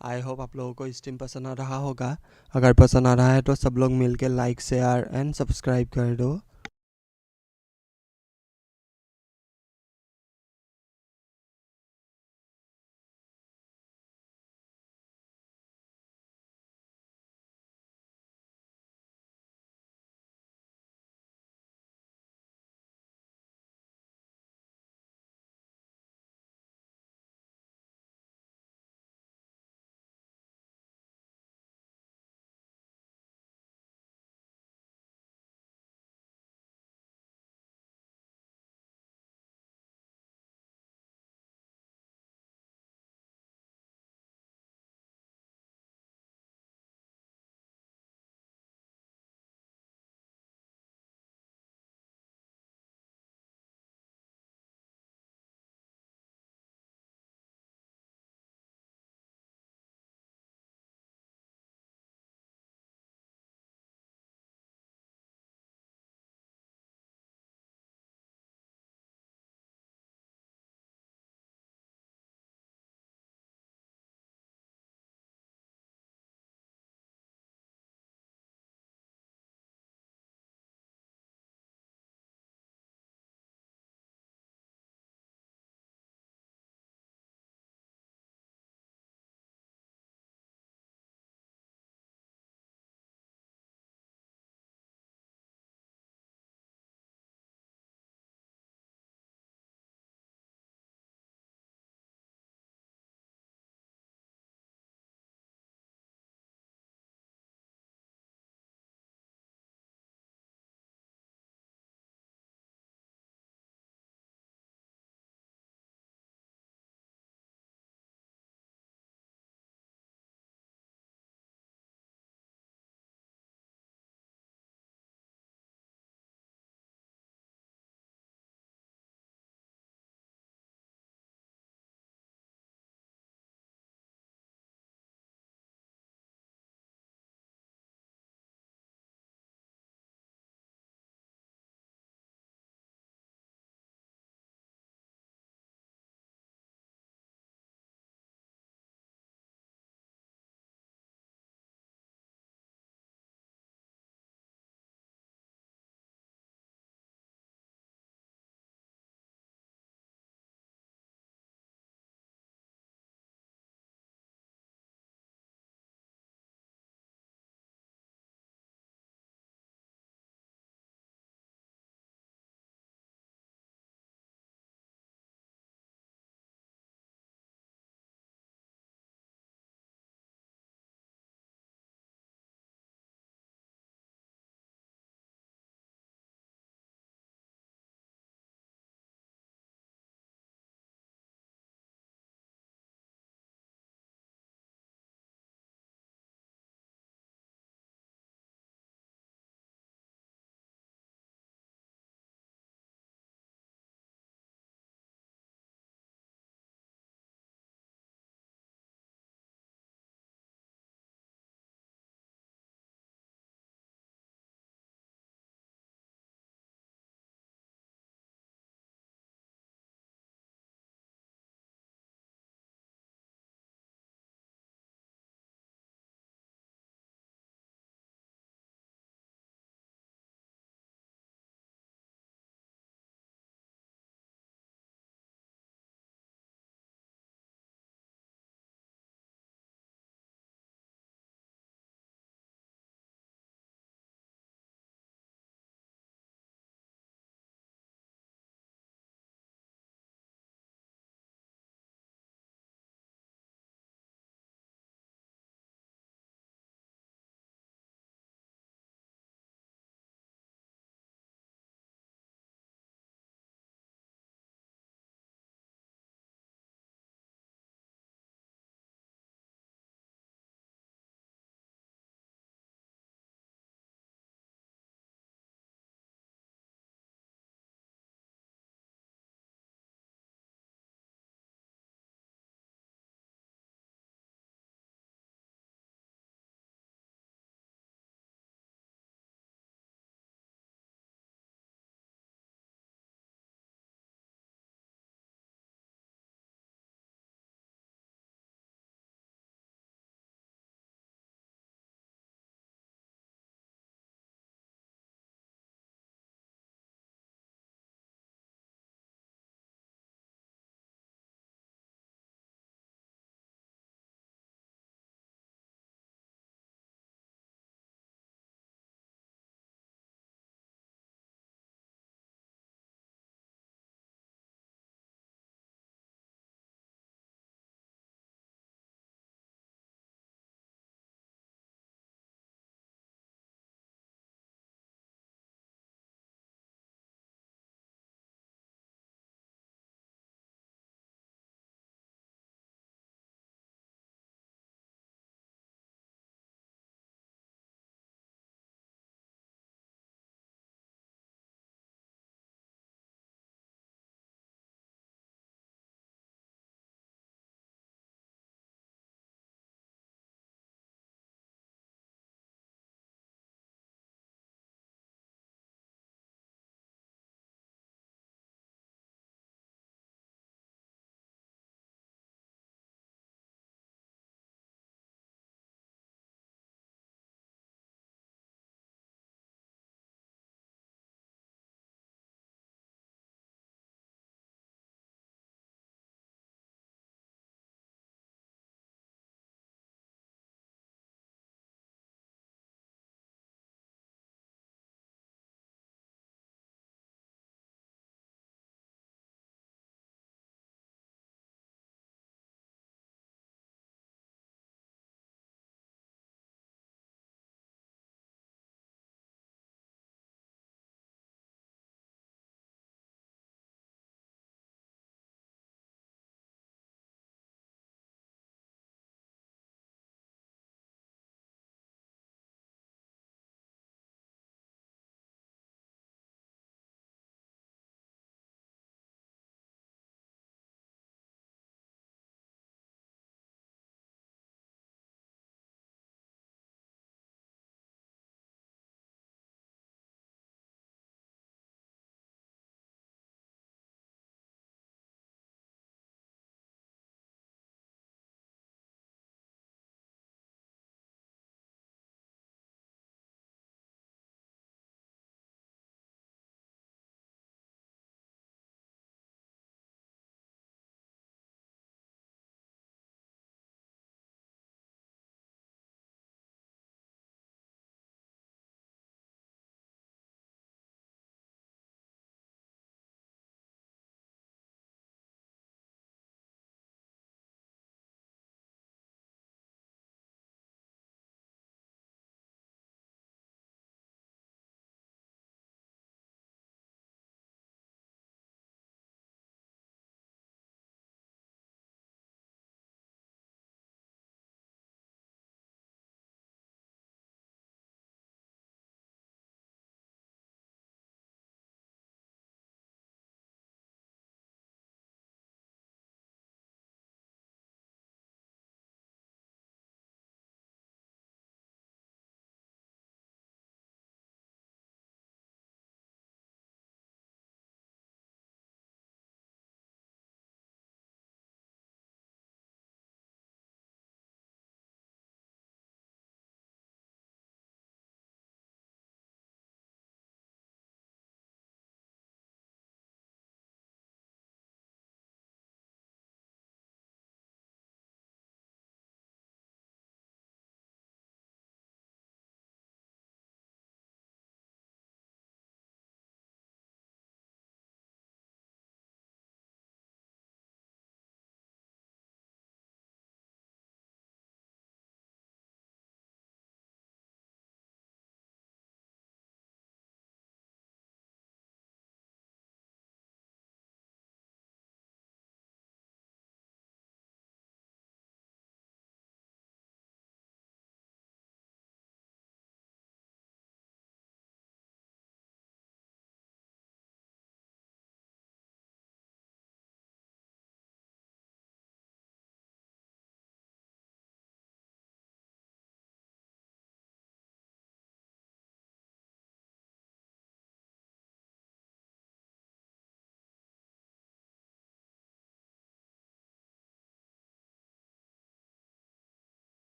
आई होप आप लोगों को स्ट्रीम पसंद आ रहा होगा। अगर पसंद आ रहा है तो सब लोग मिलके लाइक शेयर एंड सब्सक्राइब कर दो।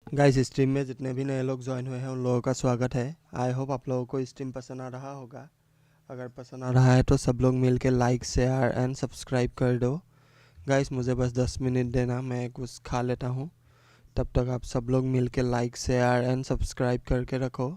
गाइस स्ट्रीम में जितने भी नए लोग ज्वाइन हुए हैं उन लोगों का स्वागत है। आई होप आप लोगों को स्ट्रीम पसंद आ रहा होगा। अगर पसंद आ रहा है तो सब लोग मिल के लाइक शेयर एंड सब्सक्राइब कर दो। गाइस मुझे बस 10 मिनट देना, मैं कुछ खा लेता हूँ। तब तक आप सब लोग मिल के लाइक शेयर एंड सब्सक्राइब करके रखो।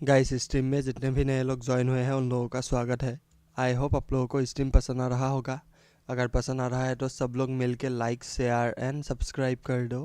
गाइस स्ट्रीम में जितने भी नए लोग ज्वाइन हुए हैं उन लोगों का स्वागत है। आई होप आप लोगों को स्ट्रीम पसंद आ रहा होगा। अगर पसंद आ रहा है तो सब लोग मिलके लाइक शेयर एंड सब्सक्राइब कर दो।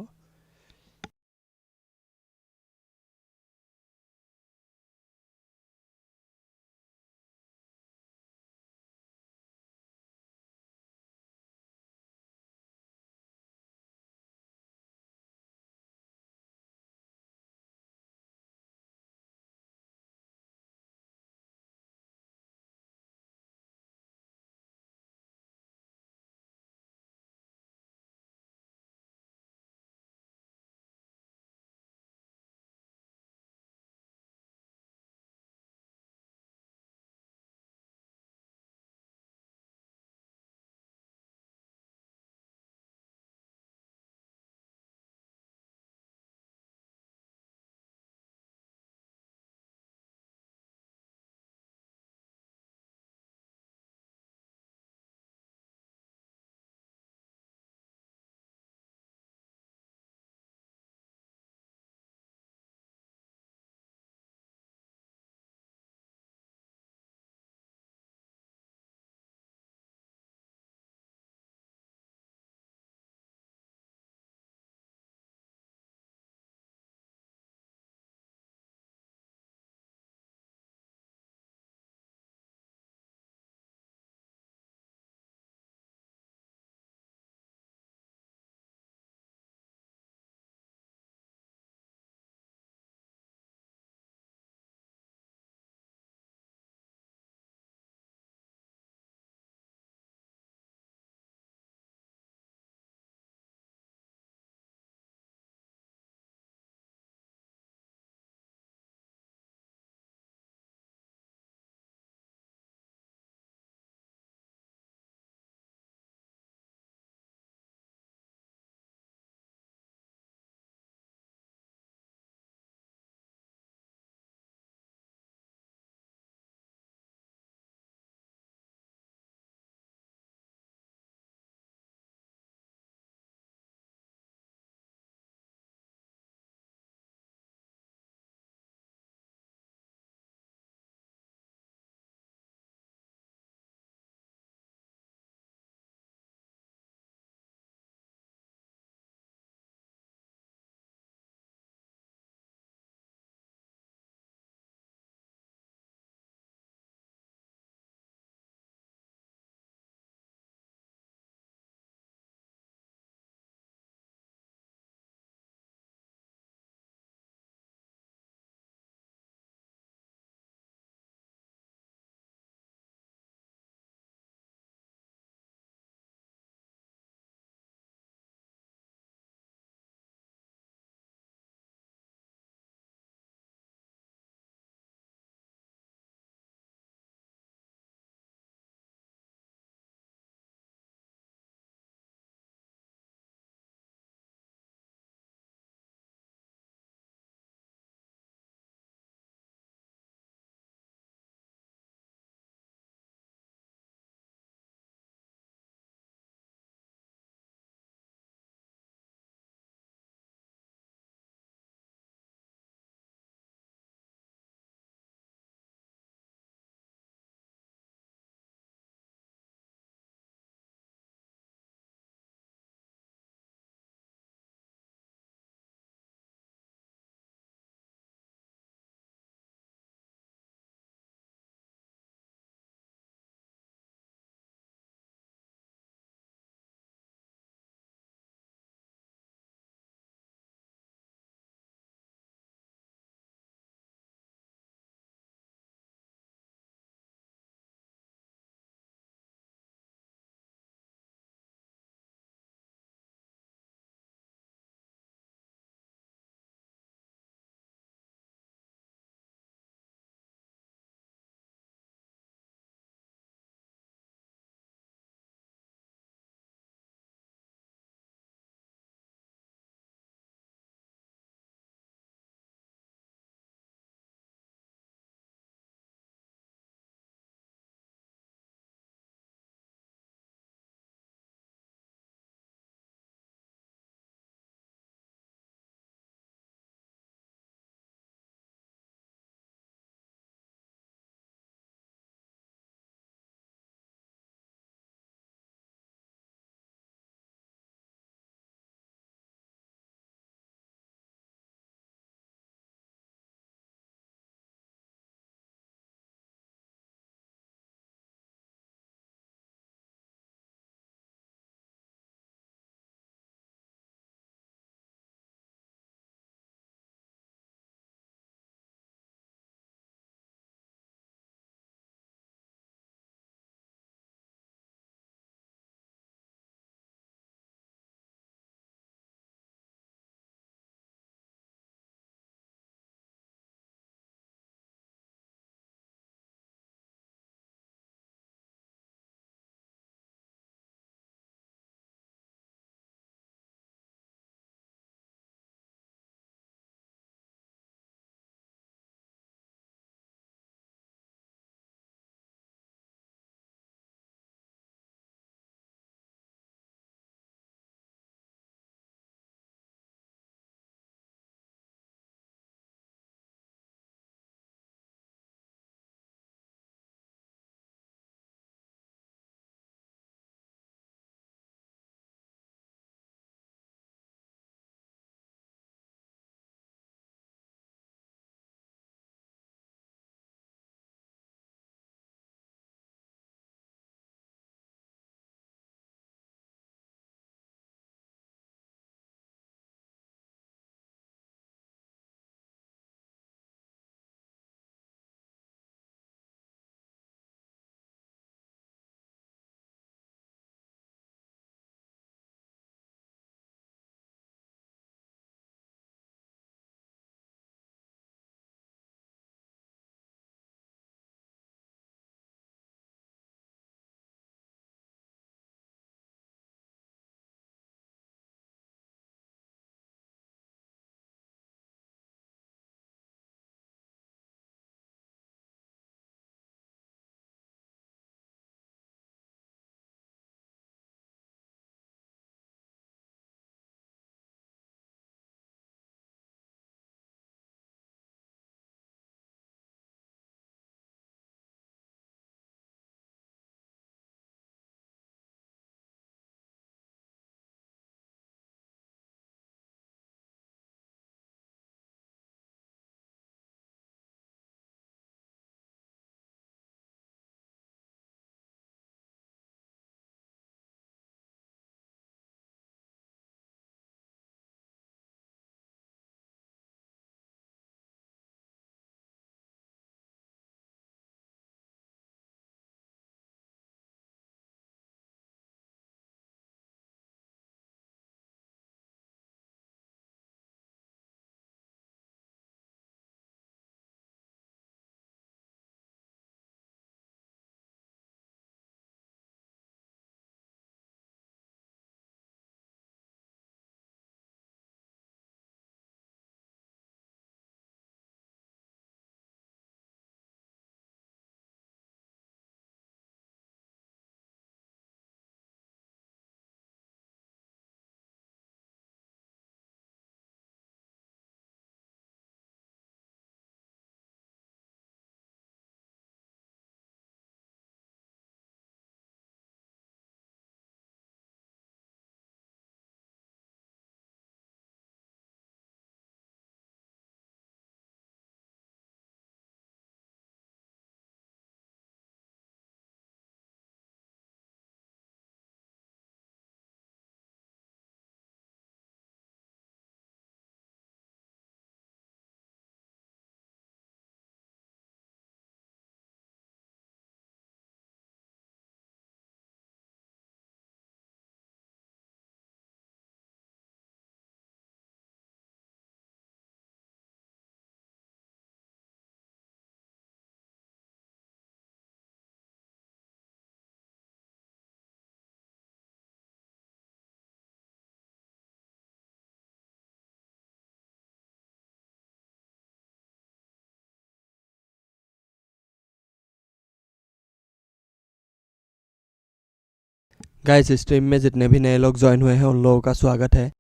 गाइस स्ट्रीम में जितने भी नए लोग ज्वाइन हुए हैं उन लोगों का स्वागत है।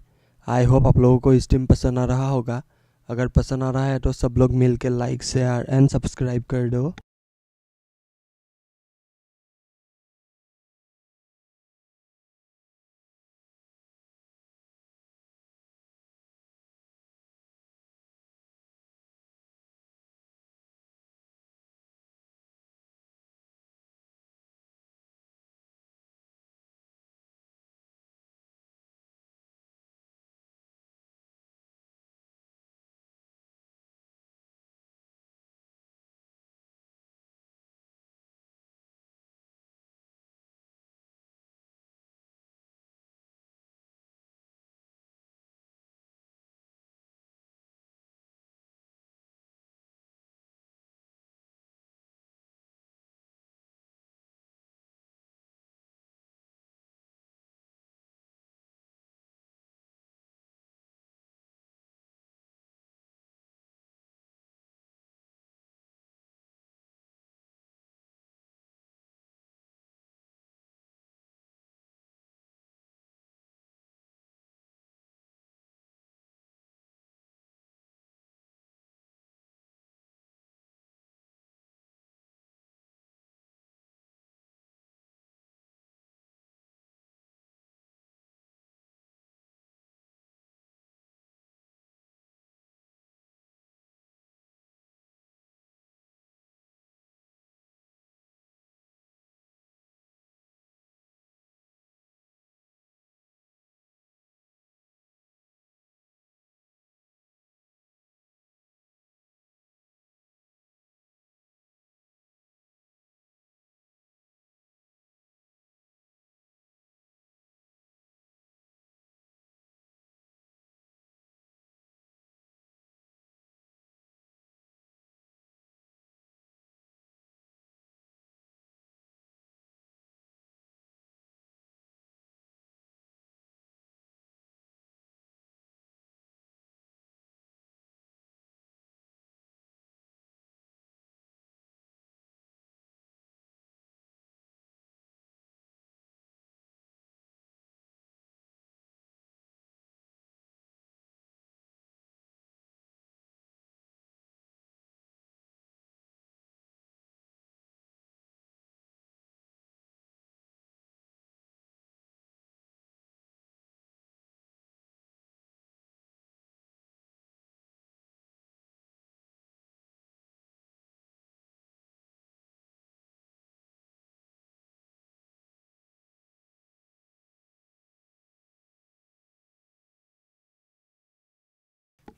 आई होप आप लोगों को स्ट्रीम पसंद आ रहा होगा। अगर पसंद आ रहा है तो सब लोग मिल के लाइक शेयर एंड सब्सक्राइब कर दो।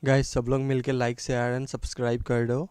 गाइस सब लोग मिल के लाइक शेयर एंड सब्सक्राइब कर दो।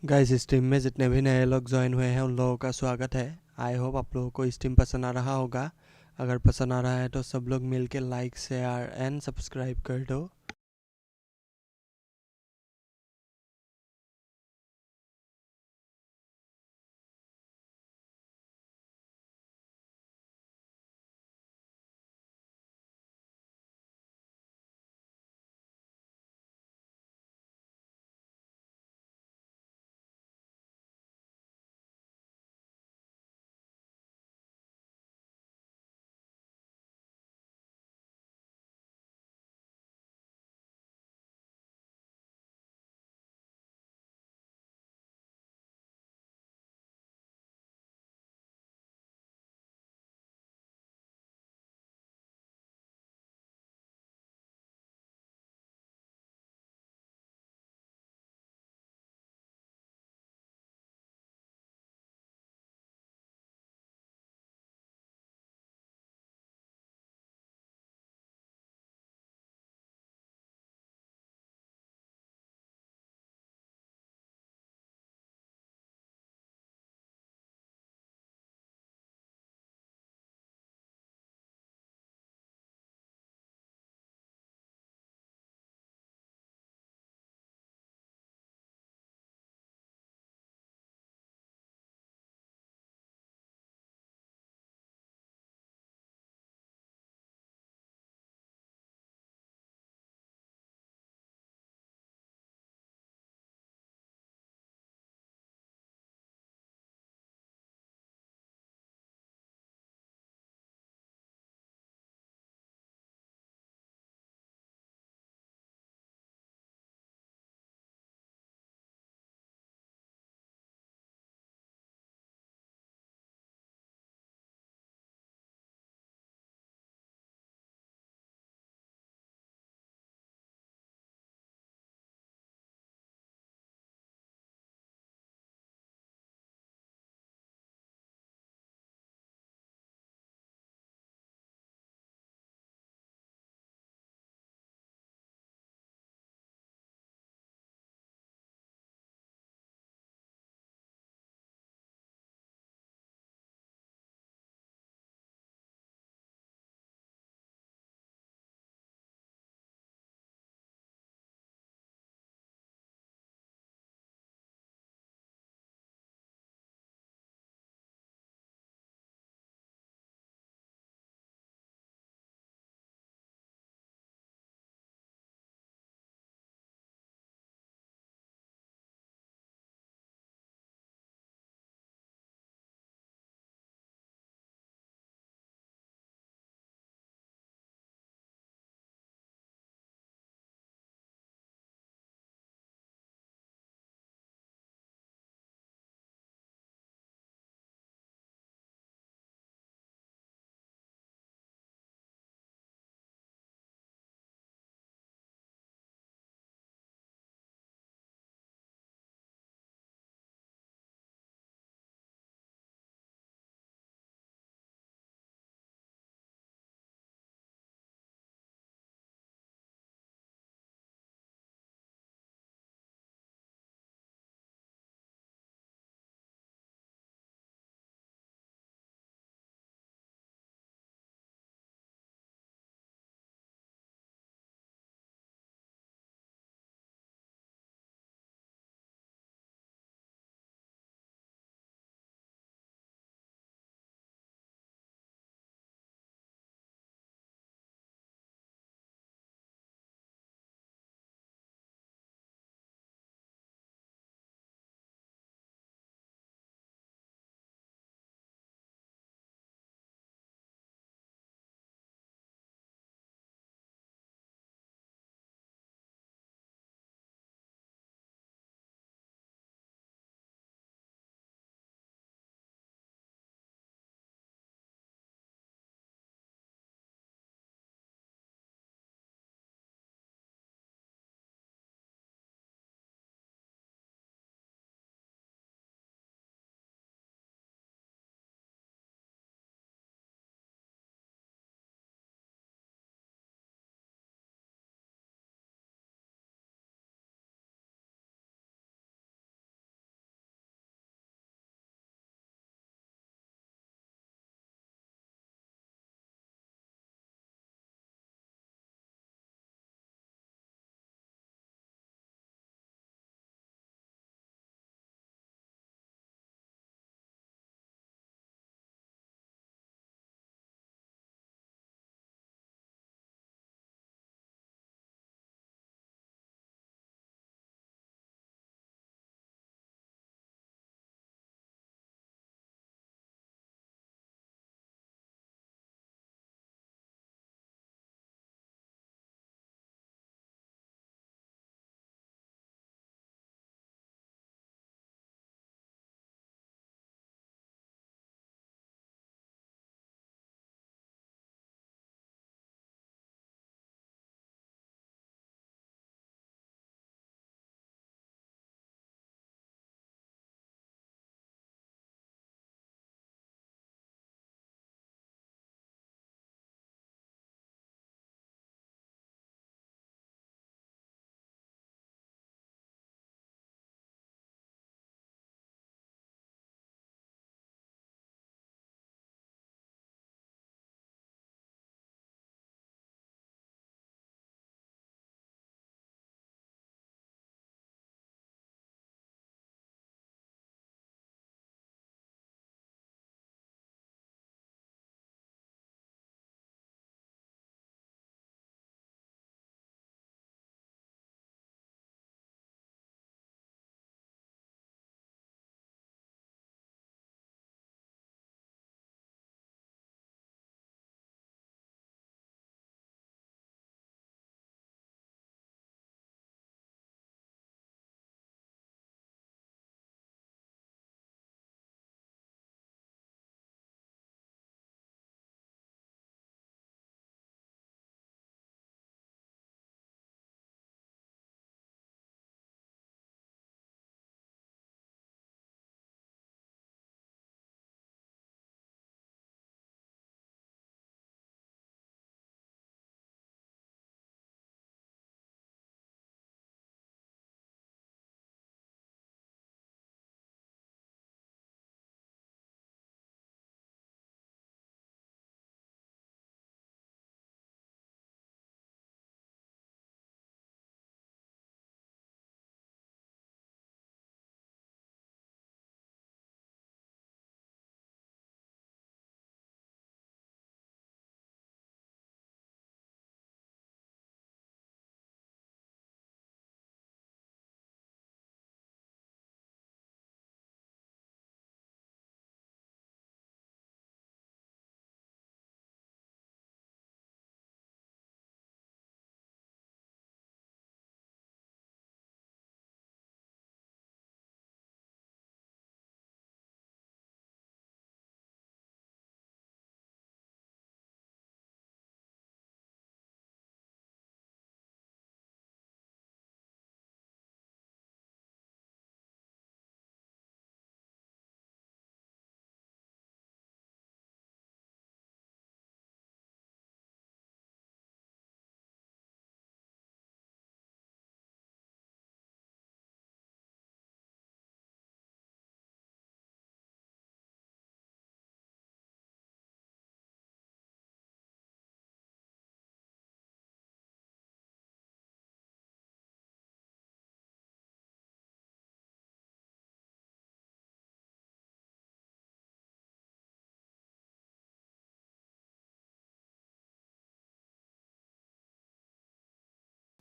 गाइस स्ट्रीम में जितने भी नए लोग ज्वाइन हुए हैं उन लोगों का स्वागत है। आई होप आप लोगों को स्ट्रीम पसंद आ रहा होगा। अगर पसंद आ रहा है तो सब लोग मिलके लाइक शेयर एंड सब्सक्राइब कर दो।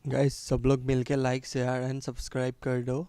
गाइस सब लोग मिलके लाइक शेयर एंड सब्सक्राइब कर दो।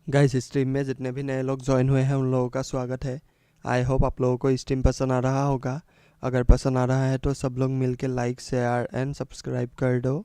गाइस स्ट्रीम में जितने भी नए लोग ज्वाइन हुए हैं उन लोगों का स्वागत है। आई होप आप लोगों को स्ट्रीम पसंद आ रहा होगा। अगर पसंद आ रहा है तो सब लोग मिलके लाइक शेयर एंड सब्सक्राइब कर दो।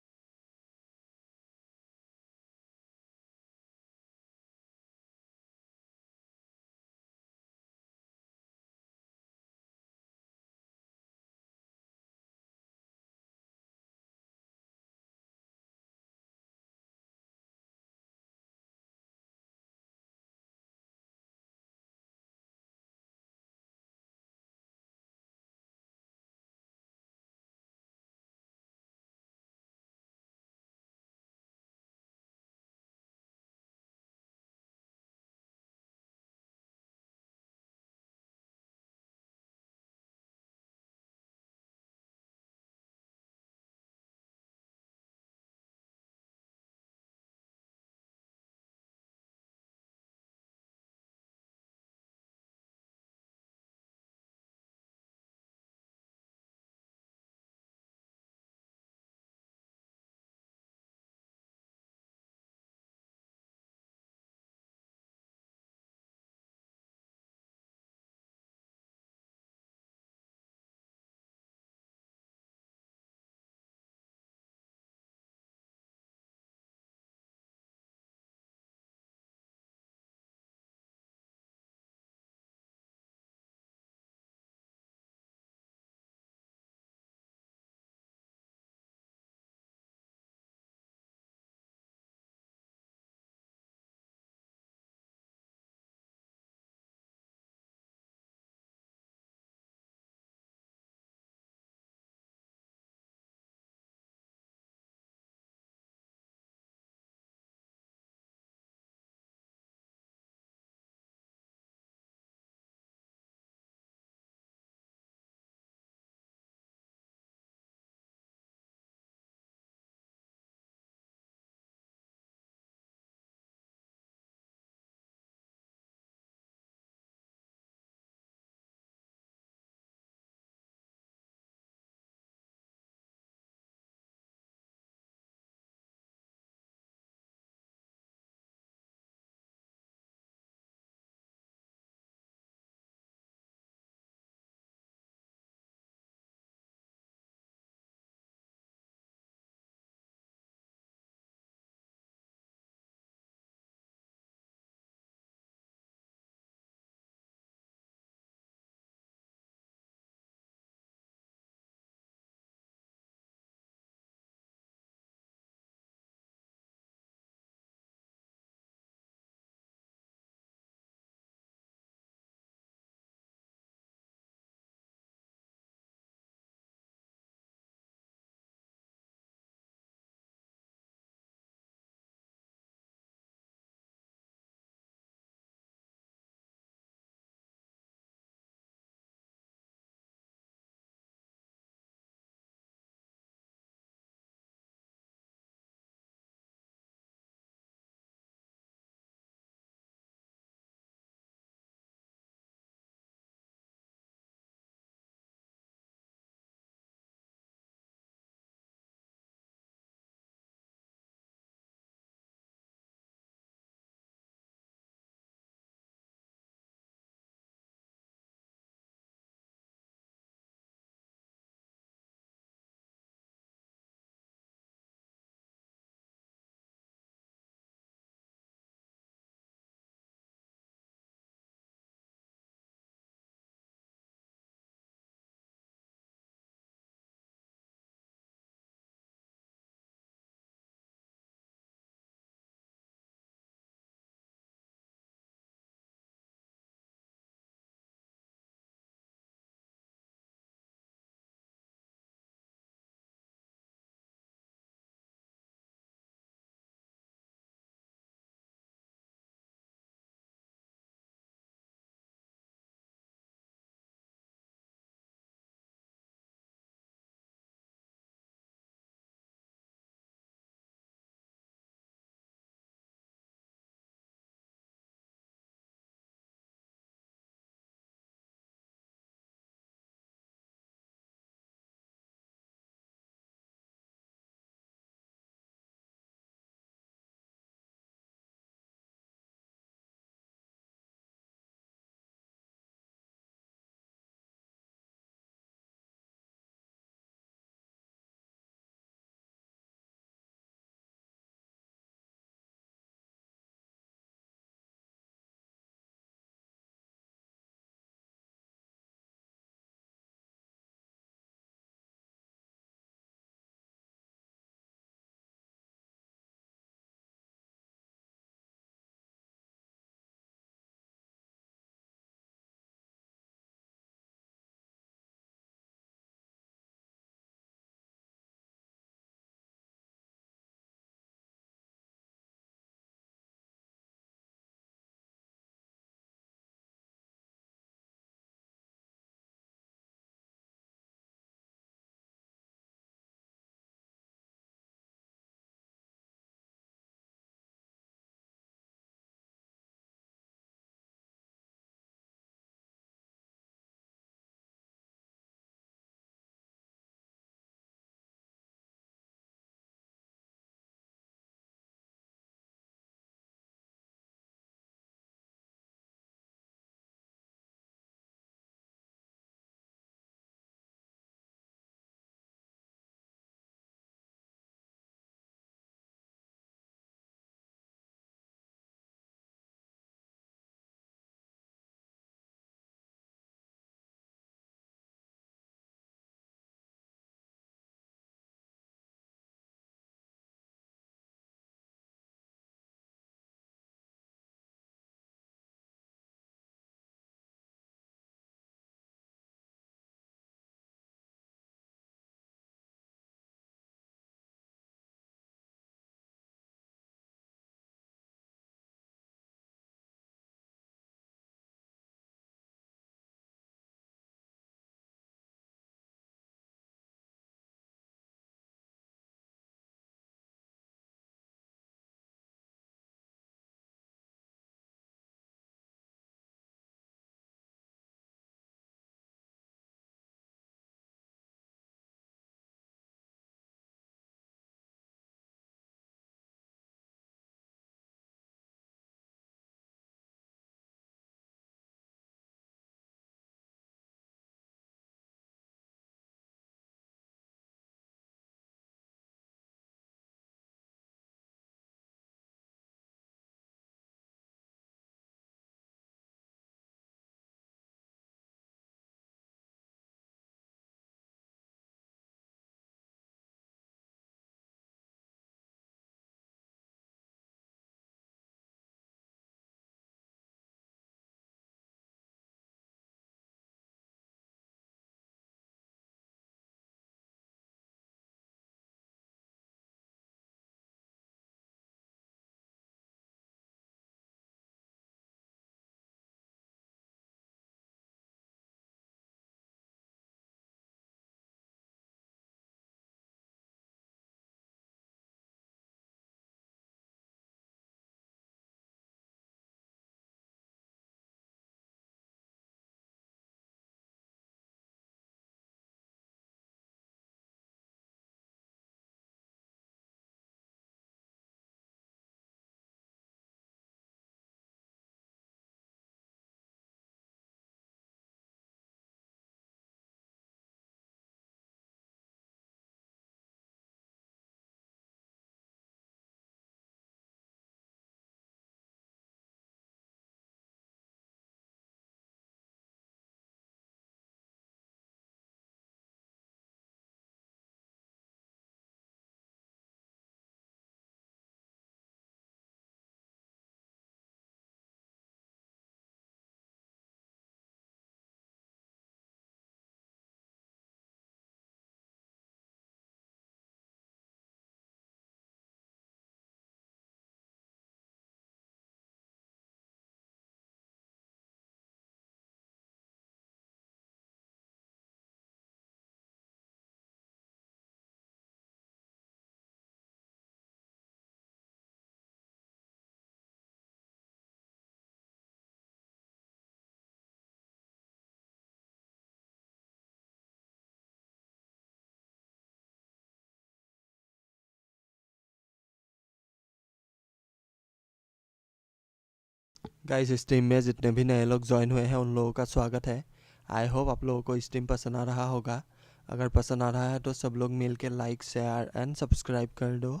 गाइस स्ट्रीम में जितने भी नए लोग ज्वाइन हुए हैं उन लोगों का स्वागत है। आई होप आप लोगों को स्ट्रीम पसंद आ रहा होगा। अगर पसंद आ रहा है तो सब लोग मिल के लाइक शेयर एंड सब्सक्राइब कर दो।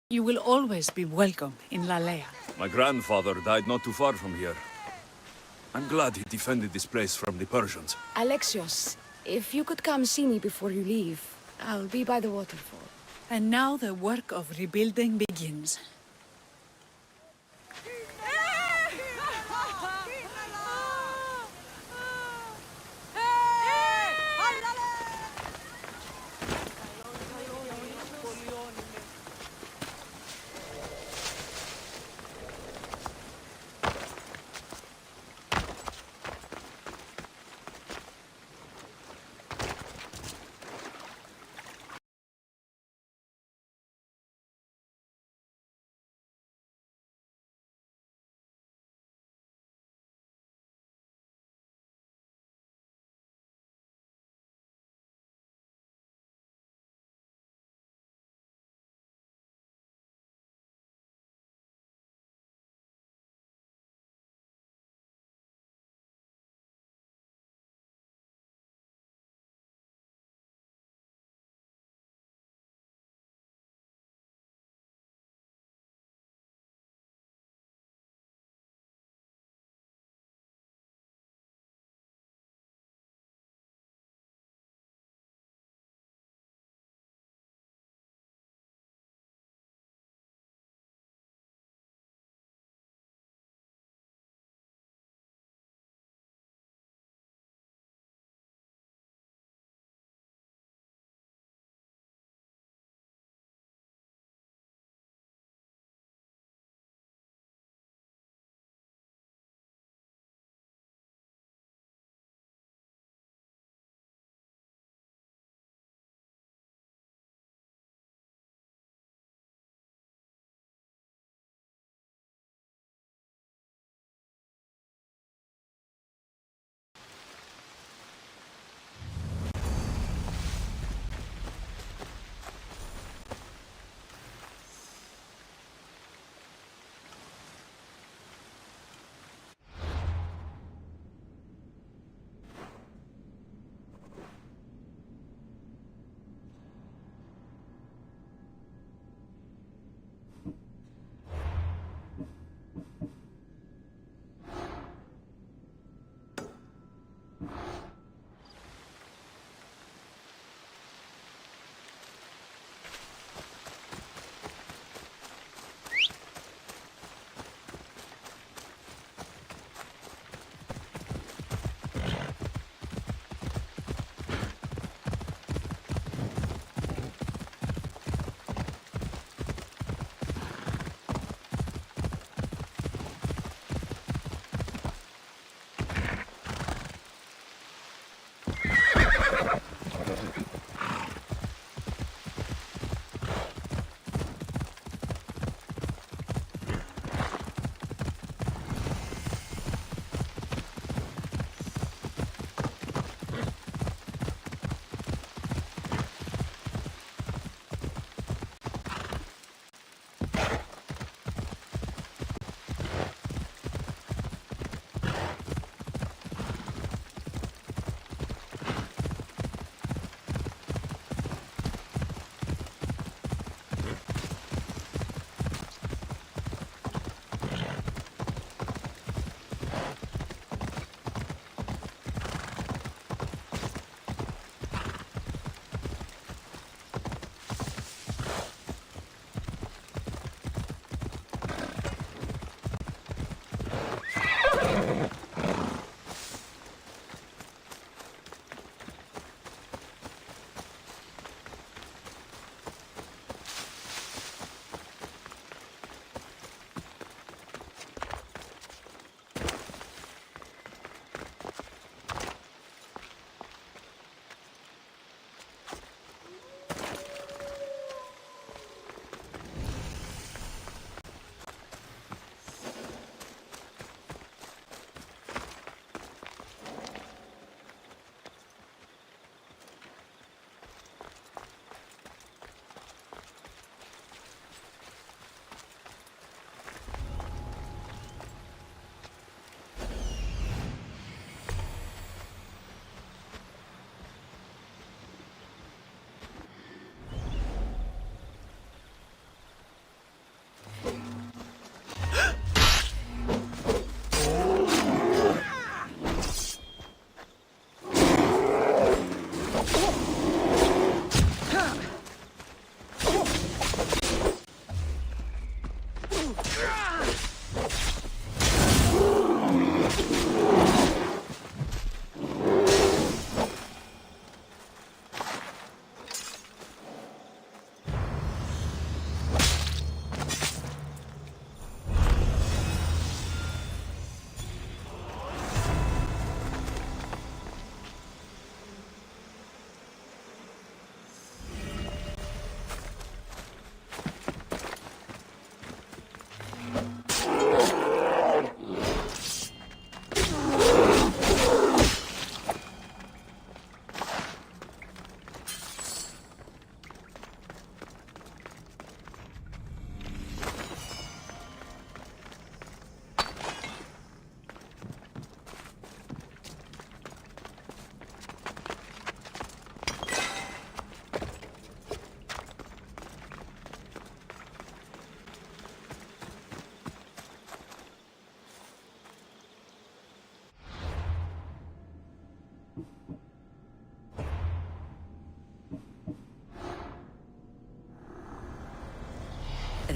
You will always be welcome in Lalea. My grandfather died not too far from here. I'm glad he defended this place from the Persians. Alexios, if you could come see me before you leave, I'll be by the waterfall. And now the work of rebuilding begins.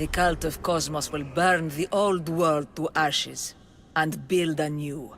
The cult of Cosmos will burn the old world to ashes and build anew.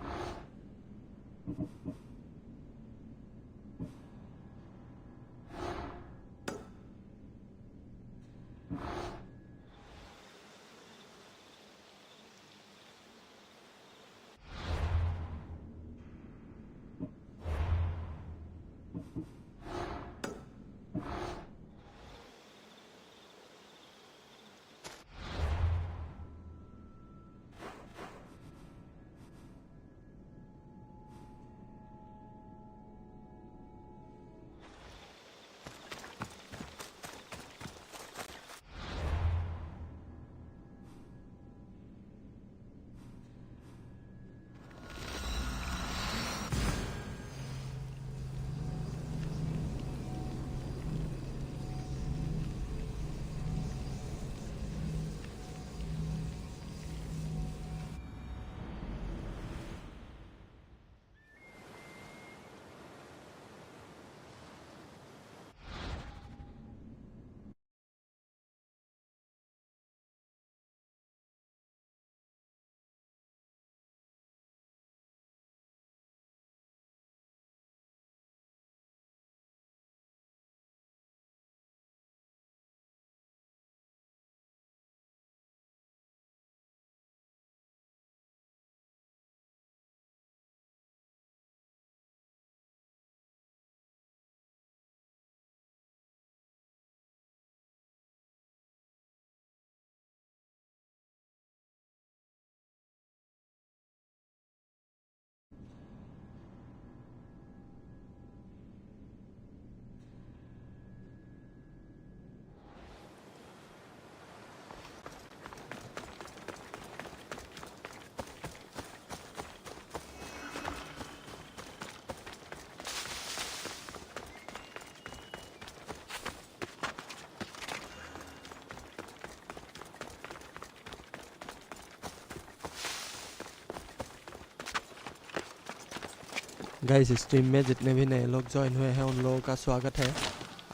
Guys stream में जितने भी नए लोग join हुए हैं उन लोगों का स्वागत है।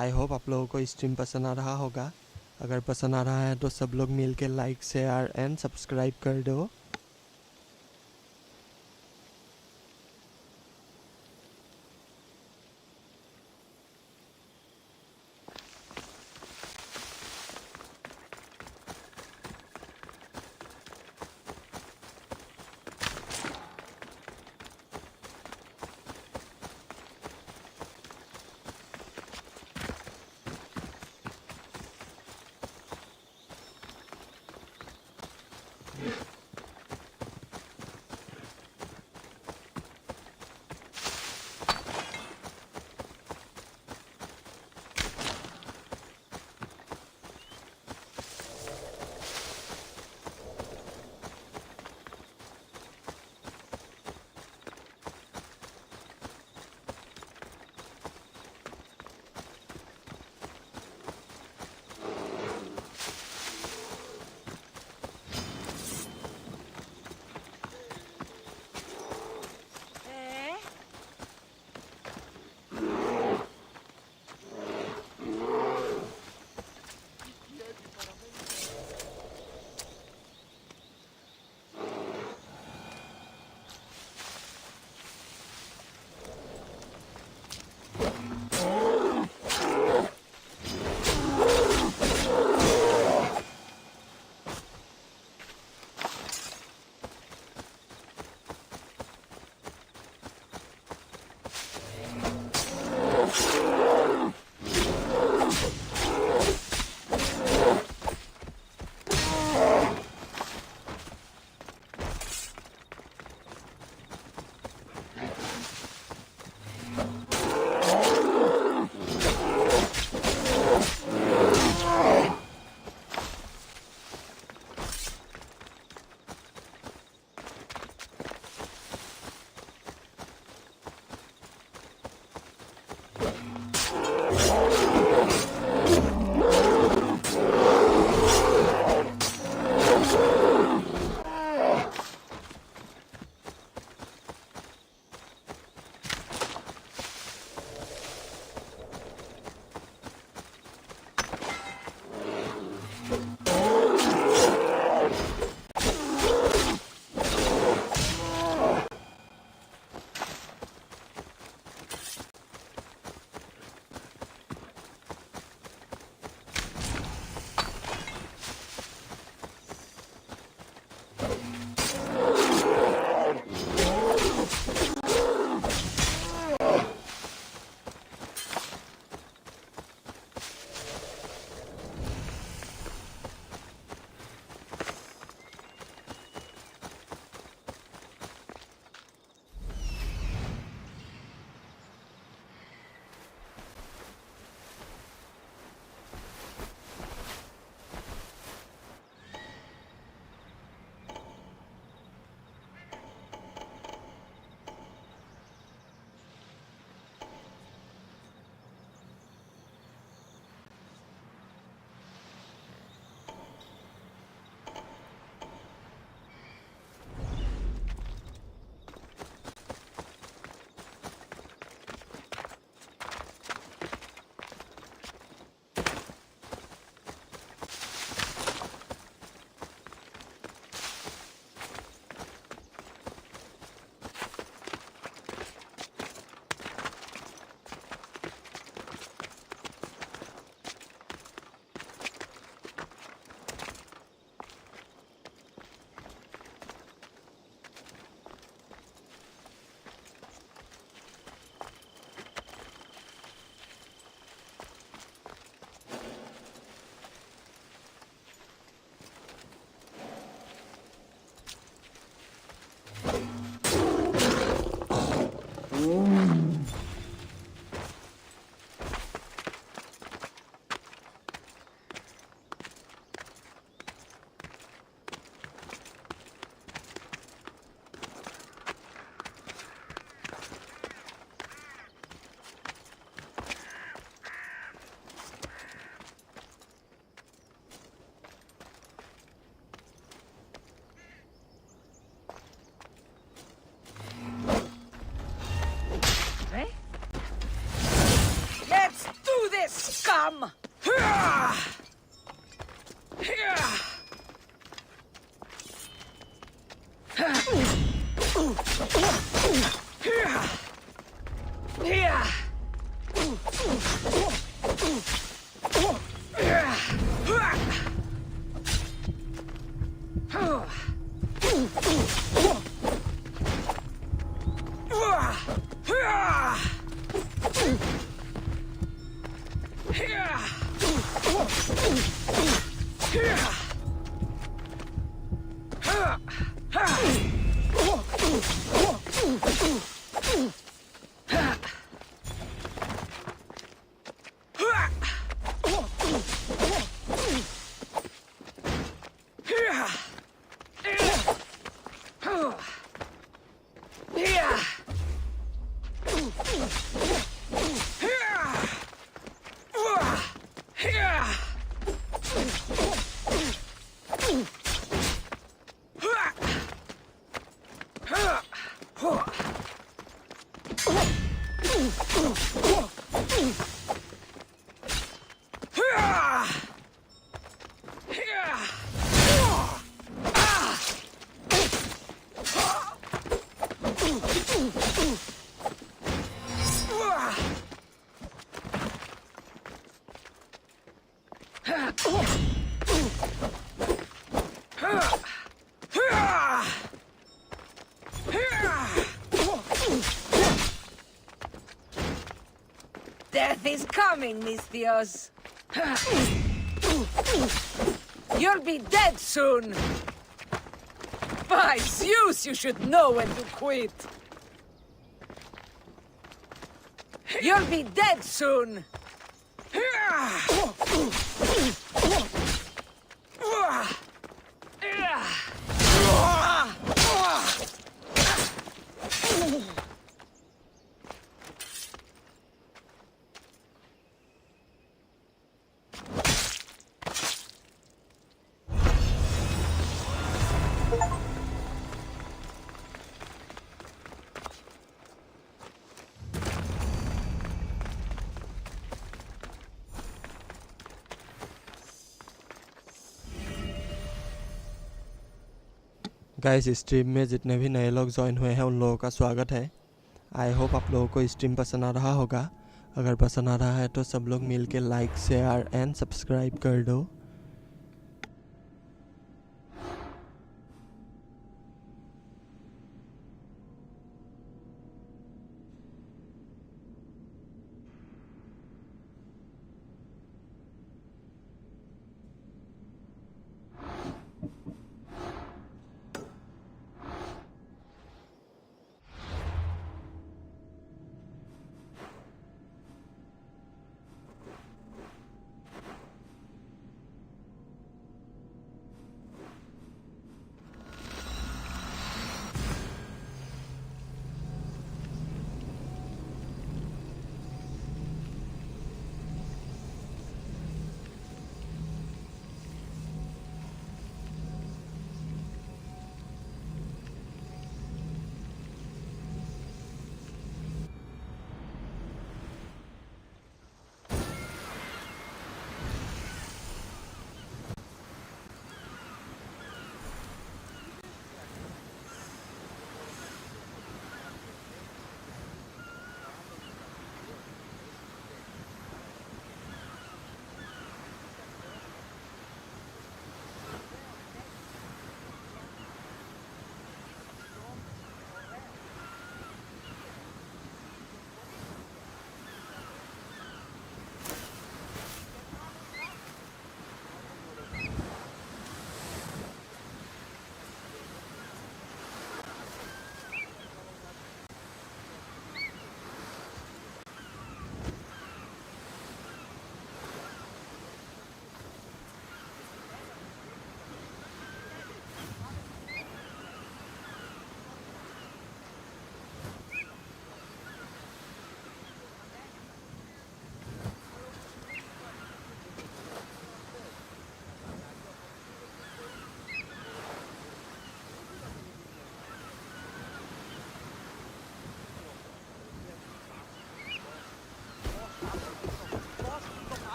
आई होप आप लोगों को स्ट्रीम पसंद आ रहा होगा। अगर पसंद आ रहा है तो सब लोग मिल के लाइक शेयर एंड सब्सक्राइब कर दो। Let's do this, scum! Death is coming, Misthios. You'll be dead soon. By Zeus, you should know when to quit. You'll be dead soon. Guys stream में जितने भी नए लोग ज्वाइन हुए हैं उन लोगों का स्वागत है। आई होप आप लोगों को स्ट्रीम पसंद आ रहा होगा। अगर पसंद आ रहा है तो सब लोग मिल के लाइक शेयर एंड सब्सक्राइब कर दो।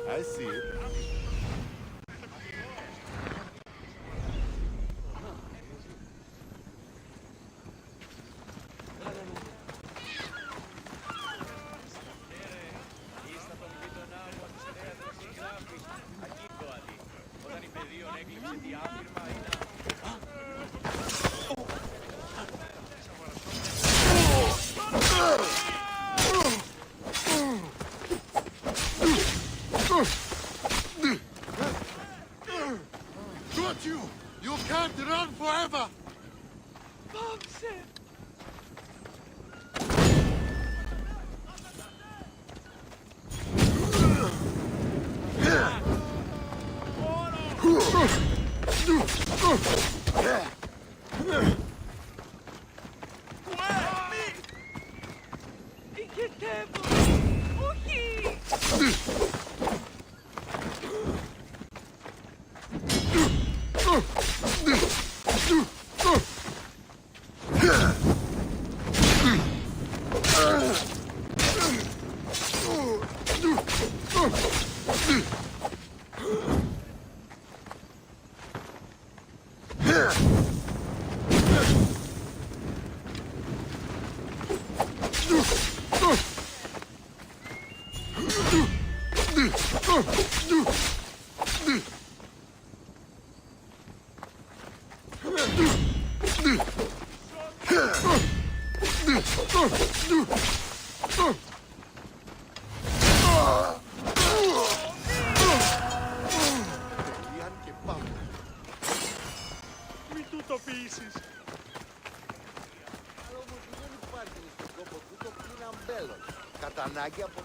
I see it. Got you! You can't run forever! Μην του το πείσεις. Αλλά όμως δεν υπάρχει στον κόπο τούτο πλήν αμπέλων. Κατά ανάγκη από...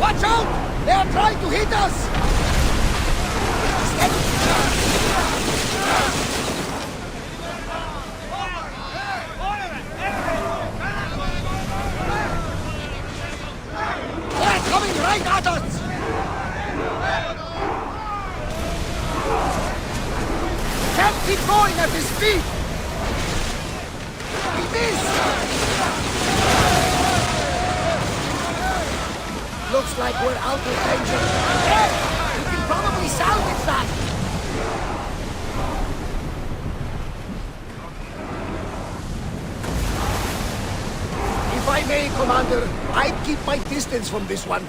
Watch out! They are trying to hit us! They're coming right at us! Can't keep going at this speed! We missed! Looks like we're out of danger. Hey! We can probably salvage that! If I may, Commander, I'd keep my distance from this one.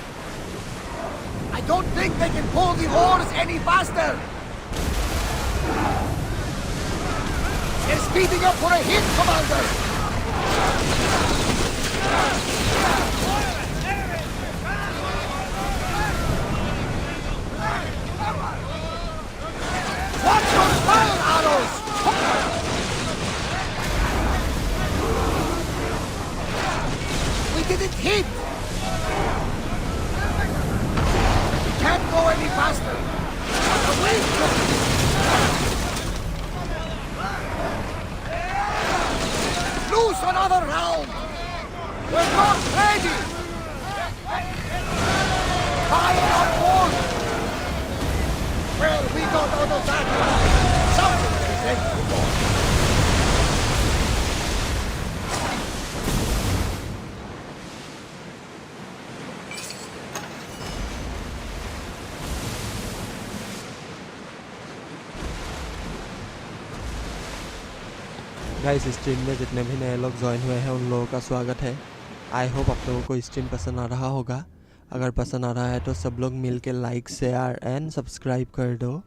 I don't think they can pull the oars any faster! They're speeding up for a hit, Commander! Lose another round! We're not ready! Fire on board! Well, we got out of that one. Something to be thankful for. Guys stream में जितने भी नए लोग join हुए हैं उन लोगों का स्वागत है। आई होप आप लोगों को स्ट्रीम पसंद आ रहा होगा। अगर पसंद आ रहा है तो सब लोग मिल के लाइक शेयर एंड सब्सक्राइब कर दो।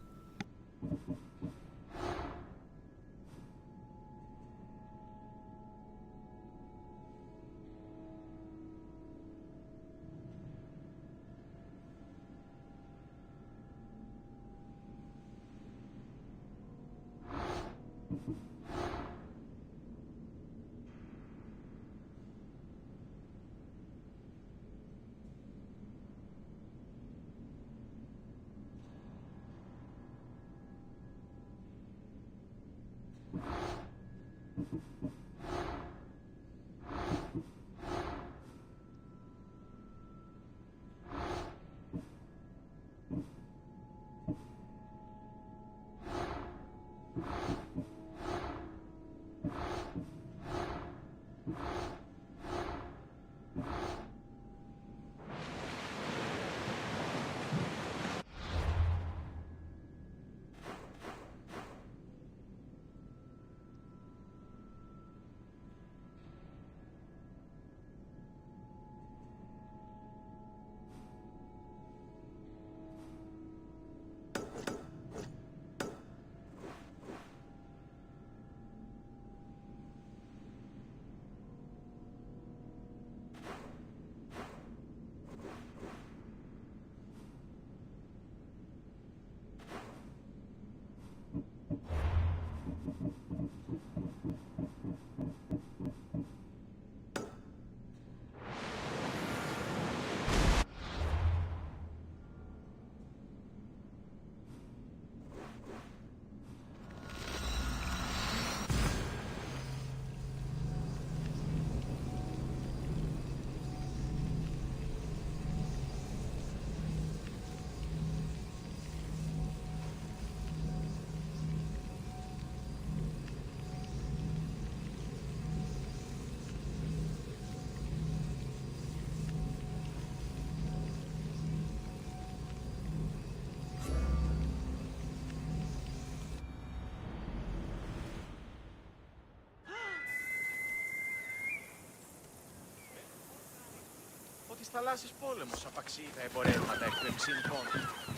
Της θαλάσσης πόλεμος απαξίει τα εμπορεύματα εκ των εξήνικών.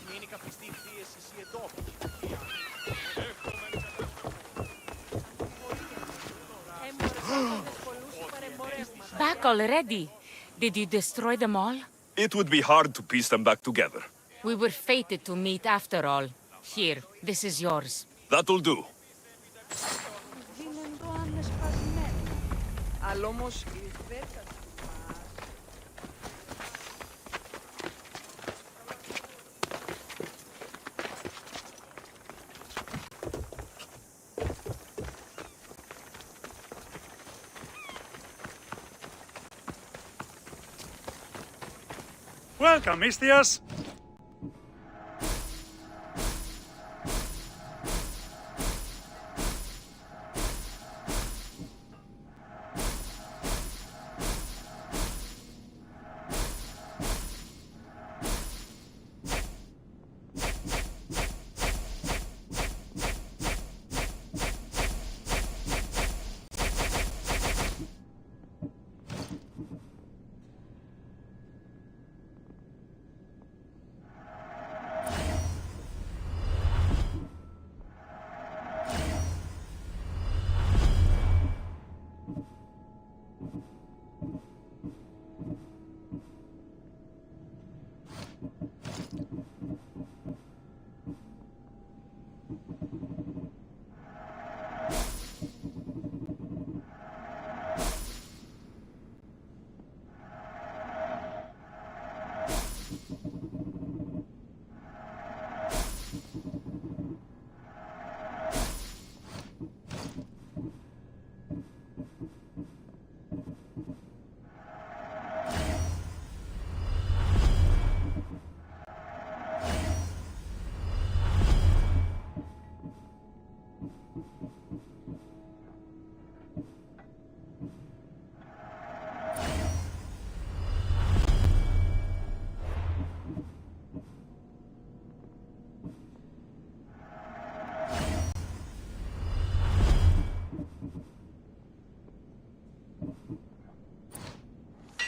Μείνει καπιστή πίεσης ή εντόπιοι. Back already? Did you destroy them all? It would be hard to piece them back together. We were fated to meet after all. Here, this is yours. That'll do. Welcome, Istias.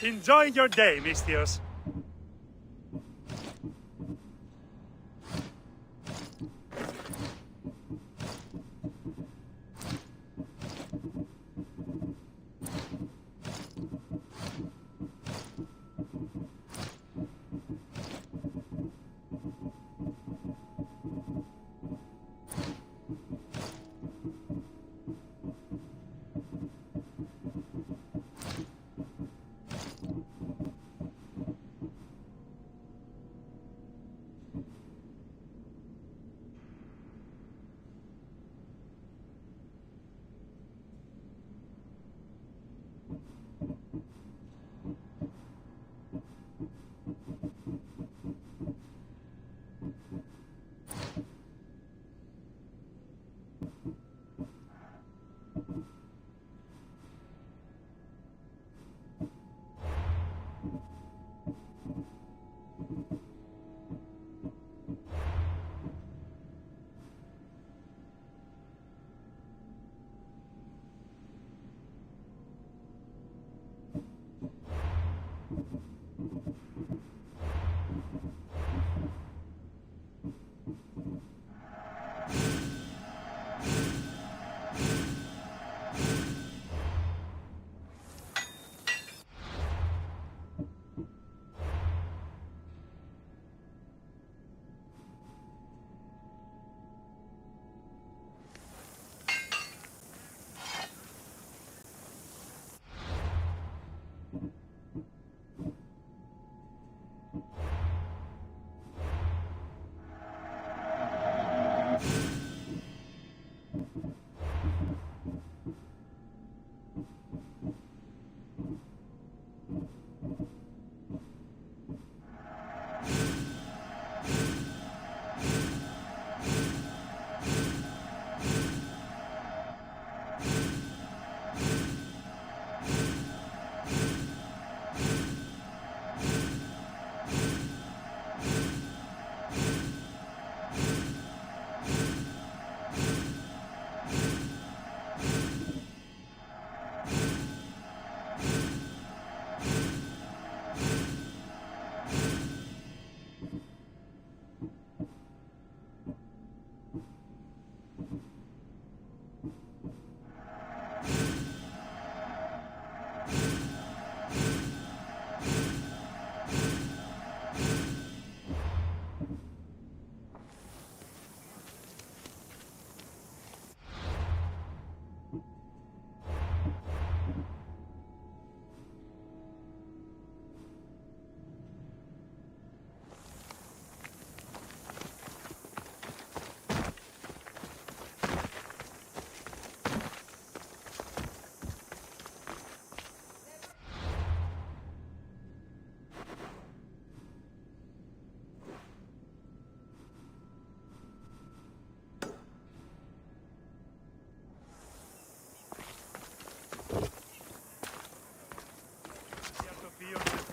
Enjoy your day, Misthios.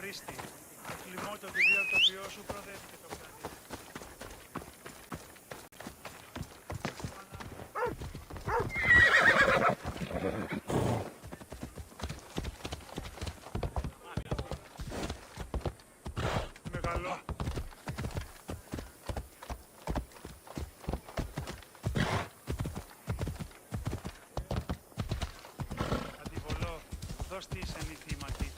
χρήστη. Κλιμώ το πεδίο το οποίο σου προδέχεται το πλανήτη. Μεγαλό. Αντιβολό, δώσ' τη σε νηθήματι.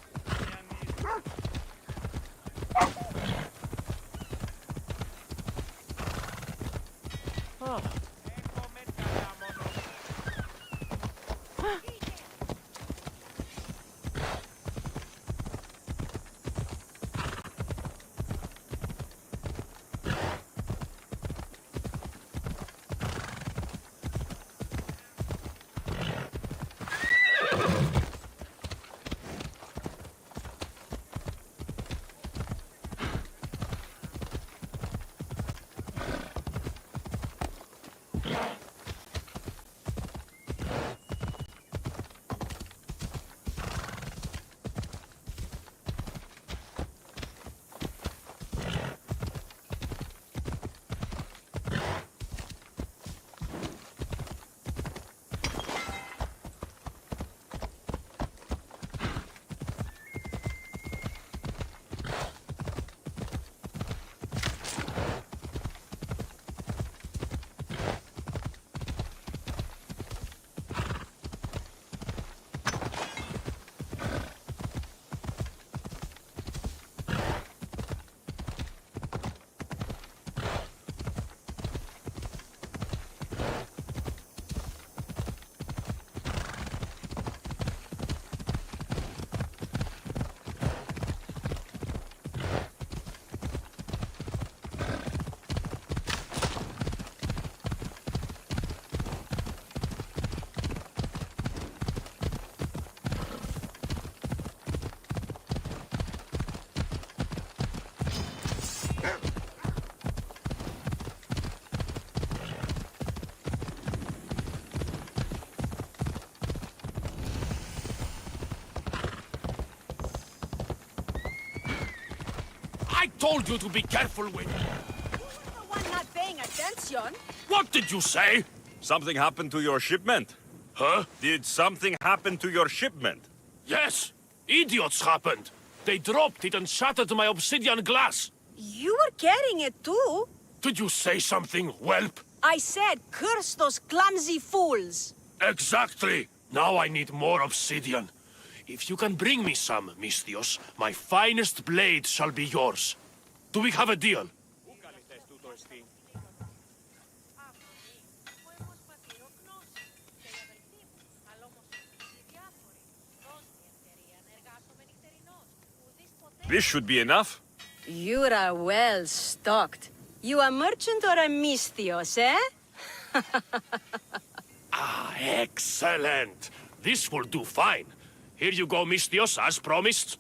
I told you to be careful with... The one not paying attention. What did you say? Something happened to your shipment? Huh? Did something happen to your shipment? Yes. Idiots happened. They dropped it and shattered my obsidian glass. You were carrying it too. Did you say something, whelp? I said, curse those clumsy fools. Exactly. Now I need more obsidian. If you can bring me some, Misthios, my finest blade shall be yours. Do we have a deal? This should be enough. You are well stocked. You a merchant or a Misthios, eh? Excellent. This will do fine. Here you go, Misthios, as promised.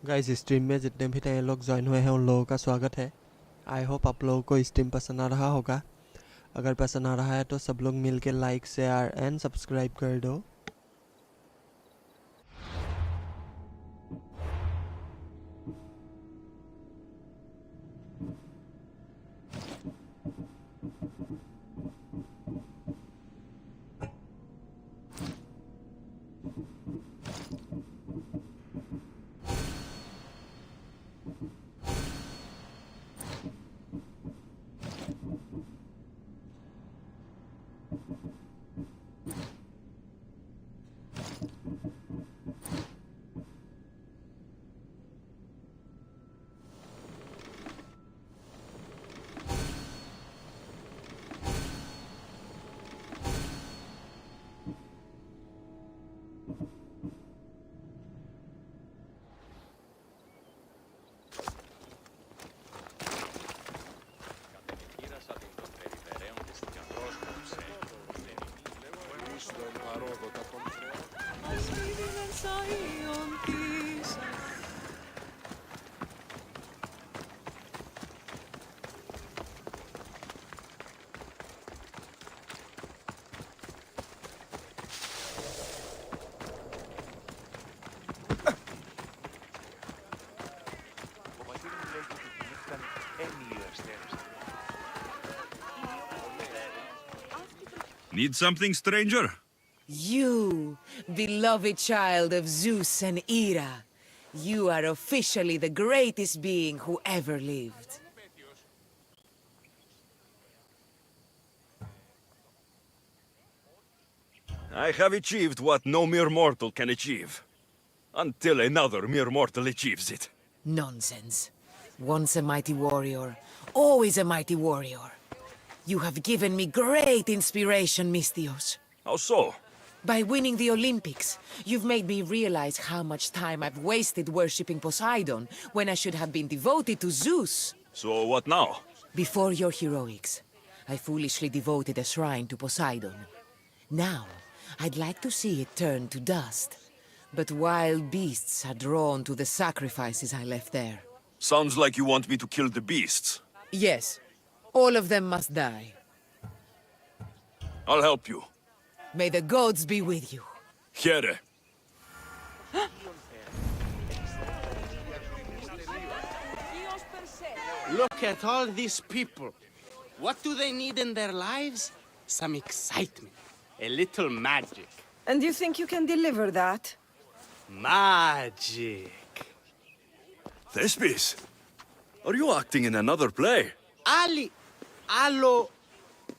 Guys stream में जितने भी नए लोग join हुए हैं उन लोगों का स्वागत है। आई होप आप लोगों को स्ट्रीम पसंद आ रहा होगा। अगर पसंद आ रहा है तो सब लोग मिल के लाइक शेयर एंड सब्सक्राइब कर दो। Need something, stranger? You, beloved child of Zeus and Hera. You are officially the greatest being who ever lived. I have achieved what no mere mortal can achieve. Until another mere mortal achieves it. Nonsense. Once a mighty warrior, always a mighty warrior. You have given me great inspiration, Misthios. How so? By winning the Olympics, you've made me realize how much time I've wasted worshipping Poseidon when I should have been devoted to Zeus. So what now? Before your heroics, I foolishly devoted a shrine to Poseidon. Now, I'd like to see it turn to dust. But wild beasts are drawn to the sacrifices I left there. Sounds like you want me to kill the beasts. Yes, all of them must die. I'll help you. May the gods be with you. Here. Look at all these people. What do they need in their lives? Some excitement. A little magic. And you think you can deliver that? Magic. Thespis, are you acting in another play?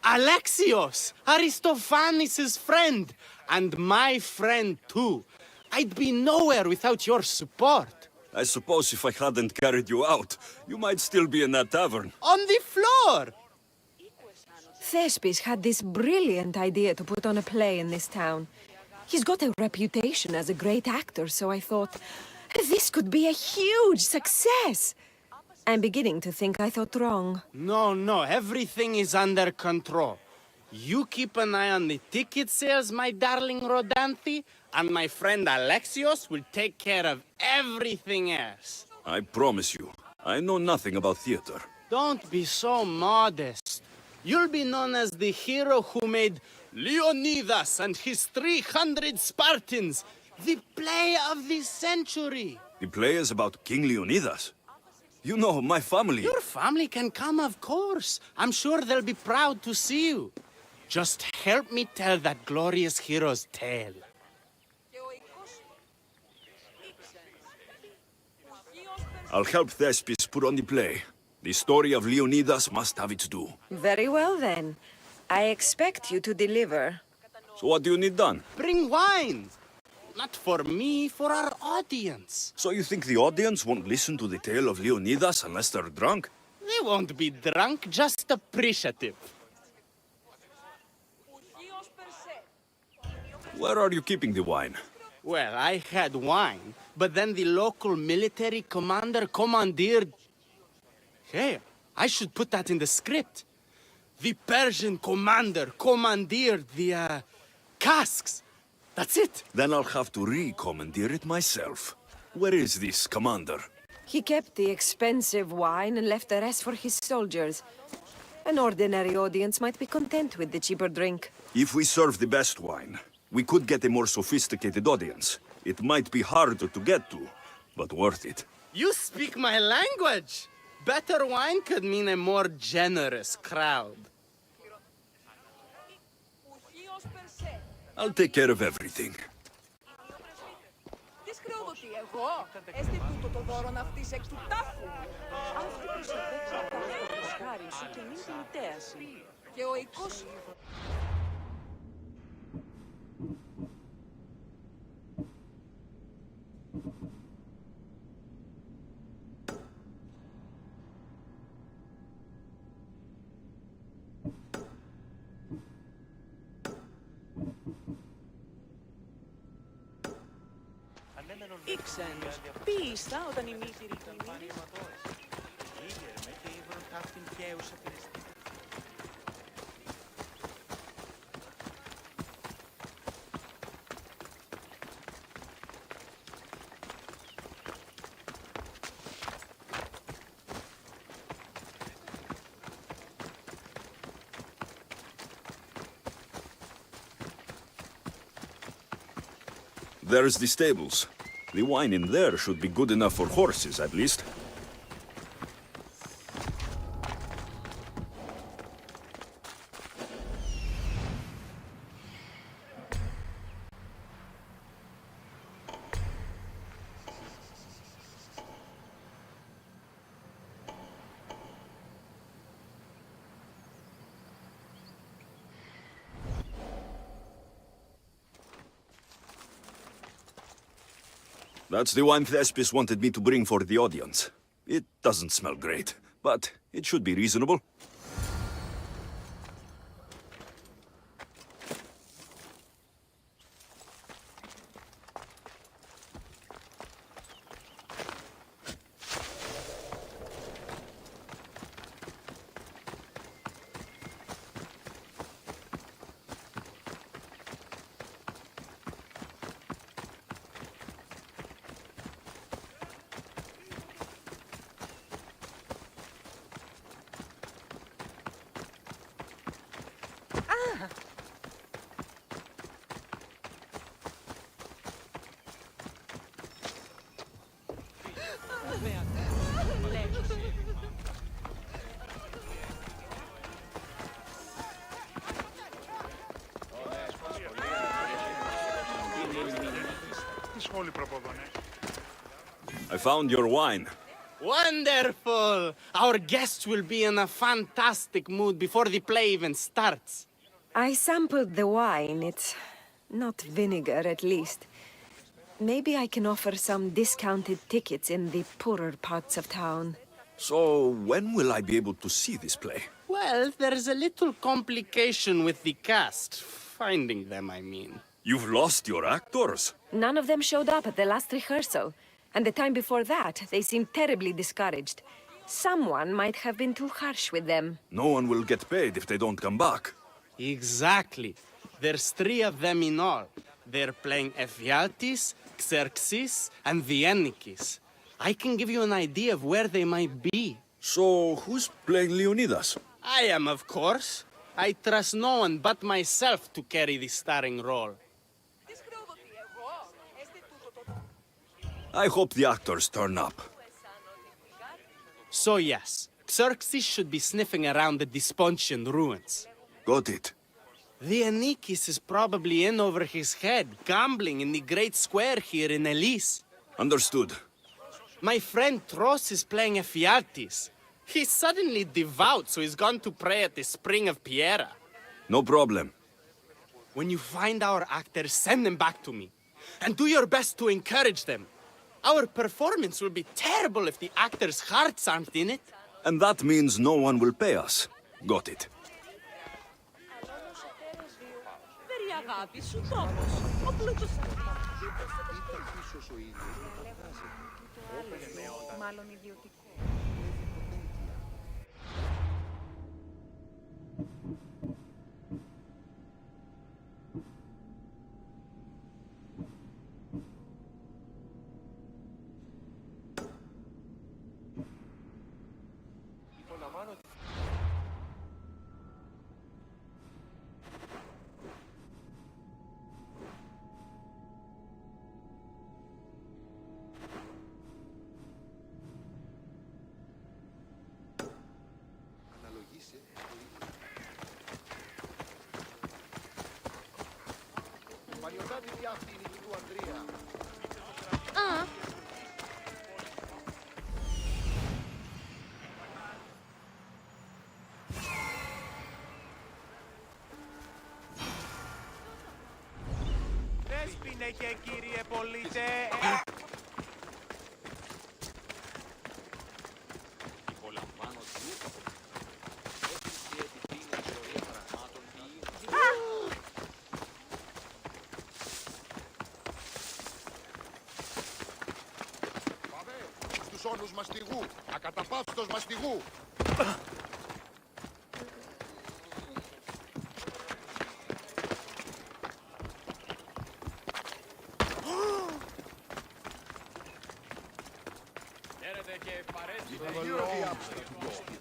Alexios, Aristophanes' friend, and my friend too. I'd be nowhere without your support. I suppose if I hadn't carried you out, you might still be in that tavern. On the floor! Thespis had this brilliant idea to put on a play in this town. He's got a reputation as a great actor, so I thought, this could be a huge success. I'm beginning to think I thought wrong. No, everything is under control. You keep an eye on the ticket sales, my darling Rhodanthi, and my friend Alexios will take care of everything else. I promise you, I know nothing about theater. Don't be so modest. You'll be known as the hero who made Leonidas and his 300 Spartans the play of the century. The play is about King Leonidas. You know, my family... Your family can come, of course. I'm sure they'll be proud to see you. Just help me tell that glorious hero's tale. I'll help Thespis put on the play. The story of Leonidas must have its due. Very well, then. I expect you to deliver. So what do you need done? Bring wine! Not for me, for our audience. So you think the audience won't listen to the tale of Leonidas unless they're drunk? They won't be drunk, just appreciative. Where are you keeping the wine? Well, I had wine, but then the local military commander commandeered... Hey, I should put that in the script. The Persian commander commandeered the, casks. That's it. Then I'll have to re-commandeer it myself. Where is this commander? He kept the expensive wine and left the rest for his soldiers. An ordinary audience might be content with the cheaper drink. If we serve the best wine, we could get a more sophisticated audience. It might be harder to get to, but worth it. You speak my language! Better wine could mean a more generous crowd. I'll take care of everything. Έστε τούτο το δώρο να φτύσει εκ του τάφου. Αυτή προσωπέξει το χάρι σου και μην τη μητέα σου. Και ο οικός σου. ASSAIN'S, ποίησα όταν η μύθηρη πλημμύρης. There's the stables. The wine in there should be good enough for horses, at least. That's the wine Thespis wanted me to bring for the audience. It doesn't smell great, but it should be reasonable. I found your wine. Wonderful! Our guests will be in a fantastic mood before the play even starts. I sampled the wine. It's not vinegar, at least. Maybe I can offer some discounted tickets in the poorer parts of town. So, when will I be able to see this play? Well, there's a little complication with the cast. Finding them, I mean. You've lost your actors? None of them showed up at the last rehearsal. And the time before that, they seemed terribly discouraged. Someone might have been too harsh with them. No one will get paid if they don't come back. Exactly. There's 3 of them in all. They're playing Ephialtes, Xerxes, and the Ennikis. I can give you an idea of where they might be. So, who's playing Leonidas? I am, of course. I trust no one but myself to carry the starring role. I hope the actors turn up. So yes, Xerxes should be sniffing around the Despontian ruins. Got it. The Ennikis is probably in over his head, gambling in the great square here in Elise. Understood. My friend Tros is playing Ephialtes. He's suddenly devout, so he's gone to pray at the spring of Piera. No problem. When you find our actors, send them back to me. And do your best to encourage them. Our performance will be terrible if the actors' hearts aren't in it. And that means no one will pay us. Got it. Δέσποινε και κύριε πολίτε. Στους όνους μαστιγού, ακαταπαύστος μαστιγού.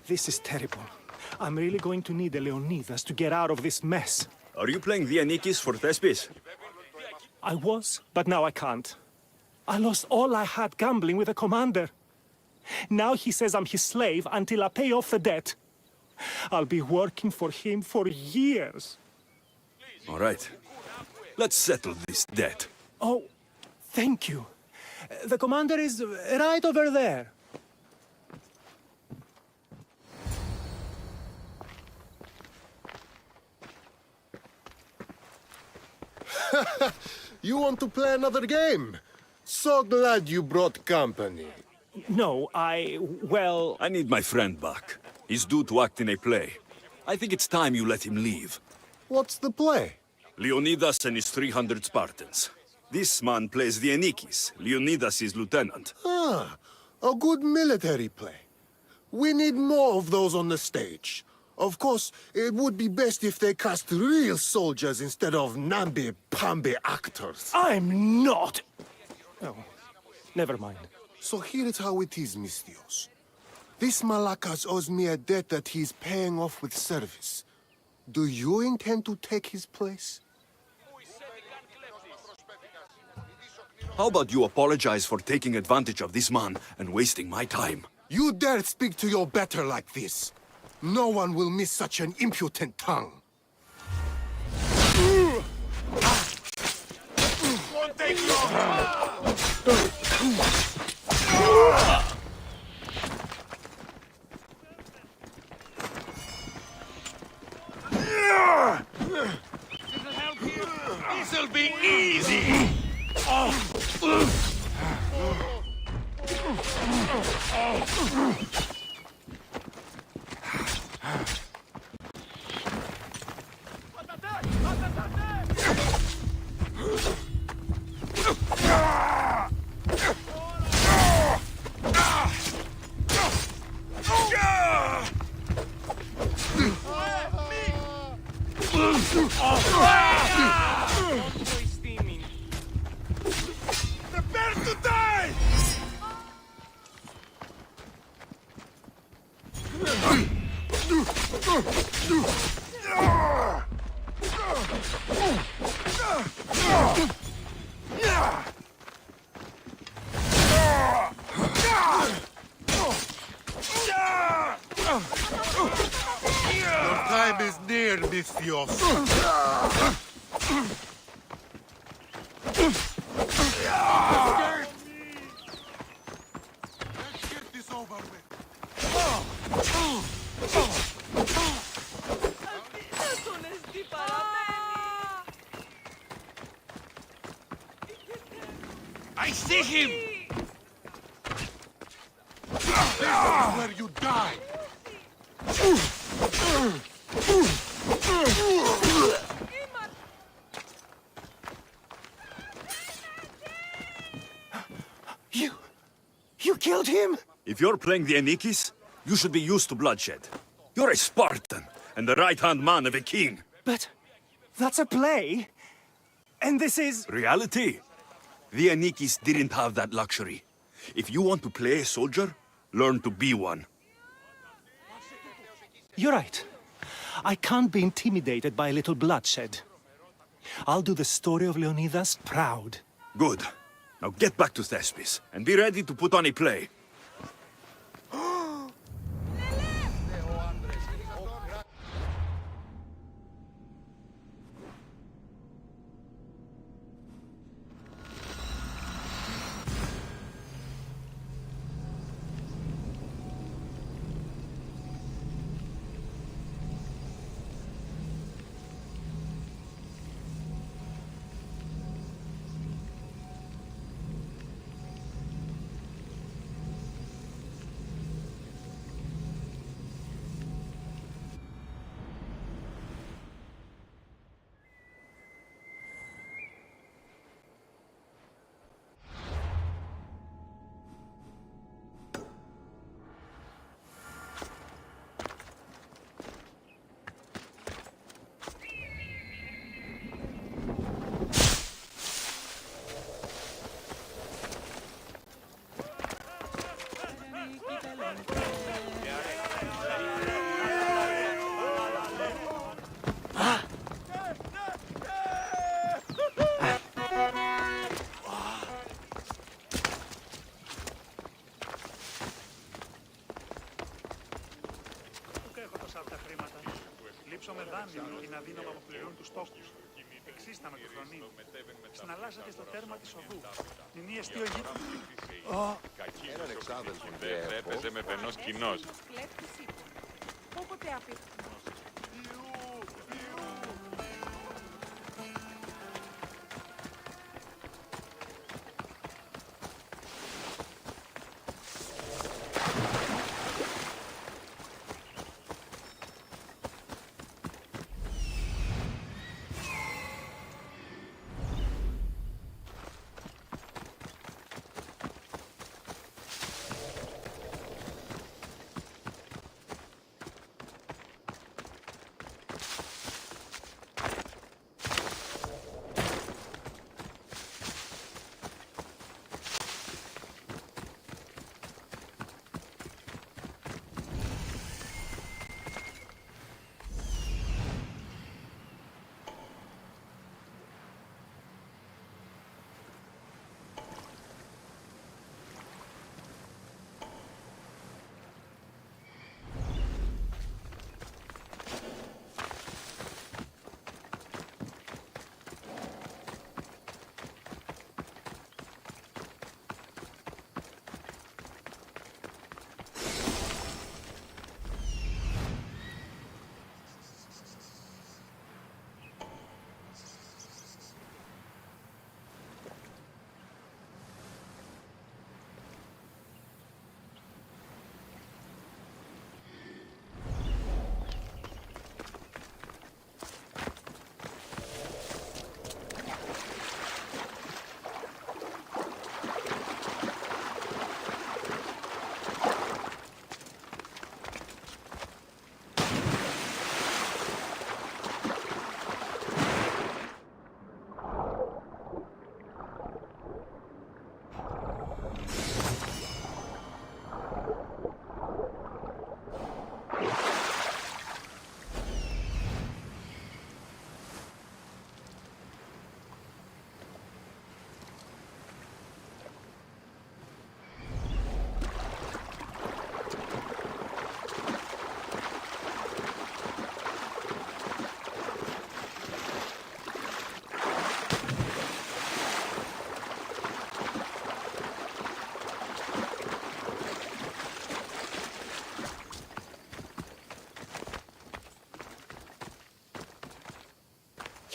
This is terrible. I'm really going to need a Leonidas to get out of this mess. Are you playing Dianikis for Thespis? I was, but now I can't. I lost all I had gambling with the commander. Now he says I'm his slave until I pay off the debt. I'll be working for him for years. All right. Let's settle this debt. Oh, thank you. The commander is right over there. You want to play another game? So glad you brought company. No, well... I need my friend back. He's due to act in a play. I think it's time you let him leave. What's the play? Leonidas and his 300 Spartans. This man plays Dianikis. Leonidas is lieutenant. Ah, a good military play. We need more of those on the stage. Of course, it would be best if they cast real soldiers instead of namby-pamby actors. I'm not! Oh, never mind. So here is how it is, Misthios. This Malakas owes me a debt that he's paying off with service. Do you intend to take his place? How about you apologize for taking advantage of this man and wasting my time? You dare speak to your better like this? No one will miss such an impudent tongue. Won't take long. This'll be easy! Prepare to die! Your time is near, Misthios. Let's get this over with. I see him! This is where you die. You killed him? If you're playing Dianikis, you should be used to bloodshed. You're a Spartan and the right-hand man of a king. But that's a play. And this is... Reality? Dianikis didn't have that luxury. If you want to play a soldier, learn to be one. You're right. I can't be intimidated by a little bloodshed. I'll do the story of Leonidas proud. Good. Now get back to Thespis and be ready to put on a play. δάνειο είναι αδύναμα που πληρώνουν τους τόκους. Εξής τα μακροφρονεί. Συναλλάσσεται στο τέρμα της οδού. Την ίεστη ογή... Έναν εξάδελφο δεν έπαιζε με πενός κοινός. Όποτε απ'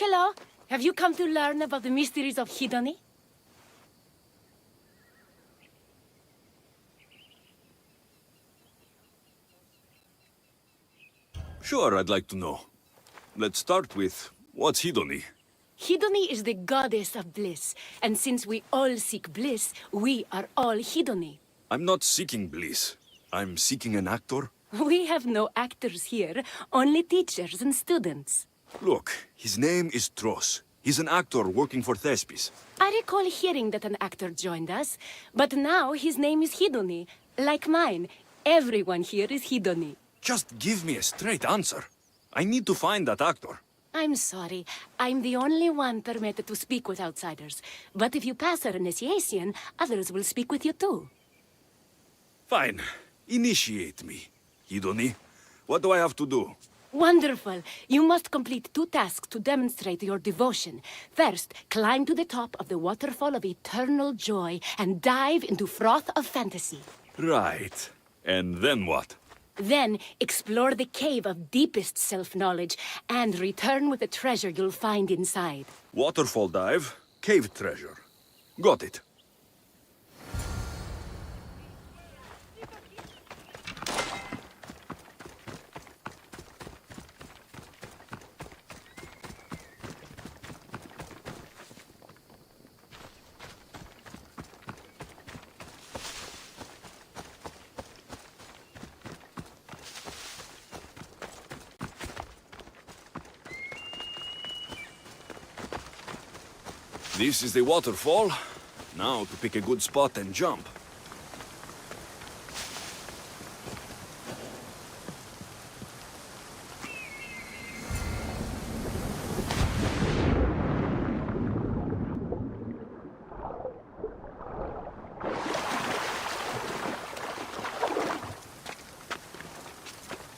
Hello. Have you come to learn about the mysteries of Hidoni? Sure, I'd like to know. Let's start with, what's Hidoni? Hidoni is the goddess of bliss, and since we all seek bliss, we are all Hidoni. I'm not seeking bliss. I'm seeking an actor. We have no actors here, only teachers and students. Look, his name is Tros. He's an actor working for Thespis. I recall hearing that an actor joined us, but now his name is Hidoni, like mine. Everyone here is Hidoni. Just give me a straight answer. I need to find that actor. I'm sorry. I'm the only one permitted to speak with outsiders. But if you pass our initiation, others will speak with you too. Fine. Initiate me. Hidoni, what do I have to do? Wonderful. You must complete 2 tasks to demonstrate your devotion. First, climb to the top of the waterfall of eternal joy and dive into froth of fantasy. Right. And then what? Then, explore the cave of deepest self-knowledge and return with the treasure you'll find inside. Waterfall dive, cave treasure. Got it. This is the waterfall. Now to pick a good spot and jump.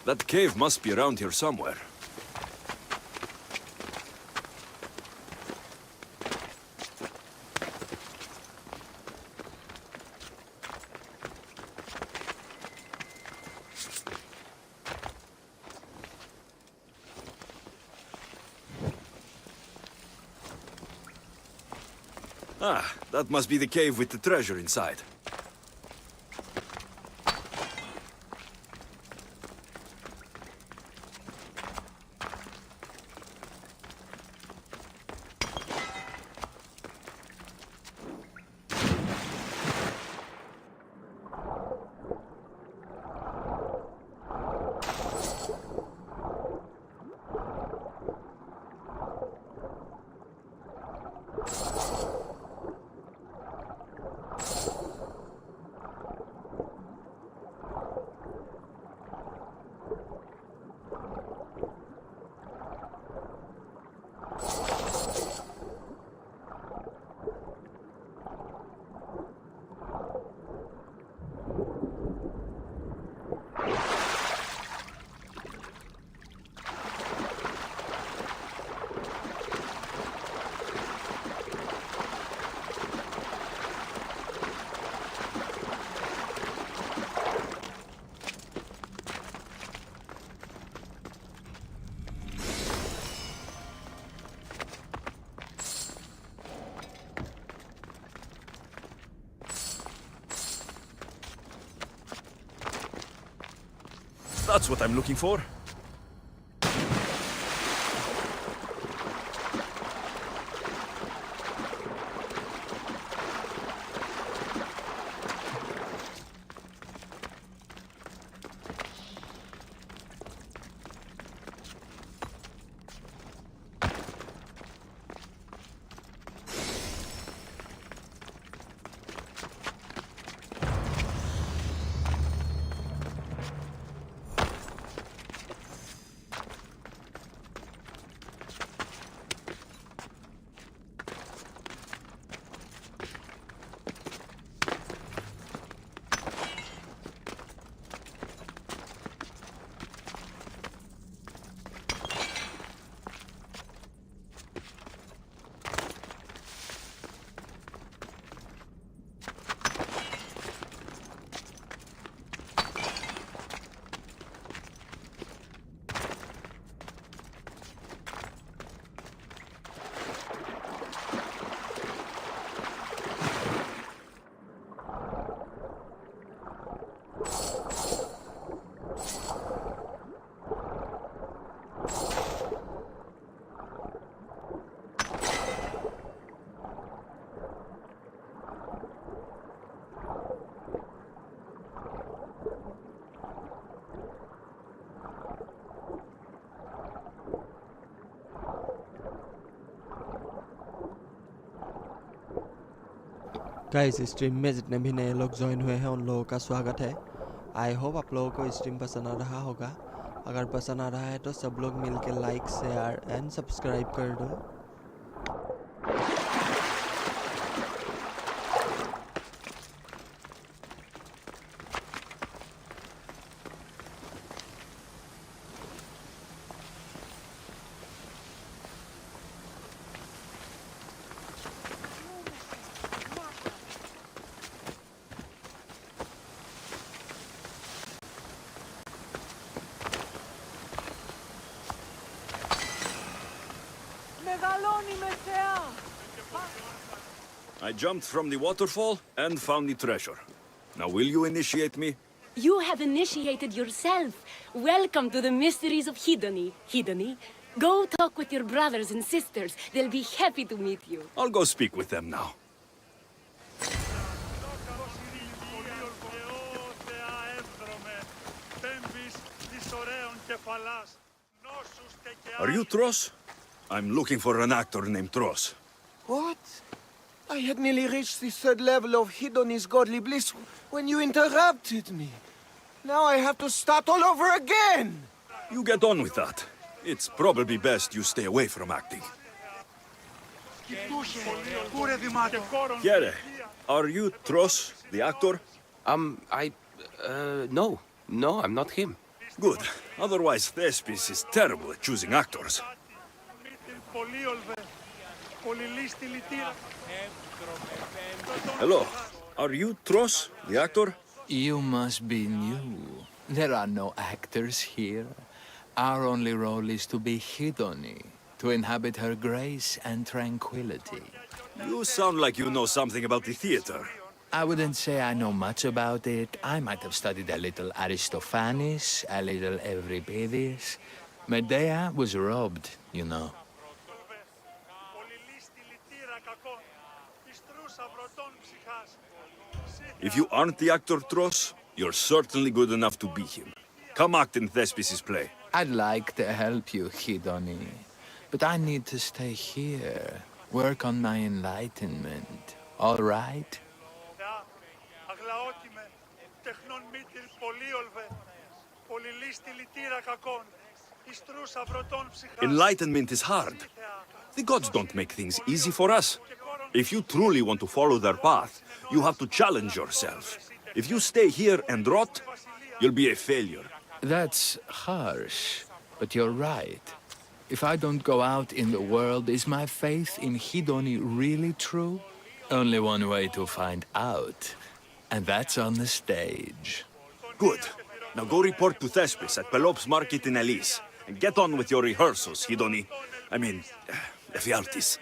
That cave must be around here somewhere. Ah, that must be the cave with the treasure inside. That's what I'm looking for. Guys stream में जितने भी नए लोग join हुए हैं उन लोगों का स्वागत है। आई होप आप लोगों को स्ट्रीम पसंद आ रहा होगा। अगर पसंद आ रहा है तो सब लोग मिलकर लाइक शेयर एंड सब्सक्राइब कर दो। I jumped from the waterfall and found the treasure. Now will you initiate me? You have initiated yourself. Welcome to the mysteries of Hedony. Hedony, go talk with your brothers and sisters. They'll be happy to meet you. I'll go speak with them now. Are you Tros? I'm looking for an actor named Tros. What? I had nearly reached the third level of Hedony's godly bliss when you interrupted me. Now I have to start all over again! You get on with that. It's probably best you stay away from acting. Chiere, are you Tros, the actor? No. No, I'm not him. Good. Otherwise, Thespis is terrible at choosing actors. Hello. Are you Tros, the actor? You must be new. There are no actors here. Our only role is to be Hedony, to inhabit her grace and tranquility. You sound like you know something about the theater. I wouldn't say I know much about it. I might have studied a little Aristophanes, a little Euripides. Medea was robbed, you know. If you aren't the actor Tros, you're certainly good enough to be him. Come act in Thespis' play. I'd like to help you, Hidoni. But I need to stay here. Work on my enlightenment. All right? Enlightenment is hard. The gods don't make things easy for us. If you truly want to follow their path, you have to challenge yourself. If you stay here and rot, you'll be a failure. That's harsh, but you're right. If I don't go out in the world, is my faith in Hidoni really true? Only one way to find out, and that's on the stage. Good. Now go report to Thespis at Pelops Market in Elise, and get on with your rehearsals, Hidoni. I mean, Ephialtes.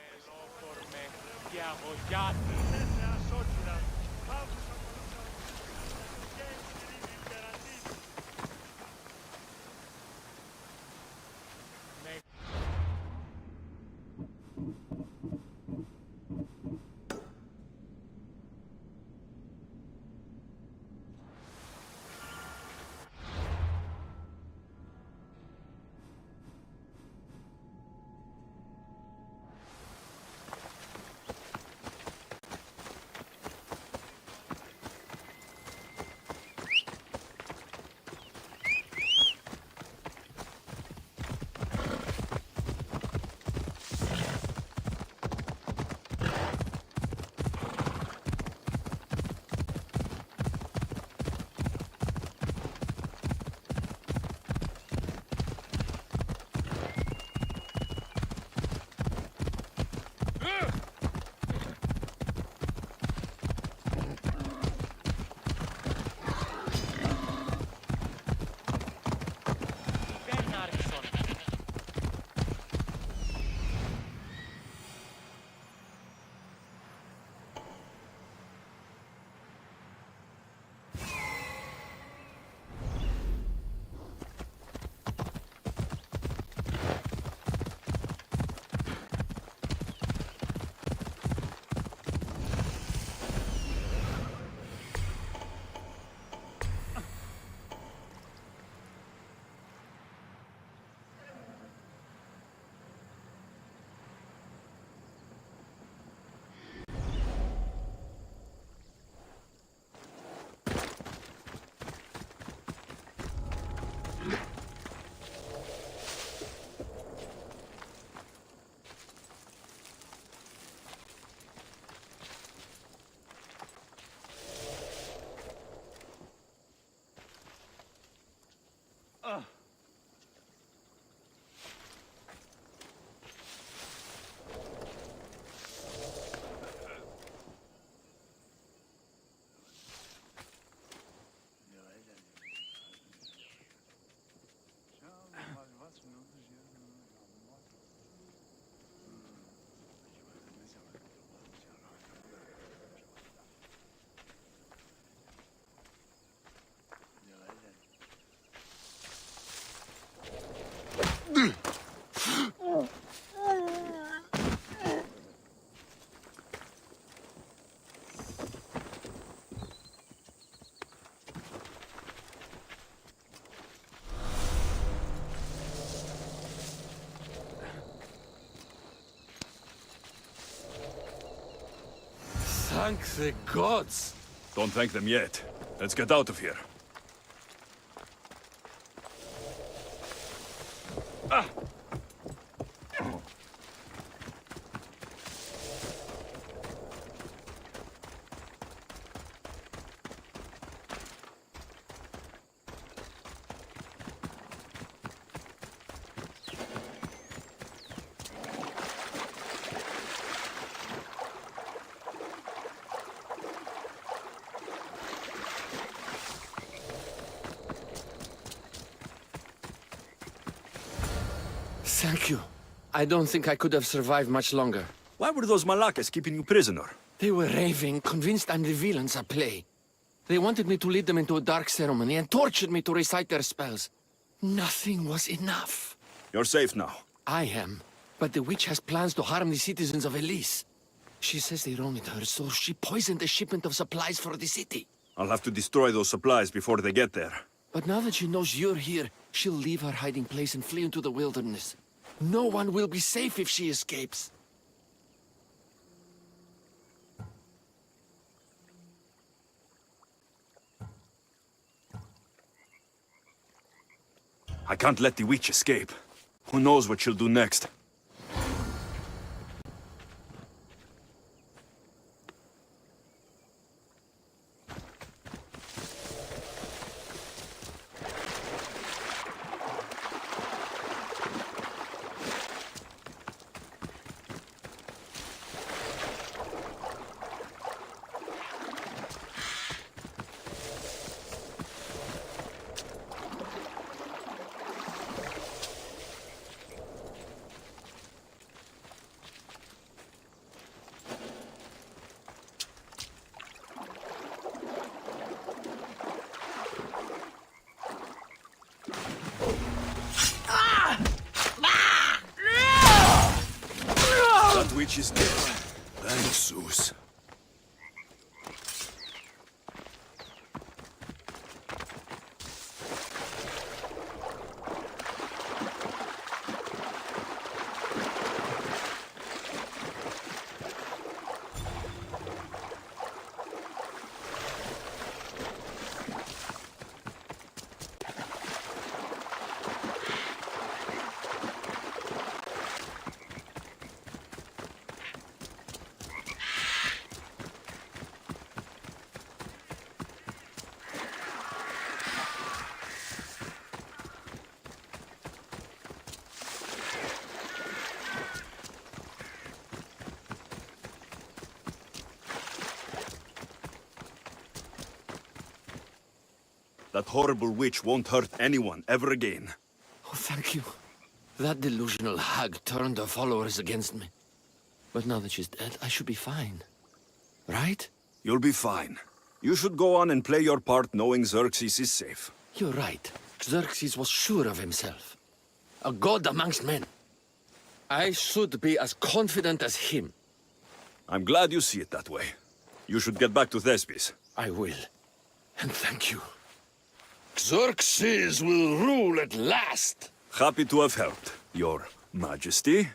Thank the gods! Don't thank them yet. Let's get out of here. Thank you. I don't think I could have survived much longer. Why were those Malakas keeping you prisoner? They were raving, convinced I'm the villains at play. They wanted me to lead them into a dark ceremony and tortured me to recite their spells. Nothing was enough. You're safe now. I am. But the witch has plans to harm the citizens of Elise. She says they wronged her, so she poisoned a shipment of supplies for the city. I'll have to destroy those supplies before they get there. But now that she knows you're here, she'll leave her hiding place and flee into the wilderness. No one will be safe if she escapes. I can't let the witch escape. Who knows what she'll do next? That witch is dead. Thank Zeus. That horrible witch won't hurt anyone ever again. Oh, thank you. That delusional hag turned her followers against me. But now that she's dead, I should be fine. Right? You'll be fine. You should go on and play your part knowing Xerxes is safe. You're right. Xerxes was sure of himself. A god amongst men. I should be as confident as him. I'm glad you see it that way. You should get back to Thespis. I will. And thank you. Xerxes will rule at last! Happy to have helped, Your Majesty.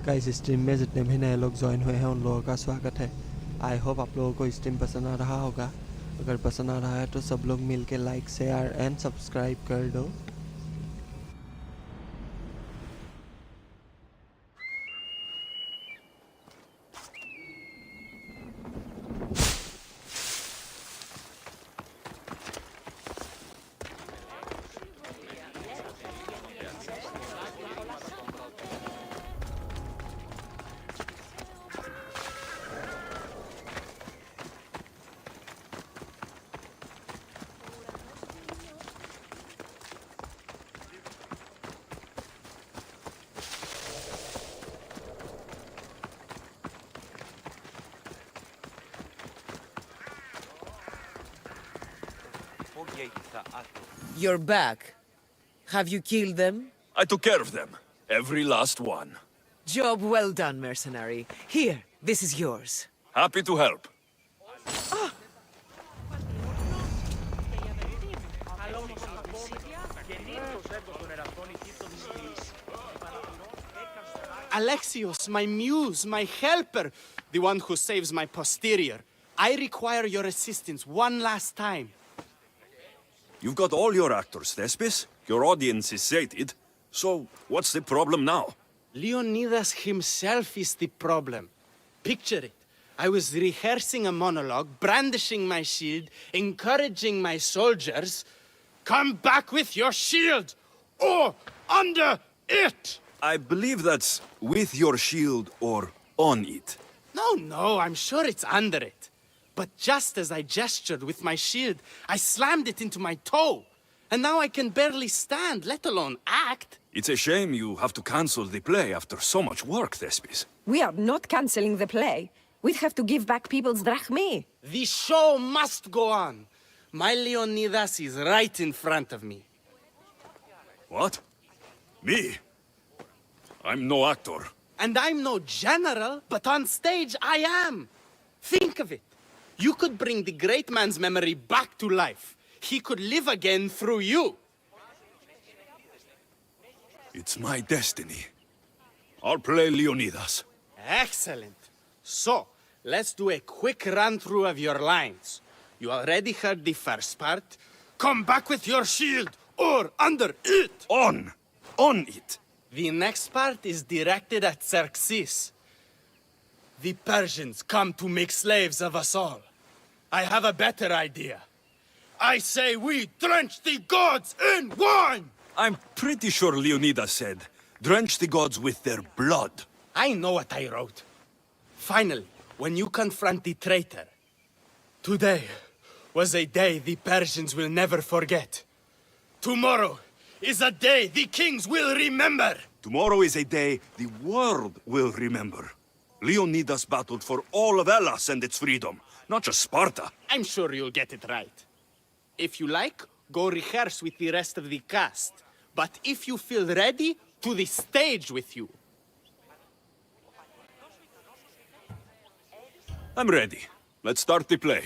Guys stream में जितने भी नए लोग join हुए हैं उन लोगों का स्वागत है। आई होप आप लोगों को स्ट्रीम पसंद आ रहा होगा। अगर पसंद आ रहा है तो सब लोग मिल के लाइक शेयर एंड सब्सक्राइब कर दो। You're back. Have you killed them? I took care of them. Every last one. Job well done, mercenary. Here, this is yours. Happy to help. Alexios, my muse, my helper, the one who saves my posterior. I require your assistance one last time. You've got all your actors, Thespis. Your audience is sated. So, what's the problem now? Leonidas himself is the problem. Picture it. I was rehearsing a monologue, brandishing my shield, encouraging my soldiers. Come back with your shield! Or under it! I believe that's with your shield or on it. No, I'm sure it's under it. But just as I gestured with my shield, I slammed it into my toe. And now I can barely stand, let alone act. It's a shame you have to cancel the play after so much work, Thespis. We are not cancelling the play. We'd have to give back people's drachmae. The show must go on. My Leonidas is right in front of me. What? Me? I'm no actor. And I'm no general, but on stage I am. Think of it. You could bring the great man's memory back to life. He could live again through you. It's my destiny. I'll play Leonidas. Excellent. So, let's do a quick run-through of your lines. You already heard the first part. Come back with your shield, or under it. On it. The next part is directed at Xerxes. The Persians come to make slaves of us all. I have a better idea. I say we drench the gods in wine! I'm pretty sure Leonidas said, drench the gods with their blood. I know what I wrote. Finally, when you confront the traitor, today was a day the Persians will never forget. Tomorrow is a day the kings will remember. Tomorrow is a day the world will remember. Leonidas battled for all of Hellas and its freedom, not just Sparta. I'm sure you'll get it right. If you like, go rehearse with the rest of the cast. But if you feel ready, to the stage with you. I'm ready. Let's start the play.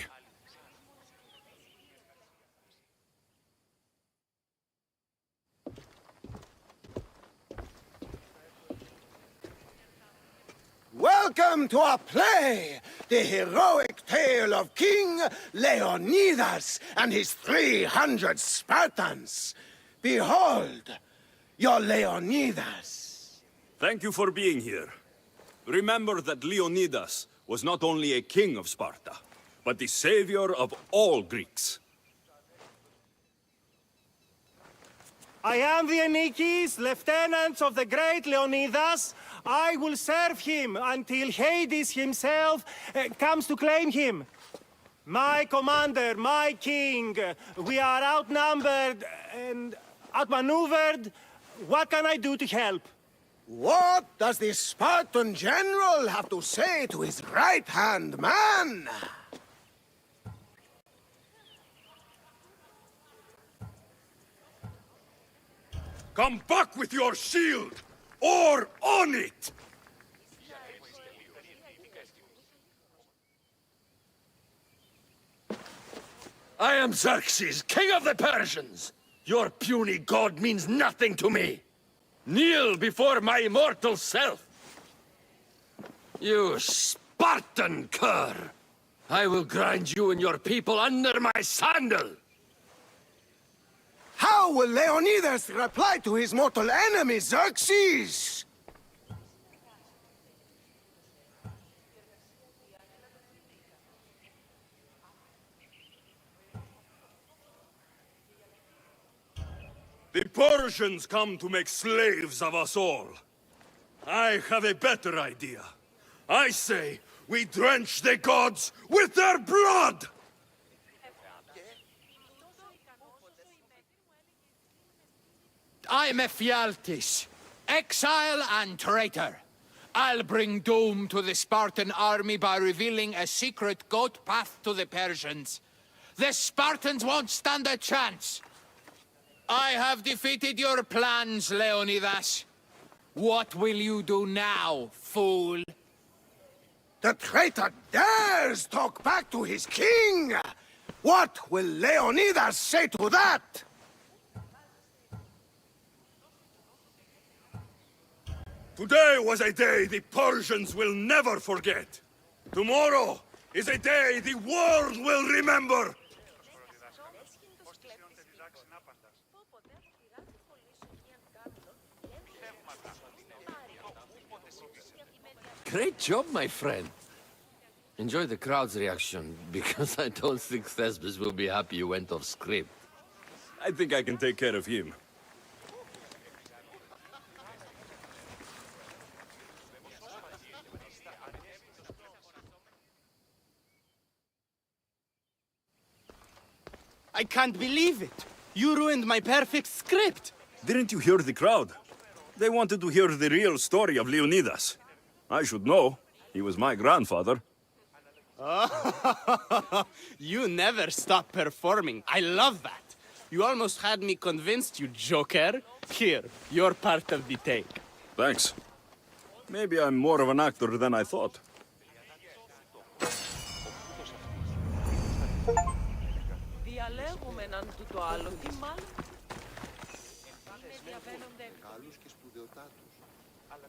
Welcome to our play, the heroic tale of King Leonidas and his 300 Spartans. Behold, your Leonidas. Thank you for being here. Remember that Leonidas was not only a king of Sparta, but the savior of all Greeks. I am the Anikis, lieutenants of the great Leonidas. I will serve him until Hades himself comes to claim him. My commander, my king, we are outnumbered and outmaneuvered. What can I do to help? What does the Spartan general have to say to his right-hand man? Come back with your shield, or on it! I am Xerxes, king of the Persians. Your puny god means nothing to me. Kneel before my immortal self. You Spartan cur! I will grind you and your people under my sandal! How will Leonidas reply to his mortal enemy, Xerxes? The Persians come to make slaves of us all. I have a better idea. I say we drench the gods with their blood! I'm Ephialtes, exile and traitor. I'll bring doom to the Spartan army by revealing a secret goat path to the Persians. The Spartans won't stand a chance. I have defeated your plans, Leonidas. What will you do now, fool? The traitor dares talk back to his king! What will Leonidas say to that? Today was a day the Persians will never forget. Tomorrow is a day the world will remember. Great job, my friend. Enjoy the crowd's reaction, because I don't think Thesbis will be happy you went off script. I think I can take care of him. I can't believe it! You ruined my perfect script! Didn't you hear the crowd? They wanted to hear the real story of Leonidas. I should know. He was my grandfather. Oh, you never stop performing. I love that. You almost had me convinced, you joker. Here, you're part of the take. Thanks. Maybe I'm more of an actor than I thought. Διαλέγουμε έναν του το άλλο. Τι μάλλον. Είναι διαβαίνονται. Καλούς και σπουδαιοτάτους. Αλλά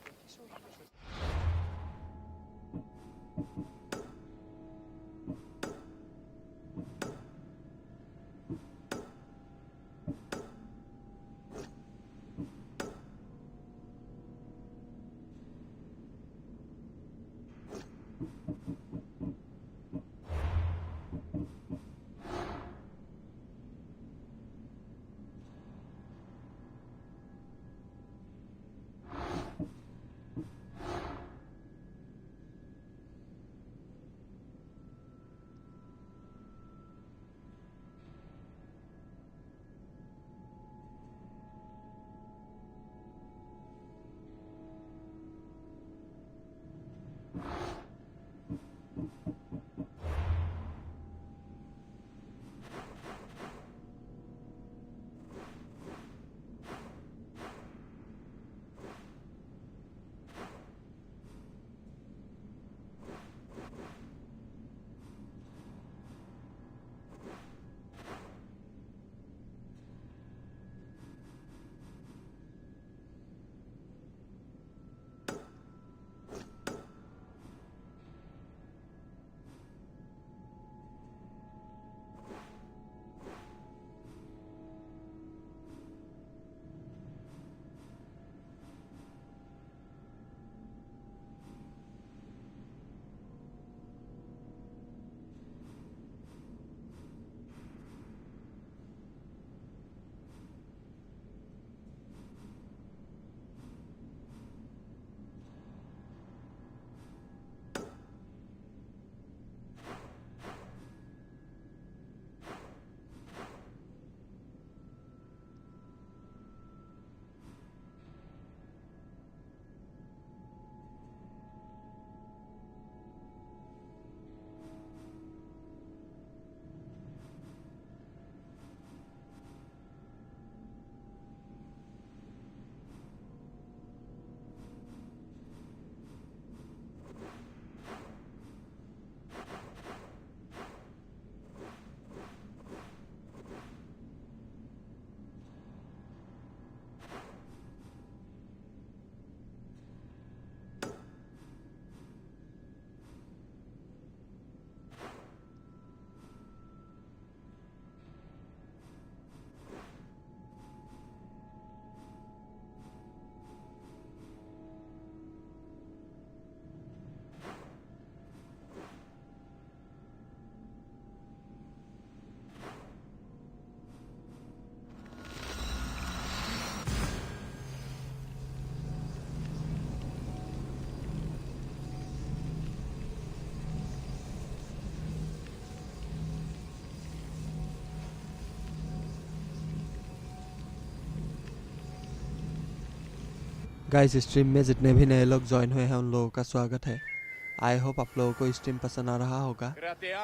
guys stream में जितने भी नए लोग join हुए हैं उन लोगों का स्वागत है। आई होप आप लोगों को स्ट्रीम पसंद आ रहा होगा।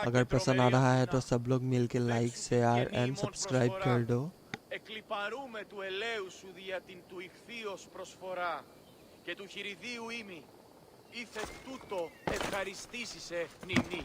अगर पसंद आ रहा है तो सब लोग मिलके लाइक, शेयर एंड सब्सक्राइब कर दो। Εκλιπαρούμε του ελέου σου δια την του ηχθείος προσφορά και του χειριδίου ήμι. Ήθε τούτο ευχαριστήσισε νηνή.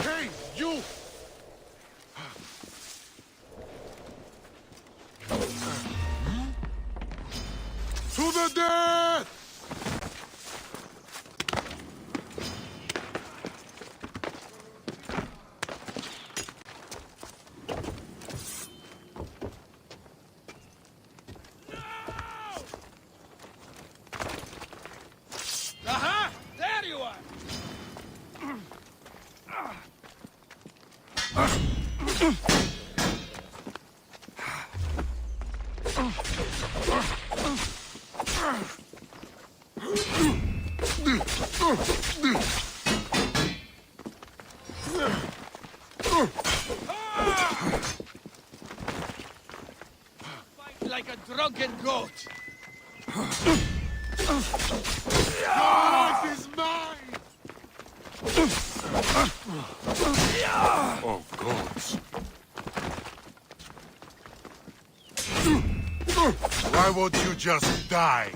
Hey, you! To the death! Aha! There you are! Like a drunken goat. Life is mine! Oh, gods. Why won't you just die?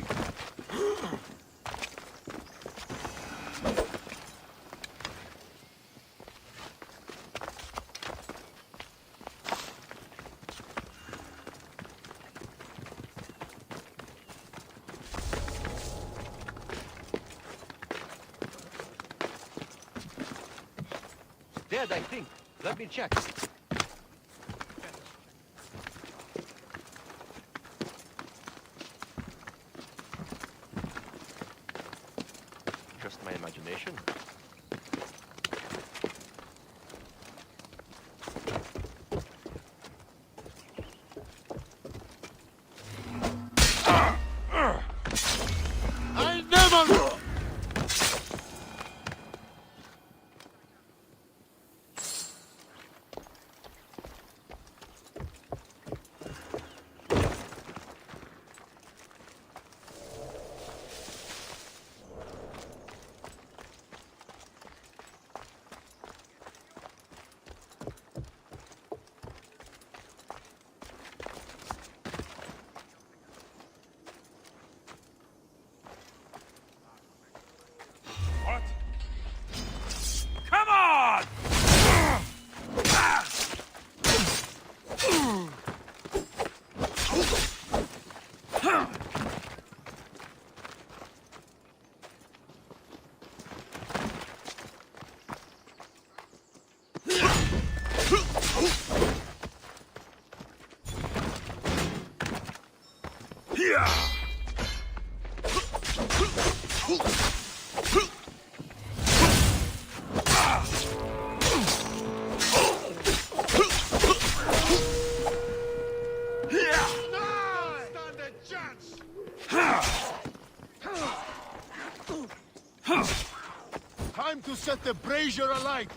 Dead, I think. Let me check. Just my imagination. I never... What? Come on! Time to set the brazier alight!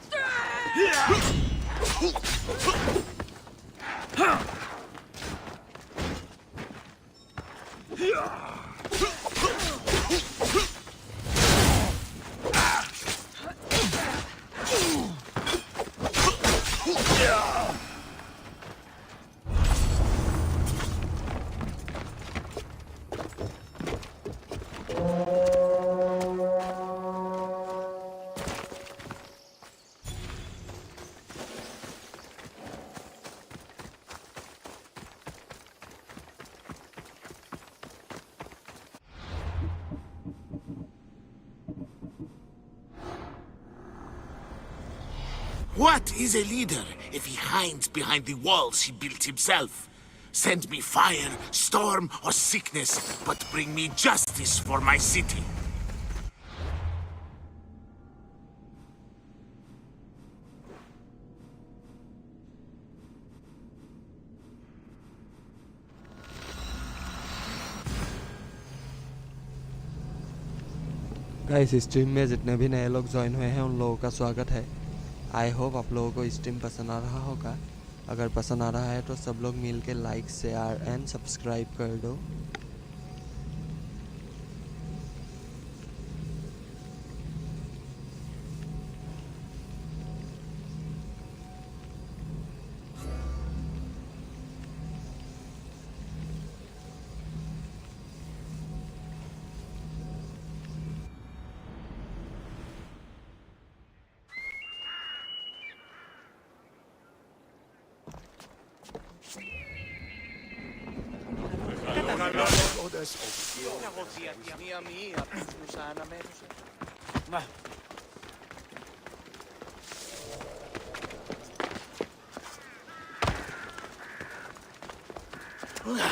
What is a leader if he hides behind the walls he built himself? Send me fire, storm, or sickness, but bring me justice for my city. Guys stream में जितने भी नए लोग join हुए हैं उन लोगों का स्वागत है। आई होप आप लोगों को स्ट्रीम पसंद आ रहा होगा। अगर पसंद आ रहा है तो सब लोग मिल के लाइक शेयर एंड सब्सक्राइब कर दो।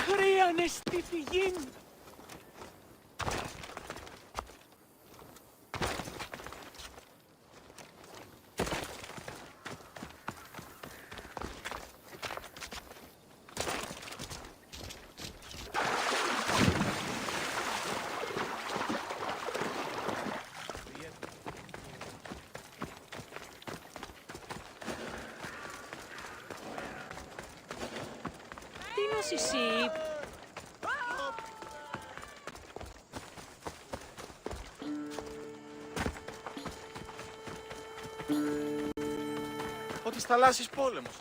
Χρειάνε στη φυγή. εσύ. Ότι θαλάσσης πόλεμος.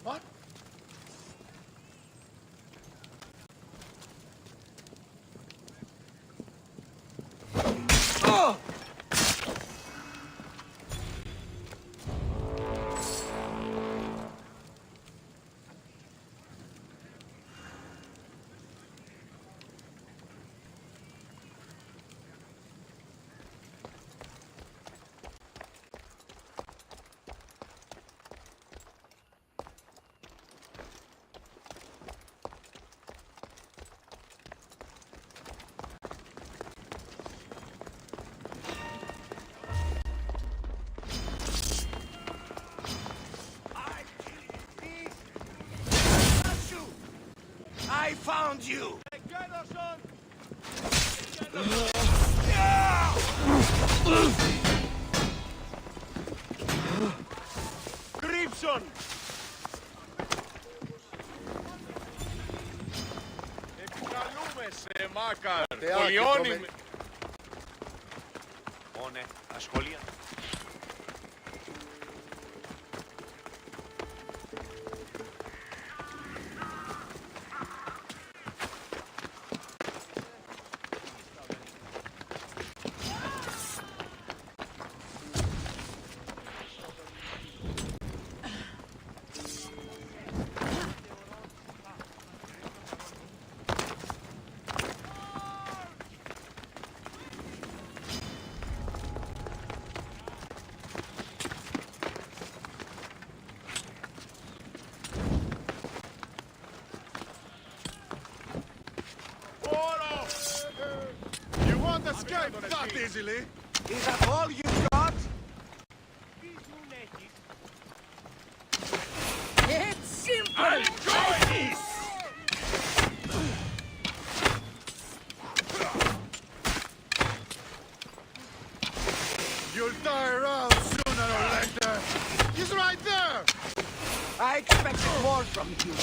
What? I found you! Κρύψον! Επικαλούμε σε Μάκαρ. Πολιώνει με... Ώνε, ασχολία. You won't escape that easily. Is that all you've got? It's simple! Enjoy this! You'll die around sooner or later. He's right there. I expected more from you.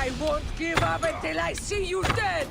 I won't give up until I see you dead!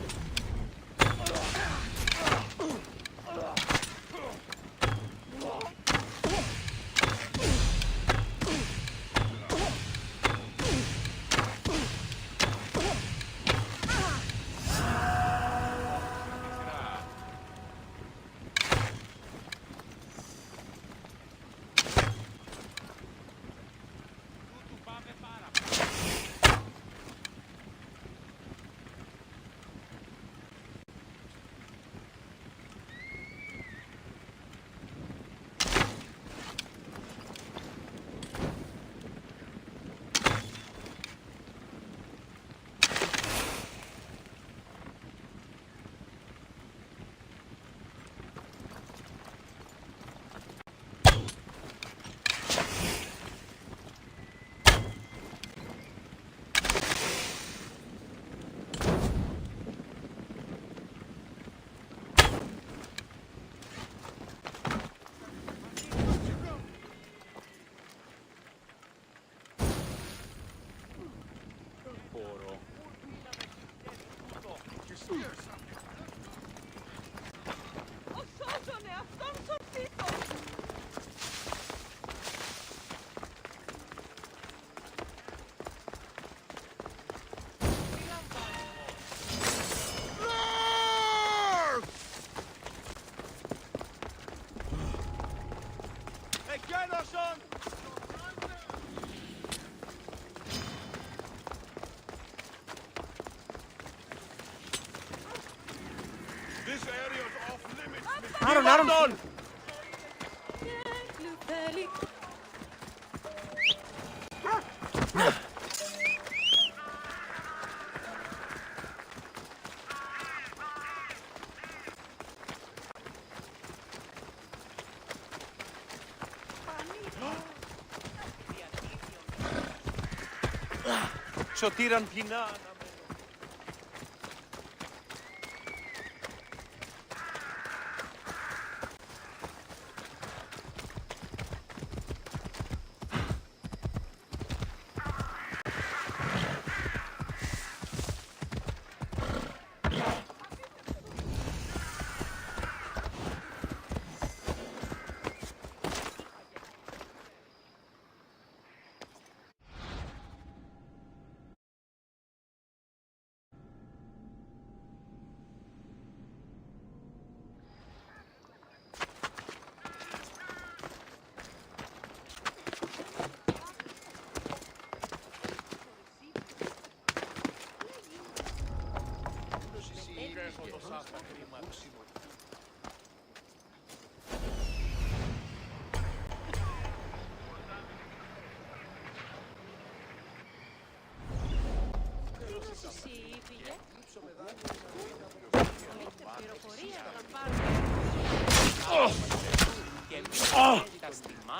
This area is off limits. Aaron! Σωτήραν πεινά.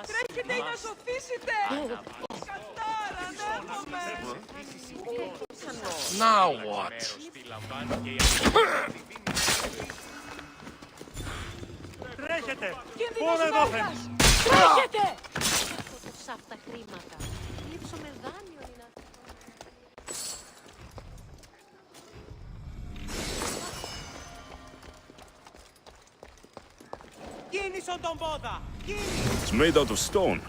Τρέχετε να σωθήσετε! Κατάρα, ανέχομαι! Now what? Τρέχετε! Κίνδυνος Πού εδώ μάχας! φέρνεις! Τρέχετε! Σε αυτά τα χρήματα. Λείψω με δάνειο είναι. Κίνησον τον πόδα! It's made out of stone.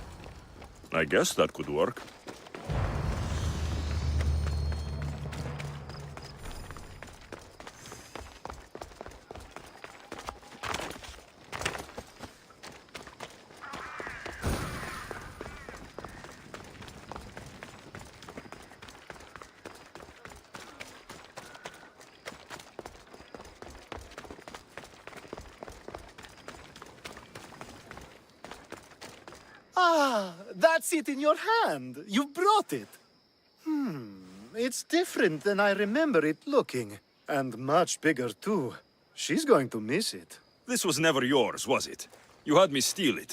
I guess that could work. Ah, that's it in your hand. You brought it. It's different than I remember it looking. And much bigger, too. She's going to miss it. This was never yours, was it? You had me steal it.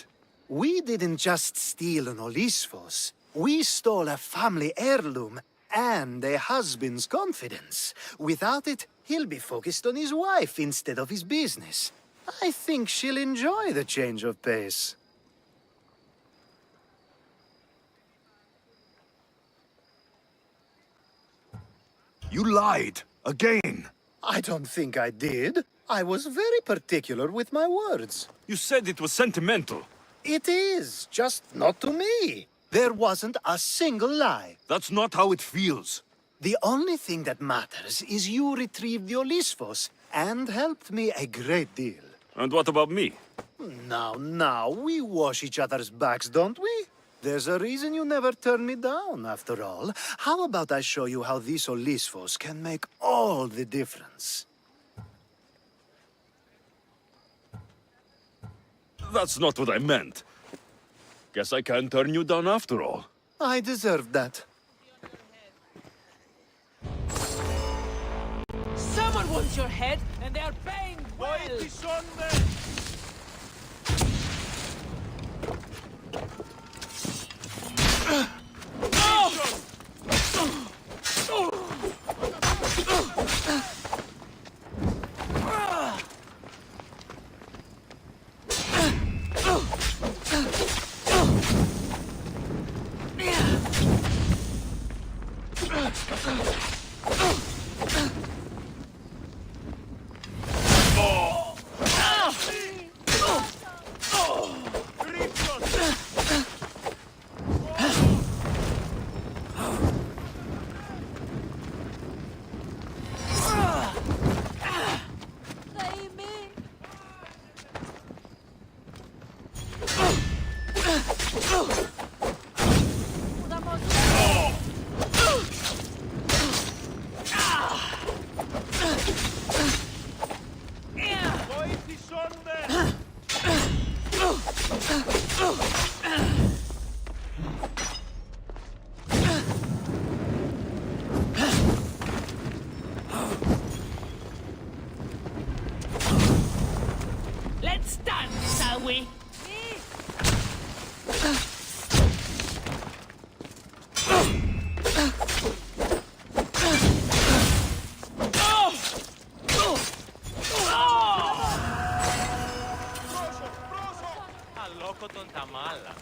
We didn't just steal an Olisfos. We stole a family heirloom and a husband's confidence. Without it, he'll be focused on his wife instead of his business. I think she'll enjoy the change of pace. You lied. Again. I don't think I did. I was very particular with my words. You said it was sentimental. It is, just not to me. There wasn't a single lie. That's not how it feels. The only thing that matters is you retrieved the Olisfos and helped me a great deal. And what about me? Now, we wash each other's backs, don't we? There's a reason you never turn me down, after all. How about I show you how these Olisfos can make all the difference? That's not what I meant. Guess I can't turn you down after all. I deserve that. Someone wants your head, and they are paying well! Λόκο τον Ταμάλα.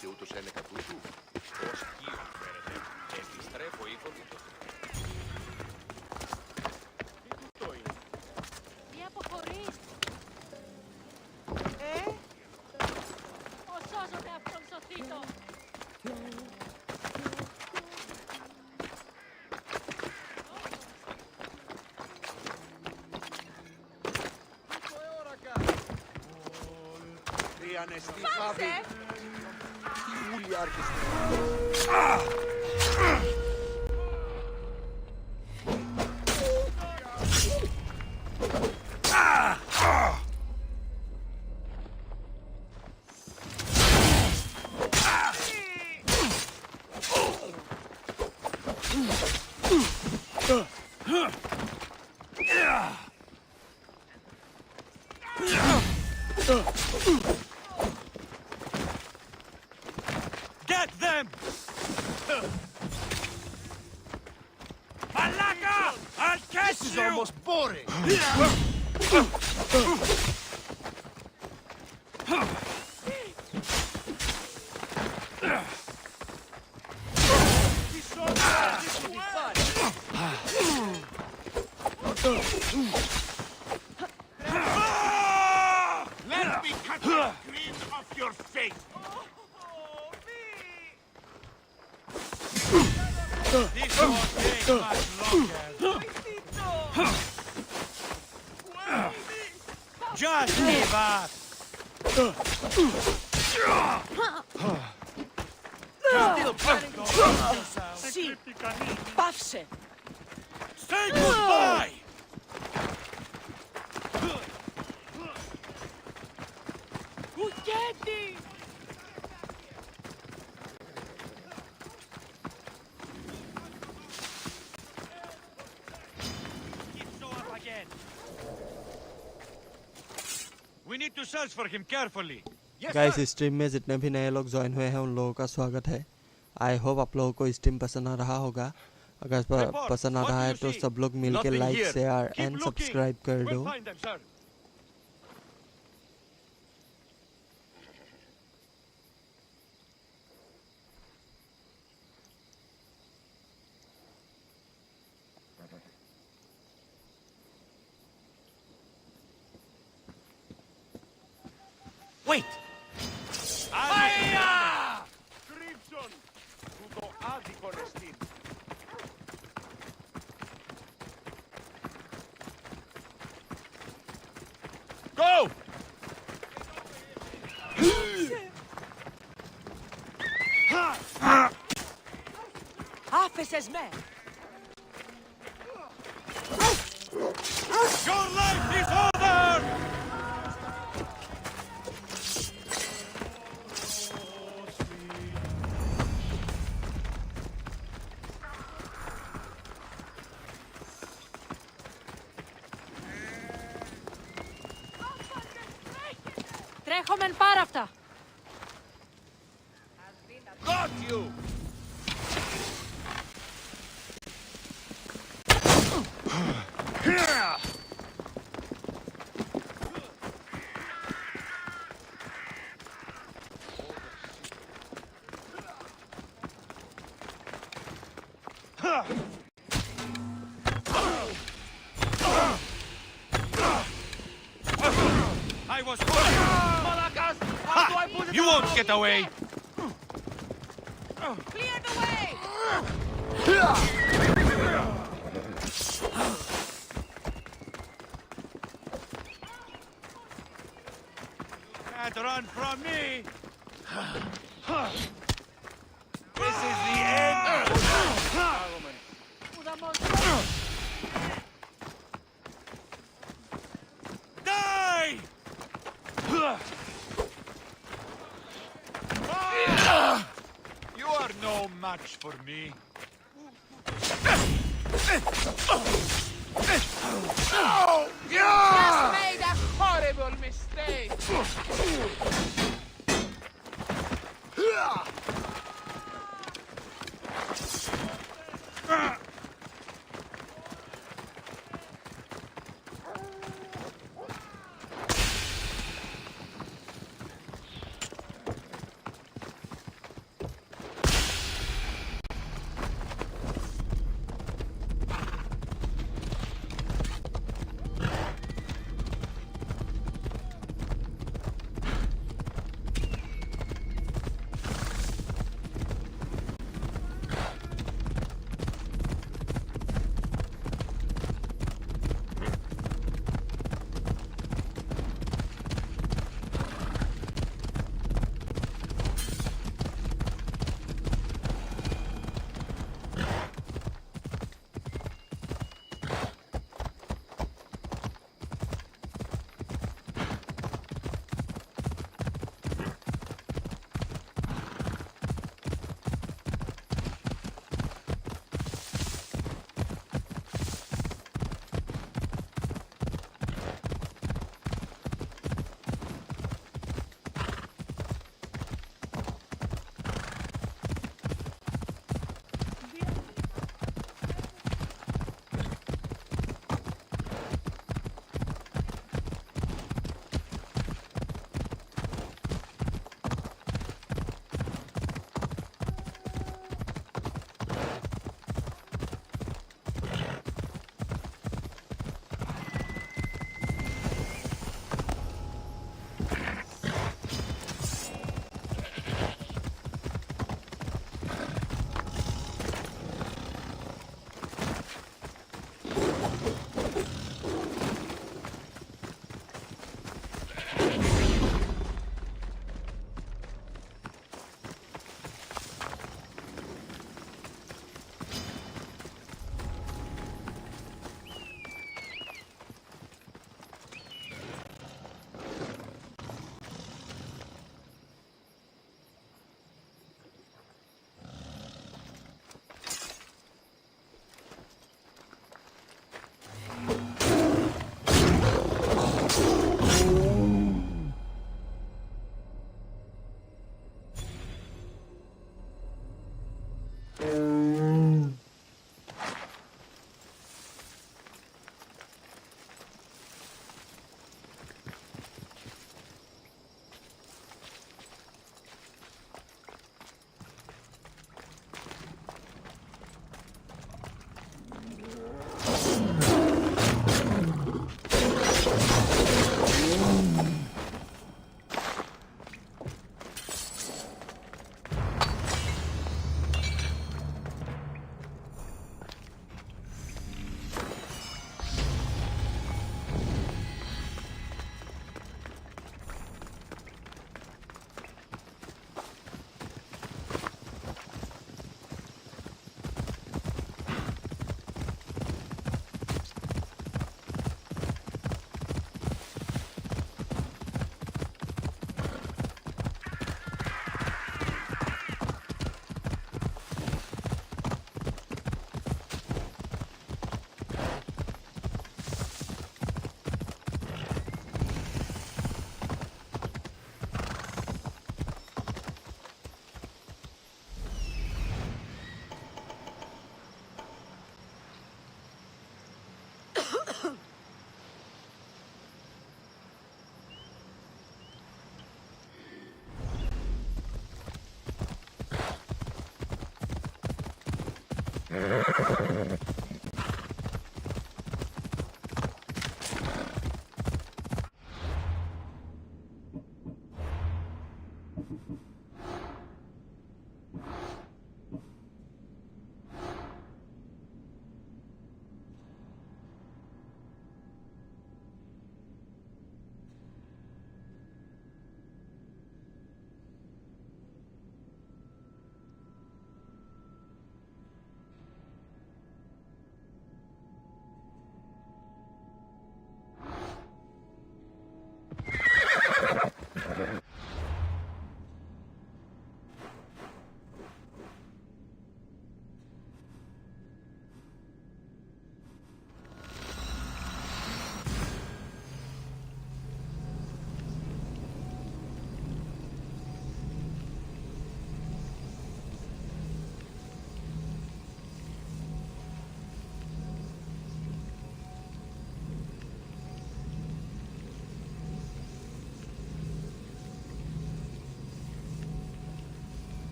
Και ούτως ένεκα τούτου. Ως κύριο φέρετε. Επιστρέφω ήγονητος. Τι τούτο είναι. Τι αποχωρείς. Ως σώζομαι αυτόν σωθήτω. Ανεστή φάβη. Τι ούλοι άρχιστε. Get them! Malaka! I'll catch you! This is almost boring! Let me cut the grin off your face! This won't take much longer. Just give up! Still planning to kill yourself. Sì, πάυσε. Say goodbye! Ουκέτη! We need to search for him carefully. Guys stream में जितने भी नए लोग join हुए हैं उन लोगों का स्वागत है। आई होप आप लोगों को स्ट्रीम पसंद आ रहा होगा। अगर पसंद आ रहा है तो सब लोग मिलके लाइक शेयर एंड सब्सक्राइब कर दो। Wait! Aya! Crimson! Tuto άδικον εστίν. Go! Άφησες με! Your life is over! Τρέχομεν πάρα αυτά. Got you! I was Malakas! How do I put it? You won't get away! Clear the way! Can't run from me! This is the end! Die! You are no match for me. Just made a horrible mistake!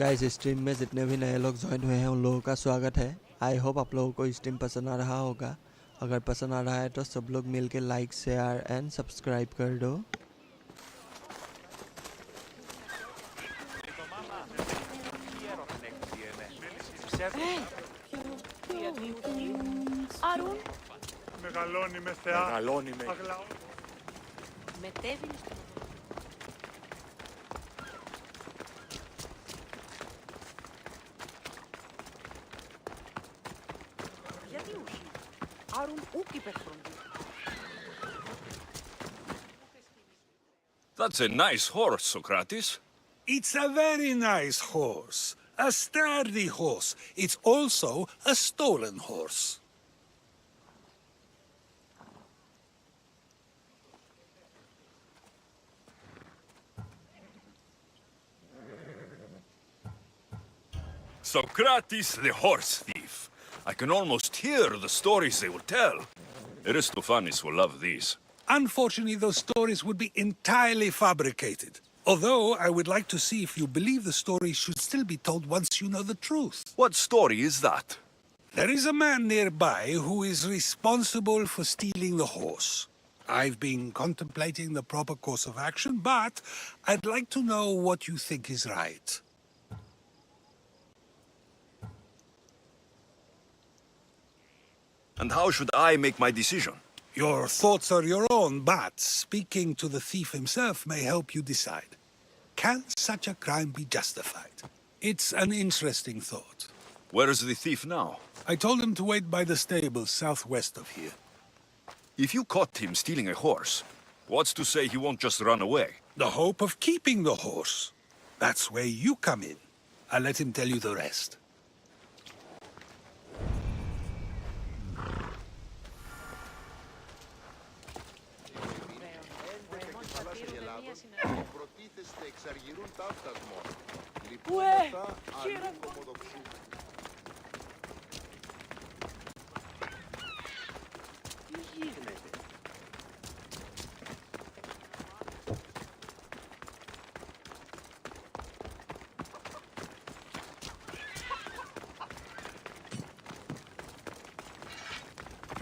Guys stream में जितने भी नए लोग join हुए हैं उन लोगों का स्वागत है। आई होप आप लोगों को स्ट्रीम पसंद आ रहा होगा। अगर पसंद आ रहा है तो सब लोग मिलके लाइक शेयर एंड सब्सक्राइब कर दो। Άρουν. Μεγαλώνει με θεά. Μεγαλώνει με. Μετέβη. Γιατί όχι. Άρουν ούκ υπερφροντί. That's a nice horse, Socrates. It's a very nice horse. A sturdy horse. It's also a stolen horse. Socrates, the horse thief. I can almost hear the stories they will tell. Aristophanes will love these. Unfortunately, those stories would be entirely fabricated. Although, I would like to see if you believe the story should still be told once you know the truth. What story is that? There is a man nearby who is responsible for stealing the horse. I've been contemplating the proper course of action, but I'd like to know what you think is right. And how should I make my decision? Your thoughts are your own, but speaking to the thief himself may help you decide. Can such a crime be justified? It's an interesting thought. Where is the thief now? I told him to wait by the stables southwest of here. If you caught him stealing a horse, what's to say he won't just run away? The hope of keeping the horse. That's where you come in. I'll let him tell you the rest.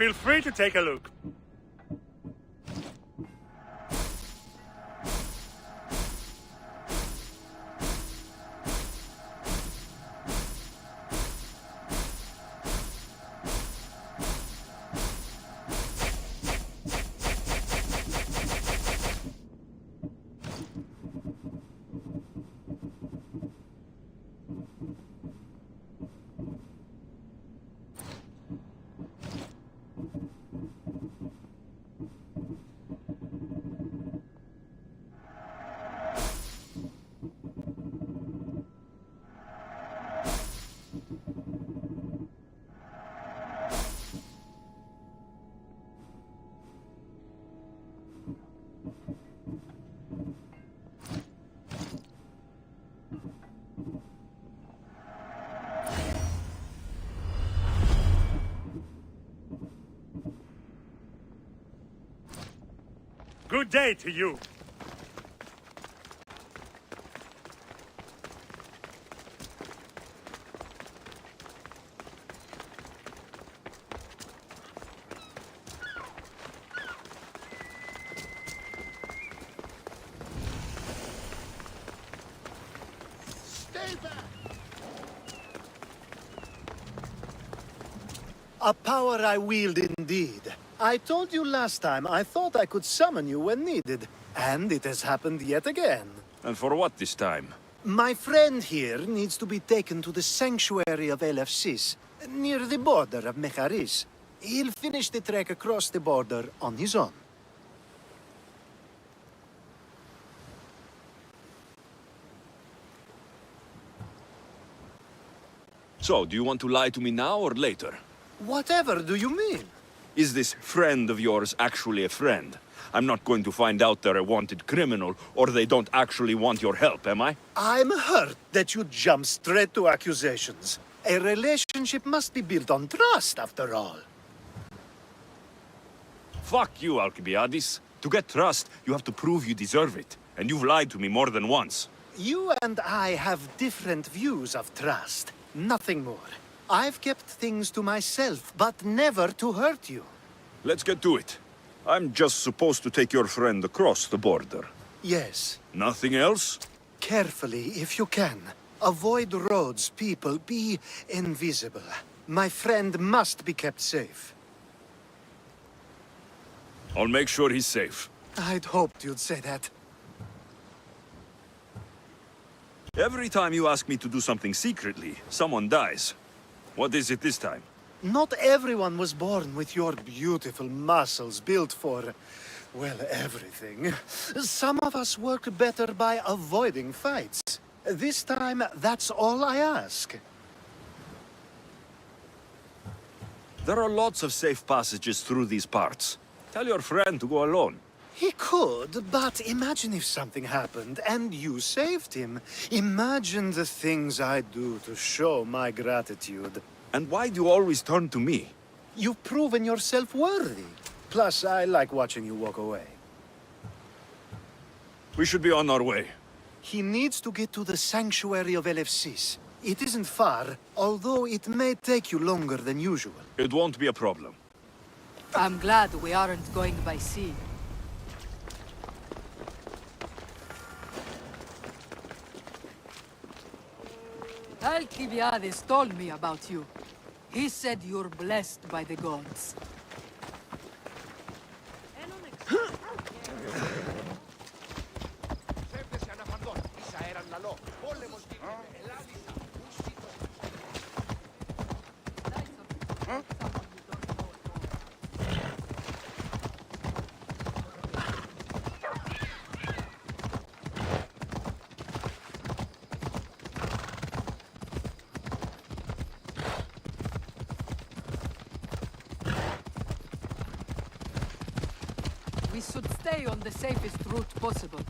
Feel free to take a look. Good day to you. Stay back! A power I wield indeed. I told you last time I thought I could summon you when needed. And it has happened yet again. And for what this time? My friend here needs to be taken to the sanctuary of ASSAIN'S, near the border of Mecharis. He'll finish the trek across the border on his own. So, do you want to lie to me now or later? Whatever do you mean? Is this friend of yours actually a friend? I'm not going to find out they're a wanted criminal, or they don't actually want your help, am I? I'm hurt that you jump straight to accusations. A relationship must be built on trust, after all. Fuck you, Alcibiades. To get trust, you have to prove you deserve it. And you've lied to me more than once. You and I have different views of trust. Nothing more. I've kept things to myself, but never to hurt you. Let's get to it. I'm just supposed to take your friend across the border. Yes. Nothing else? Carefully, if you can. Avoid roads, people. Be invisible. My friend must be kept safe. I'll make sure he's safe. I'd hoped you'd say that. Every time you ask me to do something secretly, someone dies. What is it this time? Not everyone was born with your beautiful muscles built for, well, everything. Some of us work better by avoiding fights. This time, that's all I ask. There are lots of safe passages through these parts. Tell your friend to go alone. He could, but imagine if something happened and you saved him. Imagine the things I'd do to show my gratitude. And why do you always turn to me? You've proven yourself worthy. Plus, I like watching you walk away. We should be on our way. He needs to get to the sanctuary of ASSAIN'S. It isn't far, although it may take you longer than usual. It won't be a problem. I'm glad we aren't going by sea. Alcibiades told me about you. He said you're blessed by the gods. We should stay on the safest route possible.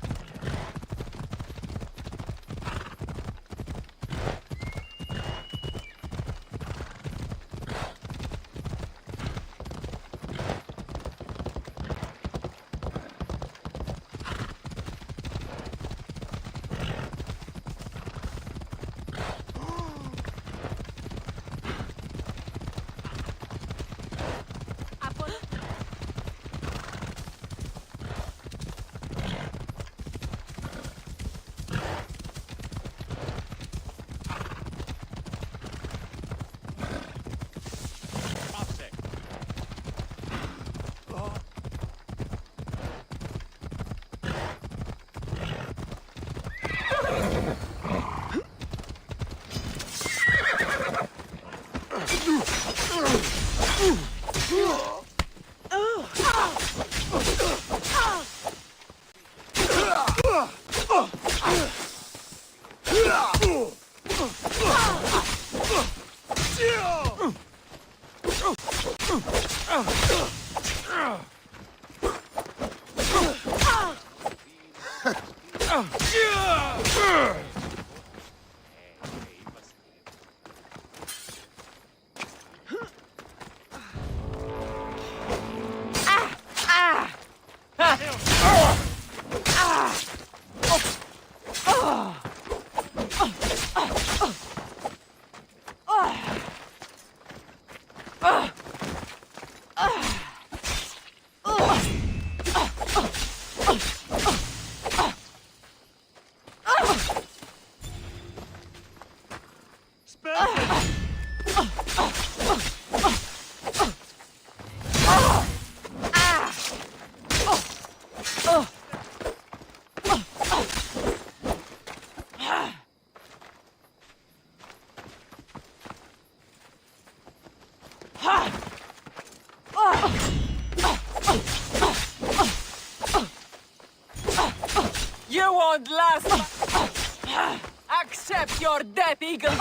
You won't last! Accept your death, Eagle!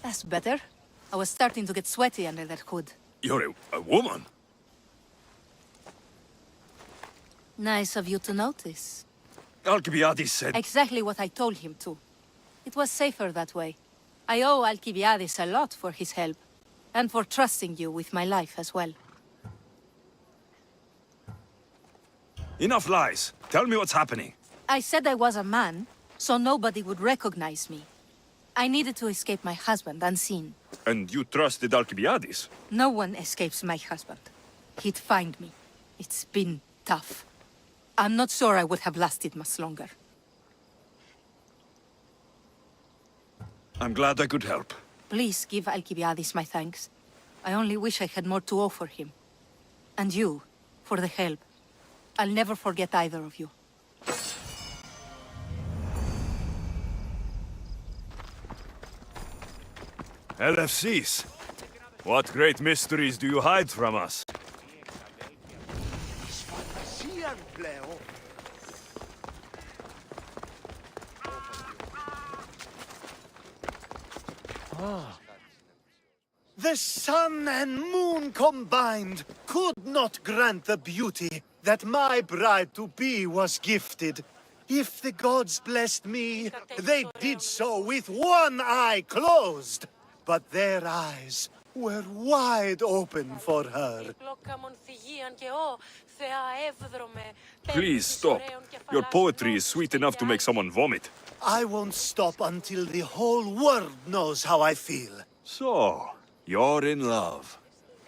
That's better. I was starting to get sweaty under that hood. You're a woman? Nice of you to notice. Alcibiades said... Exactly what I told him to. It was safer that way. I owe Alcibiades a lot for his help. And for trusting you with my life as well. Enough lies. Tell me what's happening. I said I was a man, so nobody would recognize me. I needed to escape my husband unseen. And you trusted Alcibiades? No one escapes my husband. He'd find me. It's been tough. I'm not sure I would have lasted much longer. I'm glad I could help. Please give Alcibiades my thanks. I only wish I had more to offer him. And you, for the help. I'll never forget either of you. LFCs. What great mysteries do you hide from us? The sun and moon combined could not grant the beauty that my bride-to-be was gifted. If the gods blessed me, they did so with one eye closed. But their eyes were wide open for her. Please stop. Your poetry is sweet enough to make someone vomit. I won't stop until the whole world knows how I feel. So, you're in love.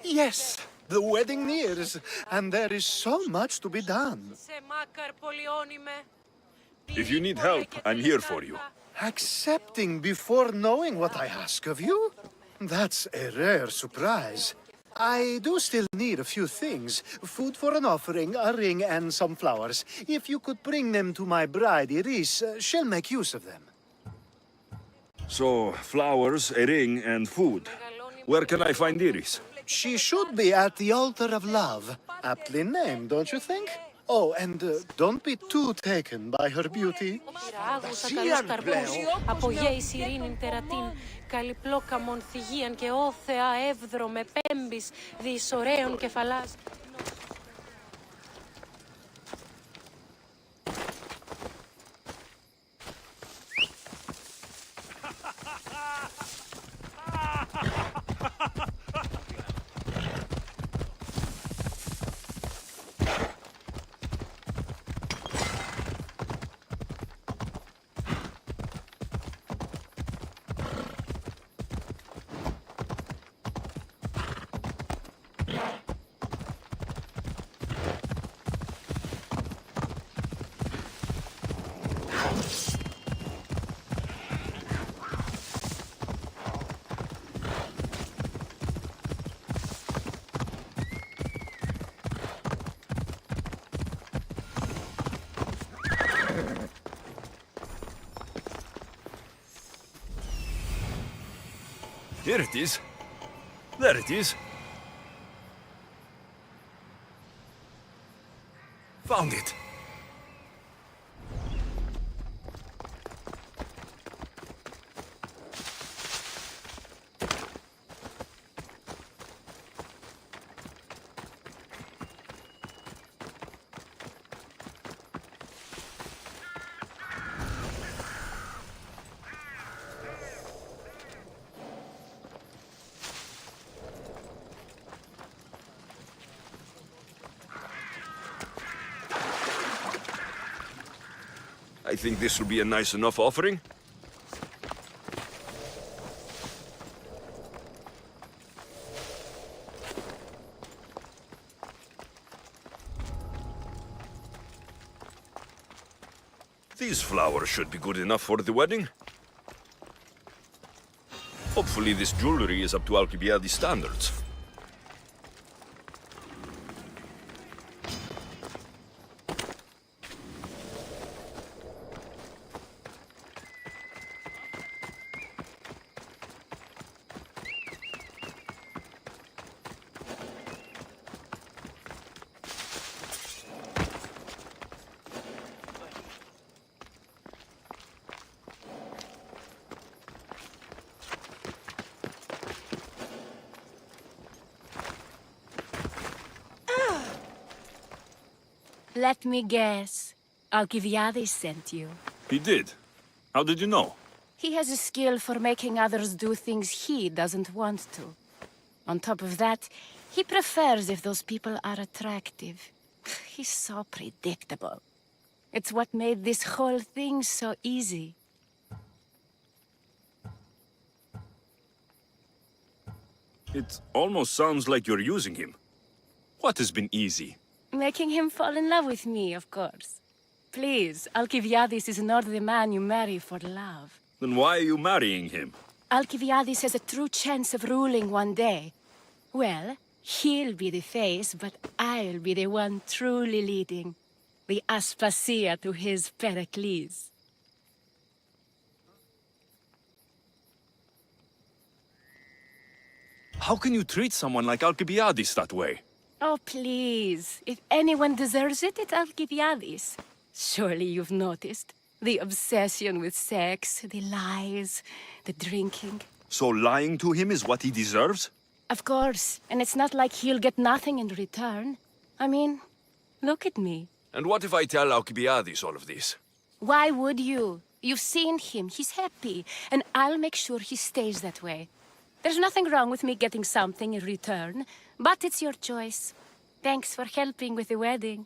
Yes, the wedding nears, and there is so much to be done. If you need help, I'm here for you. Accepting before knowing what I ask of you? That's a rare surprise. I do still need a few things. Food for an offering, a ring, and some flowers. If you could bring them to my bride, Iris, she'll make use of them. So, flowers, a ring, and food. Where can I find Iris? She should be at the altar of love. Aptly named, don't you think? Oh, and don't be too taken by her beauty. Here it is. There it is. Found it. I think this will be a nice enough offering. These flowers should be good enough for the wedding. Hopefully this jewelry is up to Alcibiades standards. Let me guess. Alcibiades sent you. He did. How did you know? He has a skill for making others do things he doesn't want to. On top of that, he prefers if those people are attractive. He's so predictable. It's what made this whole thing so easy. It almost sounds like you're using him. What has been easy? Making him fall in love with me, of course. Please, Alcibiades is not the man you marry for love. Then why are you marrying him? Alcibiades has a true chance of ruling one day. Well, he'll be the face, but I'll be the one truly leading. The Aspasia to his Pericles. How can you treat someone like Alcibiades that way? Oh, please. If anyone deserves it, it's Alcibiades. Surely you've noticed. The obsession with sex, the lies, the drinking. So lying to him is what he deserves? Of course. And it's not like he'll get nothing in return. I mean, look at me. And what if I tell Alcibiades all of this? Why would you? You've seen him. He's happy. And I'll make sure he stays that way. There's nothing wrong with me getting something in return, but it's your choice. Thanks for helping with the wedding.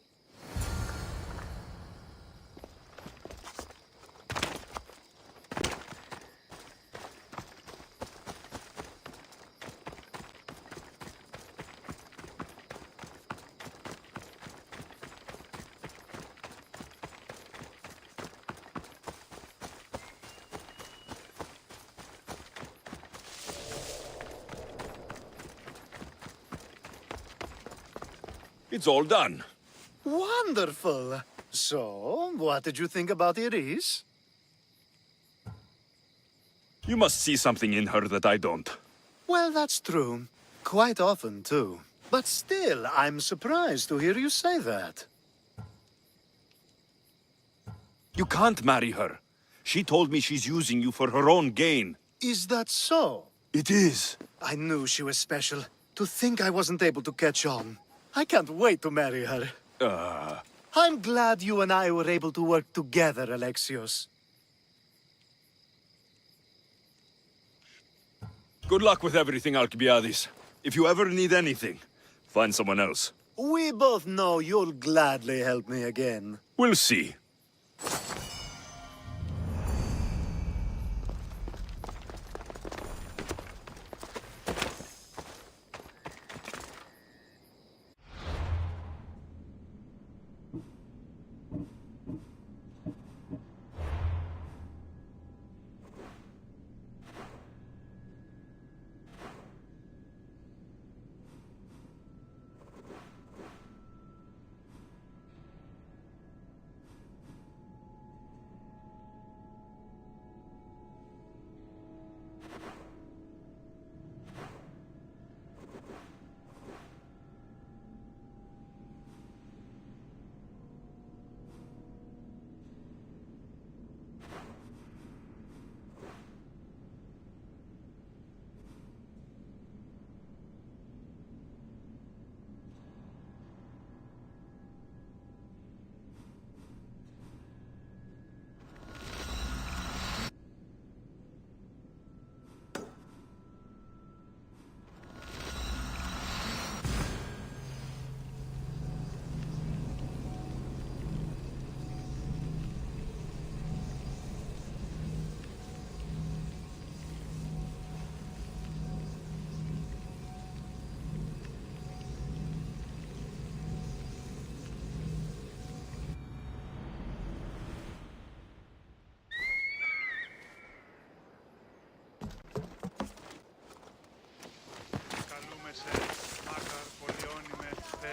It's all done. Wonderful. So, what did you think about Iris? You must see something in her that I don't. Well, that's true. Quite often, too. But still, I'm surprised to hear you say that. You can't marry her. She told me she's using you for her own gain. Is that so? It is. I knew she was special. To think I wasn't able to catch on. I can't wait to marry her. I'm glad you and I were able to work together, Alexios. Good luck with everything, Alcibiades. If you ever need anything, find someone else. We both know you'll gladly help me again. We'll see.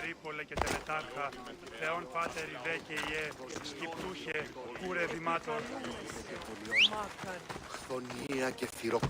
Μαρίπολε και Τελετάρχα, Θεόν Πάτερ Ιβέ και Ιε, Σκυπτούχε, Κούρε Δημάτων. Χθονία και θυρο...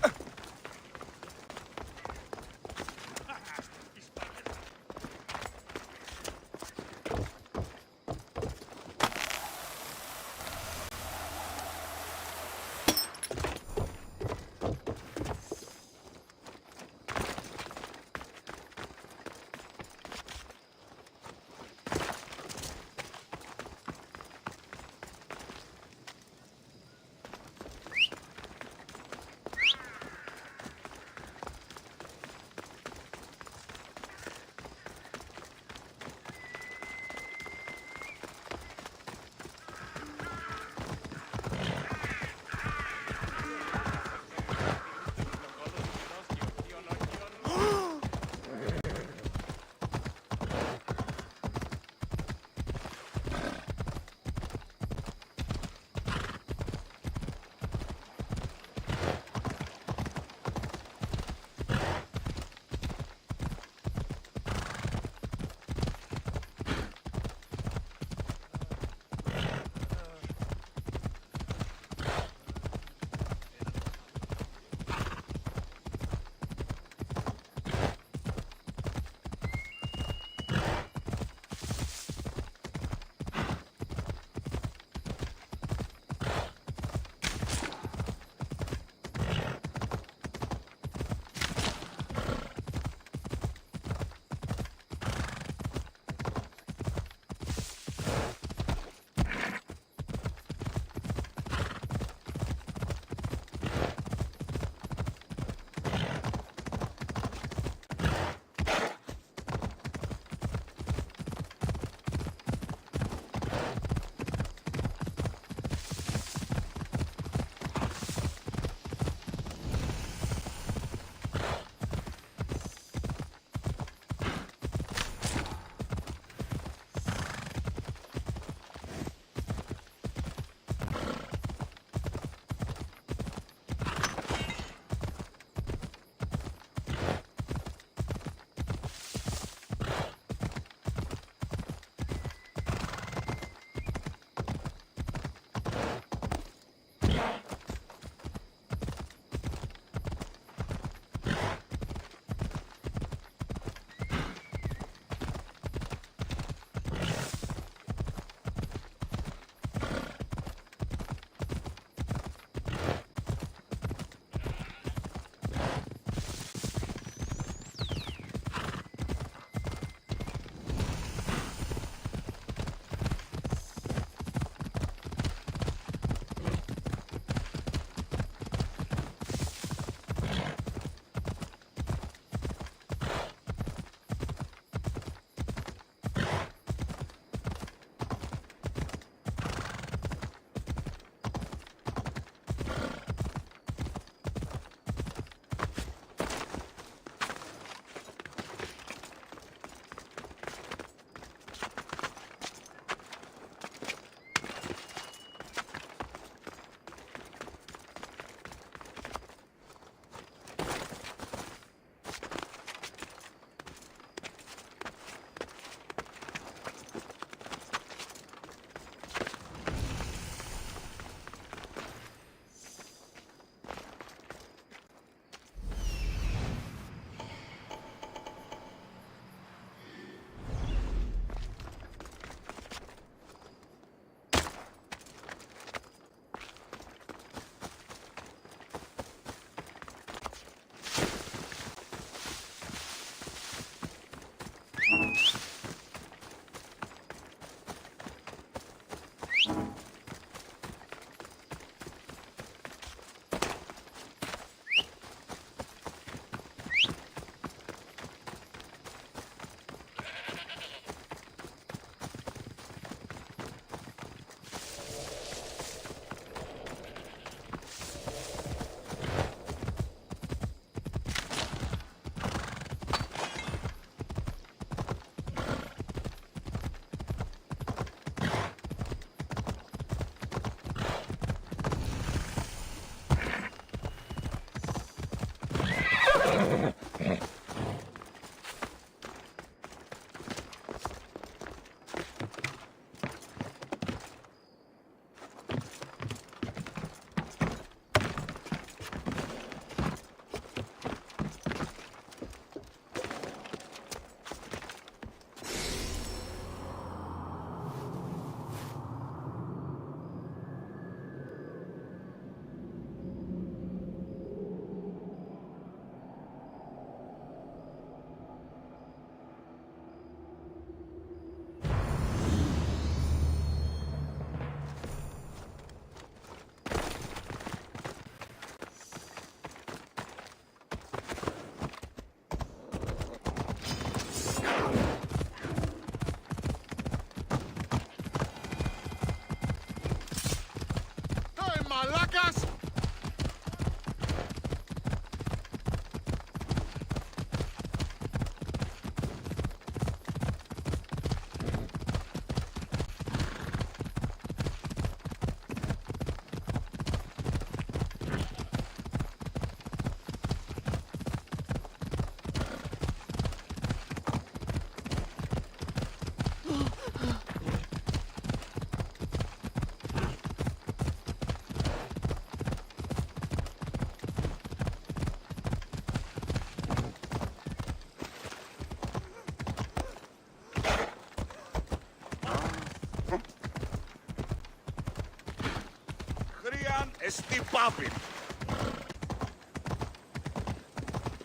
Malakas!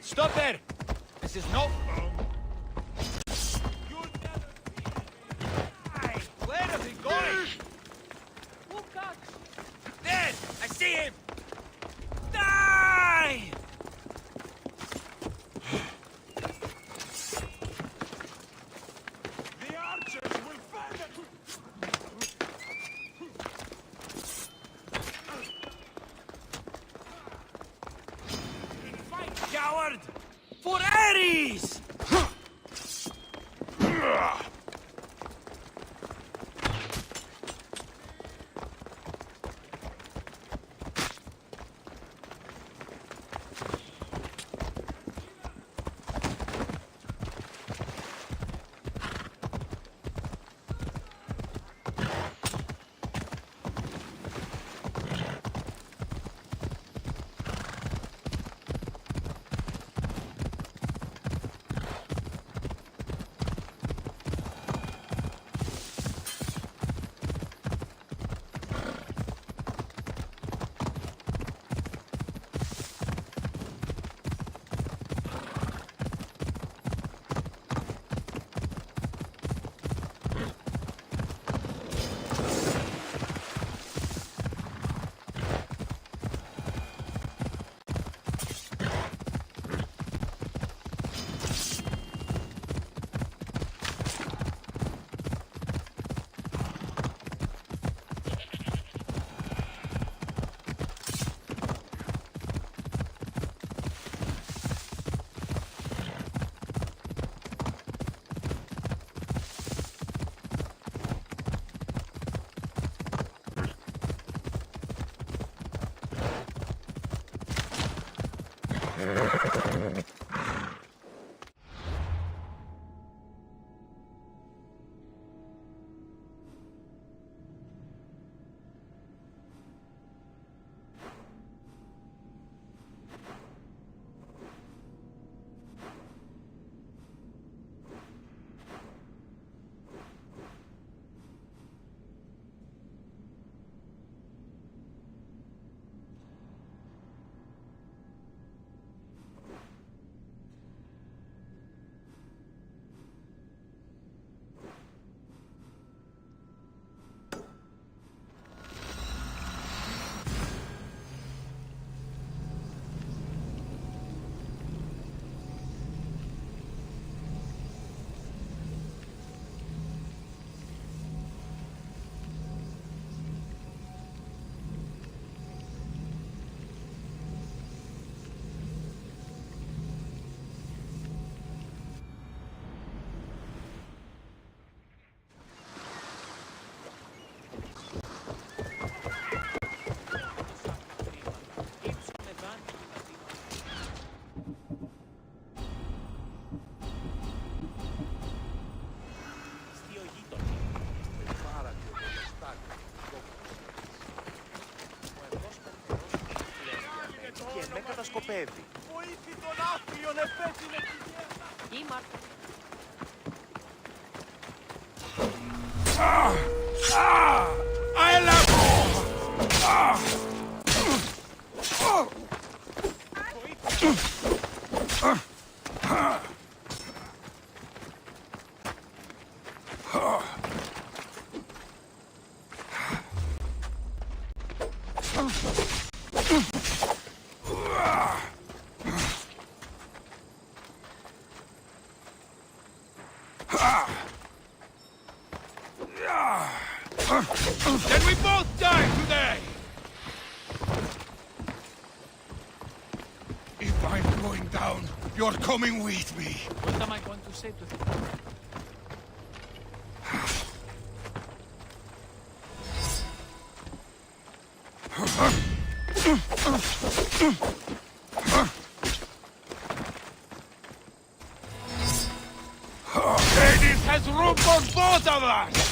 Stop there! This is no... Where is he going? There! I see him! Die! The archers will find it! Fight, coward! For Ares! κατασκοπεύει. Βοήθη τον άθλιον επέτεινε τη Ήμαρχο. Then we both die today! going down. You're coming with me. What am I going to say to them? Hades has room for both of us!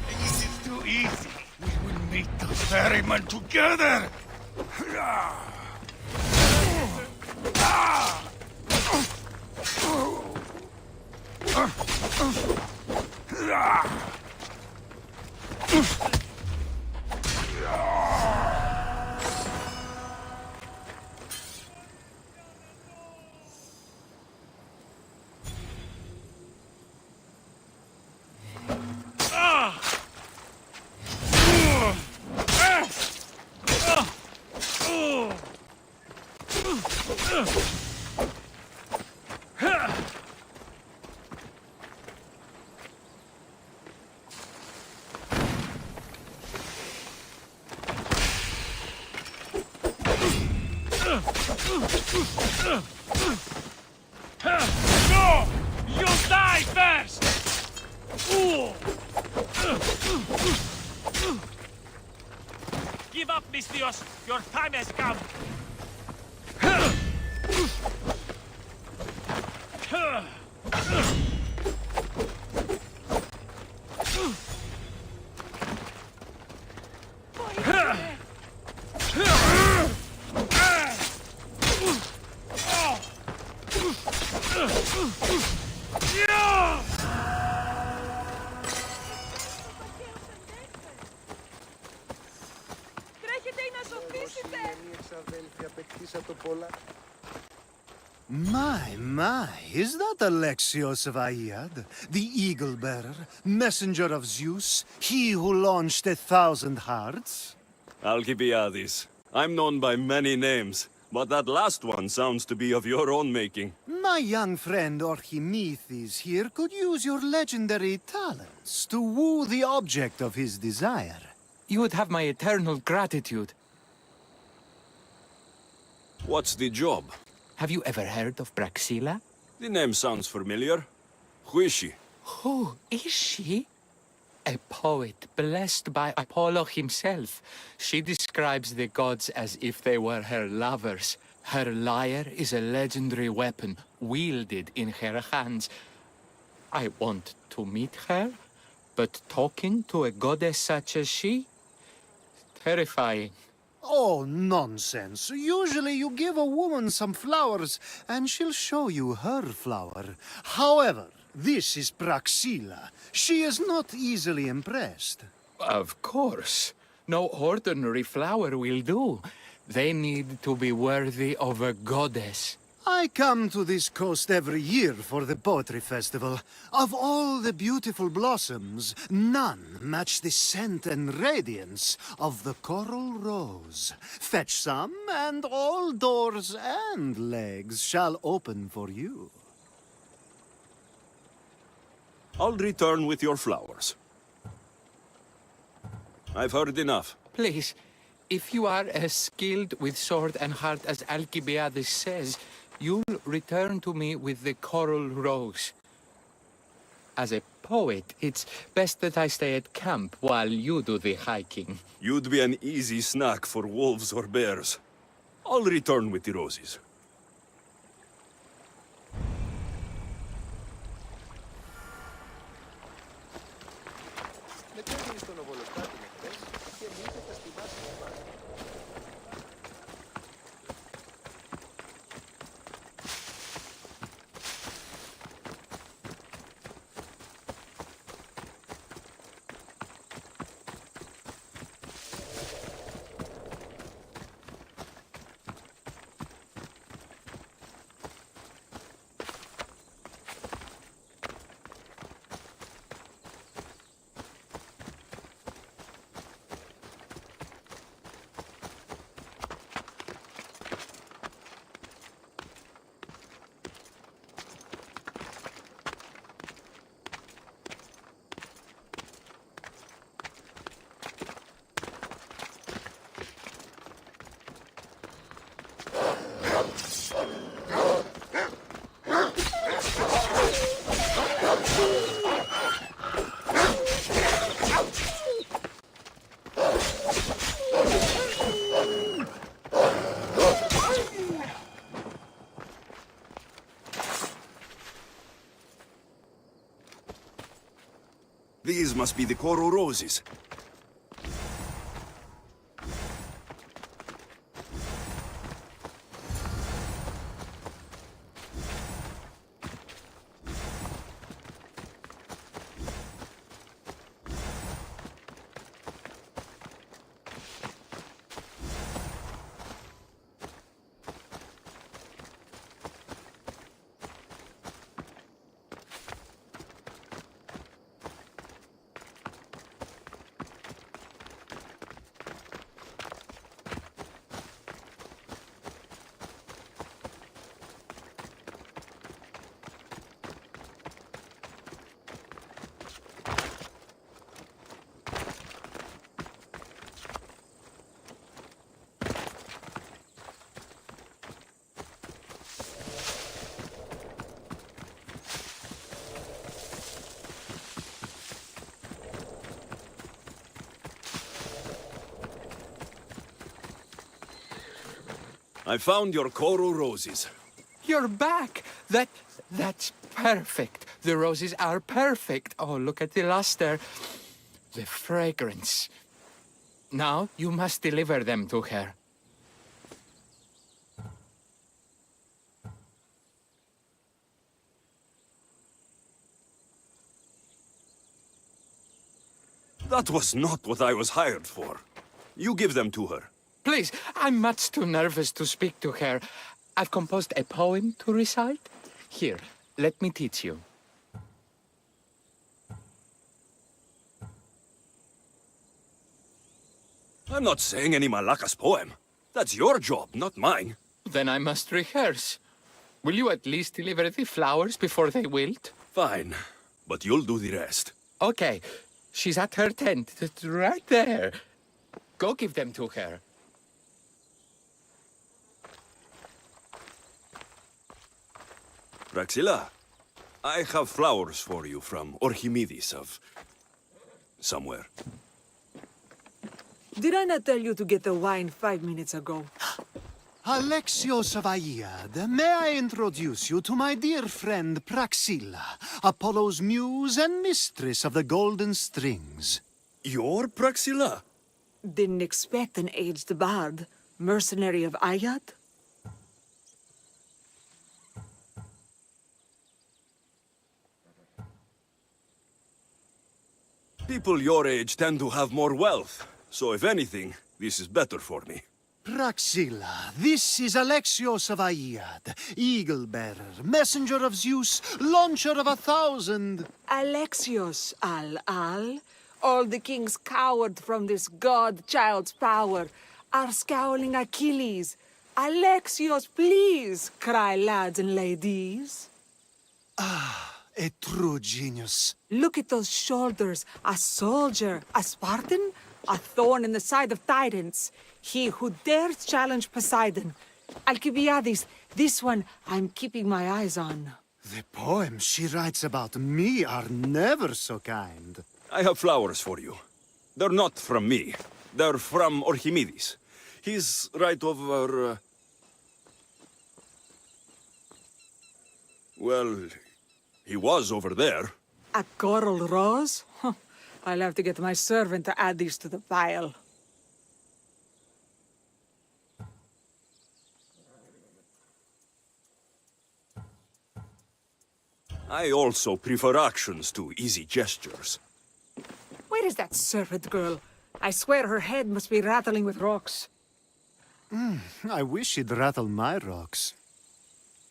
This is too easy. We will meet the ferryman together. No! You'll die first! Give up, Misthios! Your time has come! My, is that Alexios of Aiad, the Eagle-Bearer, messenger of Zeus, he who launched 1,000 hearts? Alcibiades. I'm known by many names, but that last one sounds to be of your own making. My young friend Archimedes here could use your legendary talents to woo the object of his desire. You would have my eternal gratitude. What's the job? Have you ever heard of Praxilla? The name sounds familiar. Who is she? Who is she? A poet blessed by Apollo himself. She describes the gods as if they were her lovers. Her lyre is a legendary weapon wielded in her hands. I want to meet her, but talking to a goddess such as she? Terrifying. Oh, nonsense. Usually you give a woman some flowers, and she'll show you her flower. However, this is Praxilla. She is not easily impressed. Of course. No ordinary flower will do. They need to be worthy of a goddess. I come to this coast every year for the poetry festival. Of all the beautiful blossoms, none match the scent and radiance of the coral rose. Fetch some, and all doors and legs shall open for you. I'll return with your flowers. I've heard enough. Please, if you are as skilled with sword and heart as Alcibiades says, you'll return to me with the coral rose. As a poet, it's best that I stay at camp while you do the hiking. You'd be an easy snack for wolves or bears. I'll return with the roses. These must be the coral roses. I found your coral roses. You're back! That's perfect. The roses are perfect. Oh, look at the luster. The fragrance. Now you must deliver them to her. That was not what I was hired for. You give them to her. Please, I'm much too nervous to speak to her. I've composed a poem to recite. Here, let me teach you. I'm not saying any Malakas poem. That's your job, not mine. Then I must rehearse. Will you at least deliver the flowers before they wilt? Fine, but you'll do the rest. Okay, she's at her tent, right there. Go give them to her. Praxilla, I have flowers for you from Archimedes of... somewhere. Did I not tell you to get the wine 5 minutes ago? Alexios of Aiad, may I introduce you to my dear friend Praxilla, Apollo's muse and mistress of the golden strings. You're Praxilla? Didn't expect an aged bard. Mercenary of Aiad? People your age tend to have more wealth, so if anything, this is better for me. Praxilla, this is Alexios of Aiad, eagle-bearer, messenger of Zeus, launcher of 1,000... Alexios, Al. All the kings cowered from this god-child's power. Are scowling Achilles. Alexios, please, cry lads and ladies. A true genius. Look at those shoulders. A soldier, a Spartan, a thorn in the side of titans. He who dares challenge Poseidon. Alcibiades, this one I'm keeping my eyes on. The poems she writes about me are never so kind. I have flowers for you. They're not from me. They're from Archimedes. He's right over... Well, he was over there. A coral rose? I'll have to get my servant to add these to the pile. I also prefer actions to easy gestures. Where is that servant girl? I swear her head must be rattling with rocks. I wish she'd rattle my rocks.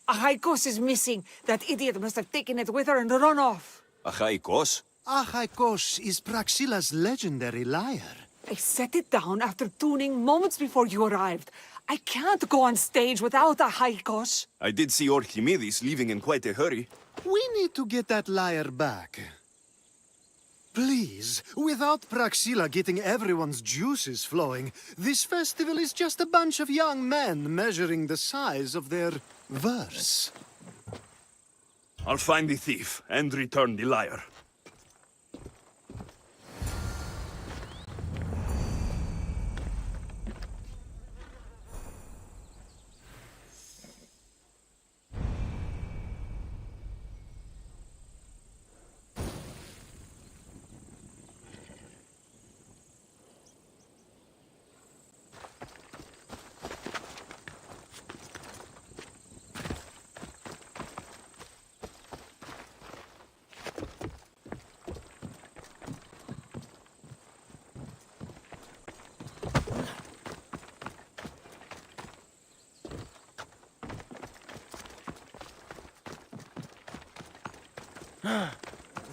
Achaikos is missing. That idiot must have taken it with her and run off. Achaikos? Achaikos is Praxilla's legendary lyre. I set it down after tuning moments before you arrived. I can't go on stage without Achaikos. I did see Archimedes leaving in quite a hurry. We need to get that lyre back. Please, without Praxilla getting everyone's juices flowing, this festival is just a bunch of young men measuring the size of their verse. I'll find the thief and return the lyre.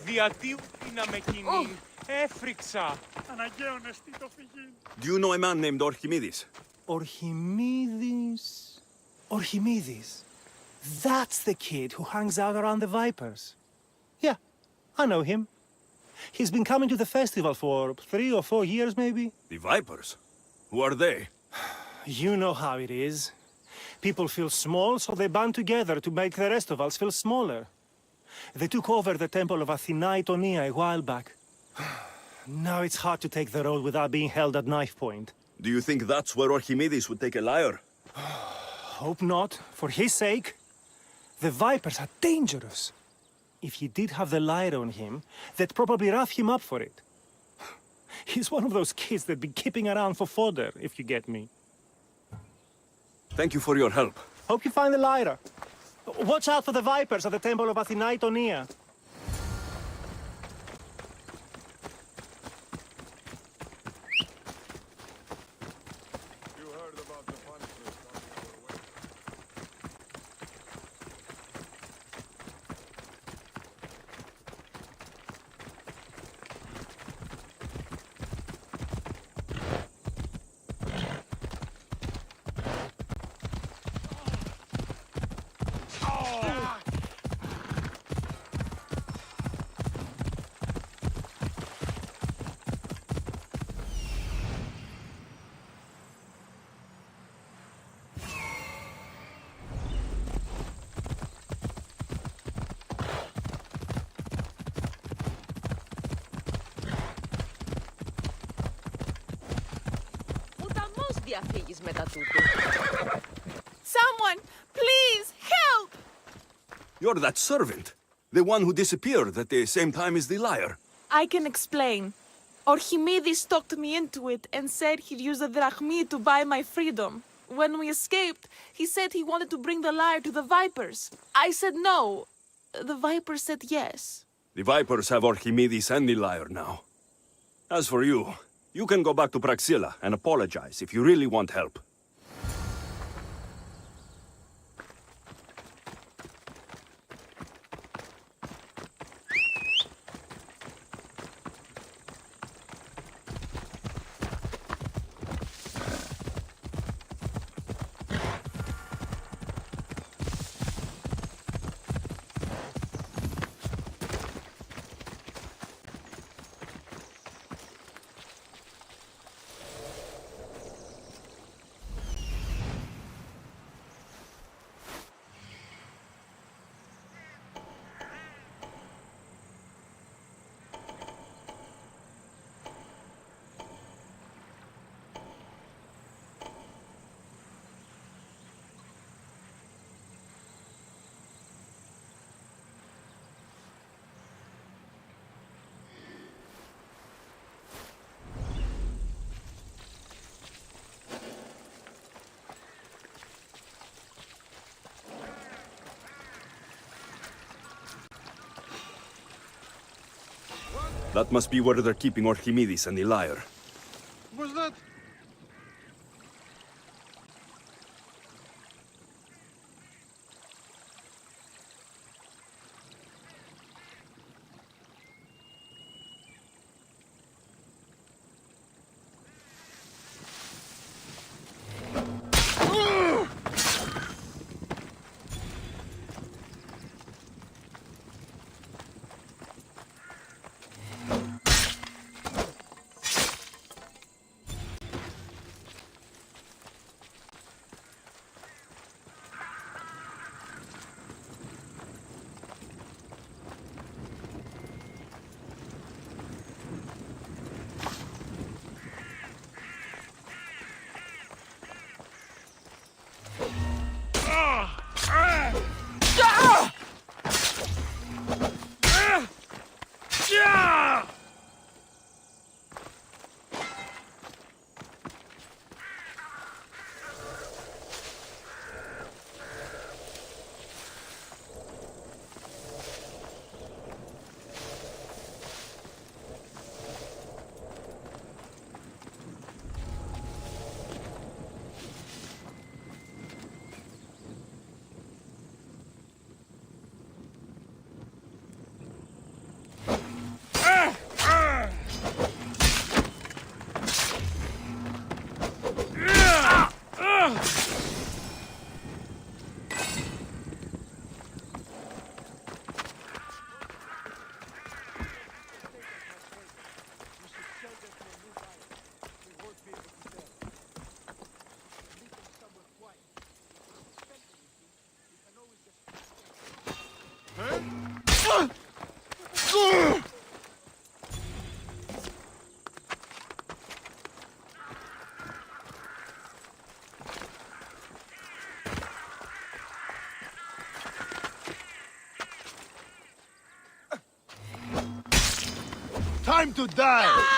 Διατίου να με κινεί. Έφρυξα. Αναγκαίωνες τι το φυγήν. Do you know a man named Archimedes? Archimedes. Archimedes. That's the kid who hangs out around the Vipers. Yeah, I know him. He's been coming to the festival for 3 or 4 years, maybe. The Vipers? Who are they? You know how it is. People feel small, so they band together to make the rest of us feel smaller. They took over the temple of Athena a while back. Now it's hard to take the road without being held at knife point. Do you think that's where Archimedes would take a lyre? Hope not. For his sake. The Vipers are dangerous. If he did have the lyre on him, they'd probably rough him up for it. He's one of those kids that'd be keeping around for fodder, if you get me. Thank you for your help. Hope you find the lyre. Watch out for the Vipers at the temple of Athena. Someone, please, help! You're that servant. The one who disappeared at the same time as the lyre. I can explain. Archimedes talked me into it and said he'd use the drachmi to buy my freedom. When we escaped, he said he wanted to bring the lyre to the Vipers. I said no. The Vipers said yes. The Vipers have Archimedes and the lyre now. As for you, you can go back to Praxilla and apologize if you really want help. That must be where they're keeping Archimedes and the lyre. Was that? Time to die!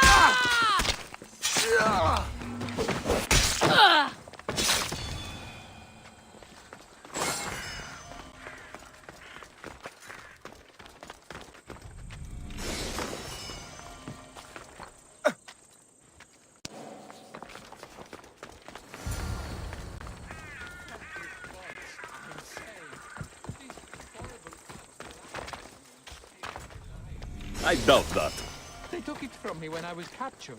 I doubt that. They took it from me when I was captured.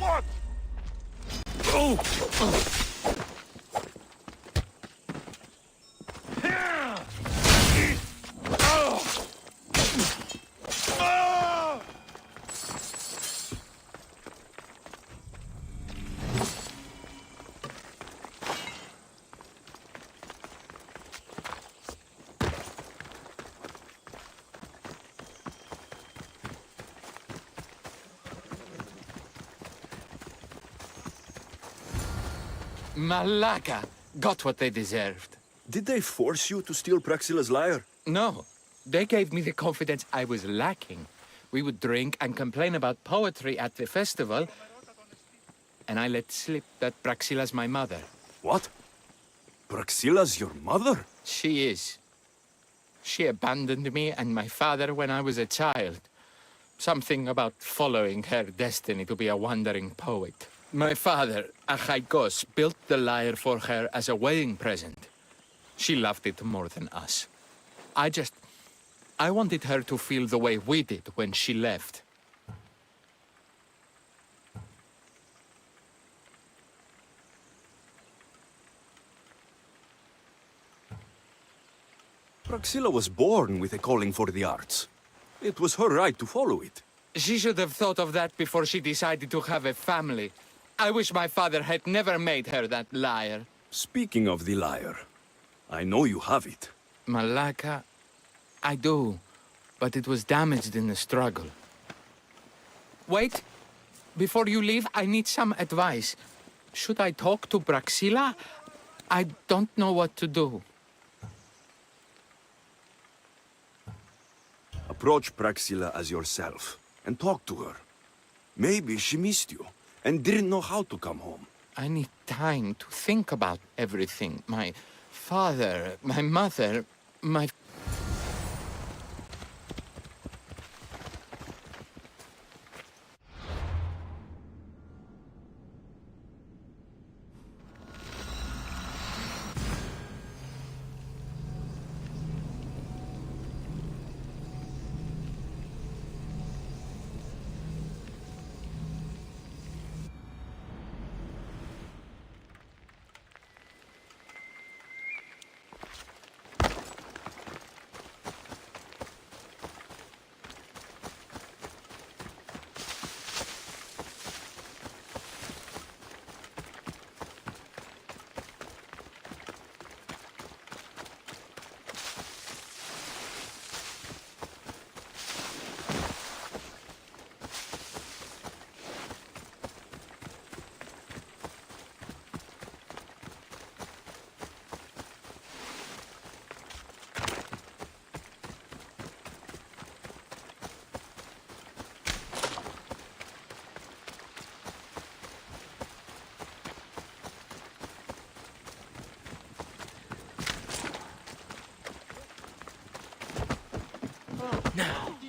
What? Malaka got what they deserved. Did they force you to steal Praxila's lyre? No. They gave me the confidence I was lacking. We would drink and complain about poetry at the festival, and I let slip that Praxila's my mother. What? Praxila's your mother? She is. She abandoned me and my father when I was a child. Something about following her destiny to be a wandering poet. My father, Achaikos, built the lyre for her as a wedding present. She loved it more than us. I wanted her to feel the way we did when she left. Praxila was born with a calling for the arts. It was her right to follow it. She should have thought of that before she decided to have a family. I wish my father had never made her that lyre. Speaking of the lyre, I know you have it. Malaka, I do, but it was damaged in the struggle. Wait, before you leave, I need some advice. Should I talk to Praxila? I don't know what to do. Approach Praxila as yourself and talk to her. Maybe she missed you and didn't know how to come home. I need time to think about everything. My father, my mother, my...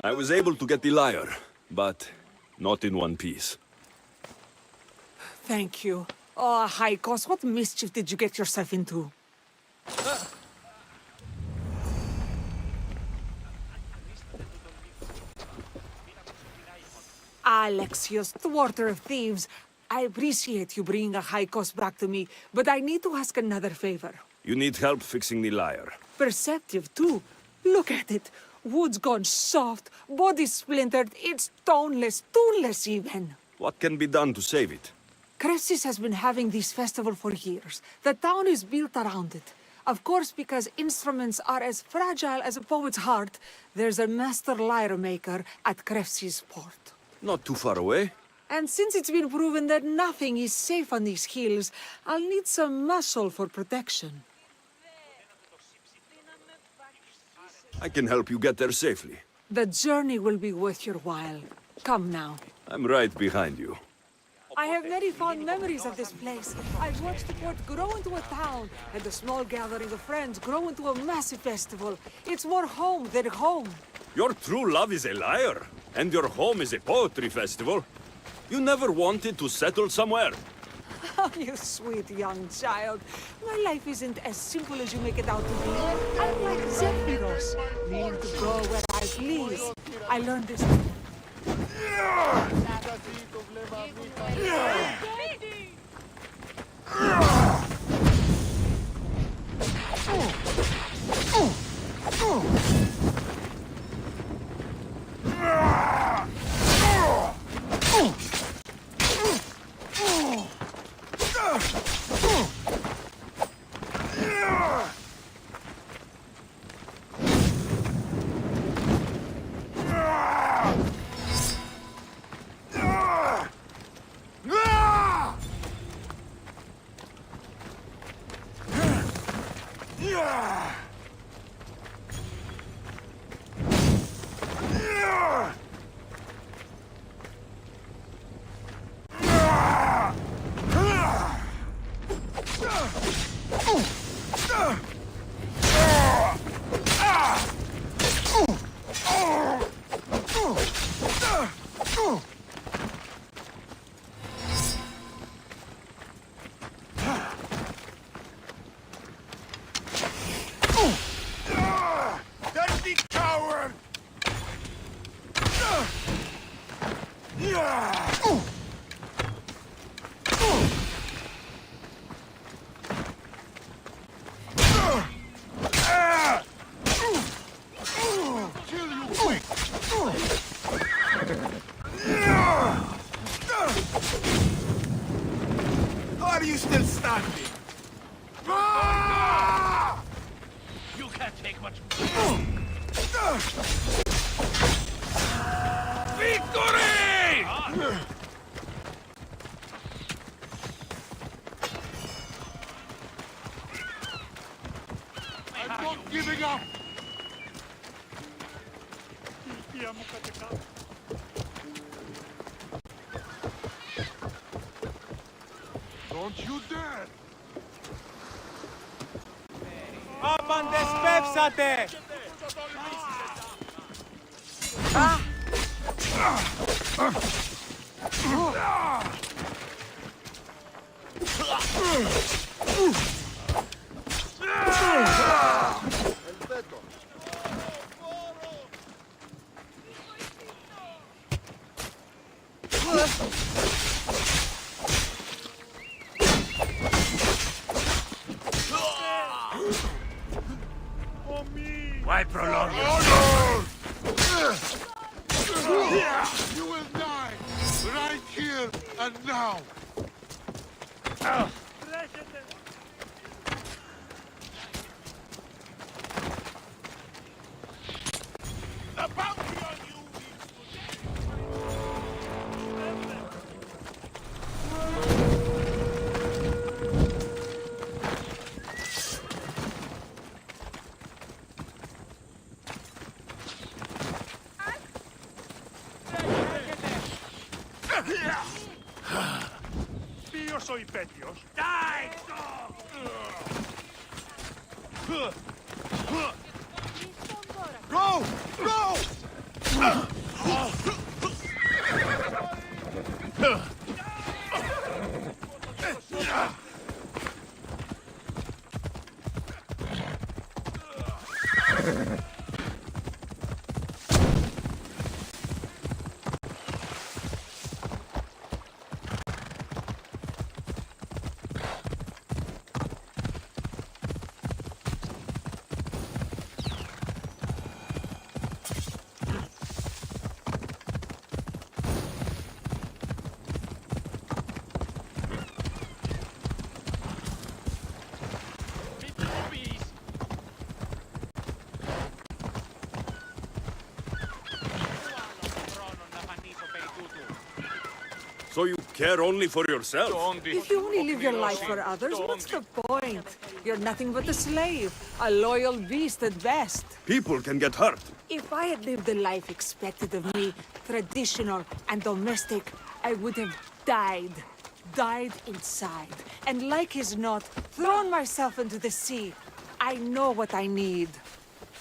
I was able to get the lyre, but not in one piece. Thank you. Oh, Haikos, what mischief did you get yourself into? Alexios, thwarter of thieves. I appreciate you bringing a Haikos back to me, but I need to ask another favor. You need help fixing the lyre. Perceptive, too. Look at it. Wood's gone soft, body splintered, it's toneless, tooless even. What can be done to save it? Cressis has been having this festival for years. The town is built around it. Of course, because instruments are as fragile as a poet's heart, there's a master lyre maker at Cressis port. Not too far away. And since it's been proven that nothing is safe on these hills, I'll need some muscle for protection. I can help you get there safely. The journey will be worth your while. Come now. I'm right behind you. I have very fond memories of this place. I've watched the port grow into a town, and a small gathering of friends grow into a massive festival. It's more home than home. Your true love is a lyre, and your home is a poetry festival. You never wanted to settle somewhere. Oh, you sweet young child. My life isn't as simple as you make it out to be. I'm like Zephyros, willing to go where I please. I learned this. Dirty coward! Kill you quick! Are you still standing? You can't take much. Victory! I'm not giving up. Don't you dare! Απαντεσπεύσατε! Why prolong it? You will die right here and now. The bounty on you! Ποιος ο υπέτειος? Go! Go! So you care only for yourself? If you only live your life for others, what's the point? You're nothing but a slave, a loyal beast at best. People can get hurt. If I had lived the life expected of me, traditional and domestic, I would have died. Died inside. And like as not, thrown myself into the sea. I know what I need.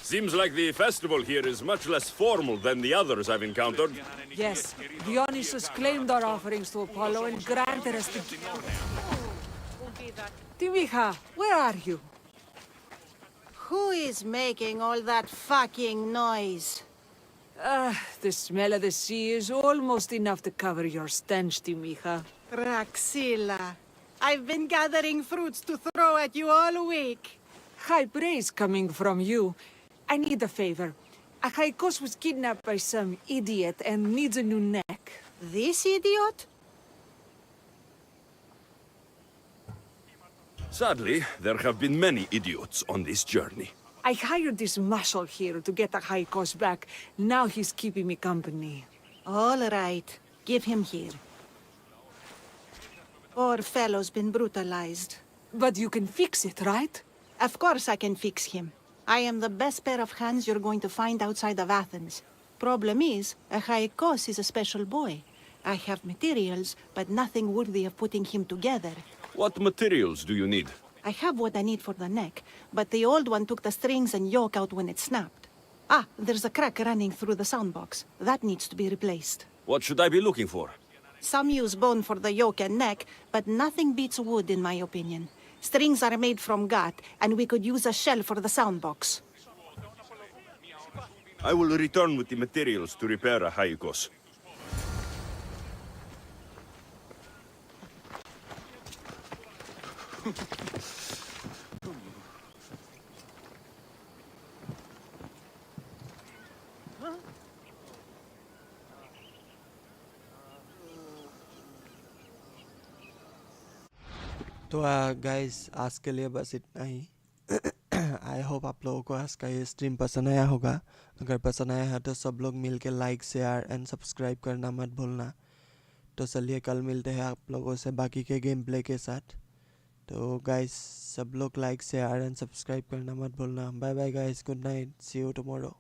Seems like the festival here is much less formal than the others I've encountered. Yes, Dionysus claimed our offerings to Apollo and granted us the... Timiha, where are you? Who is making all that fucking noise? The smell of the sea is almost enough to cover your stench, Timiha. Praxilla, I've been gathering fruits to throw at you all week. High praise coming from you. I need a favor. Achaikos was kidnapped by some idiot and needs a new neck. This idiot? Sadly, there have been many idiots on this journey. I hired this muscle here to get Achaikos back. Now he's keeping me company. All right. Give him here. Poor fellow's been brutalized. But you can fix it, right? Of course I can fix him. I am the best pair of hands you're going to find outside of Athens. Problem is, Achaikos is a special boy. I have materials, but nothing worthy of putting him together. What materials do you need? I have what I need for the neck, but the old one took the strings and yoke out when it snapped. Ah, there's a crack running through the soundbox. That needs to be replaced. What should I be looking for? Some use bone for the yoke and neck, but nothing beats wood in my opinion. Strings are made from gut, and we could use a shell for the soundbox. I will return with the materials to repair Achaikos. तो guys आज के लिए बस इतना ही I hope आप लोगों को आज का ये स्ट्रीम पसंद आया होगा अगर पसंद आया है तो सब लोग मिल के लाइक शेयर एंड सब्सक्राइब करना मत भूलना तो चलिए कल मिलते हैं आप लोगों से बाकी के गेम प्ले के साथ तो गाइस सब लोग लाइक शेयर एंड सब्सक्राइब करना मत भूलना bye bye guys good night see you tomorrow